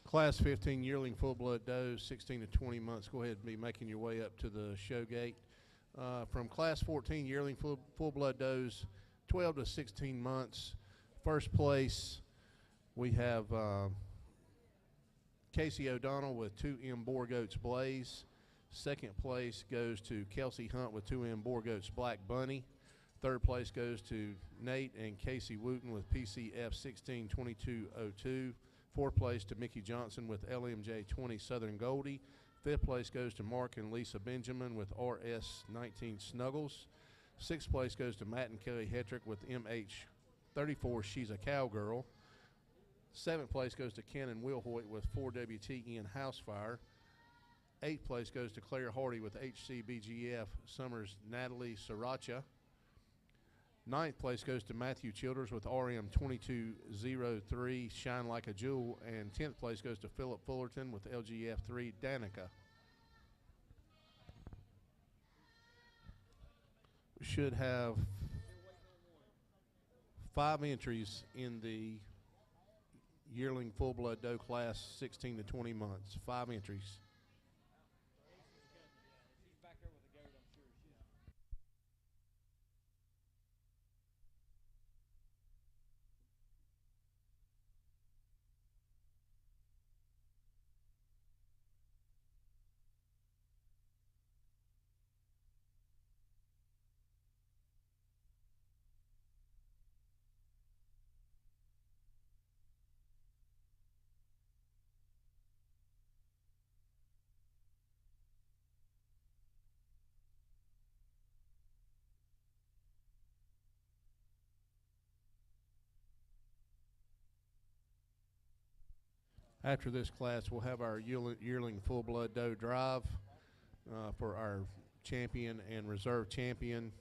Class 15 yearling full-blood does, 16 to 20 months. Go ahead and be making your way up to the show gate. From Class 14 yearling full-blood does, 12 to 16 months. First place, we have Casey O'Donnell with 2M Boer Goats Blaze. Second place goes to Kelsey Hunt with 2M Boer Goats Black Bunny. Third place goes to Nate and Casey Wooten with PCF 162202. Fourth place to Mickey Johnson with LMJ 20 Southern Goldie. Fifth place goes to Mark and Lisa Benjamin with RS 19 Snuggles. Sixth place goes to Matt and Kelly Hetrick with MH 34 She's a Cowgirl. Seventh place goes to Ken and Will Hoyt with 4WTN Housefire. Eighth place goes to Claire Hardy with HCBGF Summers Natalie Sriracha. Ninth place goes to Matthew Childers with RM 2203 Shine Like a Jewel. And 10th place goes to Philip Fullerton with LGF 3 Danica. We should have 5 entries in the yearling full blood doe class 16 to 20 months. 5 entries. After this class, we'll have our yearling full blood doe drive for our champion and reserve champion.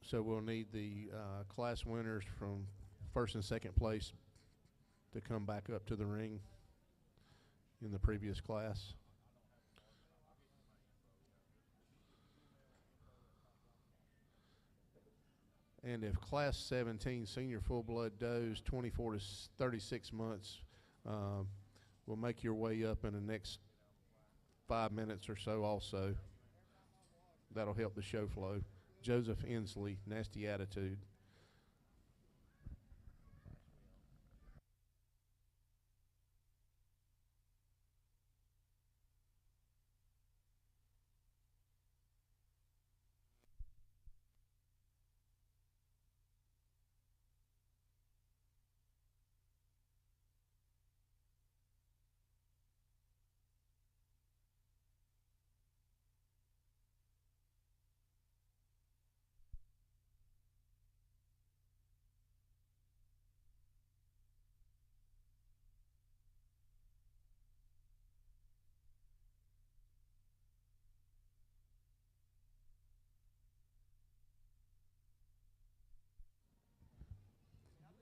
So we'll need the class winners from first and second place to come back up to the ring in the previous class. And if class 17 senior full blood does 24 to 36 months will make your way up in the next 5 minutes or so also. That'll help the show flow. Joseph Inslee, Nasty Attitude.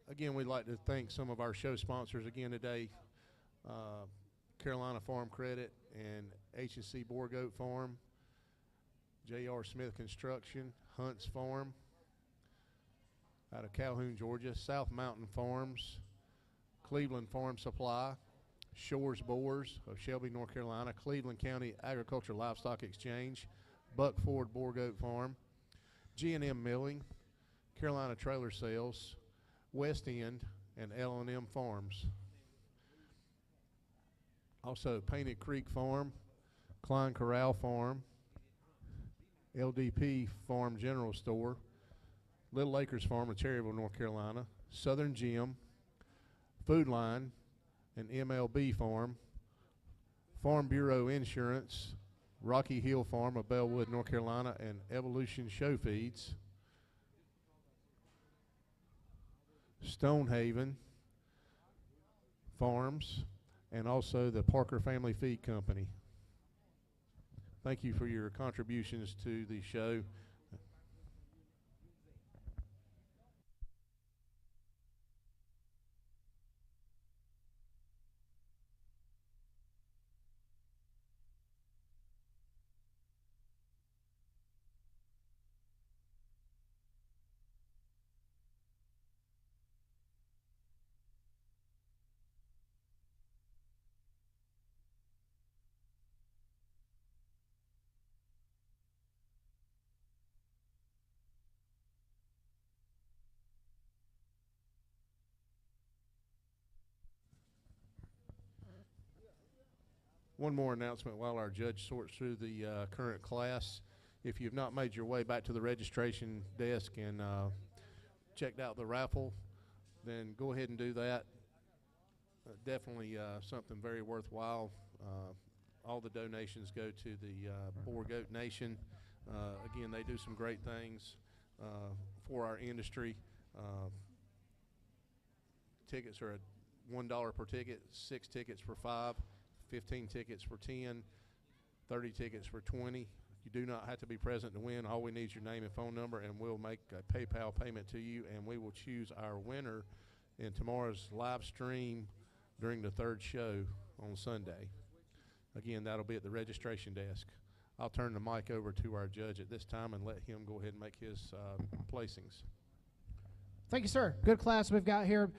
Again, we'd like to thank some of our show sponsors again today, Carolina Farm Credit and H&C Boer Goat Farm, J.R. Smith Construction, Hunts Farm out of Calhoun, Georgia, South Mountain Farms, Cleveland Farm Supply, Shores Boers of Shelby, North Carolina, Cleveland County Agriculture Livestock Exchange, Buck Ford Boer Goat Farm, G&M Milling, Carolina Trailer Sales, West End, and L&M Farms. Also Painted Creek Farm, Klein Corral Farm, LDP Farm General Store, Little Acres Farm in Cherryville, North Carolina, Southern Gym, Food Line, and MLB Farm, Farm Bureau Insurance, Rocky Hill Farm of Bellwood, North Carolina, and Evolution Show Feeds, Stonehaven Farms, and also the Parker Family Feed Company. Thank you for your contributions to the show. One more announcement while our judge sorts through the current class. If you've not made your way back to the registration desk and checked out the raffle, then go ahead and do that. Definitely something very worthwhile. All the donations go to the Boer Goat Nation. Again, they do some great things for our industry. Tickets are at $1 per ticket, 6 tickets for $5. 15 tickets for 10, 30 tickets for 20. You do not have to be present to win. All we need is your name and phone number, and we'll make a PayPal payment to you, and we will choose our winner in tomorrow's live stream during the third show on Sunday. Again, that'll be at the registration desk. I'll turn the mic over to our judge at this time and let him go ahead and make his placings. Thank you, sir. Good class we've got here.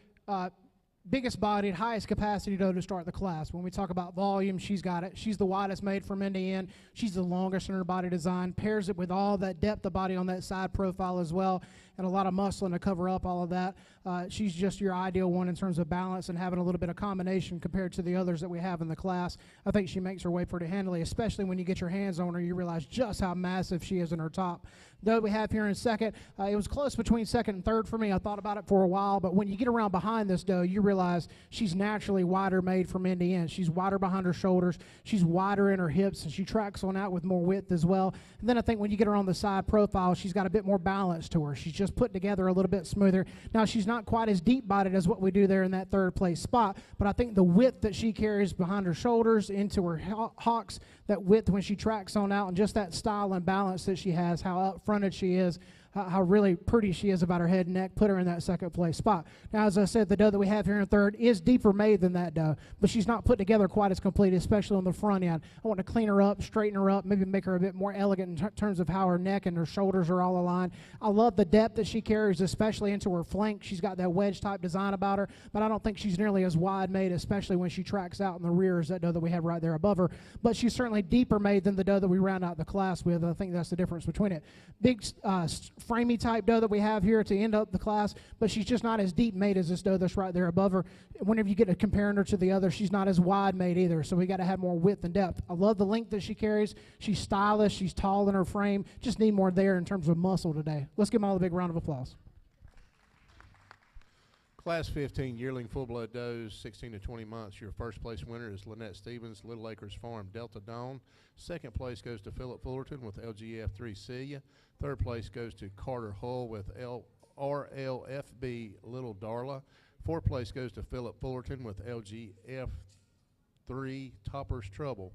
Biggest bodied, highest capacity doe to start the class. When we talk about volume, she's got it. She's the widest made from end to end. She's the longest in her body design. Pairs it with all that depth of body on that side profile as well, and a lot of muscling to cover up all of that. She's just your ideal one in terms of balance and having a little bit of combination compared to the others that we have in the class. I think she makes her way pretty handily, especially when you get your hands on her. You realize just how massive she is in her top. Doe we have here in second, it was close between second and third for me. I thought about it for a while, but when you get around behind this doe, you realize she's naturally wider made from end to end. She's wider behind her shoulders. She's wider in her hips, and she tracks on out with more width as well. And then I think when you get her on the side profile, she's got a bit more balance to her. She's just put together a little bit smoother. Now, she's not quite as deep-bodied as what we do there in that third place spot, but I think the width that she carries behind her shoulders into her hocks, that width when she tracks on out, and just that style and balance that she has, how up-fronted she is, how really pretty she is about her head and neck, put her in that second place spot. Now, as I said, the doe that we have here in third is deeper made than that doe, but she's not put together quite as complete, especially on the front end. I want to clean her up, straighten her up, maybe make her a bit more elegant in terms of how her neck and her shoulders are all aligned. I love the depth that she carries, especially into her flank. She's got that wedge-type design about her, but I don't think she's nearly as wide made, especially when she tracks out in the rear as that doe that we have right there above her. But she's certainly deeper made than the doe that we round out the class with. I think that's the difference between it. Big framey type doe that we have here to end up the class, but she's just not as deep made as this doe that's right there above her. Whenever you get to comparing her to the other, she's not as wide made either, so we got to have more width and depth. I love the length that she carries. She's stylish. She's tall in her frame. Just need more there in terms of muscle today. Let's give them all a big round of applause. Class 15 yearling full-blood does, 16 to 20 months. Your first place winner is Lynette Stevens, Little Acres Farm, Delta Dawn. Second place goes to Philip Fullerton with LGF 3 Celia. Third place goes to Carter Hull with RLFB Little Darla. Fourth place goes to Philip Fullerton with LGF 3 Topper's Trouble.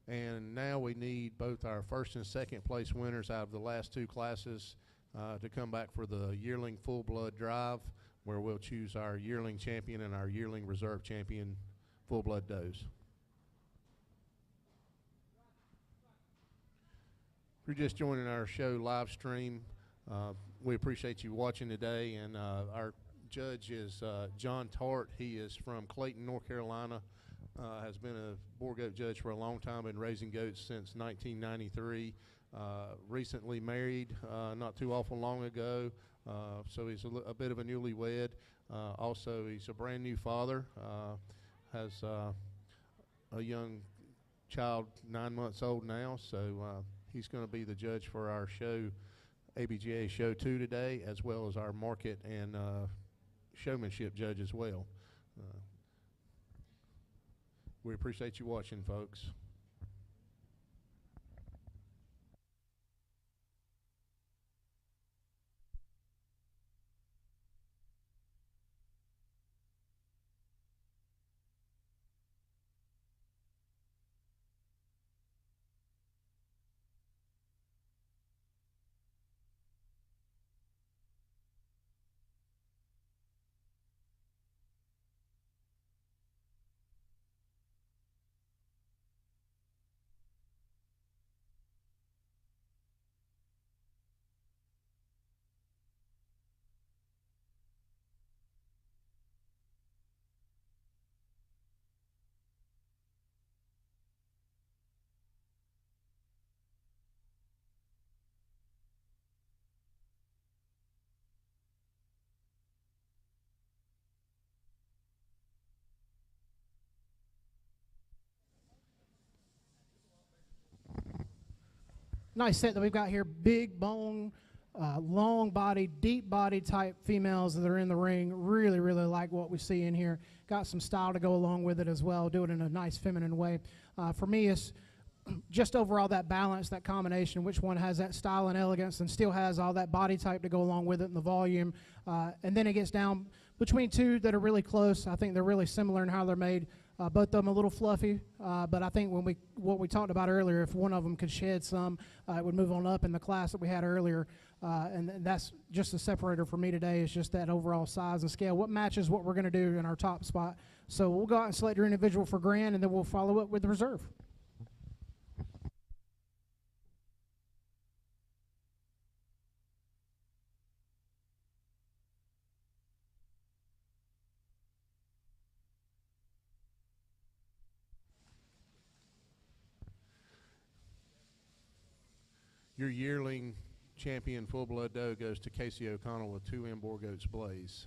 And now we need both our first and second place winners out of the last two classes to come back for the yearling full-blood drive, where we'll choose our yearling champion and our yearling reserve champion full-blood does. If you're just joining our show live stream, we appreciate you watching today, and our judge is John Tart. He is from Clayton, North Carolina, has been a Boer goat judge for a long time, been raising goats since 1993, recently married not too awful long ago. So he's a bit of a newlywed. Also, he's a brand new father, has a young child, 9 months old now. So he's going to be the judge for our show, ABGA Show 2 today, as well as our market and showmanship judge as well. We appreciate you watching, folks. Nice set that we've got here. Big bone, long body, deep body type females that are in the ring. Really, really like what we see in here. Got some style to go along with it as well. Do it in a nice feminine way. For me, it's just overall that balance, that combination, which one has that style and elegance and still has all that body type to go along with it and the volume. And then it gets down between two that are really close. I think they're really similar in how they're made. Both of them a little fluffy, but I think what we talked about earlier, if one of them could shed some, it would move on up in the class that we had earlier. And that's just the separator for me today, is just that overall size and scale. What matches what we're going to do in our top spot. So we'll go out and select your individual for grand, and then we'll follow up with the reserve. Your yearling champion full-blood doe goes to Casey O'Connell with 2M Boer Goats Blaze.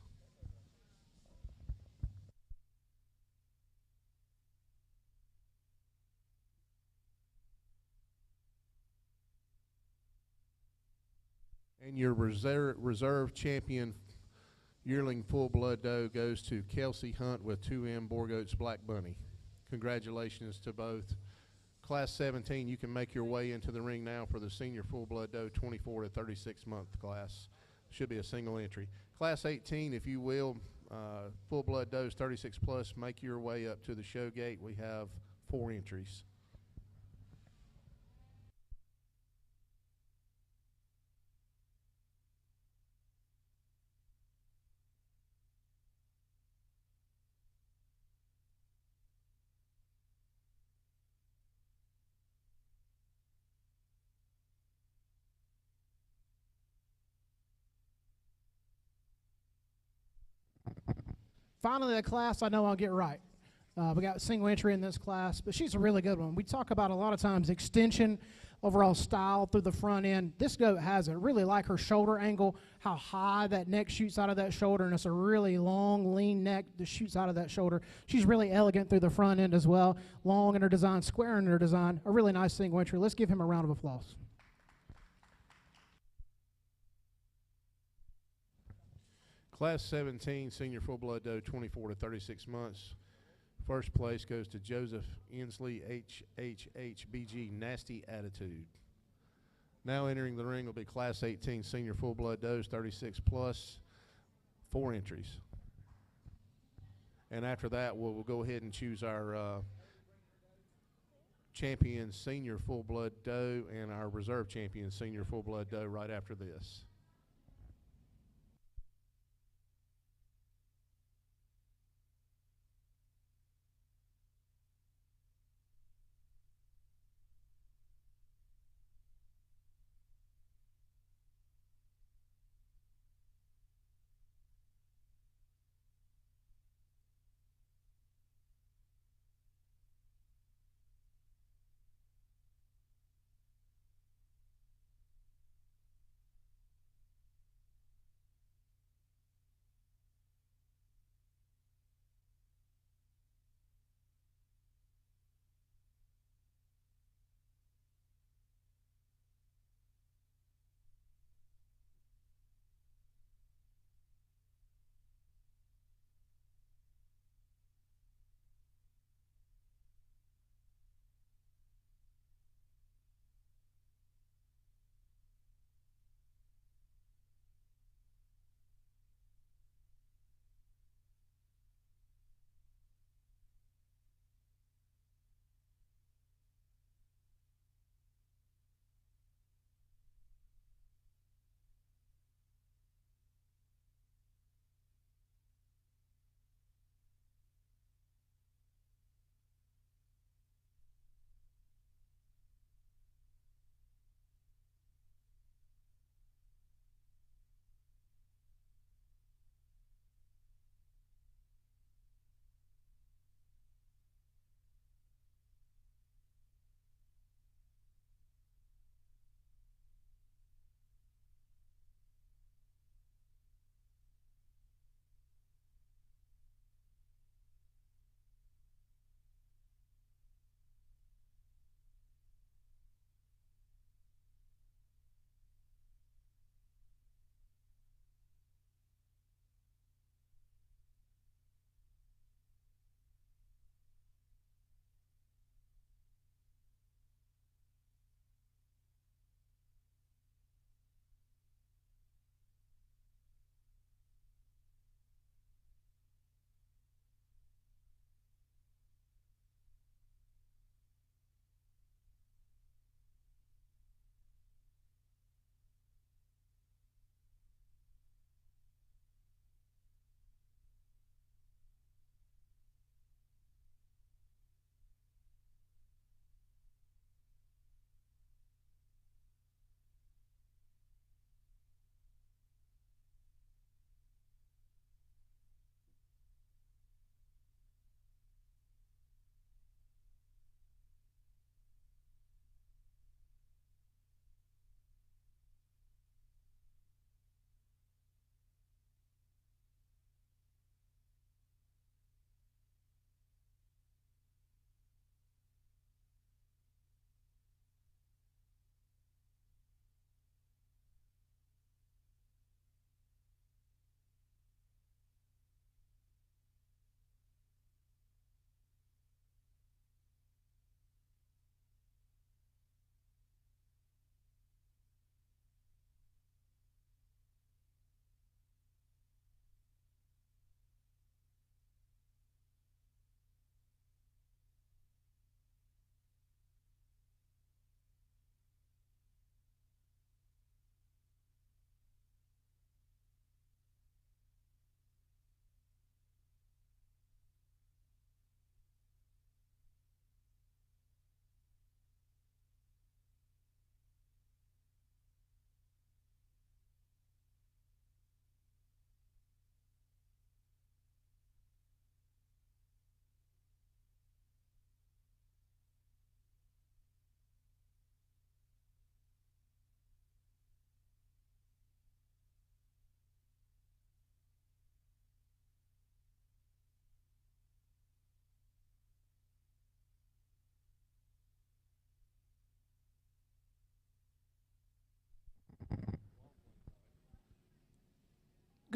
And your reserve champion yearling full-blood doe goes to Kelsey Hunt with 2M Boer Goats Black Bunny. Congratulations to both. Class 17, you can make your way into the ring now for the senior full-blood doe 24 to 36 month class. Should be a single entry. Class 18, if you will, full-blood does 36 plus, make your way up to the show gate. We have 4 entries. Finally, a class I know I'll get right. We got single entry in this class, but she's a really good one. We talk about a lot of times extension, overall style through the front end. This goat has it. Really like her shoulder angle, how high that neck shoots out of that shoulder, and it's a really long, lean neck that shoots out of that shoulder. She's really elegant through the front end as well. Long in her design, square in her design. A really nice single entry. Let's give him a round of applause. Class 17, senior full-blood doe, 24 to 36 months. First place goes to Joseph Inslee, HHHBG, Nasty Attitude. Now entering the ring will be Class 18, senior full-blood does, 36 plus, 4 entries. And after that, we'll go ahead and choose our champion senior full-blood doe and our reserve champion senior full-blood doe right after this.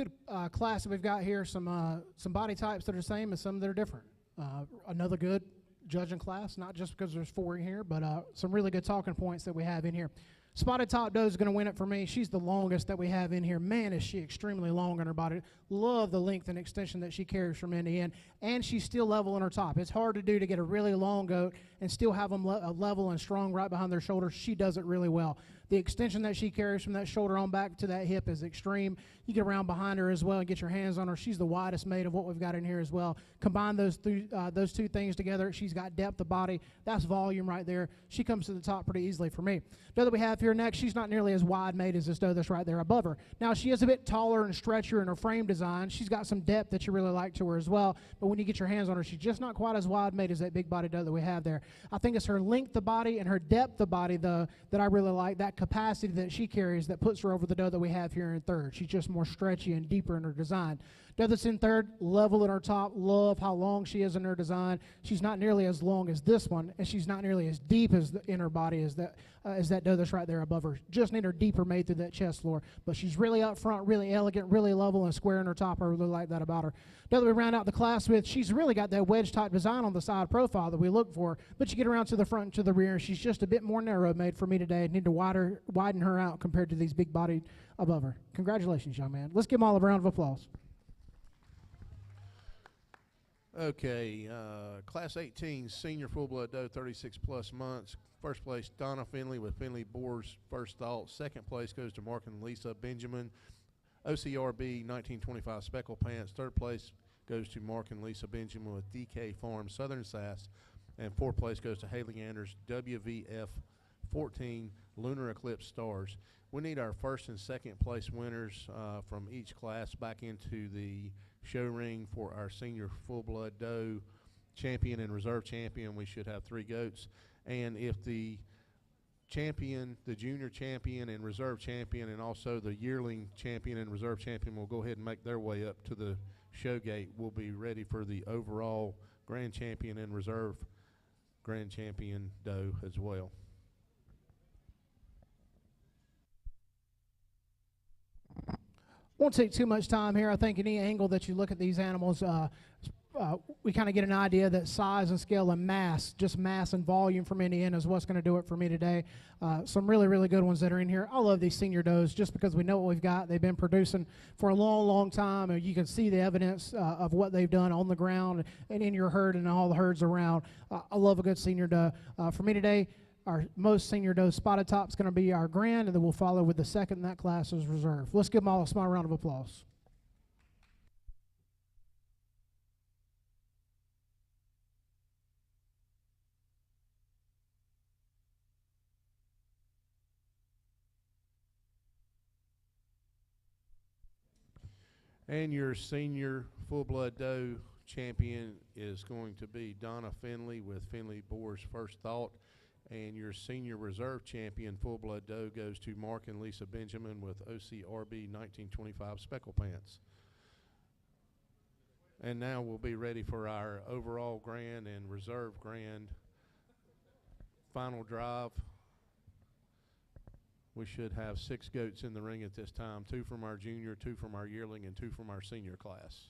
good class that we've got here. Some body types that are the same and some that are different. Another good judging class, not just because there's 4 in here, but some really good talking points that we have in here. Spotted Top Doe is going to win it for me. She's the longest that we have in here. Man, is she extremely long on her body. Love the length and extension that she carries from end to end. And she's still level in her top. It's hard to do to get a really long goat and still have them level and strong right behind their shoulders. She does it really well. The extension that she carries from that shoulder on back to that hip is extreme. You get around behind her as well and get your hands on her. She's the widest made of what we've got in here as well. Combine those two things together, she's got depth of body. That's volume right there. She comes to the top pretty easily for me. Doe that we have here next, she's not nearly as wide made as this doe that's right there above her. Now, she is a bit taller and stretchier in her frame design. She's got some depth that you really like to her as well, but when you get your hands on her, she's just not quite as wide made as that big body doe that we have there. I think it's her length of body and her depth of body, though, that I really like, that capacity that she carries that puts her over the doe that we have here in third. She's just more stretchy and deeper in her design. Doe that's in third, level in her top. Love how long she is in her design. She's not nearly as long as this one, and she's not nearly as deep as in her body as that doe that's right there above her. Just need her deeper made through that chest floor. But she's really up front, really elegant, really level and square in her top. I really like that about her. Doe that we round out the class with, she's really got that wedge type design on the side profile that we look for. But you get around to the front and to the rear, and she's just a bit more narrow made for me today. I need to widen her out compared to these big bodied above her. Congratulations, young man. Let's give them all a round of applause. Okay, Class 18 Senior Full Blood Doe, 36 plus months. First place, Donna Finley with Finley Boer's First Thought. Second place goes to Mark and Lisa Benjamin, OCRB 1925 Speckle Pants. Third place goes to Mark and Lisa Benjamin with DK Farm Southern Sass. And fourth place goes to Haley Anders, WVF 14 Lunar Eclipse Stars. We need our first and second place winners from each class back into the show ring for our Senior Full Blood Doe champion and reserve champion. We should have 3 goats. And if the champion, the junior champion and reserve champion, and also the yearling champion and reserve champion will go ahead and make their way up to the show gate, we'll be ready for the overall grand champion and reserve grand champion doe as well. Won't take too much time here. I think any angle that you look at these animals, we kind of get an idea that size and scale and mass, just mass and volume from Indiana is what's going to do it for me today. Some really, really good ones that are in here. I love these senior does just because we know what we've got. They've been producing for a long, long time, and you can see the evidence of what they've done on the ground and in your herd and all the herds around. I love a good senior doe. For me today, our most senior doe Spotted Top is going to be our grand, and then we'll follow with the second in that class as reserve. Let's give them all a small round of applause. And your Senior Full Blood Doe champion is going to be Donna Finley with Finley Boer's First Thought. And your Senior Reserve champion Full Blood Doe goes to Mark and Lisa Benjamin with OCRB 1925 Speckle Pants. And now we'll be ready for our overall grand and reserve grand final drive. We should have 6 goats in the ring at this time, 2 from our junior, 2 from our yearling, and 2 from our senior class.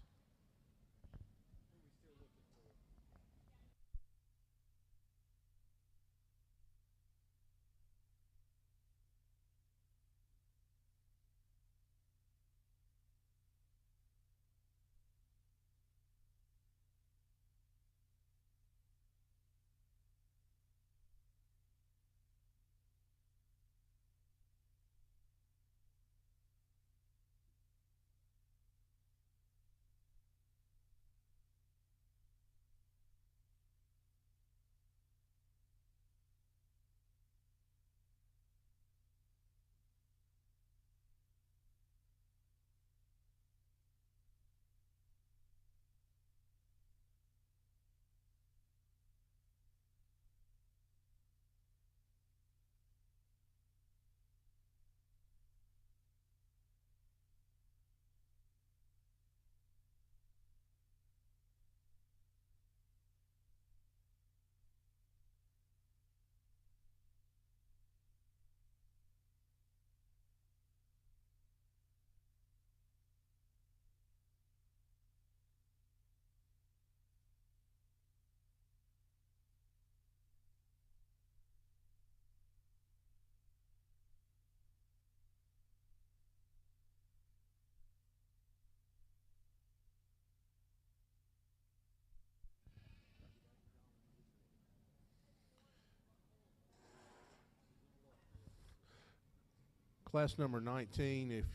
Class number 19, if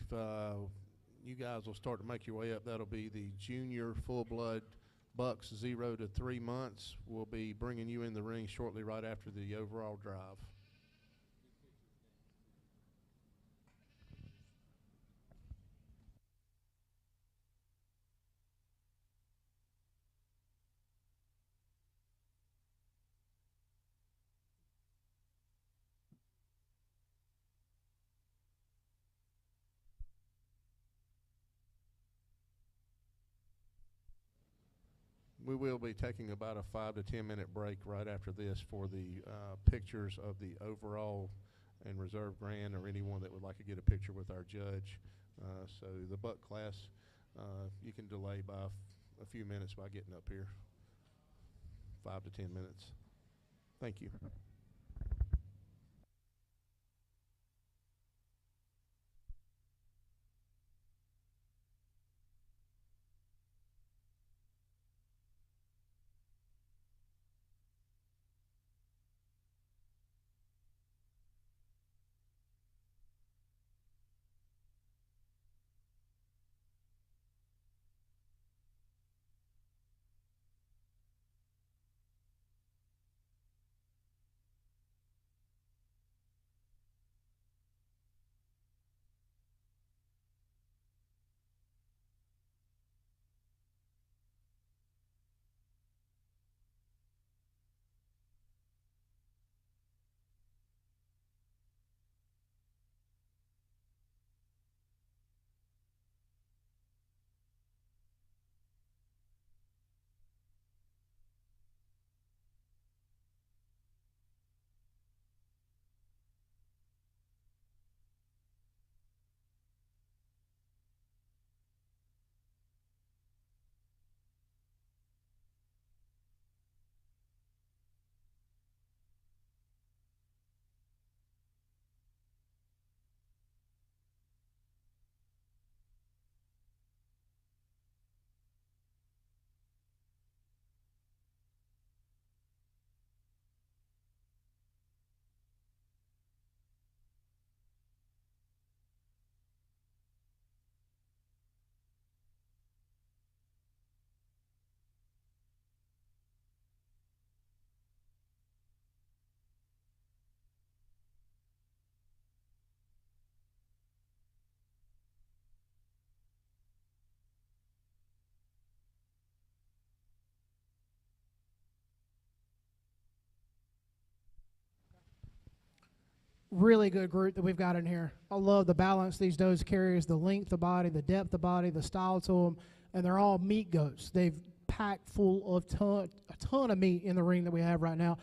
you guys will start to make your way up, that'll be the junior full-blood bucks 0 to 3 months. We'll be bringing you in the ring shortly right after the overall drive. We will be taking about a 5 to 10 minute break right after this for the pictures of the overall and reserve grand, or anyone that would like to get a picture with our judge. So the buck class, you can delay by a few minutes by getting up here. 5 to 10 minutes. Thank you. Really good group that we've got in here. I love the balance these does carries, the length of body, the depth of body, the style to them, and they're all meat goats. They've packed full of a ton of meat in the ring that we have right now.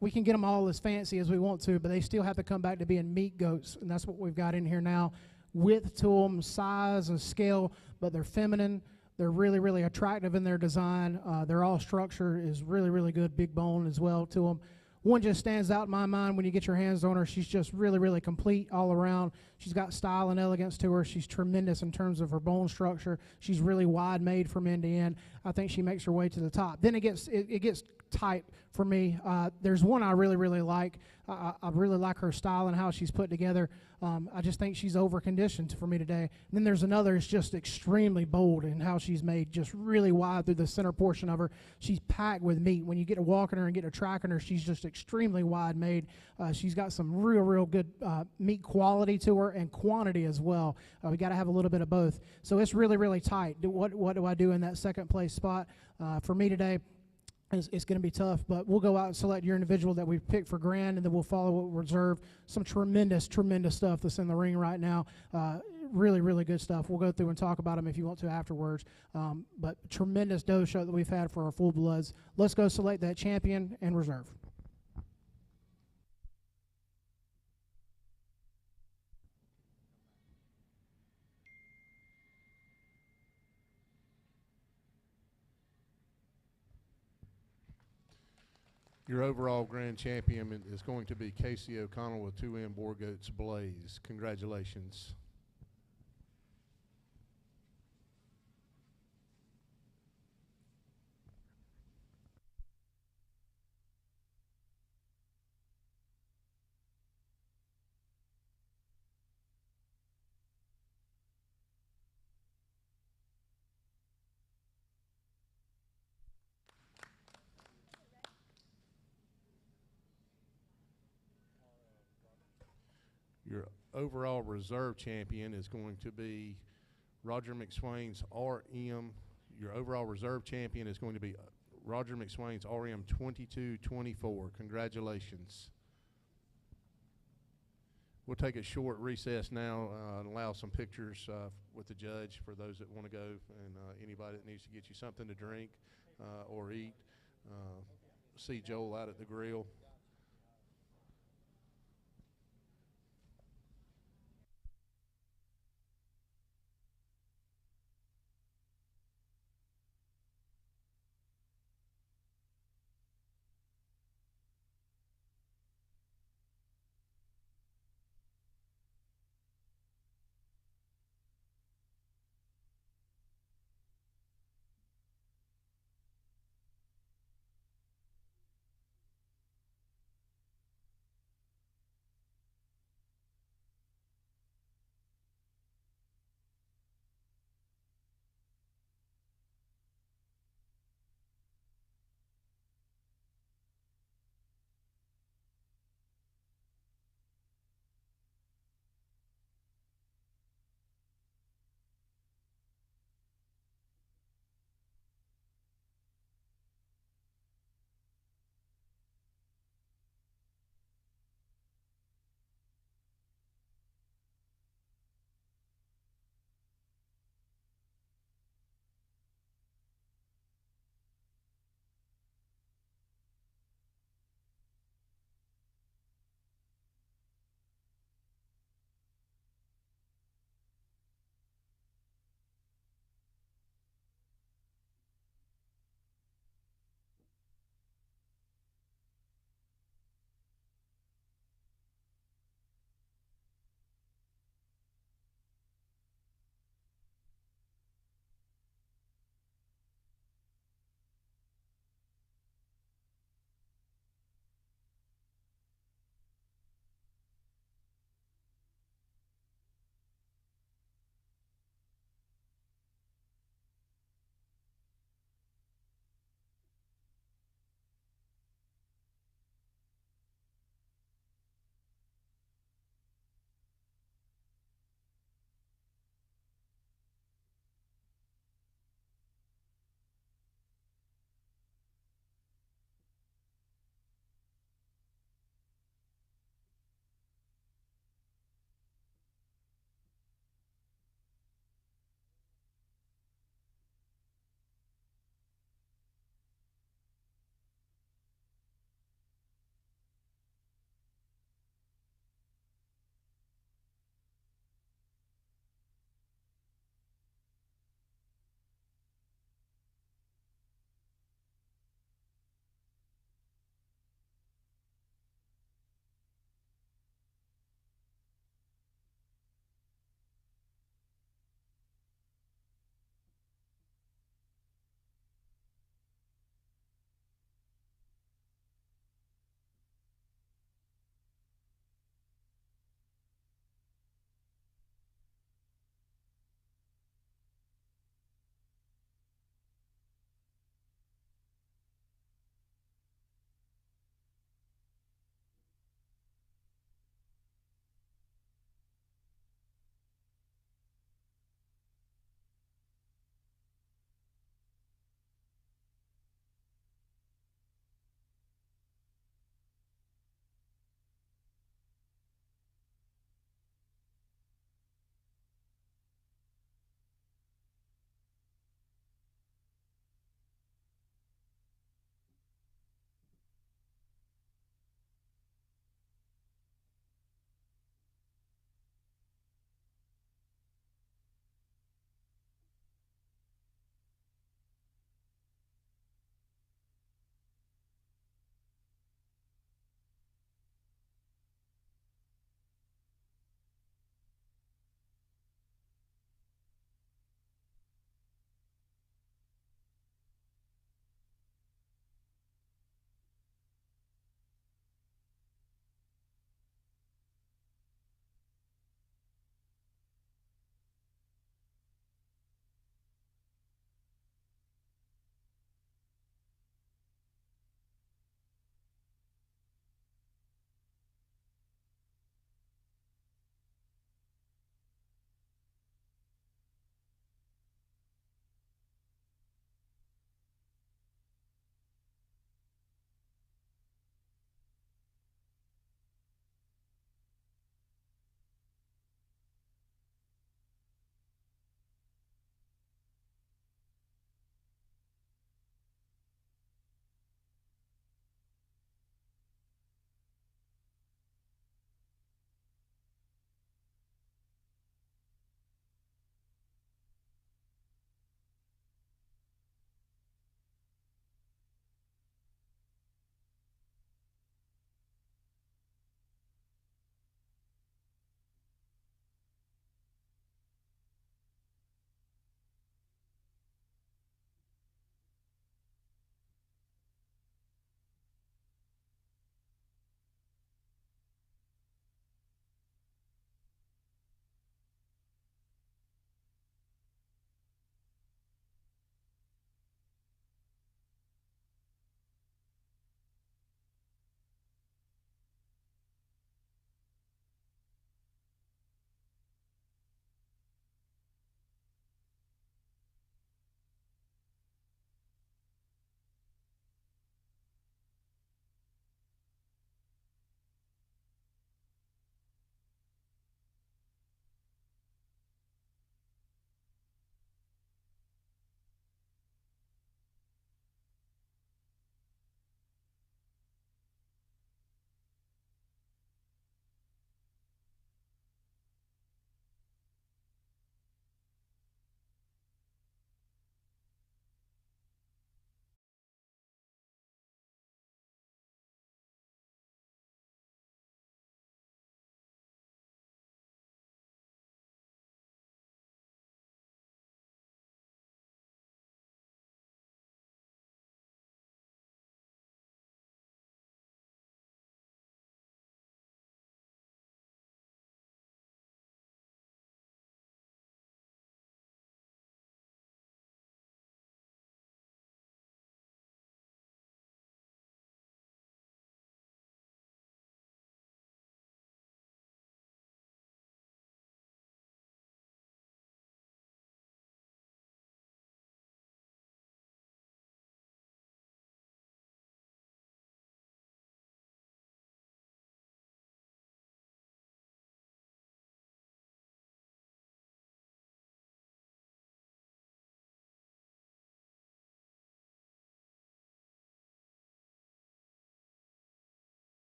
We can get them all as fancy as we want to, but they still have to come back to being meat goats, and that's what we've got in here now. Width to them, size and scale, but they're feminine. They're really, really attractive in their design. Their all structure is really, really good, big bone as well to them. One just stands out in my mind when you get your hands on her. She's just really, really complete all around. She's got style and elegance to her. She's tremendous in terms of her bone structure. She's really wide made from end to end. I think she makes her way to the top. Then it gets tight for me. There's one I really, really like. I really like her style and how she's put together. I just think she's over-conditioned for me today. And then there's another that's just extremely bold in how she's made, just really wide through the center portion of her. She's packed with meat. When you get to walking her and get to tracking her, she's just extremely wide made. She's got some real, real good meat quality to her and quantity as well. We got to have a little bit of both. So it's really, really tight. What do I do in that second place spot? For me today, it's going to be tough, but we'll go out and select your individual that we've picked for grand, and then we'll follow what we reserve. Some tremendous, tremendous stuff that's in the ring right now. Really, really good stuff. We'll go through and talk about them if you want to afterwards. But tremendous doe show that we've had for our full bloods. Let's go select that champion and reserve. Your overall grand champion is going to be Casey O'Connell with 2M Boer Goats Blaze. Congratulations. Your overall reserve champion is going to be Roger McSwain's RM. Your overall reserve champion is going to be Roger McSwain's RM 2224. Congratulations. We'll take a short recess now and allow some pictures with the judge for those that want to go, and anybody that needs to get you something to drink or eat. See Joel out at the grill.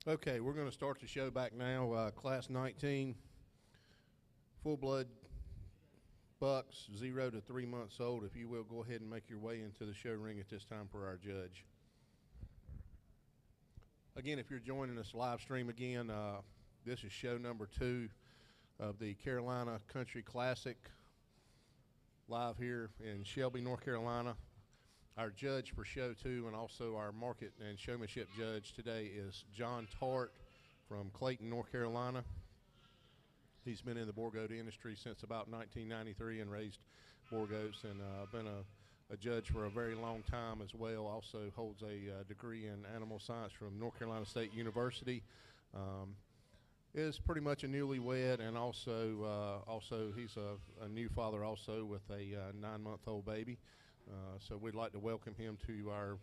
Okay, we're going to start the show back now. Class 19, full blood bucks, 0 to 3 months old. If you will, go ahead and make your way into the show ring at this time for our judge. Again, if you're joining us live stream again, this is show number 2 of the Carolina Country Classic, live here in Shelby, North Carolina. Our judge for show 2 and also our market and showmanship judge today is John Tart from Clayton, North Carolina. He's been in the Boer goat industry since about 1993 and raised Boer goats, and been a judge for a very long time as well. Also holds a degree in animal science from North Carolina State University. Is pretty much a newlywed, and also he's a new father also with a 9-month-old baby. So we'd like to welcome him to our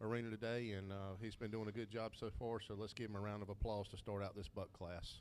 arena today, and he's been doing a good job so far, so let's give him a round of applause to start out this buck class.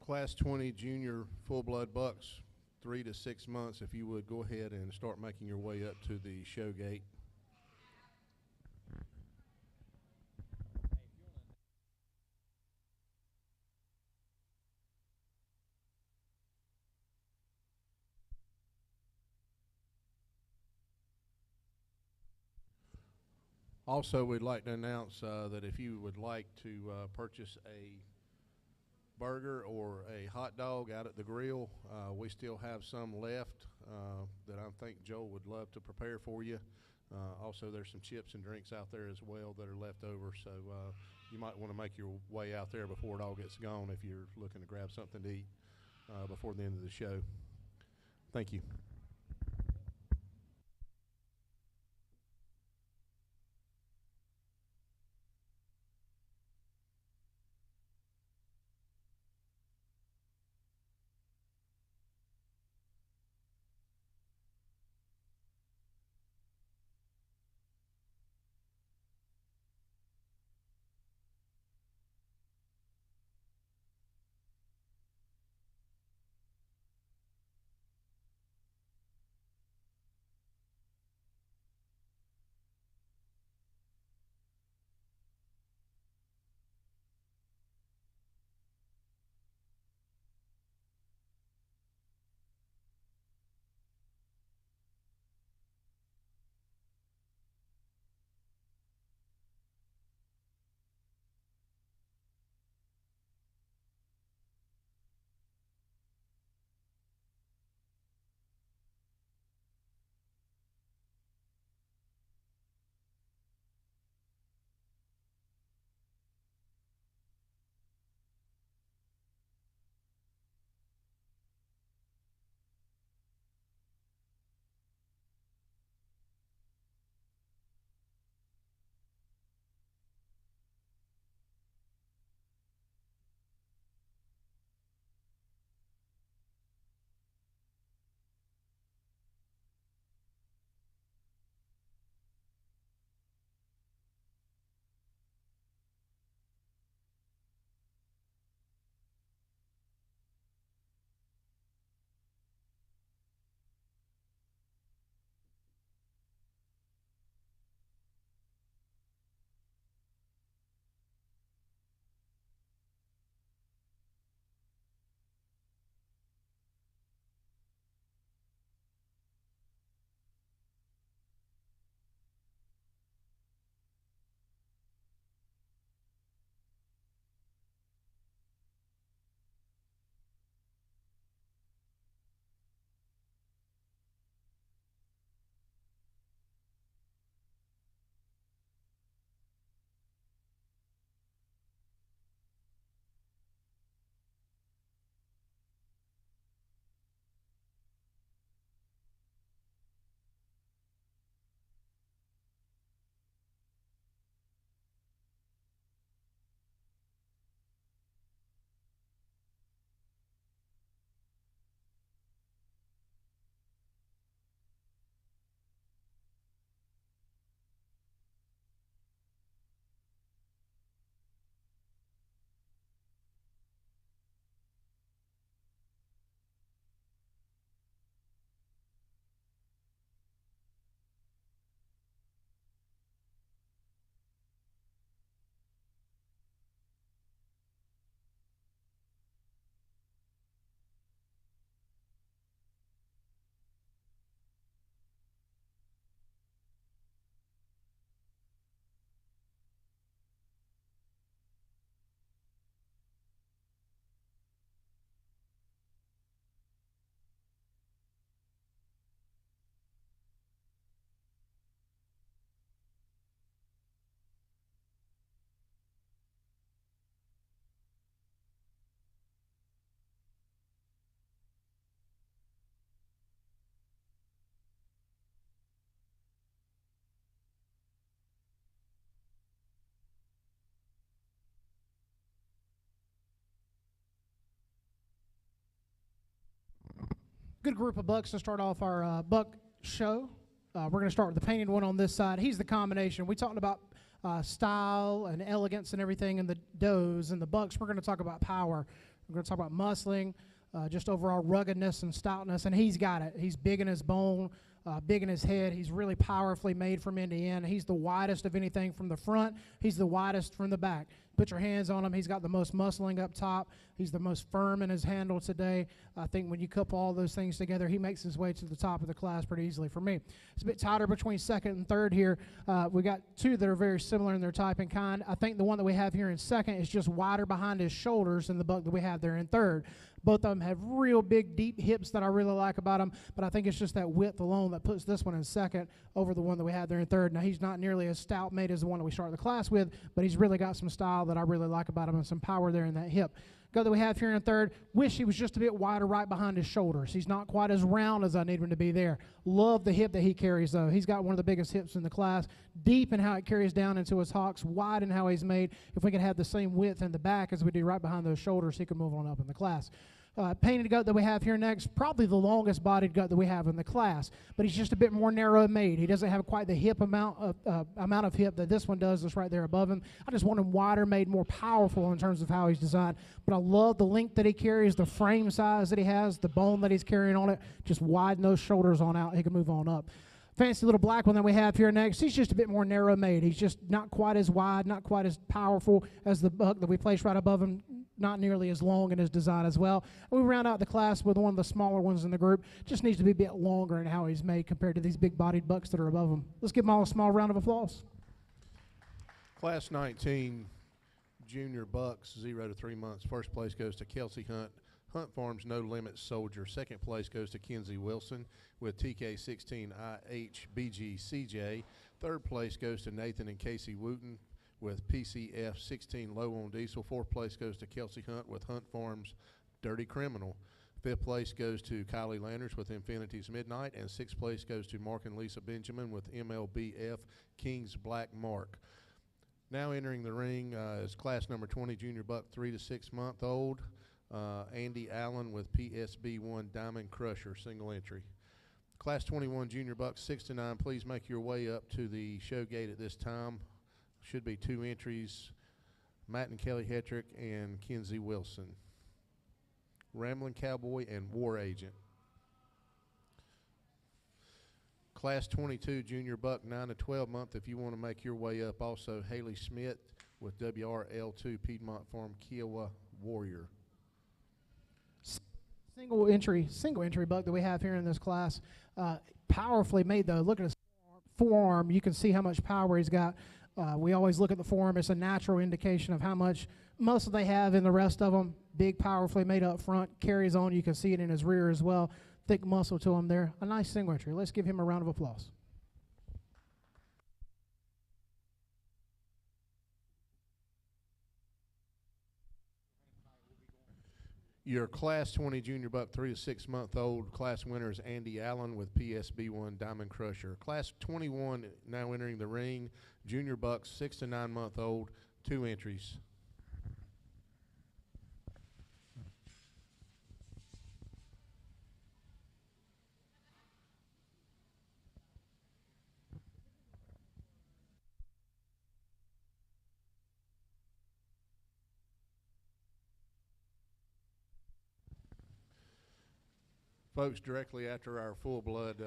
Class 20 junior full blood bucks, 3 to 6 months. If you would go ahead and start making your way up to the show gate. Also, we'd like to announce that if you would like to purchase a burger or a hot dog out at the grill, we still have some left that I think Joel would love to prepare for you. Also, there's some chips and drinks out there as well that are left over, so you might want to make your way out there before it all gets gone if you're looking to grab something to eat before the end of the show. Thank you. Good group of bucks to start off our buck show. We're going to start with the painted one on this side. He's the combination. We talked about style and elegance and everything in the does and the bucks. We're going to talk about power. We're going to talk about muscling, just overall ruggedness and stoutness, and he's got it. He's big in his bone, big in his head. He's really powerfully made from end to end. He's the widest of anything from the front. He's the widest from the back. Put your hands on him. He's got the most muscling up top. He's the most firm in his handle today. I think when you couple all those things together, he makes his way to the top of the class pretty easily for me. It's a bit tighter between second and third here. We got two that are very similar in their type and kind. I think the one that we have here in second is just wider behind his shoulders than the buck that we have there in third. Both of them have real big, deep hips that I really like about them, but I think it's just that width alone that puts this one in second over the one that we have there in third. Now, he's not nearly as stout made as the one that we started the class with, but he's really got some style that I really like about him and some power there in that hip. Go that we have here in third. Wish he was just a bit wider right behind his shoulders. He's not quite as round as I need him to be there. Love the hip that he carries, though. He's got one of the biggest hips in the class. Deep in how it carries down into his hocks, wide in how he's made. If we could have the same width in the back as we do right behind those shoulders, he could move on up in the class. Painted goat that we have here next, probably the longest bodied goat that we have in the class, but he's just a bit more narrow made. He doesn't have quite the hip amount of hip that this one does that's right there above him. I just want him wider made, more powerful in terms of how he's designed, but I love the length that he carries, the frame size that he has, the bone that he's carrying on it. Just widen those shoulders on out. He can move on up. Fancy little black one that we have here next, he's just a bit more narrow made. He's just not quite as wide, not quite as powerful as the buck that we placed right above him, not nearly as long in his design as well. And we round out the class with one of the smaller ones in the group. Just needs to be a bit longer in how he's made compared to these big-bodied bucks that are above him. Let's give them all a small round of applause. Class 19 junior bucks, 0 to 3 months. First place goes to Kelsey Hunt, Hunt Farms No Limit Soldier. Second place goes to Kenzie Wilson with TK16 IHBG CJ. Third place goes to Nathan and Casey Wooten with PCF 16 Low on Diesel. Fourth place goes to Kelsey Hunt with Hunt Farms Dirty Criminal. Fifth place goes to Kylie Landers with Infinity's Midnight. And sixth place goes to Mark and Lisa Benjamin with MLBF King's Black Mark. Now entering the ring is class number 20 junior buck 3 to 6 month old. Andy Allen with PSB1 Diamond Crusher, single entry. Class 21 junior bucks 6 to 9, please make your way up to the show gate at this time. Should be 2 entries, Matt and Kelly Hetrick and Kenzie Wilson. Ramblin' Cowboy and War Agent. Class 22 junior buck 9 to 12 month, if you want to make your way up, also Haley Smith with WRL2 Piedmont Farm Kiowa Warrior. Single entry buck that we have here in this class. Powerfully made, though. Look at his forearm. You can see how much power he's got. We always look at the forearm. It's a natural indication of how much muscle they have in the rest of them. Big, powerfully made up front. Carries on. You can see it in his rear as well. Thick muscle to him there. A nice single entry. Let's give him a round of applause. Your Class 20 junior buck 3 to 6 month old class winner is Andy Allen with PSB1 Diamond Crusher. Class 21 now entering the ring, junior bucks 6 to 9 month old, 2 entries. Folks, directly after our full blood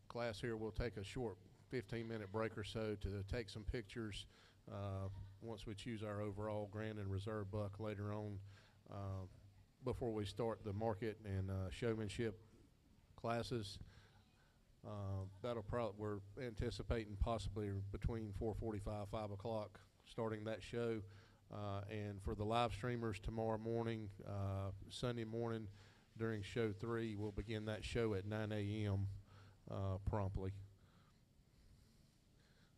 class here, we'll take a short 15-minute break or so to take some pictures once we choose our overall grand and reserve buck later on before we start the market and showmanship classes. We're anticipating possibly between 4:45, 5 o'clock starting that show. And for the live streamers tomorrow morning, Sunday morning, during show 3, we'll begin that show at 9 a.m. Promptly.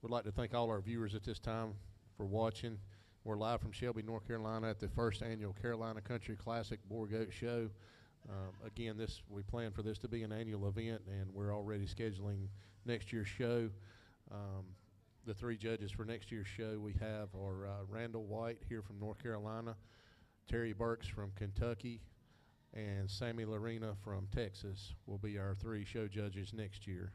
We'd like to thank all our viewers at this time for watching. We're live from Shelby, North Carolina at the first annual Carolina Country Classic Boer Goat Show. Again, we plan for this to be an annual event, and we're already scheduling next year's show. The 3 judges for next year's show we have are Randall White here from North Carolina, Terry Burks from Kentucky, and Sammy Lorena from Texas will be our 3 show judges next year.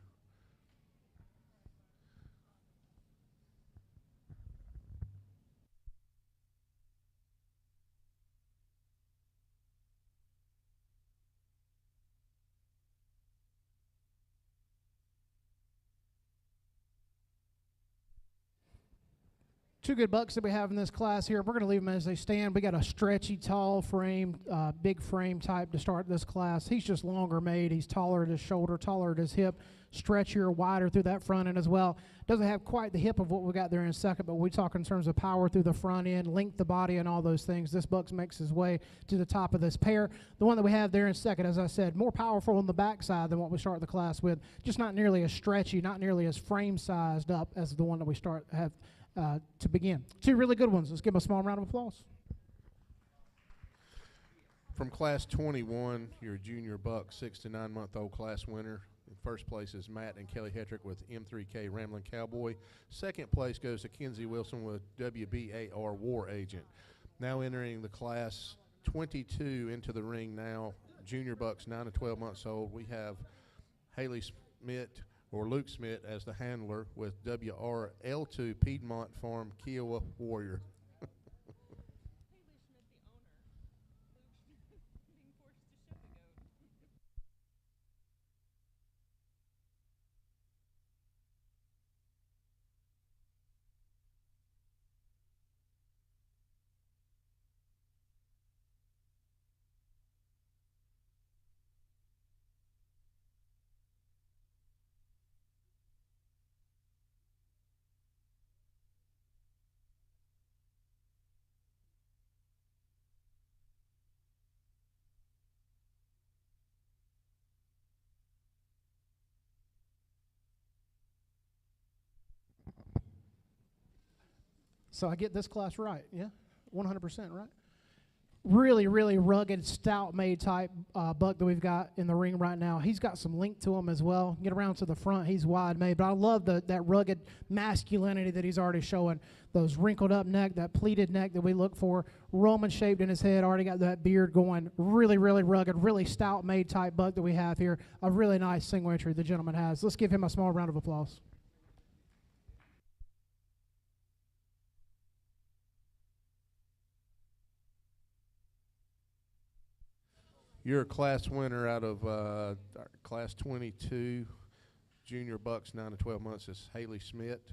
Two good bucks that we have in this class here. We're going to leave them as they stand. We got a stretchy, tall frame, big frame type to start this class. He's just longer made. He's taller at his shoulder, taller at his hip, stretchier, wider through that front end as well. Doesn't have quite the hip of what we got there in a second, but we talk in terms of power through the front end, length the body, and all those things. This buck makes his way to the top of this pair. The one that we have there in second, as I said, more powerful on the backside than what we start the class with. Just not nearly as stretchy, not nearly as frame sized up as the one that we have to begin. 2 really good ones. Let's give them a small round of applause. From class 21, your junior buck, 6 to 9 month old class winner. In first place is Matt and Kelly Hetrick with M3K Rambling Cowboy. Second place goes to Kenzie Wilson with WBAR War Agent. Now entering the class 22 into the ring now, junior bucks 9 to 12 months old. We have Haley Smith or Luke Smith as the handler with WRL2 Piedmont Farm Kiowa Warrior. So I get this class right, yeah? 100% right? Really, really rugged, stout-made type buck that we've got in the ring right now. He's got some length to him as well. Get around to the front, he's wide-made. But I love that rugged masculinity that he's already showing. Those wrinkled-up neck, that pleated neck that we look for. Roman-shaped in his head, already got that beard going. Really, really rugged, really stout-made type buck that we have here. A really nice single entry the gentleman has. Let's give him a small round of applause. Your class winner out of class 22, junior bucks 9 to 12 months is Haley Smith,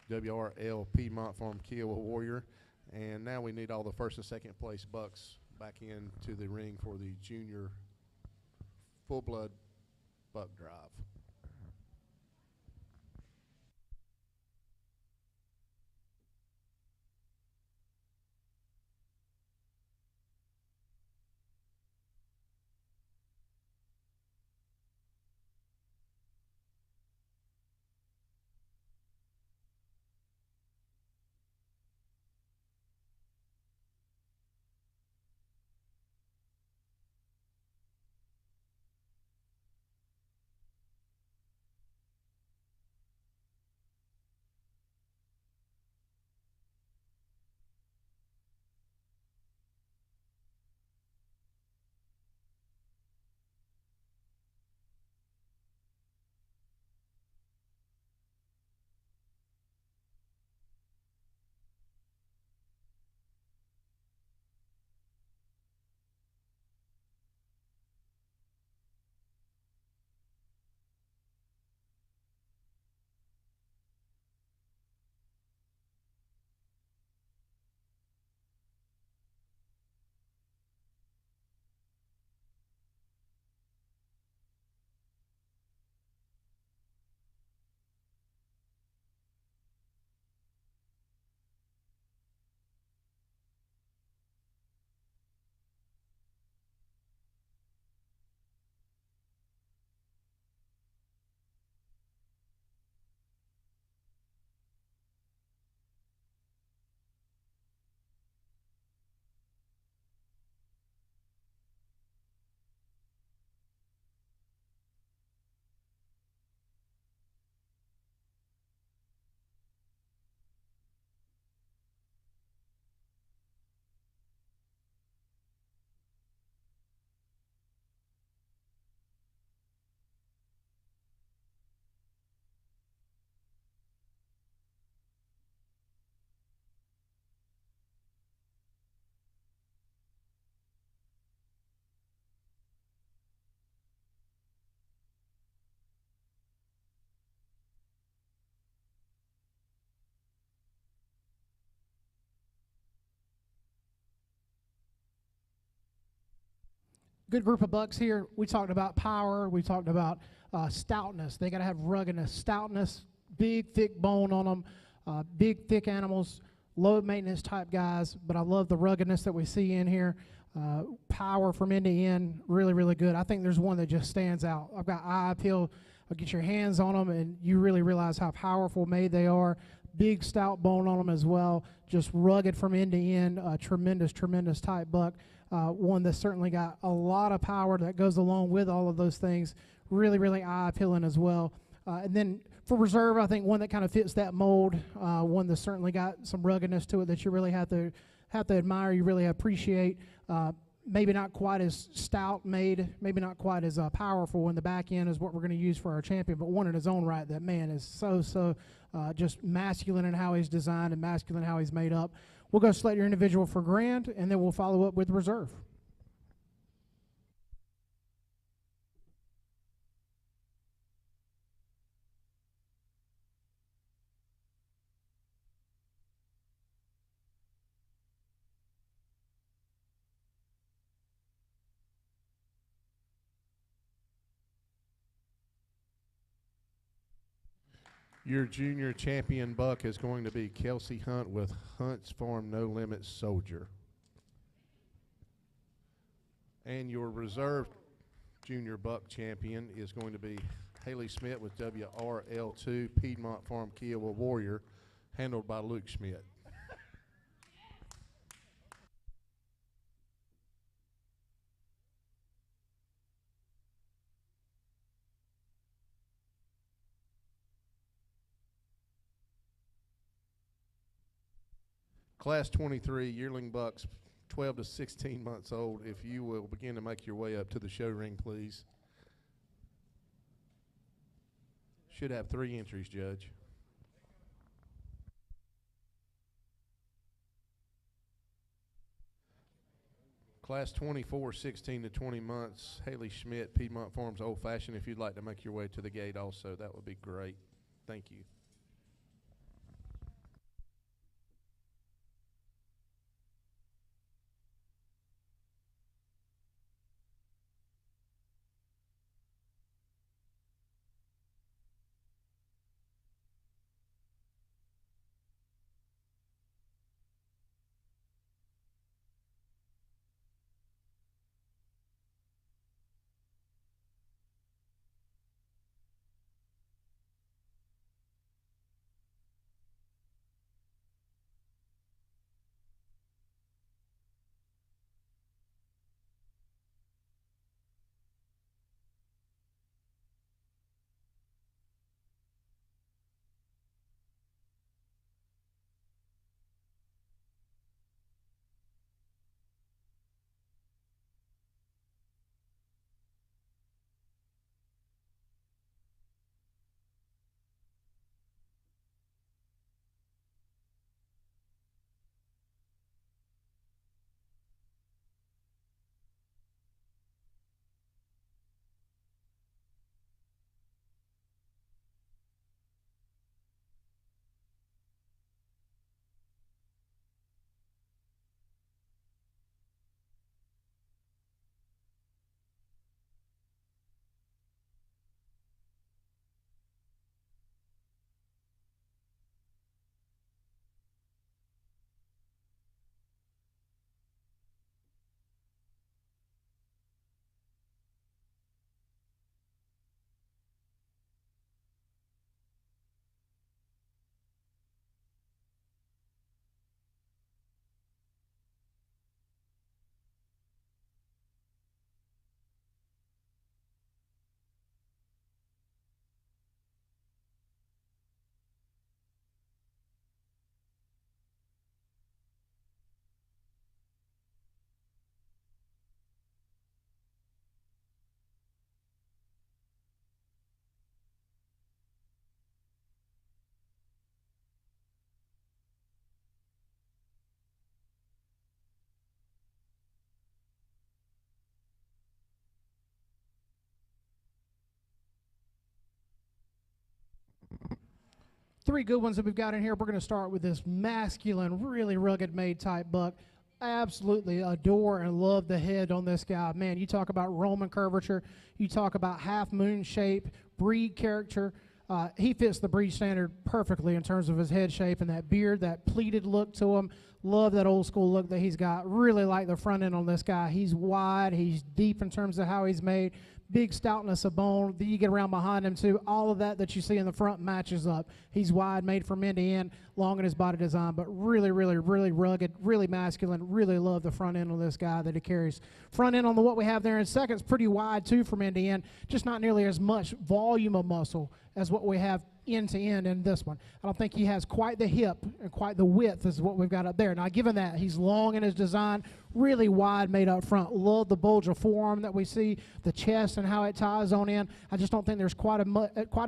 WRL Piedmont Farm Kiowa Warrior. And now we need all the first and second place bucks back into the ring for the junior full-blood buck drive. good group of bucks here. We talked about power. We talked about stoutness. They got to have ruggedness, stoutness, big, thick bone on them, big, thick animals, low maintenance type guys. But I love the ruggedness that we see in here. Power from end to end, really, really good. I think there's one that just stands out. I've got eye appeal. I'll get your hands on them, and you really realize how powerful made they are. Big, stout bone on them as well. Just rugged from end to end. Tremendous, tremendous type buck. One that's certainly got a lot of power that goes along with all of those things. Really, really eye-appealing as well. And then for reserve, I think one that kind of fits that mold. One that's certainly got some ruggedness to it that you really have to admire. You really appreciate. Maybe not quite as stout made, maybe not quite as powerful in the back end as what we're going to use for our champion, but one in his own right. That man is so just masculine in how he's designed and masculine in how he's made up. We'll go select your individual for grand, and then we'll follow up with reserve. Your junior champion buck is going to be Kelsey Hunt with Hunt's Farm No Limits Soldier. And your reserve junior buck champion is going to be Haley Schmidt with WRL2 Piedmont Farm Kiowa Warrior, handled by Luke Schmidt. Class 23 yearling bucks, 12 to 16 months old. If you will begin to make your way up to the show ring, please. Should have 3 entries, Judge. Class 24, 16 to 20 months. Haley Schmidt, Piedmont Farms Old Fashioned. If you'd like to make your way to the gate also, that would be great. Thank you. Three good ones that we've got in here. We're going to start with this masculine, really rugged made type buck. Absolutely adore and love the head on this guy. Man, you talk about Roman curvature, you talk about half moon shape, breed character. He fits the breed standard perfectly in terms of his head shape and that beard, that pleated look to him. Love that old school look that he's got. Really like the front end on this guy. He's wide, he's deep in terms of how he's made. Big stoutness of bone. Then you get around behind him too. All of that you see in the front matches up. He's wide, made from end to end, long in his body design, but really, really, really rugged, really masculine. Really love the front end on this guy that he carries. Front end on what we have there in second's pretty wide too from end to end, just not nearly as much volume of muscle as what we have end to end in this one. I don't think he has quite the hip and quite the width as what we've got up there. Now, given that, he's long in his design, really wide made up front. Love the bulge of forearm that we see, the chest and how it ties on in. I just don't think there's quite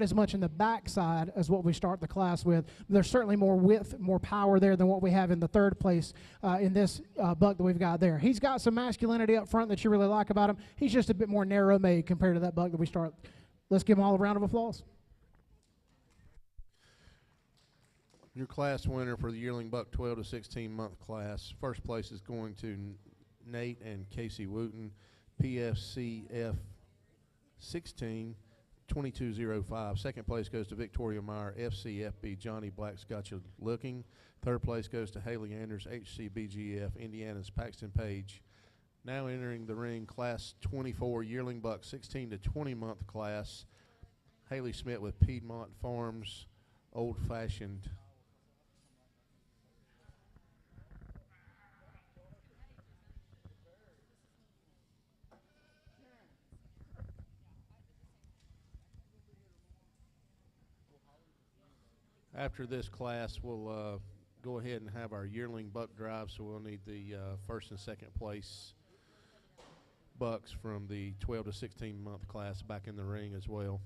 as much in the backside as what we start the class with. There's certainly more width, more power there than what we have in the third place in this buck that we've got there. He's got some masculinity up front that you really like about him. He's just a bit more narrow made compared to that buck that we start. Let's give him all a round of applause. Your class winner for the yearling buck 12 to 16 month class. First place is going to Nate and Casey Wooten, PFCF 16 2205. Second place goes to Victoria Meyer, FCFB Johnny Black's Got You Looking. Third place goes to Haley Anders, HCBGF Indiana's Paxton Page. Now entering the ring, class 24 yearling buck 16 to 20 month class. Haley Smith with Piedmont Farms, Old Fashioned. After this class, we'll go ahead and have our yearling buck drive, so we'll need the first and second place bucks from the 12 to 16 month class back in the ring as well.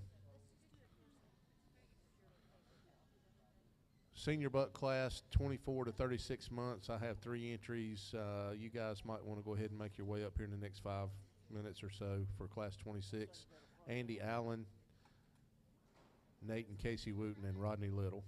Senior buck class 24 to 36 months. I have 3 entries. You guys might want to go ahead and make your way up here in the next 5 minutes or so for class 26. Andy Allen, Nate and Casey Wooten, and Rodney Little.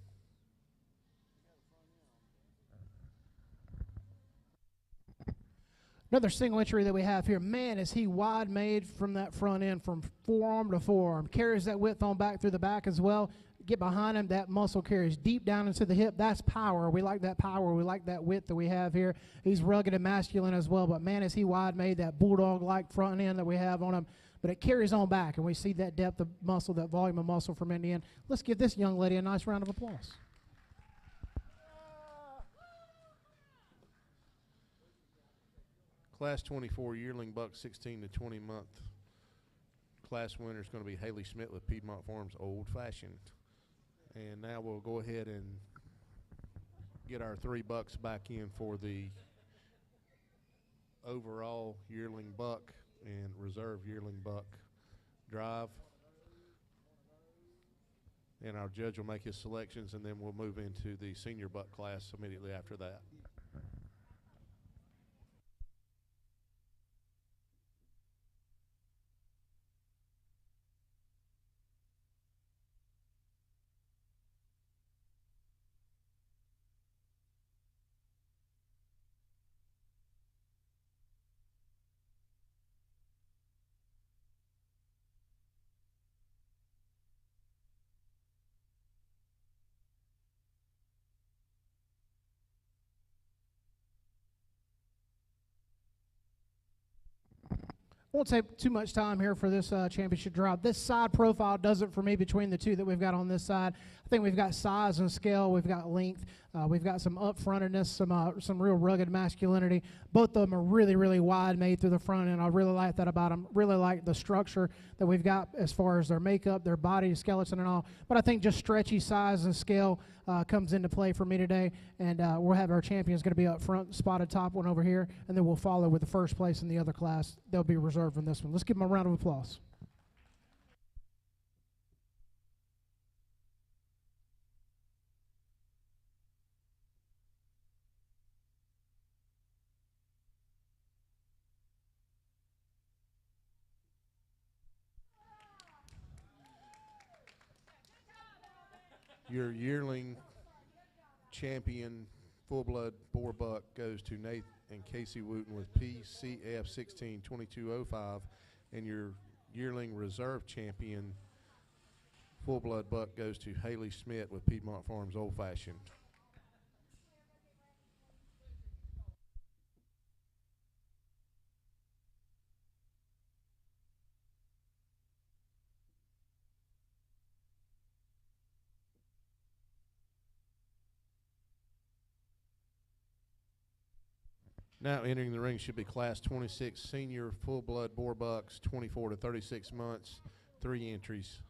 Another single entry that we have here. Man, is he wide made from that front end, from forearm to forearm. Carries that width on back through the back as well. Get behind him, that muscle carries deep down into the hip. That's power. We like that power. We like that width that we have here. He's rugged and masculine as well, but man, is he wide made, that bulldog-like front end that we have on him. But it carries on back, and we see that depth of muscle, that volume of muscle from end to end. Let's give this young lady a nice round of applause. Class 24 yearling buck 16 to 20 month class winner is going to be Haley Smith with Piedmont Farms Old Fashioned. And now we'll go ahead and get our 3 bucks back in for the overall yearling buck and reserve yearling buck drive. And our judge will make his selections, and then we'll move into the senior buck class immediately after that. Won't take too much time here for this championship drive. This side profile does it for me between the two that we've got on this side. I think we've got size and scale. We've got length. We've got some upfrontedness, some real rugged masculinity. Both of them are really, really wide made through the front, and I really like that about them. Really like the structure that we've got as far as their makeup, their body, skeleton, and all. But I think just stretchy size and scale comes into play for me today, and we'll have our champions going to be up front, spotted top one over here, and then we'll follow with the first place in the other class. They'll be reserved in this one. Let's give them a round of applause. Your yearling champion full-blood Boer buck goes to and Casey Wooten with PCF 162205, and your yearling reserve champion full blood buck goes to Haley Smith with Piedmont Farms Old Fashioned. Now entering the ring should be Class 26 senior full blood Boer bucks, 24 to 36 months, 3 entries.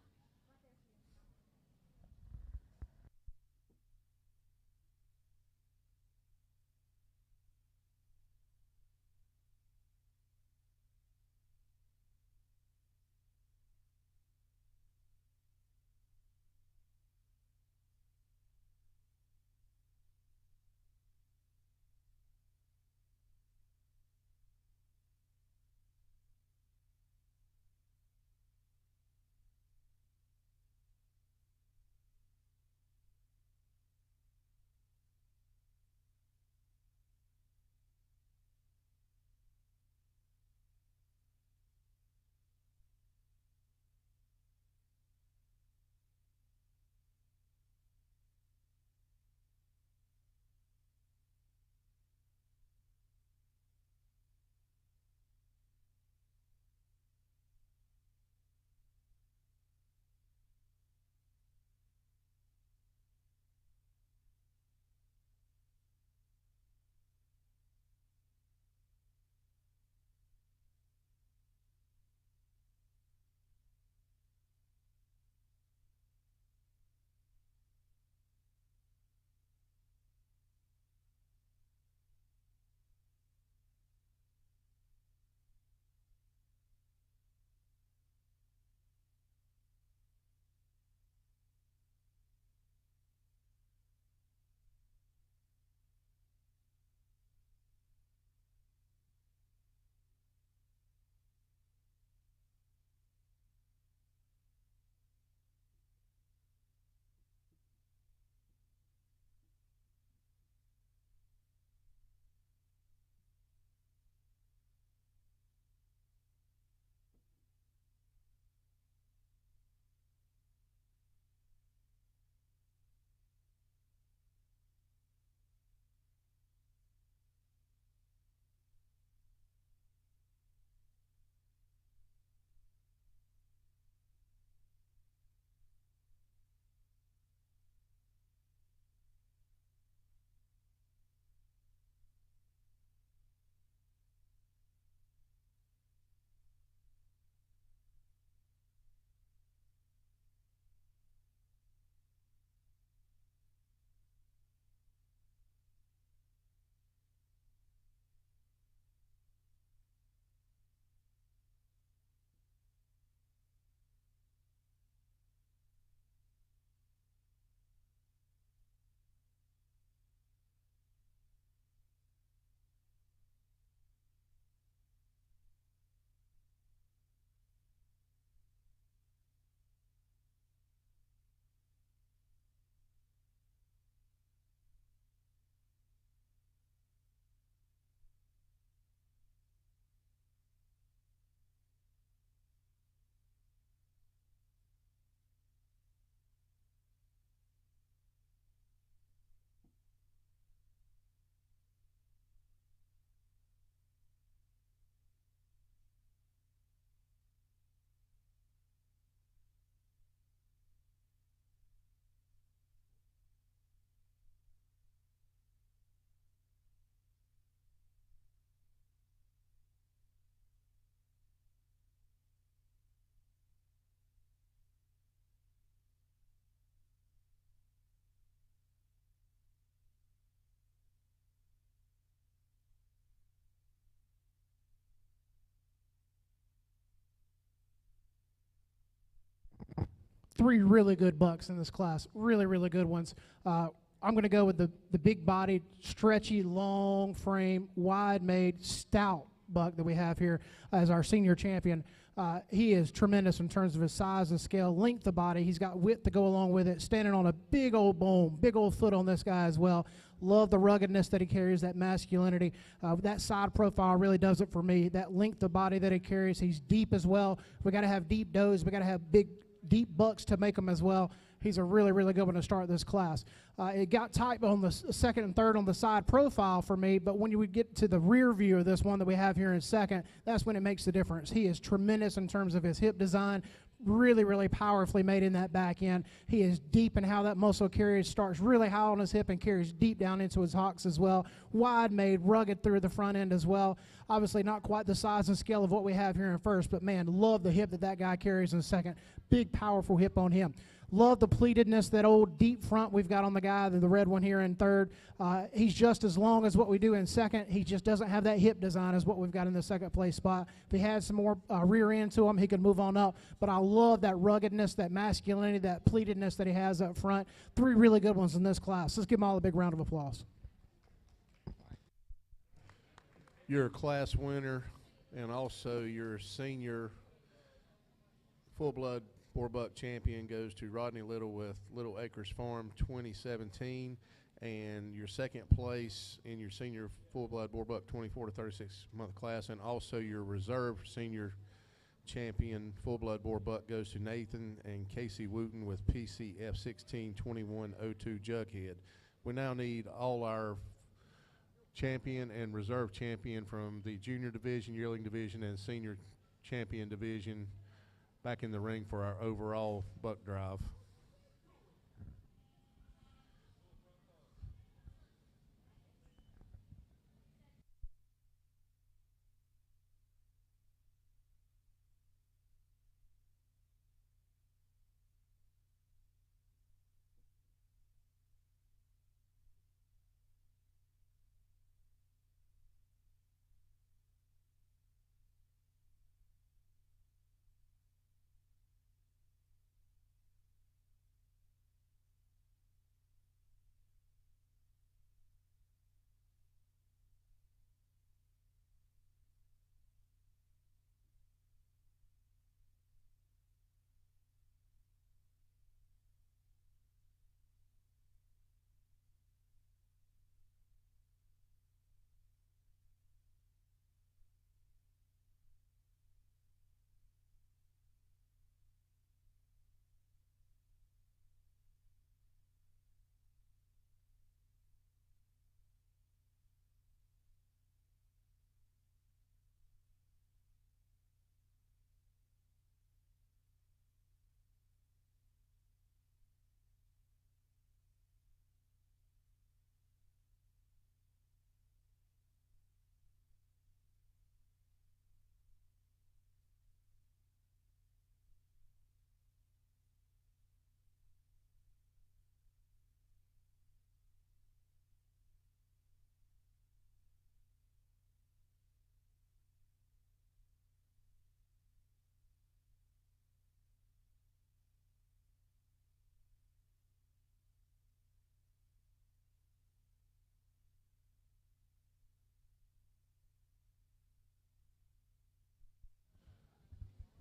Three really good bucks in this class, really, really good ones. I'm going to go with the big-bodied, stretchy, long frame, wide-made, stout buck that we have here as our senior champion. He is tremendous in terms of his size and scale, length of body. He's got width to go along with it, standing on a big old bone, big old foot on this guy as well. Love the ruggedness that he carries, that masculinity. That side profile really does it for me. That length of body that he carries, he's deep as well. We got to have deep does. We got to have big, deep bucks to make them as well. He's a really, really good one to start this class. It got tight on the second and third on the side profile for me, but when you would get to the rear view of this one that we have here in second, that's when it makes the difference. He is tremendous in terms of his hip design, really, really powerfully made in that back end. He is deep in how that muscle carries, starts really high on his hip and carries deep down into his hocks as well. Wide made, rugged through the front end as well. Obviously not quite the size and scale of what we have here in first, but man, love the hip that guy carries in second. Big, powerful hip on him. Love the pleatedness, that old deep front we've got on the guy, the red one here in third. He's just as long as what we do in second. He just doesn't have that hip design as what we've got in the second place spot. If he had some more rear end to him, he could move on up. But I love that ruggedness, that masculinity, that pleatedness that he has up front. 3 really good ones in this class. Let's give them all a big round of applause. Your class winner and also your senior full-blood Boer Buck champion goes to Rodney Little with Little Acres Farm 2017, and your second place in your senior full-blood Boer Buck 24 to 36 month class, and also your reserve senior champion full-blood Boer Buck goes to Nathan and Casey Wooten with PCF 162102 Jughead. We now need all our champion and reserve champion from the junior division, yearling division, and senior champion division back in the ring for our overall buck drive.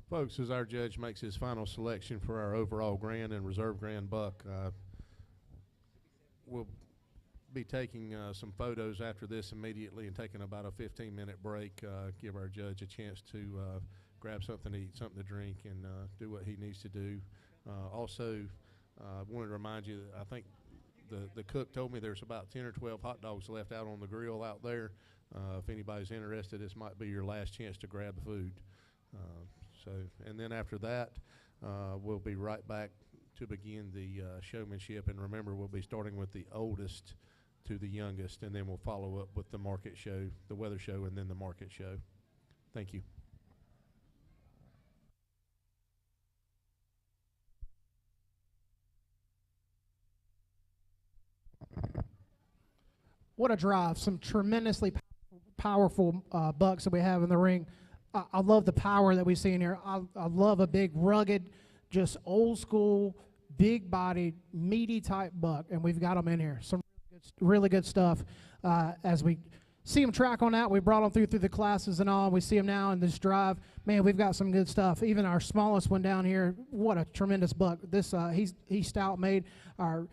Folks, as our judge makes his final selection for our overall grand and reserve grand buck, we'll be taking some photos after this immediately and taking about a 15-minute break, give our judge a chance to grab something to eat, something to drink, and do what he needs to do. Also, I wanted to remind you that I think the cook told me there's about 10 or 12 hot dogs left out on the grill out there. If anybody's interested, this might be your last chance to grab the food. And then after that, we'll be right back to begin the showmanship. And remember, we'll be starting with the oldest to the youngest, and then we'll follow up with the market show, the weather show, and then the market show. Thank you. What a drive. Some tremendously powerful bucks that we have in the ring. I love the power that we see in here. I love a big, rugged, just old school, big bodied, meaty type buck, and we've got them in here. Some really good stuff as we see him track on that. We brought him through the classes and all. We see him now in this drive. Man, we've got some good stuff. Even our smallest one down here, what a tremendous buck. This he's stout made. Our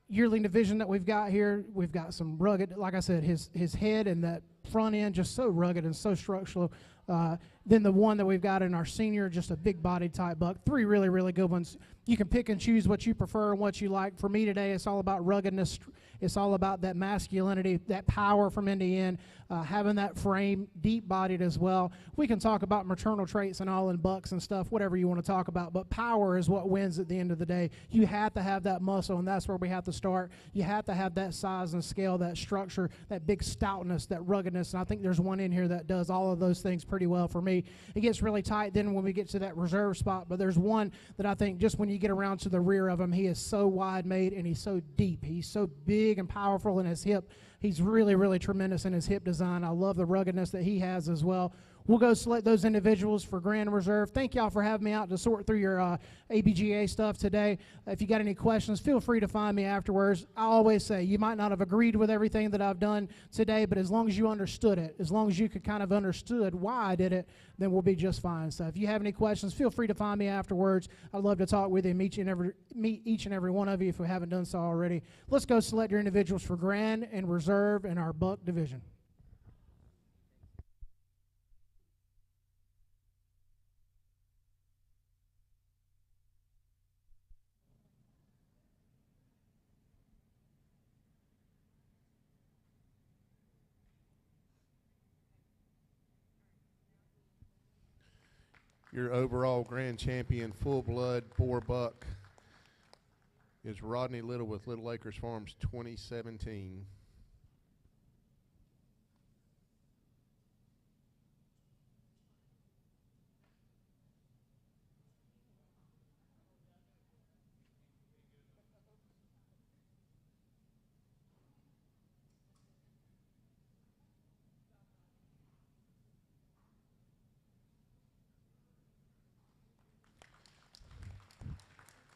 yearling division that we've got here, we've got some rugged, like I said, his head and that front end just so rugged and so structural. Then the one that we've got in our senior, just a big body type buck. 3 really, really good ones. You can pick and choose what you prefer and what you like. For me today, it's all about ruggedness. It's all about that masculinity, that power from end to end, having that frame, deep-bodied as well. We can talk about maternal traits and all in bucks and stuff, whatever you want to talk about, but power is what wins at the end of the day. You have to have that muscle, and that's where we have to start. You have to have that size and scale, that structure, that big stoutness, that ruggedness, and I think there's one in here that does all of those things pretty well for me. It gets really tight then when we get to that reserve spot, but there's one that I think just when you get around to the rear of him, he is so wide made and he's so deep. He's so big and powerful in his hip. He's really, really tremendous in his hip design. I love the ruggedness that he has as well. We'll go select those individuals for Grand Reserve. Thank y'all for having me out to sort through your ABGA stuff today. If you got any questions, feel free to find me afterwards. I always say you might not have agreed with everything that I've done today, but as long as you understood it, as long as you could kind of understood why I did it, then we'll be just fine. So if you have any questions, feel free to find me afterwards. I'd love to talk with you and meet each and every one of you if we haven't done so already. Let's go select your individuals for Grand and Reserve in our buck division. Your overall grand champion, full-blood Boer buck, is Rodney Little with Little Acres Farms 2017.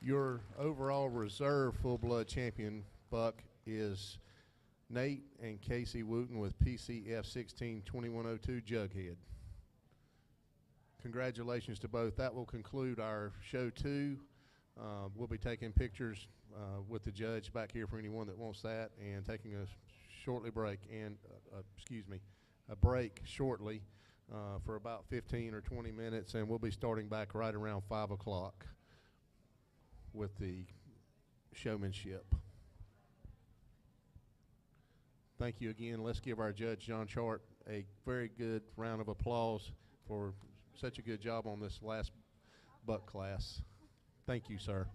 Your overall reserve full-blood champion buck is Nate and Casey Wooten with PCF 16-2102 Jughead. Congratulations to both. That will conclude our show 2. We'll be taking pictures with the judge back here for anyone that wants that, and taking a break shortly for about 15 or 20 minutes, and we'll be starting back right around 5 o'clock with the showmanship. Thank you again. Let's give our judge, John Chart, a very good round of applause for such a good job on this last buck class. Thank you, sir.